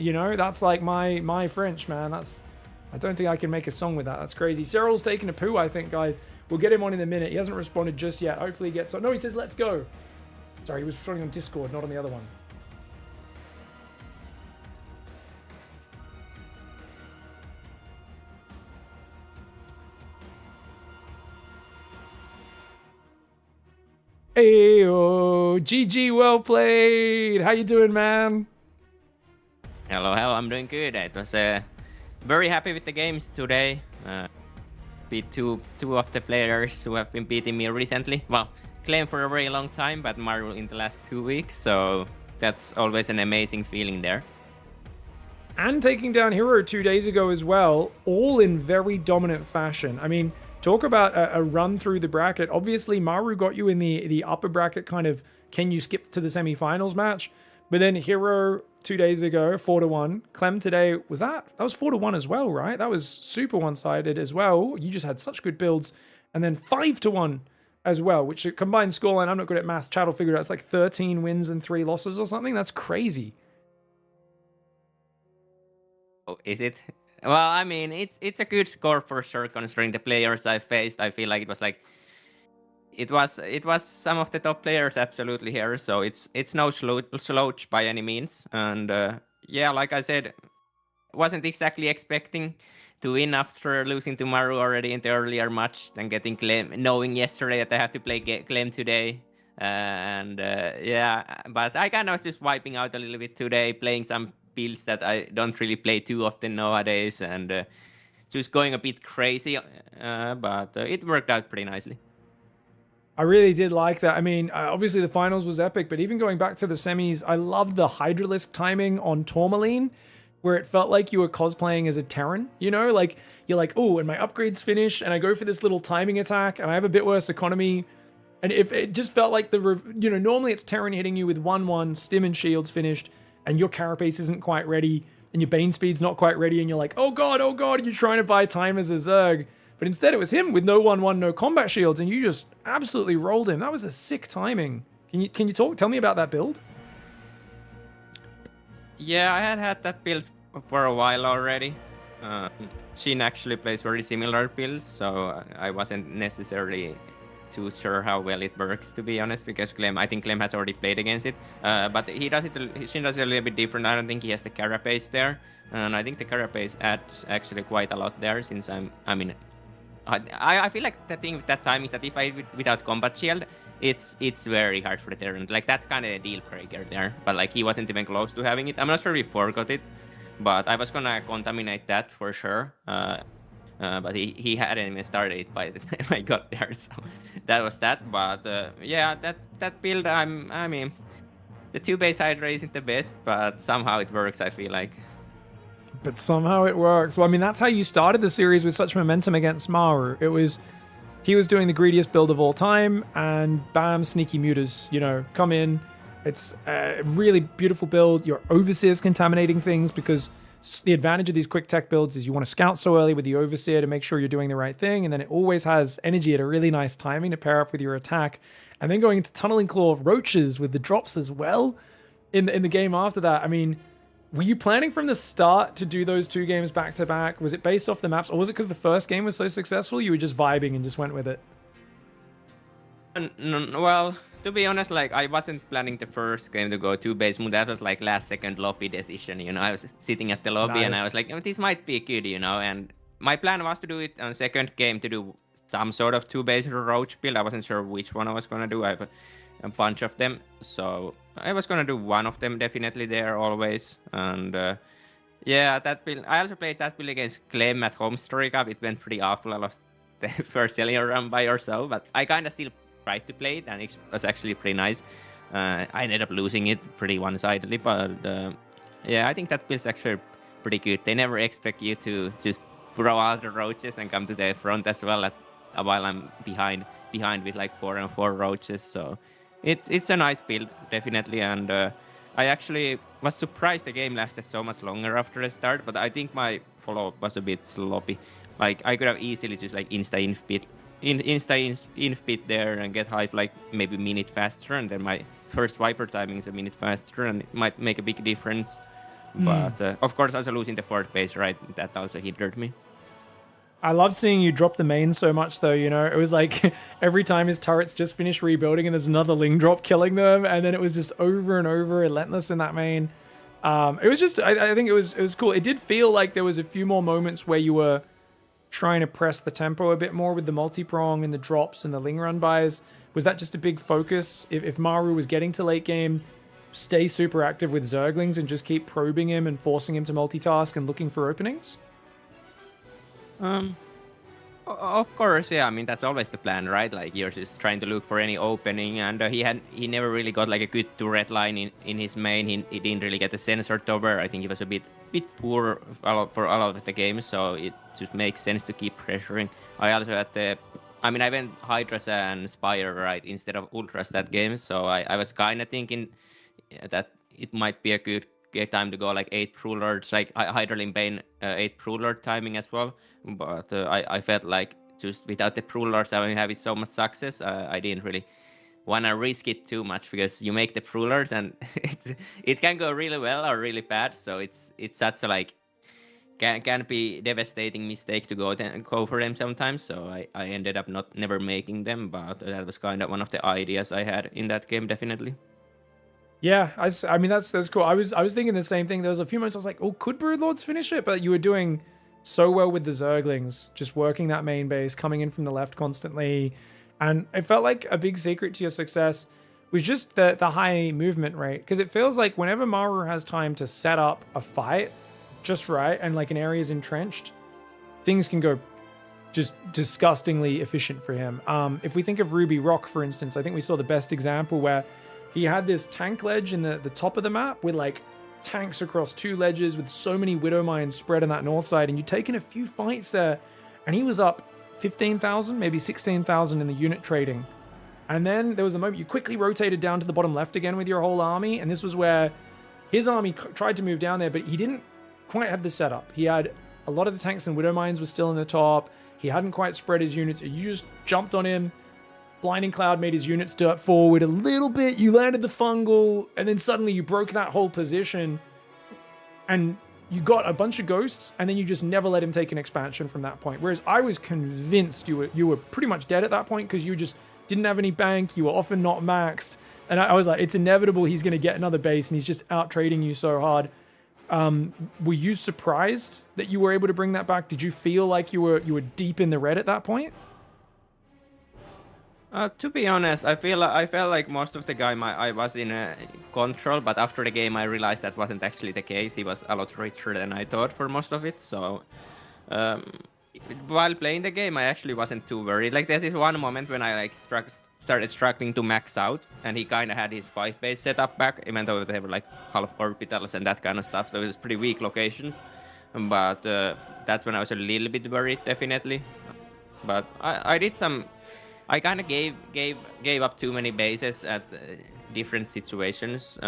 You know, that's like my French, man. I don't think I can make a song with that. That's crazy. Serral's taking a poo, I think, guys. We'll get him on in a minute. He hasn't responded just yet. Hopefully he gets on. No, he says, let's go. Sorry, he was responding on Discord, not on the other one. Ayo, GG, well played. How you doing, man? Hello, I'm doing good. It was very happy with the games today. Beat two of the players who have been beating me recently. Well, Clem for a very long time, but Maru in the last 2 weeks. So that's always an amazing feeling there. And taking down Hero 2 days ago as well, all in very dominant fashion. I mean, talk about a run through the bracket. Obviously, Maru got you in the upper bracket, kind of, can you skip to the semifinals match? But then Hero 2 days ago, 4-1. Clem today, that was 4-1 as well, right? That was super one-sided as well. You just had such good builds. And then 5-1 as well, which a combined scoreline, I'm not good at math, chat will figure it out, it's like 13 wins and 3 losses or something. That's crazy. Oh, is it? Well, I mean, it's a good score for sure, considering the players I faced. I feel like it was like it was some of the top players absolutely here, so it's no slouch by any means. And yeah, like I said, wasn't exactly expecting to win after losing to Maru already in the earlier match, then getting Clem, knowing yesterday that I have to play Clem today. Yeah, but I kind of was just wiping out a little bit today, playing some builds that I don't really play too often nowadays, and just going a bit crazy, but it worked out pretty nicely. I really did like that. I mean, obviously the finals was epic, but even going back to the semis, I loved the Hydralisk timing on Tourmaline, where it felt like you were cosplaying as a Terran, you know? Like, you're like, oh, and my upgrades finish, and I go for this little timing attack, and I have a bit worse economy. And if it just felt like normally it's Terran hitting you with 1-1, stim and shields finished, and your Carapace isn't quite ready, and your Bane speed's not quite ready, and you're like, oh god, and you're trying to buy time as a Zerg. But instead it was him with no 1-1, no combat shields, and you just absolutely rolled him. That was a sick timing. Can you tell me about that build? Yeah, I had that build for a while already. Shin actually plays very similar builds, so I wasn't necessarily too sure how well it works, to be honest, because I think Clem has already played against it. But Shin does it a little bit different. I don't think he has the Carapace there, and I think the Carapace adds actually quite a lot there, since I feel like the thing with that time is that if I without combat shield, it's very hard for the Terran. Like, that's kind of a deal breaker there. But like, he wasn't even close to having it. I'm not sure if we forgot it, but I was gonna contaminate that for sure. But he hadn't even started it by the time I got there, so that was that. But yeah, that build, I mean, the 2-base Hydra isn't the best, but somehow it works, I feel like. But somehow it works. Well, I mean, that's how you started the series with such momentum against Maru. He was doing the greediest build of all time, and bam, sneaky mutas, come in. It's a really beautiful build. Your Overseer's contaminating things, because the advantage of these quick tech builds is you want to scout so early with the Overseer to make sure you're doing the right thing, and then it always has energy at a really nice timing to pair up with your attack. And then going into Tunneling Claw Roaches with the drops as well in the game after that. I mean, were you planning from the start to do those 2 games back to back? Was it based off the maps, or was it because the first game was so successful you were just vibing and just went with it? Well, to be honest, like, I wasn't planning the first game to go 2-base move. That was like last second lobby decision, I was sitting at the lobby and I was like, this might be good, and my plan was to do it on second game, to do some sort of 2-base roach build. I wasn't sure which one I was gonna do. I have a bunch of them, so I was gonna do one of them definitely there always. And yeah, that build, I also played that build against Clem at Home Story Cup. It went pretty awful. I lost the first Alien run by yourself, but I kind of still tried to play it, and it was actually pretty nice. I ended up losing it pretty one-sidedly, but yeah, I think that build's actually pretty good. They never expect you to just throw out the roaches and come to the front as well while I'm behind with like 4-4 roaches. So it's a nice build, definitely. And I actually was surprised the game lasted so much longer after the start, but I think my follow-up was a bit sloppy. Like, I could have easily just like insta-inf bit there and get hype like maybe a minute faster, and then my first Viper timing is a minute faster, and it might make a big difference. But of course, also losing the 4th base, right, that also hindered me. I love seeing you drop the main so much, though. It was like every time his turrets just finished rebuilding and there's another Ling drop killing them, and then it was just over and over relentless in that main. It was just, I think it was cool. It did feel like there was a few more moments where you were trying to press the tempo a bit more with the multi-prong and the drops and the Ling run buys. Was that just a big focus? If Maru was getting to late game, stay super active with Zerglings and just keep probing him and forcing him to multitask and looking for openings? Of course, yeah. I mean, that's always the plan, right? Like you're just trying to look for any opening, and he never really got like a good turret line in his main. He didn't really get a sensor tower. I think he was a bit poor for a lot of the games, so it just makes sense to keep pressuring. I also had I went Hydras and Spire right instead of Ultras that game, so I was kind of thinking that it might be a good time to go like 8 True Lords, like Hydralin Bane 8 True Lord timing as well. But I felt like just without the True Lords, I having so much success, I didn't really want to risk it too much because you make the True Lords and it can go really well or really bad. So it's such a like can be devastating mistake to go for them sometimes. So I ended up never making them, but that was kind of one of the ideas I had in that game, definitely. Yeah, I mean that's cool. I was thinking the same thing. There was a few moments I was like, oh, could Broodlords finish it? But you were doing so well with the Zerglings, just working that main base, coming in from the left constantly, and it felt like a big secret to your success was just the high movement rate, because it feels like whenever Maru has time to set up a fight just right and like an area is entrenched, things can go just disgustingly efficient for him. If we think of Ruby Rock, for instance, I think we saw the best example where he had this tank ledge in the top of the map with like tanks across 2 ledges with so many Widow Mines spread on that north side, and you'd taken a few fights there, and he was up 15,000, maybe 16,000 in the unit trading. And then there was a moment you quickly rotated down to the bottom left again with your whole army, and this was where his army tried to move down there, but he didn't quite have the setup. He had a lot of the tanks and Widow Mines were still in the top. He hadn't quite spread his units. You just jumped on him. Blinding Cloud made his units dirt forward a little bit. You landed the fungal, and then suddenly you broke that whole position, and you got a bunch of ghosts, and then you just never let him take an expansion from that point. Whereas I was convinced you were pretty much dead at that point because you just didn't have any bank. You were often not maxed, and I was like, it's inevitable he's going to get another base, and he's just out trading you so hard. Were you surprised that you were able to bring that back? Did you feel like you were deep in the red at that point? To be honest, I felt like most of the game I was in control, but after the game I realized that wasn't actually the case. He was a lot richer than I thought for most of it. So while playing the game, I actually wasn't too worried. Like there's this one moment when I like started struggling to max out, and he kind of had his 5 base setup back, even though they were like half orbitals and that kind of stuff. So it was a pretty weak location. But that's when I was a little bit worried, definitely. But I did some. I kind of gave up too many bases at different situations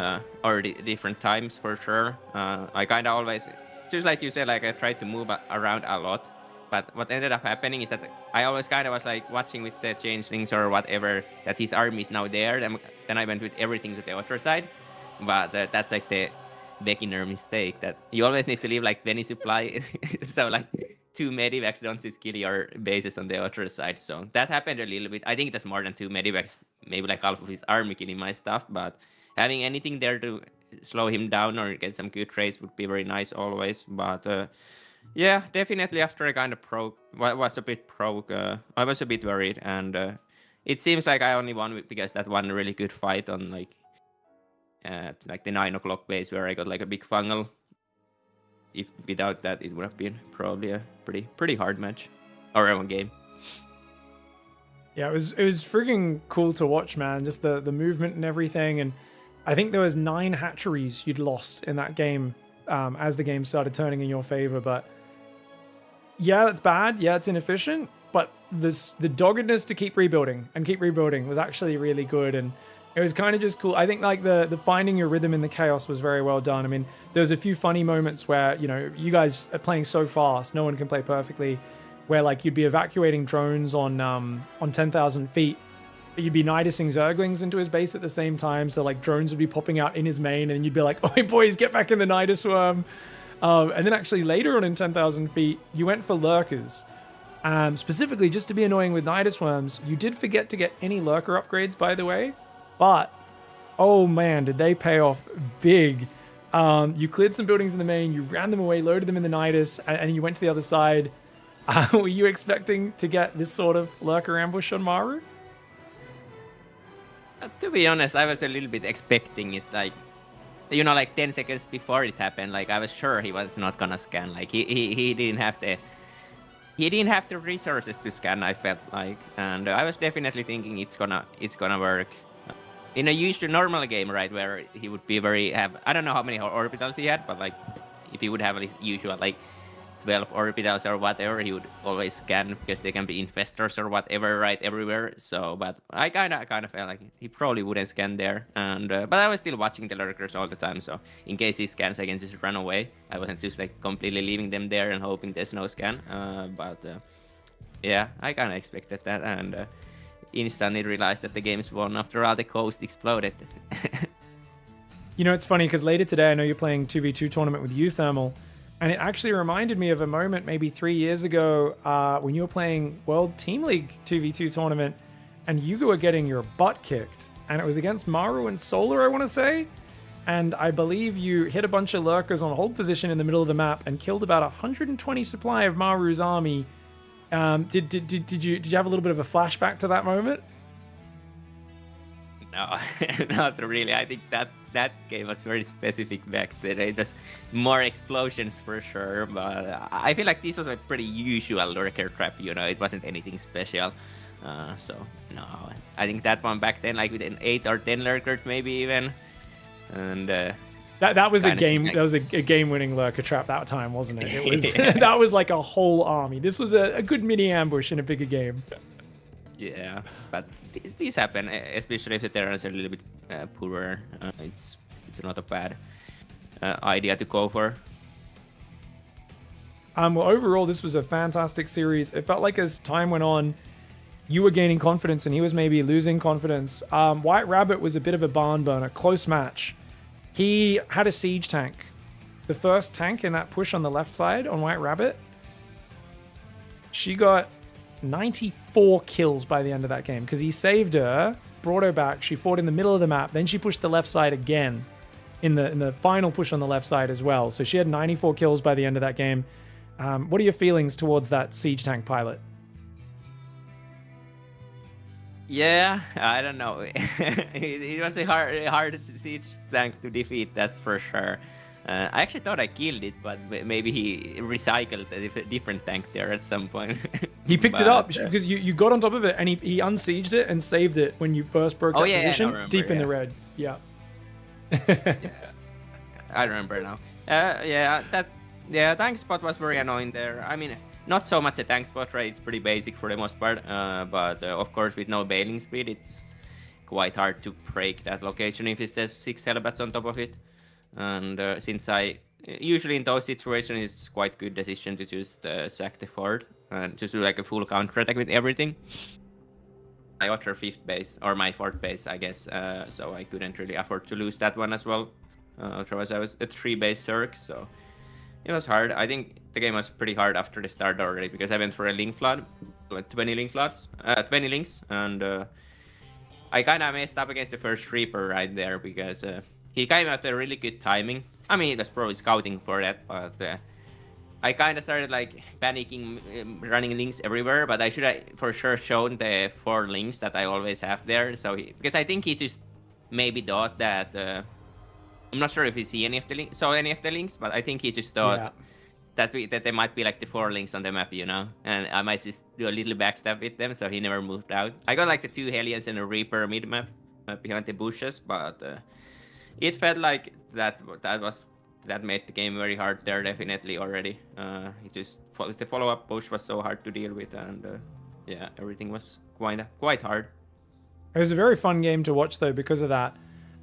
or different times for sure. I kind of always, just like you said, like I tried to move around a lot. But what ended up happening is that I always kind of was like watching with the changelings or whatever that his army is now there. Then I went with everything to the other side. But that's like the beginner mistake that you always need to leave like 20 supply. So like 2 medivacs don't just kill your bases on the other side. So that happened a little bit. I think that's more than 2 medivacs, maybe like half of his army killing my stuff. But having anything there to slow him down or get some good trades would be very nice always. But yeah, definitely after I kind of was a bit broke, I was a bit worried. And it seems like I only won because that one really good fight on like the 9 o'clock base where I got like a big fungal. If without that, it would have been probably a pretty hard match or a game. Yeah, it was freaking cool to watch, man. Just the movement and everything. And I think there was 9 hatcheries you'd lost in that game as the game started turning in your favor. But yeah, that's bad. Yeah, it's inefficient. But the doggedness to keep rebuilding was actually really good. And it was kind of just cool. I think like the finding your rhythm in the chaos was very well done. I mean, there was a few funny moments where, you know, you guys are playing so fast, no one can play perfectly, where like you'd be evacuating drones on 10,000 feet, but you'd be nidusing Zerglings into his base at the same time. So like drones would be popping out in his main, and you'd be like, "Oh boys, get back in the Nidus worm." And then actually later on in 10,000 feet, you went for lurkers. Specifically just to be annoying with Nidus worms. You did forget to get any lurker upgrades, by the way. But, oh man, did they pay off big. You cleared some buildings in the main, you ran them away, loaded them in the Nidus, and you went to the other side. Were you expecting to get this sort of lurker ambush on Maru? To be honest, I was a little bit expecting it, like, you know, like 10 seconds before it happened. Like, I was sure he was not gonna scan. Like, he didn't have he didn't have the resources to scan, I felt like, and I was definitely thinking it's gonna work. In a usual normal game, right, where he would be I don't know how many orbitals he had, but like if he would have his usual like 12 orbitals or whatever, he would always scan because they can be infestors or whatever, right, everywhere. So, but I kind of felt like he probably wouldn't scan there, and but I was still watching the lurkers all the time. So in case he scans, I can just run away. I wasn't just like completely leaving them there and hoping there's no scan. But yeah, I kind of expected that, and instantly realized that the game's won after all the coast exploded. You know, it's funny because later today, I know you're playing 2v2 tournament with Thermal. And it actually reminded me of a moment maybe 3 years ago when you were playing World Team League 2v2 tournament and you were getting your butt kicked. And it was against Maru and Solar, I want to say. And I believe you hit a bunch of lurkers on hold position in the middle of the map and killed about 120 supply of Maru's army. Did you have a little bit of a flashback to that moment? No, not really. I think that game was very specific back then. It was more explosions for sure, but I feel like this was a pretty usual lurker trap, you know, it wasn't anything special. So, no, I think that one back then, like with an 8 or 10 lurkers maybe even. And that was a game. That was a game-winning lurker trap that time, wasn't it? It was that was like a whole army. This was a good mini ambush in a bigger game. Yeah, but these happen, especially if the terrains are a little bit poorer. It's not a bad idea to go for. Well, overall, this was a fantastic series. It felt like as time went on, you were gaining confidence and he was maybe losing confidence. White Rabbit was a bit of a barn burner, close match. He had a siege tank. The first tank in that push on the left side on White Rabbit, she got 94 kills by the end of that game because he saved her, brought her back, she fought in the middle of the map, then she pushed the left side again in the final push on the left side as well. So she had 94 kills by the end of that game. What are your feelings towards that siege tank pilot? Yeah, I don't know. It was a hard siege tank to defeat, that's for sure. I actually thought I killed it, but maybe he recycled a different tank there at some point. He picked it up because you got on top of it and he unsieged it and saved it when you first broke that position, remember, deep in the red. Yeah. I remember now. Tank spot was very annoying there. I mean, not so much a tank spot, right? It's pretty basic for the most part. But of course, with no bailing speed, it's quite hard to break that location if it has 6 Hellbats on top of it. And since I usually in those situations it's quite good decision to just sack the fort and just do like a full counter attack with everything. I got her 5th base or my 4th base, I guess, so I couldn't really afford to lose that one as well. Otherwise I was at 3 base Zerg, so it was hard. I think the game was pretty hard after the start already because I went for a link flood, 20 link floods, 20 links, and I kind of messed up against the first Reaper right there because he came at a really good timing. I mean, it was probably scouting for that, but I kind of started like panicking, running links everywhere. But I should have for sure shown the 4 links that I always have there. So because I think he just maybe thought that I'm not sure if he saw any of the links, but I think he just thought that there might be like the 4 links on the map, you know, and I might just do a little backstab with them, so he never moved out. I got like the 2 Hellions and a Reaper mid map behind the bushes, but. It felt like that made the game very hard there, definitely already. The follow-up push was so hard to deal with, and yeah, everything was quite hard. It was a very fun game to watch though because of that.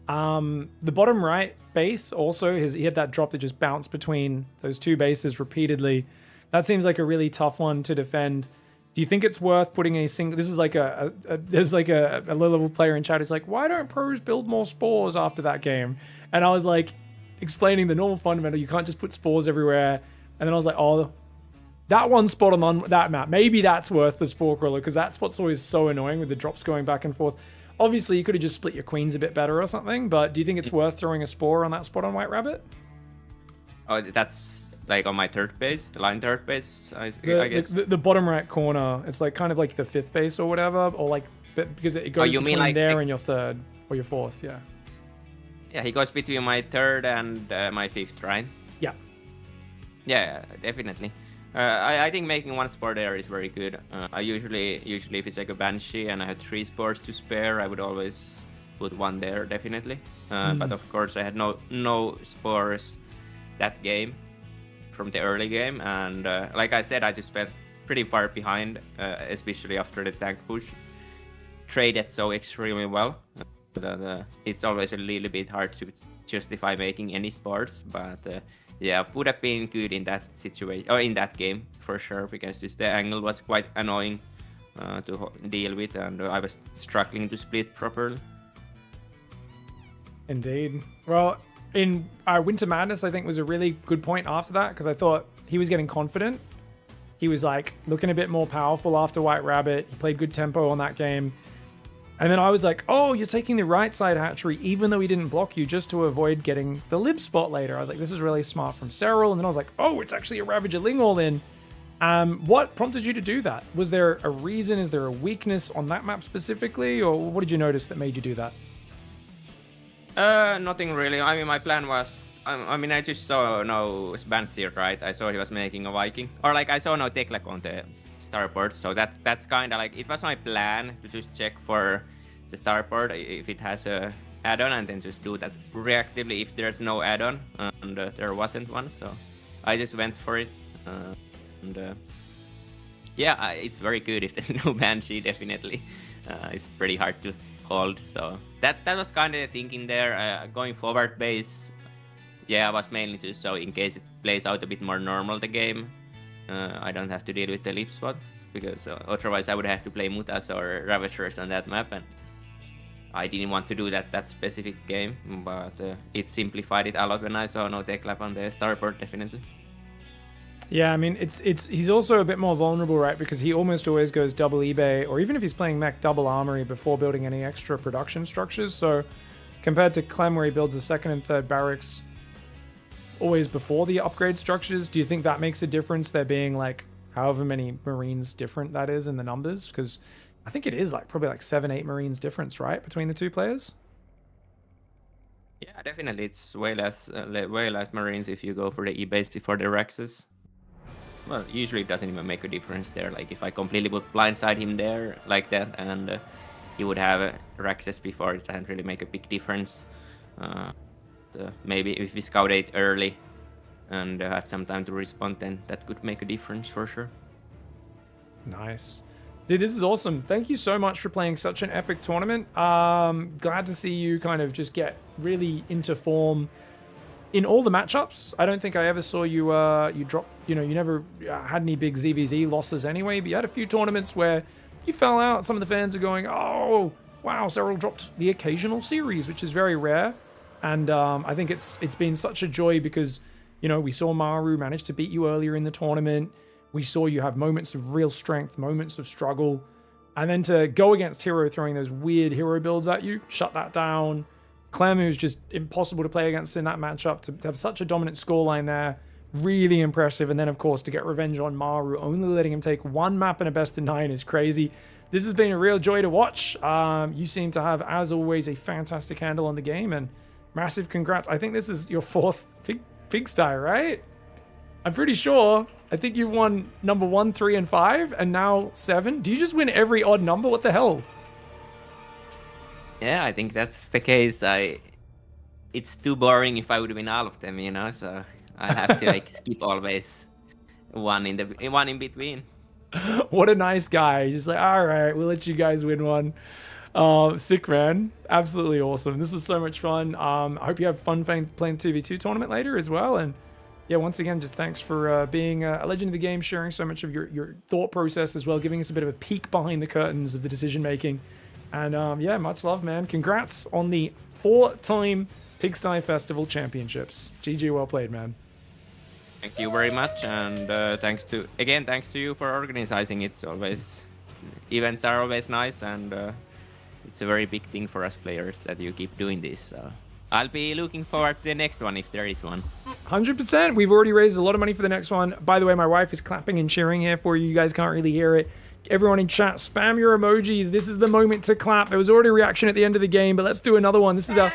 The bottom right base also, he had that drop that just bounced between those 2 bases repeatedly. That seems like a really tough one to defend. Do you think it's worth putting a single? This is like there's like a low-level player in chat who's like, why don't pros build more spores after that game? And I was like, explaining the normal fundamental, you can't just put spores everywhere. And then I was like, oh, that one spot on that map, maybe that's worth the spore crawler because that spot's always so annoying with the drops going back and forth. Obviously, you could have just split your queens a bit better or something, but do you think it's worth throwing a spore on that spot on White Rabbit? Oh, that's like on my 3rd base, the line 3rd base, I guess. The bottom right corner, it's like kind of like the 5th base or whatever, or like because it goes between like there and your 3rd or your 4th, yeah. Yeah, he goes between my 3rd and my 5th, right? Yeah. Yeah, definitely. I think making one sport there is very good. I usually if it's like a Banshee and I had 3 sports to spare, I would always put one there definitely. But of course I had no spores that game from the early game, and like I said, I just felt pretty far behind, especially after the tank push. Traded so extremely well that it's always a little bit hard to justify making any sports, but yeah, would have been good in that situation or in that game for sure, because just the angle was quite annoying to deal with, and I was struggling to split properly. Indeed. Well, in Winter Madness, I think was a really good point after that, because I thought he was getting confident. He was like looking a bit more powerful after White Rabbit. He played good tempo on that game. And then I was like, oh, you're taking the right side hatchery, even though he didn't block you, just to avoid getting the lib spot later. I was like, this is really smart from Serral. And then I was like, oh, it's actually a Ravager Ling all in. What prompted you to do that? Was there a reason? Is there a weakness on that map specifically? Or what did you notice that made you do that? Nothing really. I mean, my plan was, I just saw no Banshee, right? I saw he was making a Viking. Or like, I saw no Tekla on the starboard, so that's kind of like, it was my plan to just check for the starboard if it has a add-on, and then just do that reactively if there's no add-on, and there wasn't one, so I just went for it. Yeah, it's very good if there's no Banshee, definitely. It's pretty hard to hold, so that was kind of the thinking there. Going forward base, yeah, I was mainly just so in case it plays out a bit more normal the game, I don't have to deal with the lip spot, because otherwise I would have to play Mutas or Ravagers on that map, and I didn't want to do that specific game, but it simplified it a lot when I saw no Tekla on the starboard, definitely. Yeah, I mean, he's also a bit more vulnerable, right? Because he almost always goes double eBay, or even if he's playing mech, double armory before building any extra production structures. So compared to Clem, where he builds a second and third barracks always before the upgrade structures, do you think that makes a difference, there being like however many Marines different that is in the numbers? Because I think it is like probably like 7-8 Marines difference, right, between the two players? Yeah, definitely. It's way less Marines if you go for the E-base before the Rexes. Well, usually it doesn't even make a difference there. Like if I completely would blindside him there like that, and he would have Rexes before, it doesn't really make a big difference. Maybe if we scout it early and had some time to respond, then that could make a difference for sure. Nice. Dude, this is awesome. Thank you so much for playing such an epic tournament. Glad to see you kind of just get really into form in all the matchups. I don't think I ever saw you you drop, you never had any big ZVZ losses anyway, but you had a few tournaments where you fell out. Some of the fans are going, oh, wow, Serral dropped the occasional series, which is very rare. And I think it's been such a joy because, we saw Maru manage to beat you earlier in the tournament. We saw you have moments of real strength, moments of struggle. And then to go against Hero throwing those weird hero builds at you, shut that down. Clem, who's just impossible to play against in that matchup, to have such a dominant scoreline there, really impressive. And then, of course, to get revenge on Maru, only letting him take one map in a best of 9 is crazy. This has been a real joy to watch. You seem to have, as always, a fantastic handle on the game, and massive congrats. I think this is your 4th pigsty, right? I'm pretty sure. I think you've won number 1, 3, and 5, and now 7. Do you just win every odd number? What the hell? Yeah, I think that's the case. It's too boring if I would win all of them, so I have to skip always one in between. What a nice guy. He's just like, all right, we'll let you guys win one. Sick, man. Absolutely awesome. This was so much fun. I hope you have fun playing the 2v2 tournament later as well. And yeah, once again, just thanks for being a legend of the game, sharing so much of your thought process as well, giving us a bit of a peek behind the curtains of the decision making. And yeah, much love, man. Congrats on the 4-time Pigsty Festival Championships. GG, well played, man. Thank you very much, and thanks to you for organizing it. Events are always nice, and it's a very big thing for us players that you keep doing this. So I'll be looking forward to the next one if there is one. 100%. We've already raised a lot of money for the next one. By the way, my wife is clapping and cheering here for you. You guys can't really hear it. Everyone in chat, spam your emojis. This is the moment to clap. There was already a reaction at the end of the game, but let's do another one. This is our...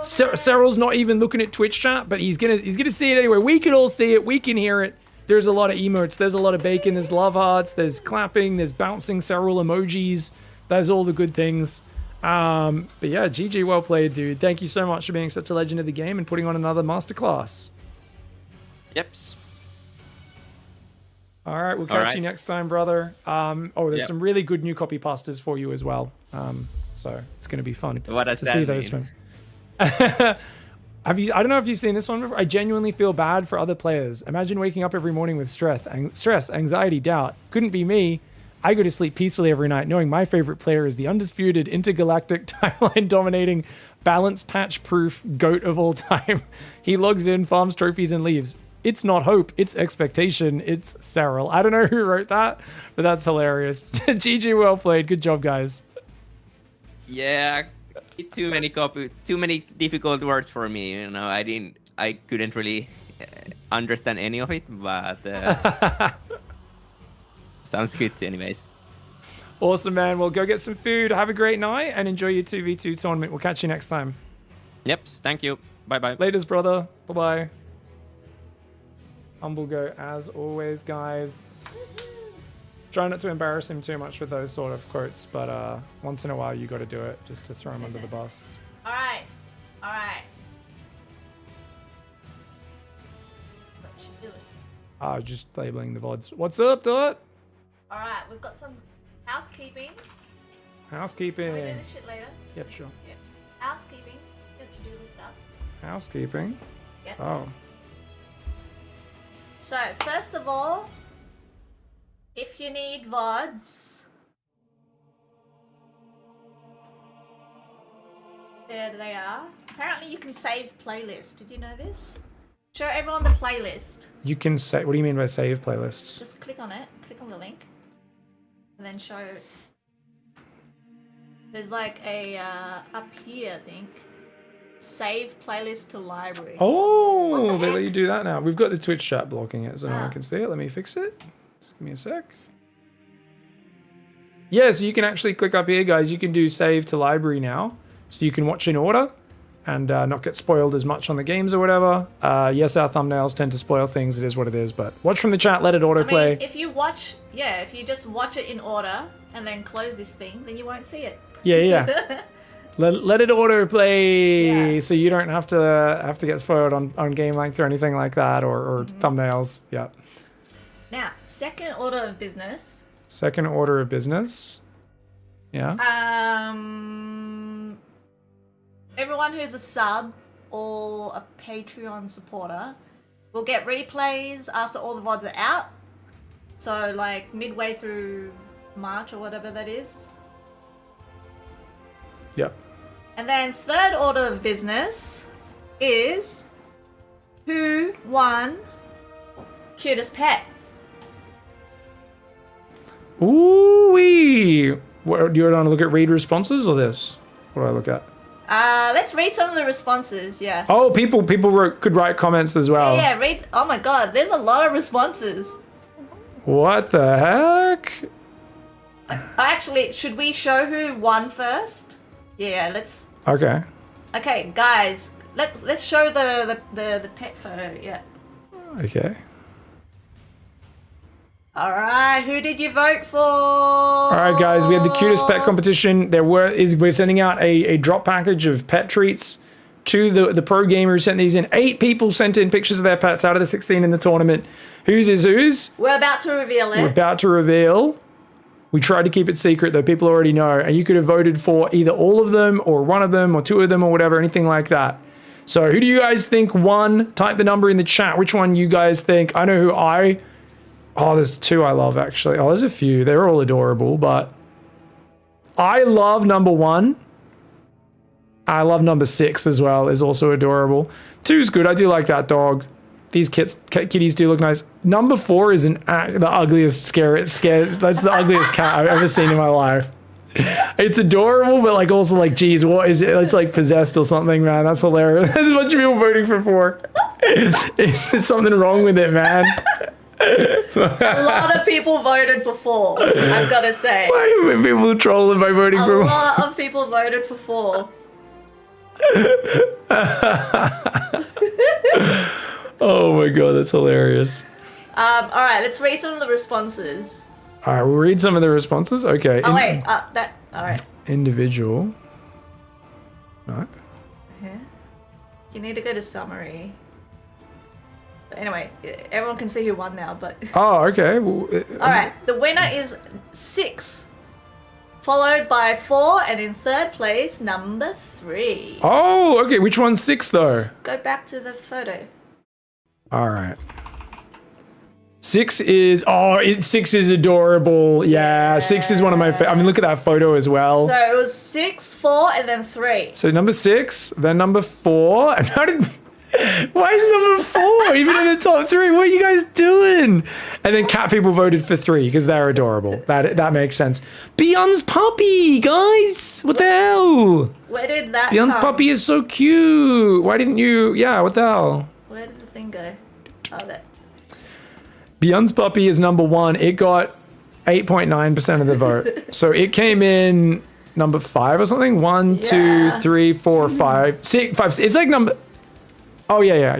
Serral's not even looking at Twitch chat, but he's gonna see it anyway. We can all see it. We can hear it. there's a lot of emotes. There's a lot of bacon. There's love hearts. There's clapping. There's bouncing Serral emojis. There's all the good things. But yeah, GG, well played, dude. Thank you so much for being such a legend of the game and putting on another masterclass. Yep. All right, we'll catch you next time, brother. There's some really good new copy pastas for you as well. So it's going to be fun What does to that see mean? those from. I don't know if you've seen this one before. I genuinely feel bad for other players. Imagine waking up every morning with stress, anxiety, doubt. Couldn't be me. I go to sleep peacefully every night knowing my favorite player is the undisputed, intergalactic, timeline-dominating, balance patch-proof GOAT of all time. He logs in, farms trophies, and leaves. It's not hope, it's expectation, it's Serral. I don't know who wrote that, but that's hilarious. GG, well played. Good job, guys. Yeah, too many difficult words for me. You know, I couldn't really understand any of it, but sounds good anyways. Awesome, man. Well, go get some food, have a great night, and enjoy your 2v2 tournament. We'll catch you next time. Yep, thank you. Bye-bye. Laters, brother. Bye-bye. Humble go as always, guys. Try not to embarrass him too much with those sort of quotes, but once in a while you got to do it just to throw him under the bus. All right. What you doing? Just labeling the VODs. What's up, Dot? All right, we've got some housekeeping. Housekeeping. Can we do this shit later? Yep, sure. Yep. Housekeeping. You have to do this stuff. Housekeeping? Yep. Oh. So, first of all, if you need VODs, there they are. Apparently you can save playlist. Did you know this? Show everyone the playlist. You can say, what do you mean by save playlists? Just click on it, click on the link, and then show. There's like a, up here, I think. Save playlist to library. Oh, they let you do that now. We've got the Twitch chat blocking it so no one can see it. Let me fix it. Just give me a sec. Yeah, so you can actually click up here, guys. You can do save to library now. So you can watch in order and not get spoiled as much on the games or whatever. Yes, our thumbnails tend to spoil things. It is what it is. But watch from the chat. Let it autoplay. I mean, if you watch, if you just watch it in order and then close this thing, then you won't see it. Yeah. Let it autoplay so you don't have to get spoiled on game length or anything like that or thumbnails. Yeah. Now, second order of business. Second order of business. Yeah. Everyone who's a sub or a Patreon supporter will get replays after all the VODs are out. So like midway through March or whatever that is. Yep. And then third order of business is who won cutest pet? Ooh-wee. What, do you want to look at read responses or this? What do I look at? Let's read some of the responses, yeah. Oh, people could write comments as well. Yeah, read. Oh my god, there's a lot of responses. What the heck? Actually, should we show who won first? Yeah, let's. Okay. Okay, guys, let's show the pet photo. Yeah. Okay. All right, who did you vote for? All right, guys, we had the cutest pet competition. We're sending out a drop package of pet treats to the pro gamer who sent these in. 8 people sent in pictures of their pets out of the 16 in the tournament. Whose is whose? We're about to reveal it. We're about to reveal. We tried to keep it secret, though. People already know. And you could have voted for either all of them or one of them or 2 of them or whatever, anything like that. So who do you guys think won? Type the number in the chat. Which one you guys think? I know who Oh, there's 2 I love, actually. Oh, there's a few. They're all adorable, but I love number 1. I love number 6 as well. Is also adorable. 2's good. I do like that dog. These kitties do look nice. Number 4 is the ugliest scares. That's the ugliest cat I've ever seen in my life. It's adorable, but like also like, geez, what is it? It's like possessed or something, man. That's hilarious. There's a bunch of people voting for 4. There's something wrong with it, man. A lot of people voted for 4, I've got to say. Why are people trolling by voting for 4? A lot of people voted for 4. Oh my god, that's hilarious. All right, let's read some of the responses. All right, we'll read some of the responses. Okay. Oh wait, that. All right. Individual. No. Yeah. You need to go to summary. But anyway, everyone can see who won now. But. Oh, okay. Well, all right, the winner is 6, followed by 4, and in 3rd place, number 3. Oh, okay. Which one's 6 though? Go back to the photo. All right. 6 is 6 is adorable. Yeah, 6 is one of my I mean, look at that photo as well. So it was 6, 4, and then 3. So number 6, then number 4, and how did? Why is number 4 even in the top 3? What are you guys doing? And then cat people voted for 3 because they're adorable. That makes sense. Beyond's puppy, guys. What the hell? Where did that Beyond's come? puppy is so cute. Why didn't you? Yeah, what the hell? Where did the thing go? Oh, there. Beyond's puppy is number 1. It got 8.9% of the vote. So it came in number 5 or something. 1, 2, 3, 4, 5, 6, 5. It's like number. Oh yeah.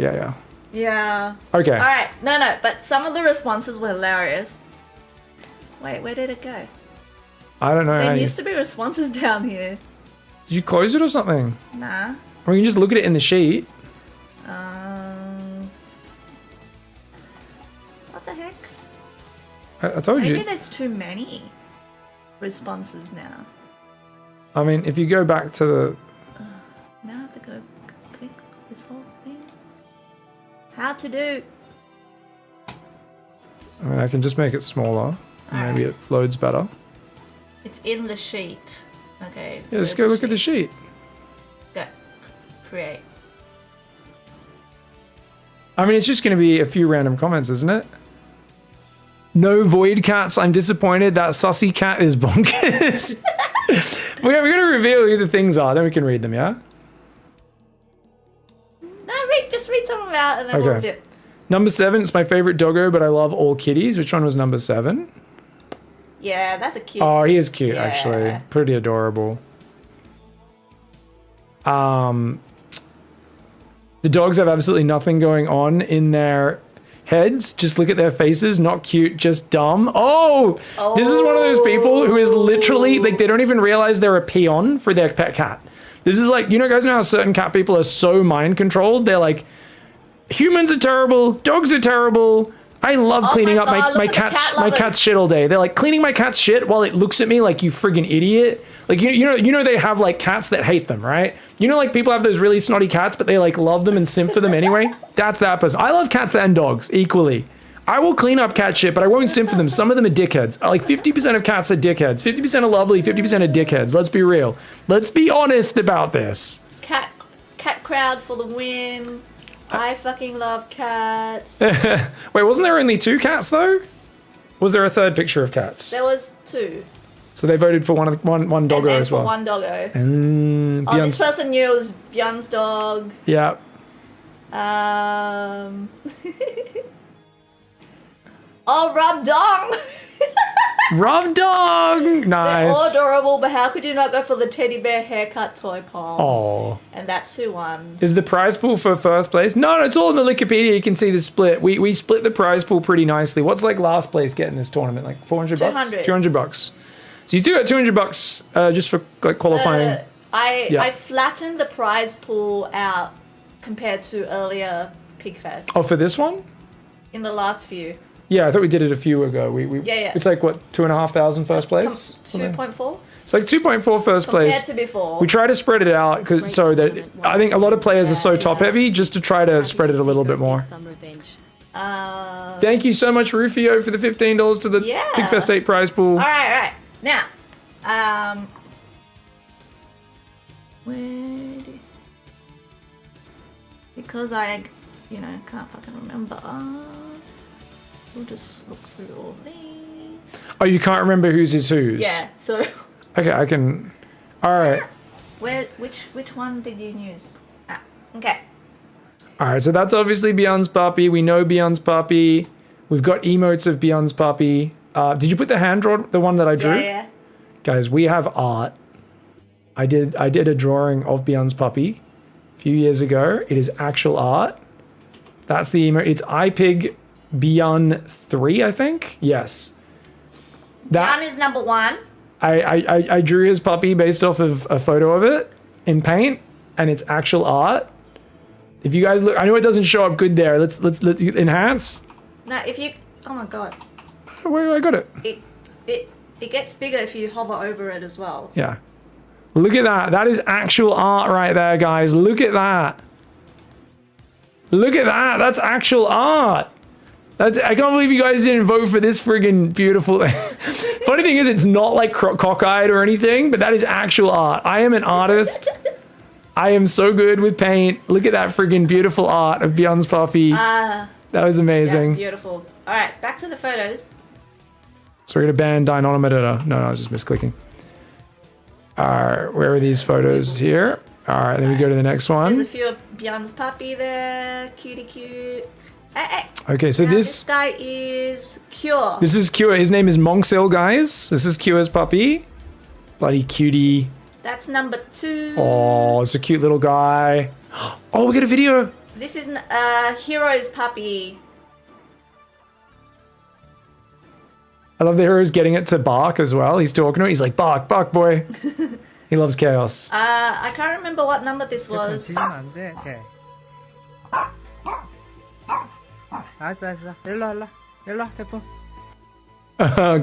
Yeah. Okay. All right. No. But some of the responses were hilarious. Wait, where did it go? I don't know. There used to be responses down here. Did you close it or something? Nah. Or you can just look at it in the sheet. What the heck? I told you. Maybe there's too many responses now. I mean, if you go back to the. Now I have to go click this whole thing. How to do? I mean, I can just make it smaller. And maybe it loads better. It's in the sheet. Okay. Yeah, just go look at the sheet. Go. Create. I mean, it's just going to be a few random comments, isn't it? No void cats. I'm disappointed. That sussy cat is bonkers. We're going to reveal who the things are. Then we can read them, yeah? No, just read some of them out and then we'll review. Number 7, it's my favorite doggo, but I love all kitties. Which one was number 7? Yeah, that's a cute. Oh, he is cute, actually. Pretty adorable. The dogs have absolutely nothing going on in their heads. Just look at their faces. Not cute, just dumb. Oh, this is one of those people who is literally, like, they don't even realize they're a peon for their pet cat. This is like, you know, guys know how certain cat people are so mind controlled? They're like, humans are terrible, dogs are terrible. I love cleaning up my cat's shit all day. They're like cleaning my cat's shit while it looks at me like, you friggin' idiot. Like, you know they have like cats that hate them, right? You know, like people have those really snotty cats, but they like love them and simp for them anyway. That's that person. I love cats and dogs equally. I will clean up cat shit, but I won't simp for them. Some of them are dickheads. Like 50% of cats are dickheads. 50% are lovely, 50% are dickheads. Let's be real. Let's be honest about this. Cat crowd for the win. I fucking love cats. Wait, wasn't there only 2 cats though? Was there a third picture of cats? There was 2. So they voted for one doggo as well. One doggo. Beyond's... This person knew it was Björn's dog. Yeah. Oh, Rob Dong. Rob Dong. Nice. They're all adorable, but how could you not go for the teddy bear haircut toy pom? Oh. And that's who won. Is the prize pool for first place? No, it's all in the Wikipedia. You can see the split. We split the prize pool pretty nicely. What's like last place getting this tournament? Like 400 bucks? 200. 200 bucks. So you do get 200 bucks just for like qualifying. I flattened the prize pool out compared to earlier PiGFest. Oh, for this one? In the last few. Yeah, I thought we did it a few ago. Yeah. It's like what, 2,500 first place? 2.4? It's like 2.4 first place. Compared to before. We try to spread it out because so that I think a lot of players are so top heavy just to try to spread it a little bit more. Thank you so much, Rufio, for the $15 to the PiGFest 8 prize pool. All right. Now, because I, can't fucking remember. We'll just look through all these. Oh, you can't remember whose is whose? Yeah. So. Okay, I can. All right. Which one did you use? Okay. All right, so that's obviously Beyond's puppy. We know Beyond's puppy. We've got emotes of Beyond's puppy. Did you put the hand drawn, the one that I drew? Yeah. Guys, we have art. I did a drawing of Beyond's puppy a few years ago. It is actual art. That's the emote. It's iPig Beyond 3, I think. Yes. Jan is number 1. I drew his puppy based off of a photo of it in paint, and it's actual art. If you guys look, I know it doesn't show up good there. Let's enhance. Now, if you, oh my god, Where I got it? it gets bigger if you hover over it as well. Yeah. Look at that. That is actual art right there, guys. Look at that. Look at that. That's actual art. I can't believe you guys didn't vote for this friggin' beautiful. Funny thing is, it's not like cockeyed or anything, but that is actual art. I am an artist. I am so good with paint. Look at that friggin' beautiful art of Beyond's puppy. That was amazing. Yeah, beautiful. All right, back to the photos. So we're gonna ban Dynamiter. No, I was just misclicking. Alright, where are these photos here? Alright, then we go to the next one. There's a few of Beyond's puppy there. Cutie cute. Hey. Okay, so Now this guy is Cure. This is Cure. His name is Monksil, guys. This is Cure's puppy. Bloody cutie. That's number 2. Oh, it's a cute little guy. Oh, we got a video. This is Hero's puppy. I love the hero's getting it to bark as well. He's talking to it. He's like, bark, bark, boy. He loves chaos. I can't remember what number this was.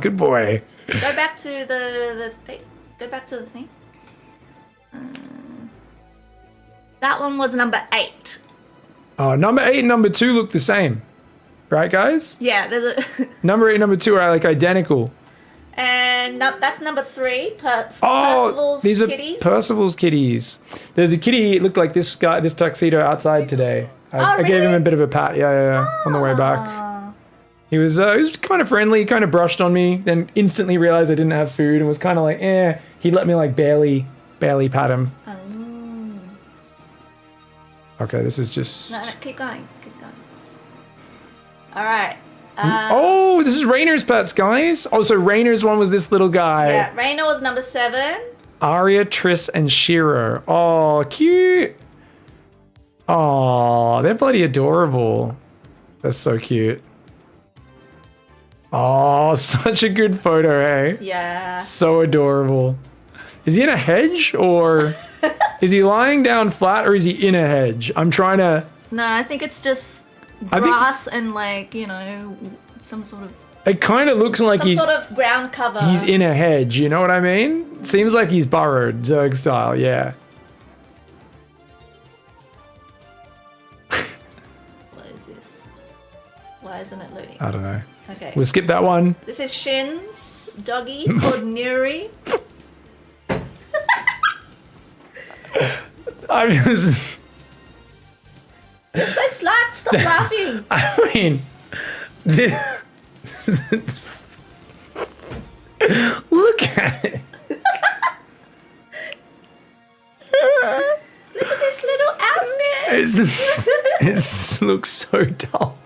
Good boy. Go back to the thing. Go back to the thing. That one was number 8. Oh, number 8 and number 2 look the same. Right, guys? Yeah, there's a... Number 8 and number 2 are like identical. And that's number 3. Oh, Percival's these are kitties. Percival's kitties. There's a kitty. It looked like this guy, this tuxedo outside today. I gave him a bit of a pat. Yeah. On the way back. He was kind of friendly. Kind of brushed on me. Then instantly realized I didn't have food and was kind of like, eh. He let me like barely pat him. Okay, this is just. No, keep going. All right. Oh, this is Rainer's pets, guys. Oh, so Rainer's one was this little guy. Yeah, Rainer was number 7. Arya, Triss, and Shiro. Oh, cute. Oh, they're bloody adorable. They're so cute. Oh, such a good photo, eh? Yeah. So adorable. Is he in a hedge or is he lying down flat or is he in a hedge? I'm trying to... No, I think it's just grass and like, you know, some sort of... It kind of looks like some sort of ground cover. he's in a hedge, you know what I mean? Seems like he's burrowed, Zerg style, yeah. What is this? Why isn't it loading? I don't know. Okay. We'll skip that one. This is Shin's doggy called Nuri. I'm just... You're so slack, stop laughing. I mean, this... Look at it. Look at this little outfit. It looks so dull.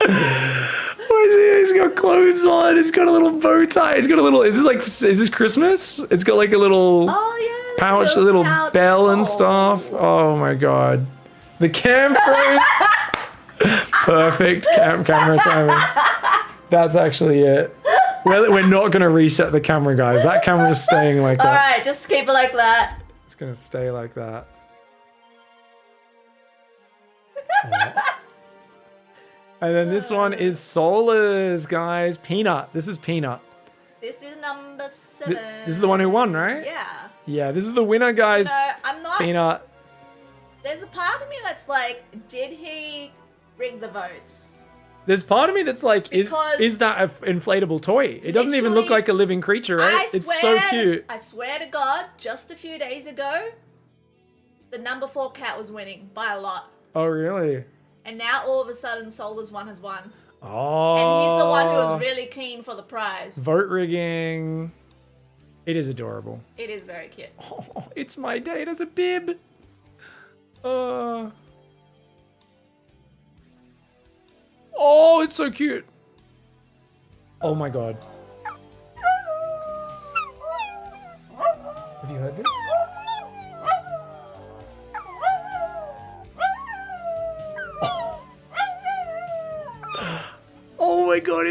He's got clothes on. He's got a little bow tie. He's got a little. Is this Christmas? It's got like a little pouch, a little bell and stuff. Oh my god, the camera. Perfect camera timing. That's actually it. We're not gonna reset the camera, guys. That camera's staying like that. All right, just keep it like that. It's gonna stay like that. And then this one is Solar's, guys. Peanut. This is Peanut. This is number 7. This is the one who won, right? Yeah. Yeah, this is the winner, guys. No, I'm not. Peanut. There's a part of me that's like, did he rig the votes? There's part of me that's like, is that an inflatable toy? It doesn't even look like a living creature, right? It's so cute. I swear to God, just a few days ago, the number 4 cat was winning by a lot. Oh, really? And now all of a sudden, Solar's one has won. Oh. And he's the one who was really keen for the prize. Vote rigging. It is adorable. It is very cute. Oh, it's my date as a bib. Oh, it's so cute. Oh my god. Have you heard this?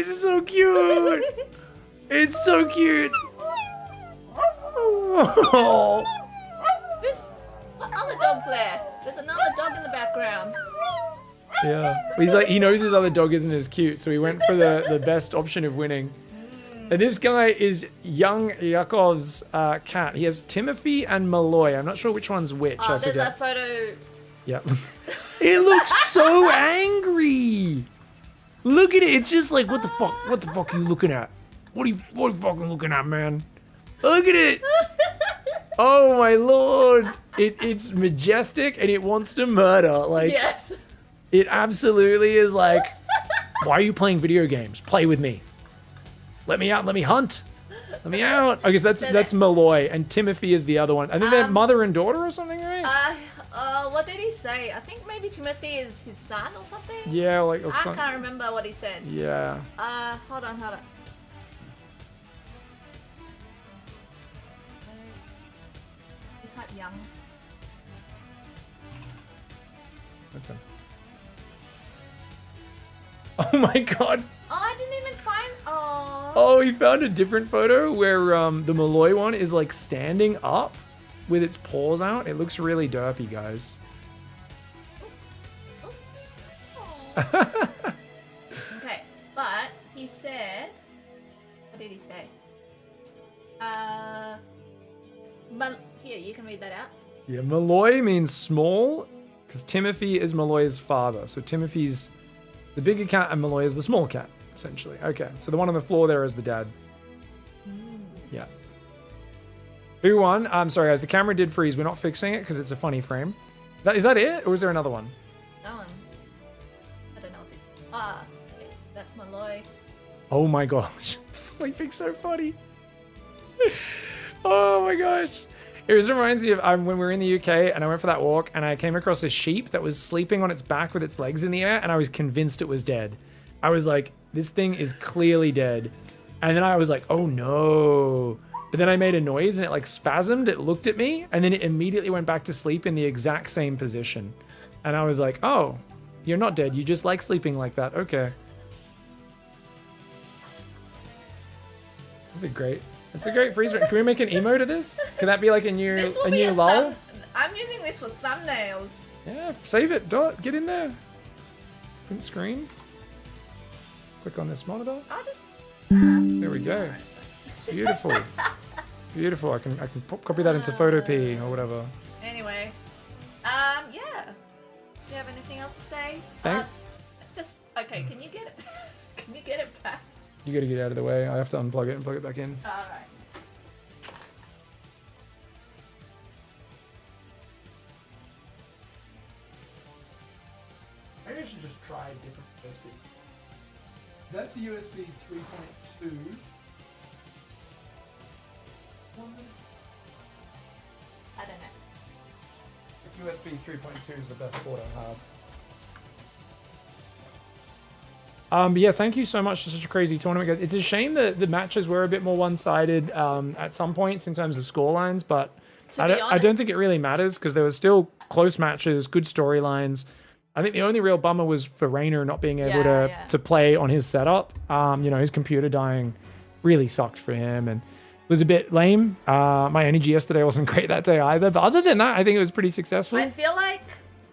it's just so cute. It's so cute. Oh. What other dog's there? There's another dog in the background. Yeah. He's like, he knows his other dog isn't as cute, so he went for the best option of winning. And this guy is young Yakov's cat. He has Timothy and Malloy. I'm not sure which one's which. I There's forget. that photo. Yep. It looks so angry. Look at it. It's just like, what the fuck? What the fuck are you looking at? What are you fucking looking at, man? Look at it. Oh my lord. It's majestic and it wants to murder. Like, Yes. it absolutely is like, why are you playing video games? Play with me. Let me out. Let me hunt. Let me out. I guess that's Malloy, and Timothy is the other one. I think they're mother and daughter or something, right? What did he say? I think maybe Timothy is his son or something. Yeah, like or I some- can't remember what he said. Yeah. Hold on. You type young. That's him. Oh my god. Oh, I didn't even find. Oh. Oh, he found a different photo where the Malloy one is like standing up with its paws out. It looks really derpy, guys. Okay, but he said. What did he say? Here, you can read that out. Yeah, Malloy means small because Timothy is Malloy's father. So Timothy's the bigger cat and Malloy is the small cat, essentially. Okay, so the one on the floor there is the dad. Yeah. Who won? I'm sorry, guys. The camera did freeze. We're not fixing it because it's a funny frame. Is that it? Or is there another one? That one. I don't know what this. Okay, that's Malloy. Oh my gosh. Sleeping so funny. Oh my gosh. It just reminds me of when we were in the UK and I went for that walk and I came across a sheep that was sleeping on its back with its legs in the air and I was convinced it was dead. I was like, this thing is clearly dead. And then I was like, oh no. But then I made a noise and it like spasmed, it looked at me, and then it immediately went back to sleep in the exact same position. And I was like, oh, you're not dead, you just like sleeping like that, okay. That's a great freeze frame. Can we make an emote of this? Could that be like a new This will be a lull? I'm using this for thumbnails. Yeah, save it, Dot, get in there. Print screen. Click on this monitor. I'll just. There we go. Beautiful. Beautiful. I can copy that into Photo P or whatever. Anyway, yeah. Do you have anything else to say? Okay. Can you get it? Can you get it back? You gotta get out of the way. I have to unplug it and plug it back in. All right. Maybe I should just try a different USB. That's a USB 3.2. I don't know. USB 3.2 is the best port I have. But yeah, thank you so much for such a crazy tournament, guys. It's a shame that the matches were a bit more one-sided at some points in terms of scorelines, but I don't think it really matters because there were still close matches, good storylines. I think the only real bummer was for Rainer not being able to play on his setup. His computer dying really sucked for him and it was a bit lame. My energy yesterday wasn't great that day either, but other than that, I think it was pretty successful. I feel like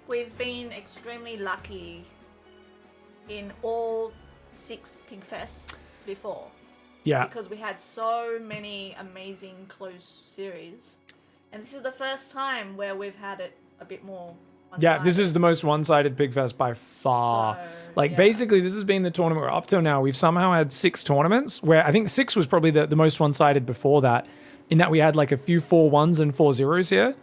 we've been extremely lucky in all 6 PiGFests before. Yeah. Because we had so many amazing close series. And this is the first time where we've had it a bit more one-sided. Yeah, this is the most one-sided PiGFest by far. Basically, this has been the tournament where up till now, we've somehow had 6 tournaments, where I think 6 was probably the most one-sided before that, in that we had like a few 4-1s and 4-0s here.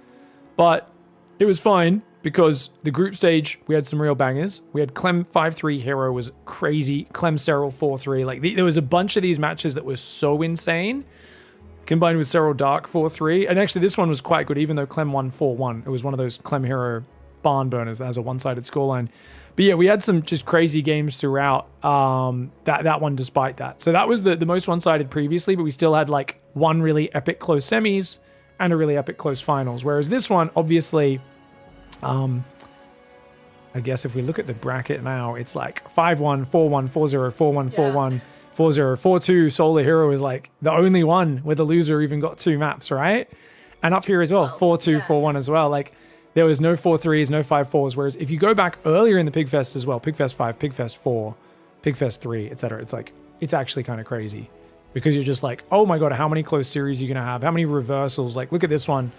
But it was fine, because the group stage, we had some real bangers. We had Clem 5-3 Hero was crazy. Clem Serral 4-3. There was a bunch of these matches that were so insane, combined with Serral Dark 4-3. And actually, this one was quite good, even though Clem won 4-1. It was one of those Clem Hero barn burners that has a one-sided scoreline. But yeah, we had some just crazy games throughout that one despite that. So that was the most one-sided previously, but we still had like one really epic close semis and a really epic close finals. Whereas this one, obviously, I guess if we look at the bracket now, it's like 5-1, 4-1, 4-0, 4-1, 4-1, 4-0, 4-2. Solar Hero is like the only one where the loser even got 2 maps, right? And up here as well, 4-2, 4-1 as well. Like there was no 4-3s, no 5-4s. Whereas if you go back earlier in the PiGFest as well, PiGFest 5, PiGFest 4, PiGFest 3, etc., it's like, it's actually kind of crazy because you're just like, oh my God, how many close series are you going to have? How many reversals? Like, look at this one.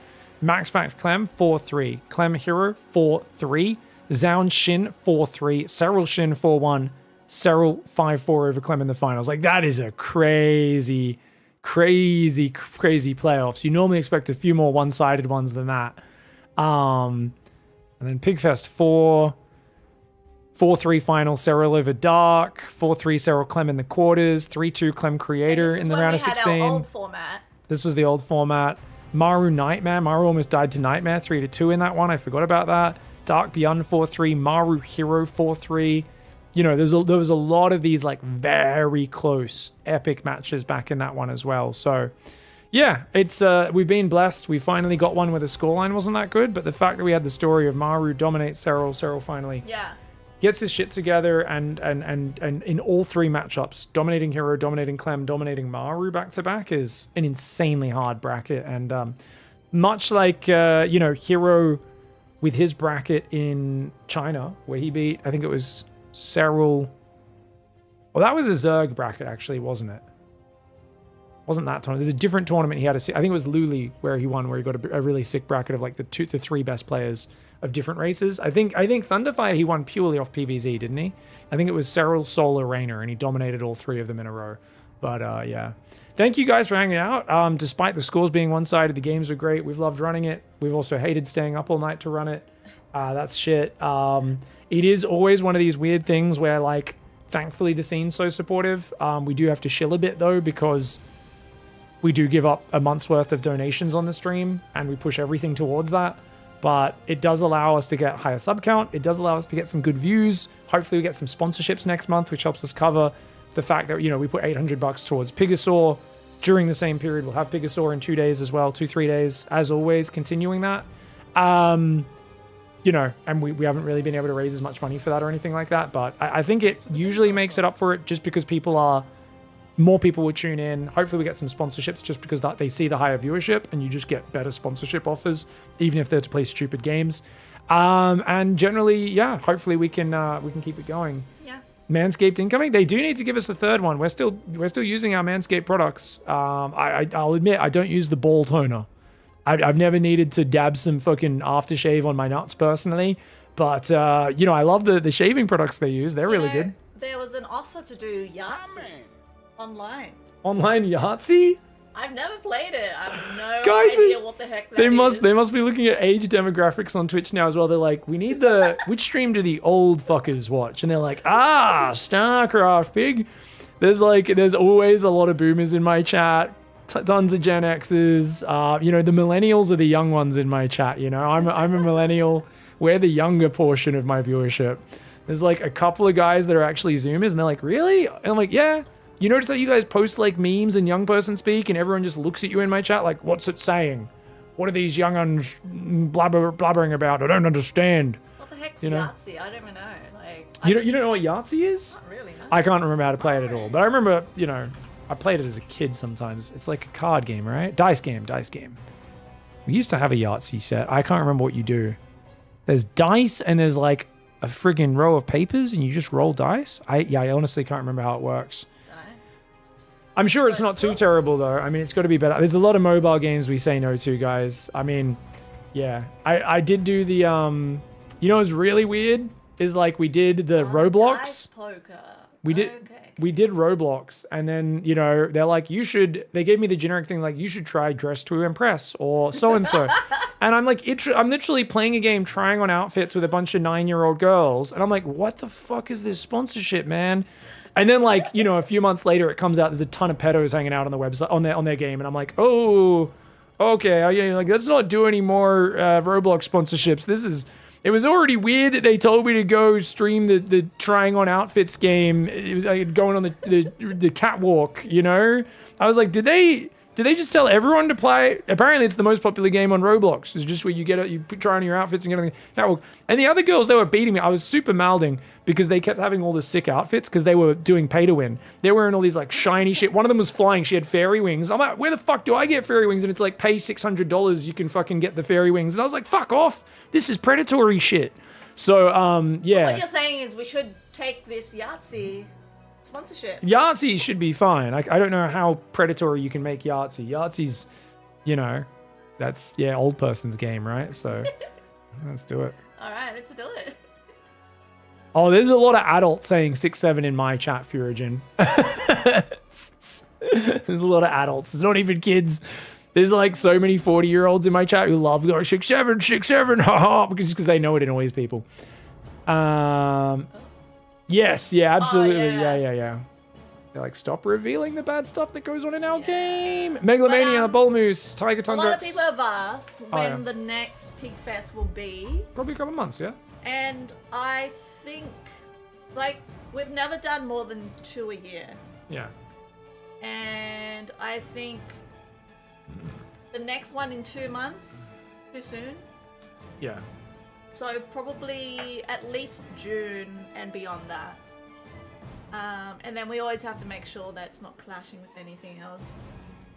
Max Clem, 4-3. Clem Hero, 4-3. Zaun Shin, 4-3. Serral Shin, 4-1. Serral, 5-4 over Clem in the finals. Like, that is a crazy, crazy, crazy playoffs. You normally expect a few more one-sided ones than that. And then PiGFest 4-3 final, Serral over Dark. 4-3 Serral Clem in the quarters. 3-2 Clem Creator in the round of 16. Our old format. This was the old format. MARU Nightmare. MARU almost died to Nightmare. 3-2 in that one. I forgot about that. Dark Beyond 4-3. MARU Hero 4-3. You know, there was a lot of these like very close epic matches back in that one as well. So yeah, it's we've been blessed. We finally got one where the scoreline wasn't that good, but the fact that we had the story of MARU dominate Serral finally gets his shit together and in all 3 matchups, dominating Hero, dominating Clem, dominating MARU back to back is an insanely hard bracket. And much like you know, Hero with his bracket in China, where he beat, I think it was Serral. Well, that was a Zerg bracket, actually, wasn't it? Wasn't that tournament? There's a different tournament he had. I think it was Luli where he won, where he got a really sick bracket of like the 3 best players of different races. I think Thunderfire he won purely off PvZ, didn't he? I think it was Serral, Solar, Rainer, and he dominated all 3 of them in a row. But yeah, thank you guys for hanging out. Despite the scores being one-sided, the games are great. We've loved running it. We've also hated staying up all night to run it. That's shit. It is always one of these weird things where, like, thankfully the scene's so supportive. We do have to chill a bit though, because we do give up a month's worth of donations on the stream and we push everything towards that. But it does allow us to get higher sub count. It does allow us to get some good views. Hopefully we get some sponsorships next month, which helps us cover the fact that, you know, we put $800 towards Pigasaur during the same period. We'll have Pigasaur in 2 days as well, 2-3 days, as always, continuing that. You know, and we haven't really been able to raise as much money for that or anything like that. But I think it usually makes it up for it just because more people would tune in. Hopefully we get some sponsorships just because they see the higher viewership and you just get better sponsorship offers, even if they're to play stupid games. And generally, yeah, hopefully we can keep it going. Yeah. Manscaped incoming. They do need to give us a third one. We're still using our Manscaped products. I'll admit I don't use the ball toner. I've never needed to dab some fucking aftershave on my nuts personally, but you know, I love the shaving products they use. They're really good. There was an offer to do Yahtzee online. Online Yahtzee? I've never played it. I have no Guys, idea what the heck that is. They must be looking at age demographics on Twitch now as well. They're like, we need which stream do the old fuckers watch? And they're like, StarCraft, pig. There's always a lot of boomers in my chat. Tons of Gen X's. You know, the millennials are the young ones in my chat. You know, I'm a millennial. We're the younger portion of my viewership. There's like a couple of guys that are actually Zoomers, and they're like, really? And I'm like, yeah. You notice that you guys post like memes and young person speak, and everyone just looks at you in my chat like, what's it saying? What are these young uns blabbering about? I don't understand. What the heck's you know? Yahtzee? I don't even know. Like, you don't know what Yahtzee is? Not really, no. I can't remember how to play it at all, but I remember, you know, I played it as a kid sometimes. It's like a card game, right? Dice game. We used to have a Yahtzee set. I can't remember what you do. There's dice and there's like a friggin' row of papers and you just roll dice. I honestly can't remember how it works. I'm sure it's not too terrible though. I mean, it's got to be better. There's a lot of mobile games we say no to, guys. I mean, yeah. I did do the, you know what's really weird? Is like we did the Roblox. Dice poker. We did Roblox, and then, you know, they're like, they gave me the generic thing, like, you should try Dress to Impress, or so-and-so. And I'm like, I'm literally playing a game, trying on outfits with a bunch of 9-year-old girls, and I'm like, what the fuck is this sponsorship, man? And then, like, you know, a few months later, it comes out, there's a ton of pedos hanging out on the website, on their game, and I'm like, oh, okay, yeah, like, let's not do any more Roblox sponsorships. It was already weird that they told me to go stream the trying on outfits game. It was like going on the catwalk, you know? I was like, did they Did they just tell everyone to play? Apparently, it's the most popular game on Roblox. It's just where you get it, you try on your outfits and get everything. And the other girls, they were beating me. I was super mouthing because they kept having all the sick outfits because they were doing pay to win. They're wearing all these like shiny shit. One of them was flying. She had fairy wings. I'm like, where the fuck do I get fairy wings? And it's like, pay $600, you can fucking get the fairy wings. And I was like, fuck off. This is predatory shit. So, yeah. So what you're saying is we should take this Yahtzee sponsorship. Yahtzee should be fine. I don't know how predatory you can make Yahtzee. Yahtzee's, you know, that's, yeah, old person's game, right? So let's do it. All right, let's do it. Oh, there's a lot of adults saying 6-7 in my chat, Furigen. There's a lot of adults. It's not even kids. There's like so many 40-year-olds in my chat who love going 6-7, 6-7, haha, because they know it annoys people. Yes, yeah, absolutely. Oh, Yeah. They're like, stop revealing the bad stuff that goes on in our game. Megalomania, Bullmoose, Tiger A lot of Tundra. people have asked when the next PiGFest will be. Probably a couple months, yeah. And I think, like, we've never done more than 2 a year. Yeah. And I think the next one in 2 months, too soon. Yeah. So probably at least June and beyond that. And then we always have to make sure that it's not clashing with anything else.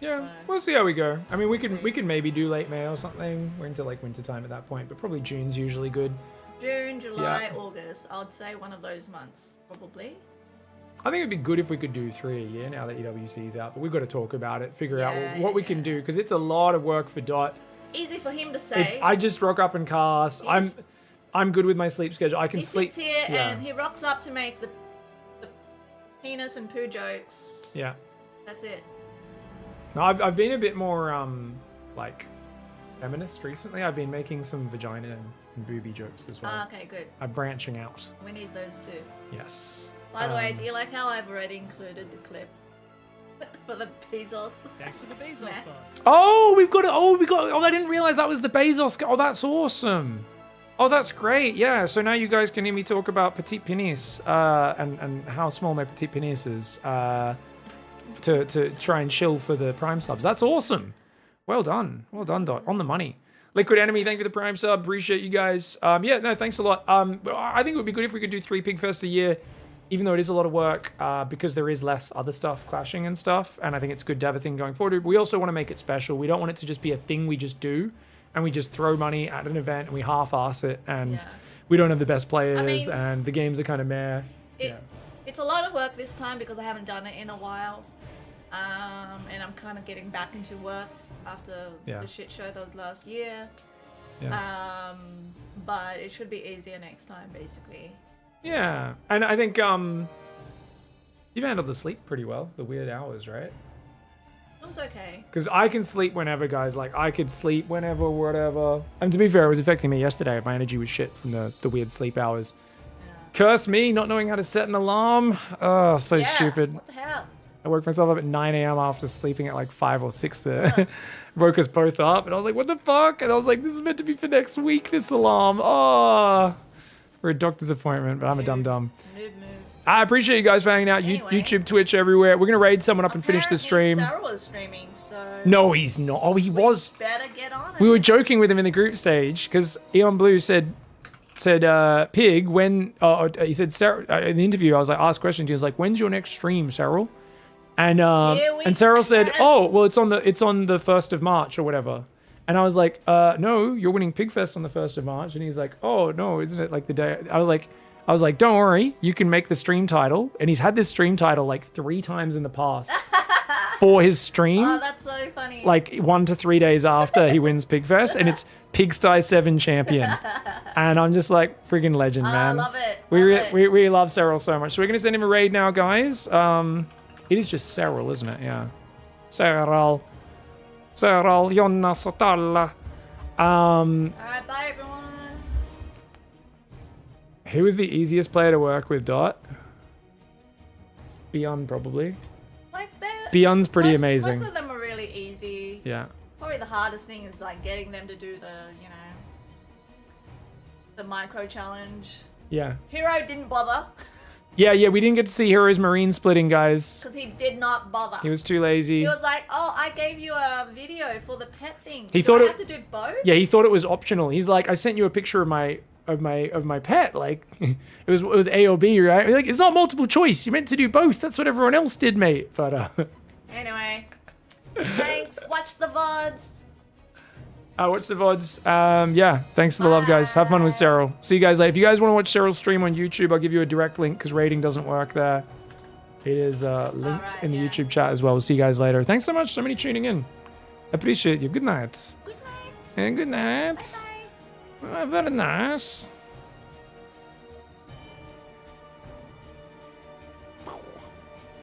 Yeah, So, we'll see how we go. I mean, we can maybe do late May or something. We're into like winter time at that point, but probably June's usually good. June, July, August. I would say one of those months, probably. I think it'd be good if we could do 3 a year now that EWC's out, but we've got to talk about it, figure out what we can do, because it's a lot of work for Dot. Easy for him to say. I just rock up and cast. I'm good with my sleep schedule. I can He sleep. sits here and he rocks up to make the penis and poo jokes. Yeah. That's it. No, I've been a bit more like feminist recently. I've been making some vagina and booby jokes as well. Okay, good. I'm branching out. We need those too. Yes. By the way, do you like how I've already included the clip for the Bezos? Thanks for the Bezos box. Oh, we got. Oh, I didn't realize that was the Bezos. Oh, that's awesome. Oh, that's great. Yeah. So now you guys can hear me talk about petite penis and how small my petite penis is to try and chill for the Prime subs. That's awesome. Well done. Well done, Dot. On the money. Liquid Enemy, thank you for the Prime sub. Appreciate you guys. Yeah, no, thanks a lot. I think it would be good if we could do 3 PiGFests a year, even though it is a lot of work, because there is less other stuff clashing and stuff. And I think it's good to have a thing going forward. We also want to make it special. We don't want it to just be a thing we just do and we just throw money at an event and we half-ass it and we don't have the best players and the games are kind of meh. It's a lot of work this time because I haven't done it in a while. And I'm kind of getting back into work after the shit show that was last year. But it should be easier next time, basically. Yeah, and I think you've handled the sleep pretty well, the weird hours, right? It was okay. Because I can sleep whenever, guys. Like, I could sleep whenever, whatever. And to be fair, it was affecting me yesterday. My energy was shit from the weird sleep hours. Curse me, not knowing how to set an alarm. Oh, so stupid. What the hell? I woke myself up at 9 a.m. after sleeping at like 5 or 6 there. Woke us both up, and I was like, what the fuck? And I was like, this is meant to be for next week, this alarm. Oh, for a doctor's appointment, but I'm a dum-dum. I appreciate you guys for hanging out. Anyway. YouTube, Twitch, everywhere. We're going to raid someone up and finish the stream. Serral was streaming, so... No, he's not. Oh, he was. Better get on it. We were joking with him in the group stage, because Eon Blue said Pig, when... he said, in the interview, I was like, asked questions. He was like, when's your next stream, Serral? And Serral said, oh, well, it's on the 1st of March or whatever. And I was like, no, you're winning PiGFest on the 1st of March. And he's like, oh, no, isn't it like the day? I was like, don't worry, you can make the stream title. And he's had this stream title like 3 times in the past for his stream. Oh, that's so funny. Like 1 to 3 days after he wins PiGFest. And it's Pigsty 7 champion. And I'm just like, friggin' legend, man. I love it. We love Serral so much. So we're going to send him a raid now, guys. It is just Serral, isn't it? Yeah. Serral, Jonna Sotalla. Alright, bye everyone. Who is the easiest player to work with, Dot? Beyond, probably. Like Beyond's pretty amazing. Most of them are really easy. Yeah. Probably the hardest thing is like getting them to do the micro challenge. Yeah. Hero didn't bother. Yeah, we didn't get to see Heroes Marine splitting, guys. Because he did not bother. He was too lazy. He was like, "Oh, I gave you a video for the pet thing. He Do thought I it- have to do both?" Yeah, he thought it was optional. He's like, I sent you a picture of my pet. Like, it was A or B, right? Like, it's not multiple choice. You meant to do both. That's what everyone else did, mate. But Anyway, thanks. Watch the VODs. watch the VODs. Yeah, thanks for the love, guys. Have fun with Serral. See you guys later. If you guys want to watch Serral's stream on YouTube, I'll give you a direct link because rating doesn't work there. It is linked in the YouTube chat as well. We'll see you guys later. Thanks so much. So many tuning in. Appreciate you. Good night. Good night. And good night. Bye-bye. Very nice.